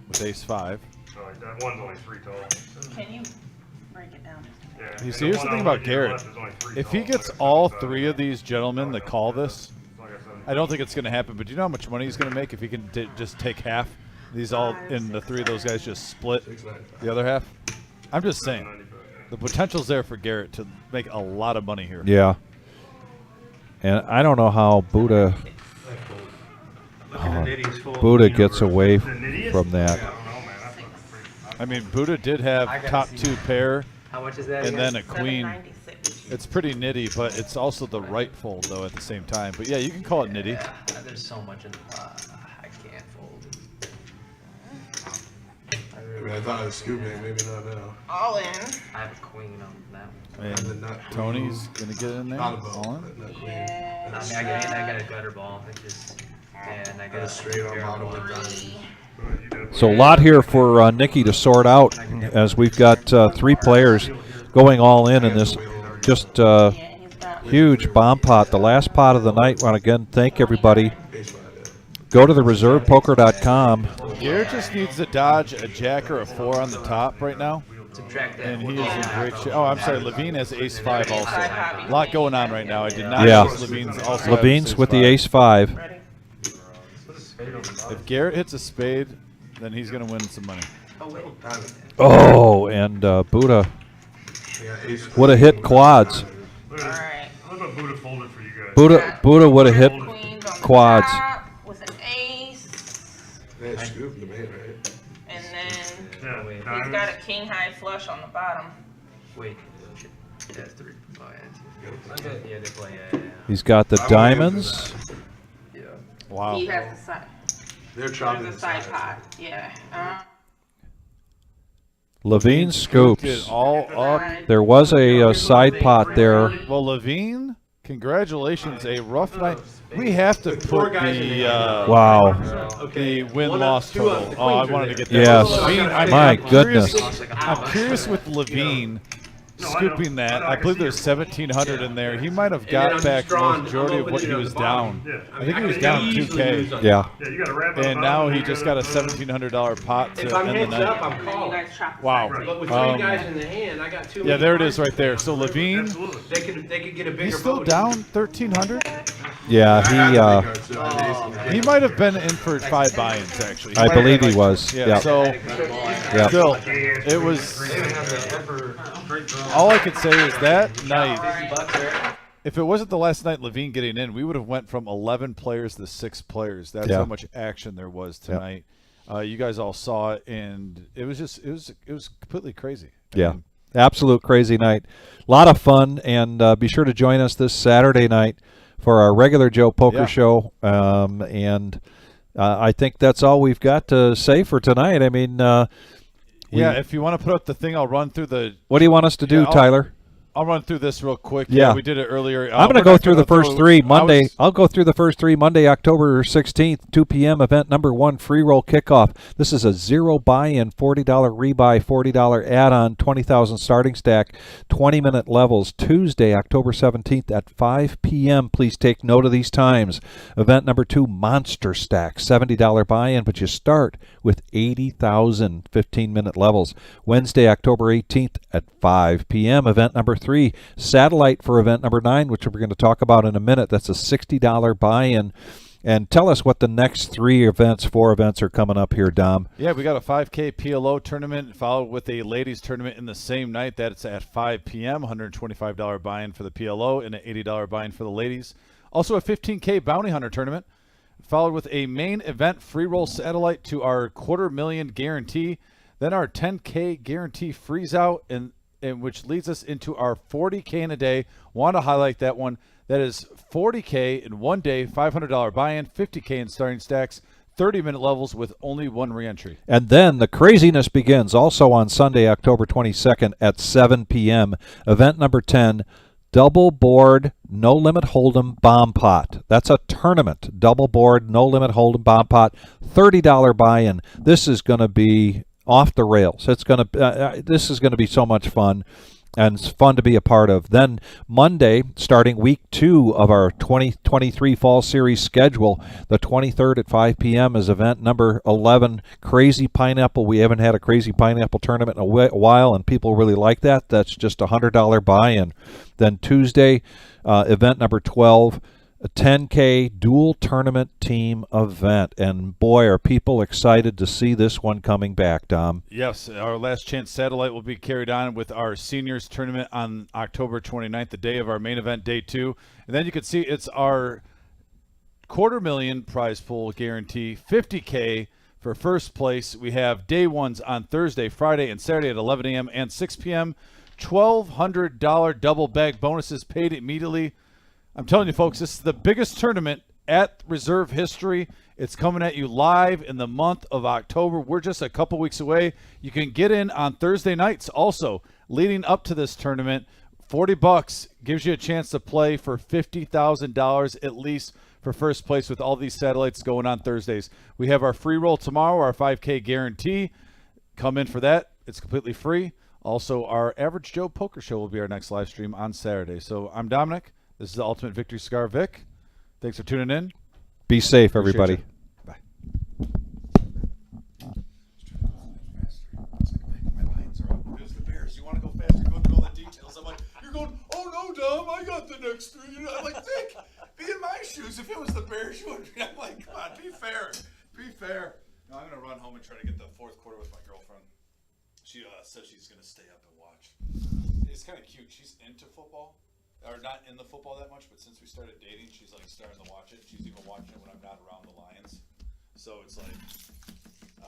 with ace 5. Sorry, that one's only 3 tall. Can you break it down? Yeah. You see, here's the thing about Garrett. If he gets all 3 of these gentlemen to call this, I don't think it's going to happen. But do you know how much money he's going to make if he can just take half? These all, and the 3 of those guys just split the other half. I'm just saying, the potential's there for Garrett to make a lot of money here. Yeah. And I don't know how Buddha gets away from that. I mean, Buddha did have top 2 pair. How much is that And again? then a queen. $7.96. It's pretty nitty, but it's also the right fold, though, at the same time. But yeah, you can call it nitty. Yeah, there's so much in the pot. I can't fold. I mean, I thought it was scoop game, maybe not now. All in. I have a queen on that one. And Tony's going to get in there. Not a boat, All in. but not queen. Yeah. I mean, I got a gutter ball. It just, and I got a straight on bottom with diamond. So a lot here for Nikki to sort out, as we've got 3 players going all in this just huge bomb pot, the last pot of the night. I want to again thank everybody. Go to the reservepoker.com. Garrett just needs to dodge a jack or a 4 on the top right now. Subtract that. And he is Yeah. in great shape. Oh, I'm sorry. Levine has ace-5 also. Side A lot going on right now. I did not Yeah. notice Levine's also Levine's has with the ace-5. ace-5. Ready? If Garrett hits a spade, then he's going to win some money. Oh, wait. Oh, and Buddha would have hit quads. Look at what Buddha folded for you guys. Buddha would have hit Queens on the quads. top with an ace. Yeah, scoop the man, right? And then Yeah, he's diamonds. got a king high flush on the bottom. Wait. That's 3. Oh, yeah, yeah, they play. He's got the diamonds. Yeah. Wow. He has the side. They're chopping There's a the side sides. pot. Yeah. Levine Scooped it scoops. all up. There was a side pot there. Well, Levine, congratulations. A rough night. We have to put the Wow. the win-loss two of total. the Oh, I queens wanted are to get that. Yes. Levine, My I'm curious- goodness. I'm curious with Levine scooping that. I believe there's 1,700 in there. He might have got back the majority of what he was down. Yeah. I think he was down 2K. Yeah. Yeah, you got to wrap up. And now he just got a $1,700 pot to If I'm end the heads up, night. I'm You calling. guys chop the Wow. sides. But with 3 guys in the hand, I got too many. Yeah, there it is cards. right there. So Levine, Absolutely. They could get a bigger he's still vote. down 1,300. Yeah, He might have been in for 5 buy-ins, actually. I believe he was. Yeah, Yeah. so Yeah. still, it was. All I could say is that night, if it wasn't the last night Levine getting in, we would have went from 11 players to 6 players. That's Yeah. how much action there was tonight. You guys all saw it, and it was just it was completely crazy. I Yeah. mean, Absolute crazy night. A lot of fun, and be sure to join us this Saturday night for our regular Joe Poker Yeah. Show. And I think that's all we've got to say for tonight. I mean, yeah. If you want to put up the thing, I'll run through the. what do you want us to do, I'll- Tyler? I'll run through this real quick. Yeah. We did it earlier. I'm going to we're go not through the gonna first throw- 3 I Monday. was- I'll go through the first 3 Monday, October 16th, 2 p.m. event number 1, free roll kickoff. This is a 0 buy-in, $40 rebuy, $40 add-on, 20,000 starting stack, 20-minute levels. Tuesday, October 17th at 5 p.m. Please take note of these times. Event number 2, monster stack, $70 buy-in, but you start with 80,000 15-minute levels. Wednesday, October 18th at 5 p.m. Event number 3, satellite for event number 9, which we're going to talk about in a minute. That's a $60 buy-in. And tell us what the next 4 events are coming up here, Dom. Yeah, we got a 5K PLO tournament followed with a ladies tournament in the same night. That's at 5 p.m. $125 buy-in for the PLO and an $80 buy-in for the ladies. Also a 15K bounty hunter tournament followed with a main event free roll satellite to our $250,000 guarantee. Then our 10K guarantee freeze out, and which leads us into our 40K in a day. Want to highlight that one. That is 40K in one day, $500 buy-in, 50K in starting stacks, 30-minute levels with only 1 reentry. And then the craziness begins also on Sunday, October 22nd at 7 p.m. Event number 10, double board, no limit hold'em bomb pot. That's a tournament. Double board, no limit hold'em bomb pot, $30 buy-in. This is going to be off the rails. It's going to this is going to be so much fun, and it's fun to be a part of. Then Monday, starting week 2 of our 2023 Fall Series schedule, the 23rd at 5 p.m. is event number 11, Crazy Pineapple. We haven't had a Crazy Pineapple tournament in a while, and people really like that. That's just a $100 buy-in. Then Tuesday, event number 12, a 10K dual tournament team event. And boy, are people excited to see this one coming back, Dom. Yes, our last chance satellite will be carried on with our seniors tournament on October 29th, the day of our main event, day 2. And then you can see it's our $250,000 prize pool guarantee, 50K for first place. We have day 1s on Thursday, Friday, and Saturday at 11 a.m. and 6 p.m. $1,200 double bag bonuses paid immediately. I'm telling you, folks, this is the biggest tournament at Reserve history. It's coming at you live in the month of October. We're just a couple weeks away. You can get in on Thursday nights also. Leading up to this tournament, $40 gives you a chance to play for $50,000 at least for first place with all these satellites going on Thursdays. We have our free roll tomorrow, our 5K guarantee. Come in for that. It's completely free. Also, our Average Joe Poker Show will be our next live stream on Saturday. So I'm Dominic. This is the Ultimate Victory Cigar Vic. Thanks for tuning in. Be safe, everybody. Appreciate you. Bye. My lines are up. the next 3 years. I'm like, Dick, be in my shoes. If it was the Bears, you would be. I'm like, come on, be fair. Be fair. No, I'm going to run home and try to get the fourth quarter with my girlfriend. She said she's going to stay up and watch. It's kind of cute. She's into football. Or not in the football that much, but since we started dating, she's like starting to watch it. She's even watching it when I'm not around the Lions. So it's like,